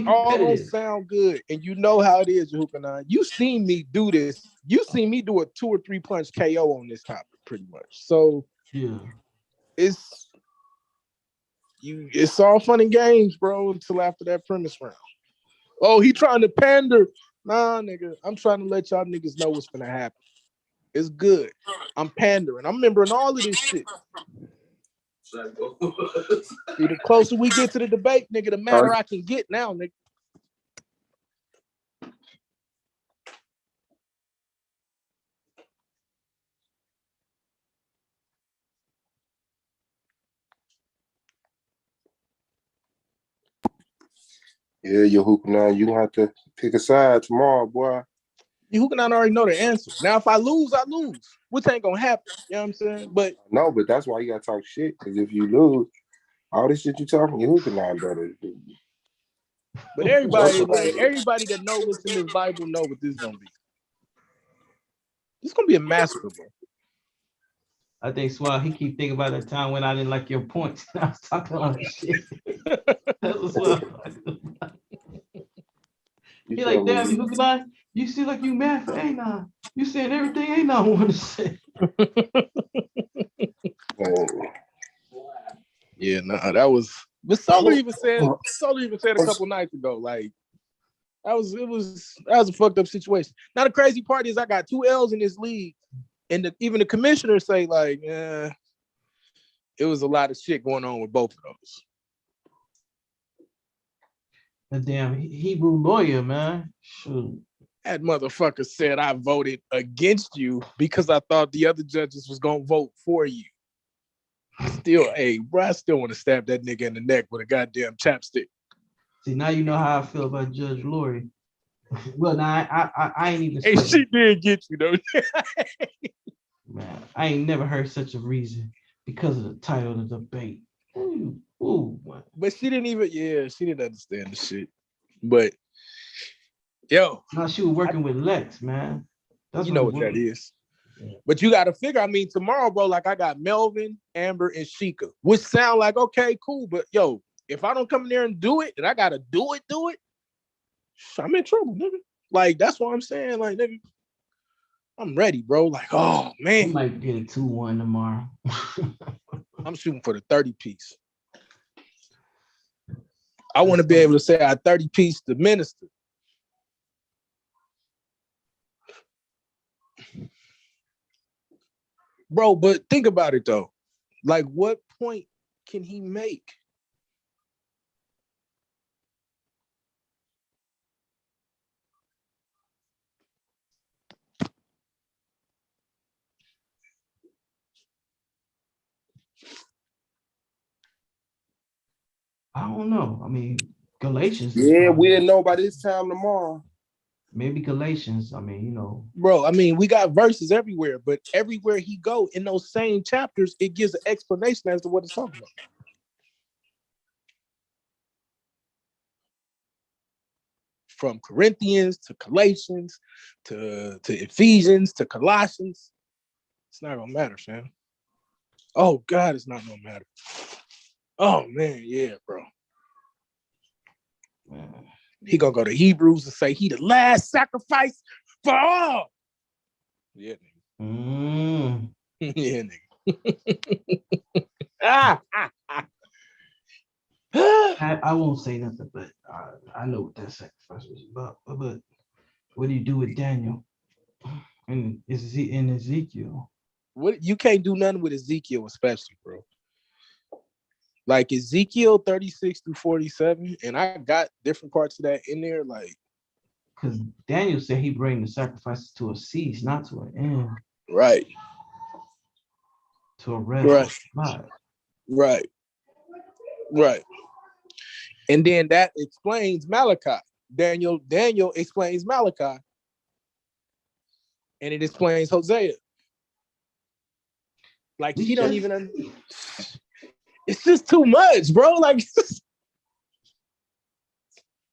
all gonna sound good, and you know how it is, Yehukanan. You seen me do this. You seen me do a 2 or 3 punch KO on this topic, pretty much. So yeah, it's all fun and games, bro, until after that premise round. Oh, he trying to pander. Nah, nigga, I'm trying to let y'all niggas know what's gonna happen. It's good. I'm pandering. I'm remembering all of this shit. See, the closer we get to the debate, nigga, the madder I can get now, nigga. Yeah, your hooping now. You gonna have to pick a side tomorrow, boy. You can already know the answer. Now, if I lose, I lose, which ain't gonna happen. You know what I'm saying? But no, but that's why you gotta talk shit. Because if you lose, all this shit you talking, your hooping line better. But everybody that know what's in this Bible know what this is gonna be. It's gonna be a massacre, bro. I think Swab, he keep thinking about that time when I didn't like your points. I was talking all that shit. That's what Swab. He like, damn, you looking at? You see like you mad for A9. You saying everything A9 want to say. Yeah, nah, that was. But Solar even said a couple nights ago, like that was a fucked up situation. Now the crazy part is I got 2 L's in this league, and even the commissioner say like, it was a lot of shit going on with both of those. The damn Hebrew lawyer, man. Shoot. That motherfucker said I voted against you because I thought the other judges was gonna vote for you. Still, hey, bro, I still want to stab that nigga in the neck with a goddamn chapstick. See, now you know how I feel about Judge Lori. Well, now I ain't even. Hey, she did get you though. Man, I ain't never heard such a reason because of the title of the debate. Ooh, but she didn't even. Yeah, she didn't understand the shit. But yo, no, she was working with Lex, man. That's you know what that is. Yeah. But you got to figure. I mean, tomorrow, bro. Like I got Melvin, Amber, and Sheikah, which sound like okay, cool. But yo, if I don't come in there and do it, and I gotta do it, I'm in trouble, nigga. Like that's what I'm saying. Like, nigga, I'm ready, bro. Like, oh man, you might get a 2-1 tomorrow. I'm shooting for the 30-piece. I want to be able to say I 30-piece the minister. Bro, but think about it though. Like, what point can he make? I don't know. I mean, Galatians. Yeah, we'll know by this time tomorrow. Maybe Galatians. I mean, you know. Bro, I mean, we got verses everywhere, but everywhere he go in those same chapters, it gives an explanation as to what it's talking about. From Corinthians to Galatians to Ephesians to Colossians. It's not gonna matter, fam. Oh God, it's not gonna matter. Oh man, yeah, bro. Man. He gonna go to Hebrews and say he the last sacrifice for all. Yeah, nigga. Yeah, nigga. I won't say nothing, but I know what that sacrifice was about. But what do you do with Daniel and Ezekiel? What you can't do nothing with Ezekiel, especially, bro. Like Ezekiel 36 through 47, and I got different parts of that in there, like because Daniel said he bring the sacrifices to a cease, not to an end. Right. To a rest. Right. And then that explains Malachi. Daniel explains Malachi. And it explains Hosea. Like he don't even it's just too much, bro. Like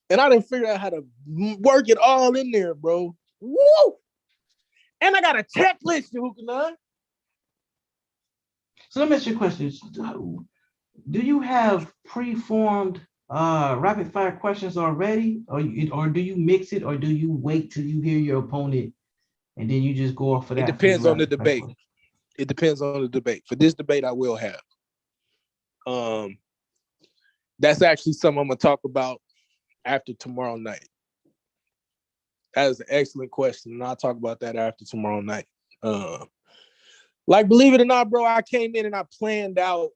and I didn't figure out how to work it all in there, bro. Woo! And I got a checklist, Yukanan. So let me ask you a question. Do you have pre-formed rapid fire questions already, or do you mix it, or do you wait till you hear your opponent and then you just go off of that? It depends on the debate. It depends on the debate. For this debate, I will have. That's actually something I'm gonna talk about after tomorrow night. That is an excellent question, and I'll talk about that after tomorrow night. Like, believe it or not, bro, I came in and I planned out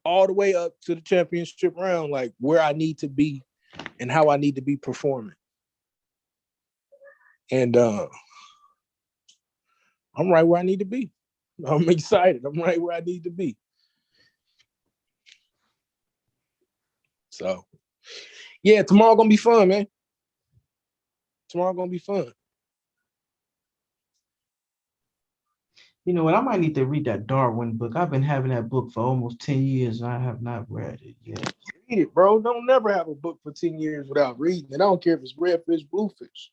all the way up to the championship round, like where I need to be and how I need to be performing. And I'm right where I need to be. I'm excited. I'm right where I need to be. So, Yeah, tomorrow gonna be fun, man. Tomorrow gonna be fun. You know what? I might need to read that Darwin book. I've been having that book for almost 10 years and I have not read it yet. Read it, bro. Don't never have a book for 10 years without reading it. I don't care if it's redfish, bluefish.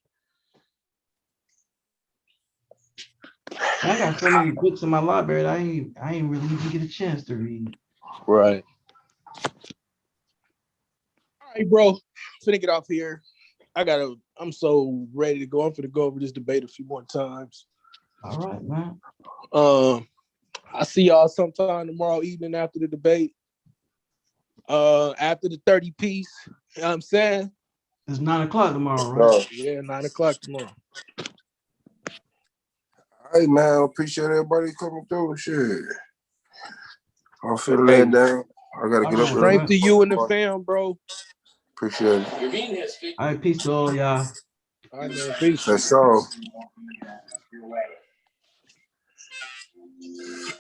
I got so many books in my library that I ain't really even get a chance to read. Right. All right, bro. Finna get off here. I'm so ready to go. I'm finna go over this debate a few more times. All right, man. I see y'all sometime tomorrow evening after the debate. After the 30 piece. You know what I'm saying? It's 9 o'clock tomorrow, right? Yeah, 9 o'clock tomorrow. Hey man, appreciate everybody coming through. Shit. I feel let down. I gotta get up. Strength to you and the fam, bro. Appreciate it. All right, peace to all y'all. All right, man. Peace. That's all.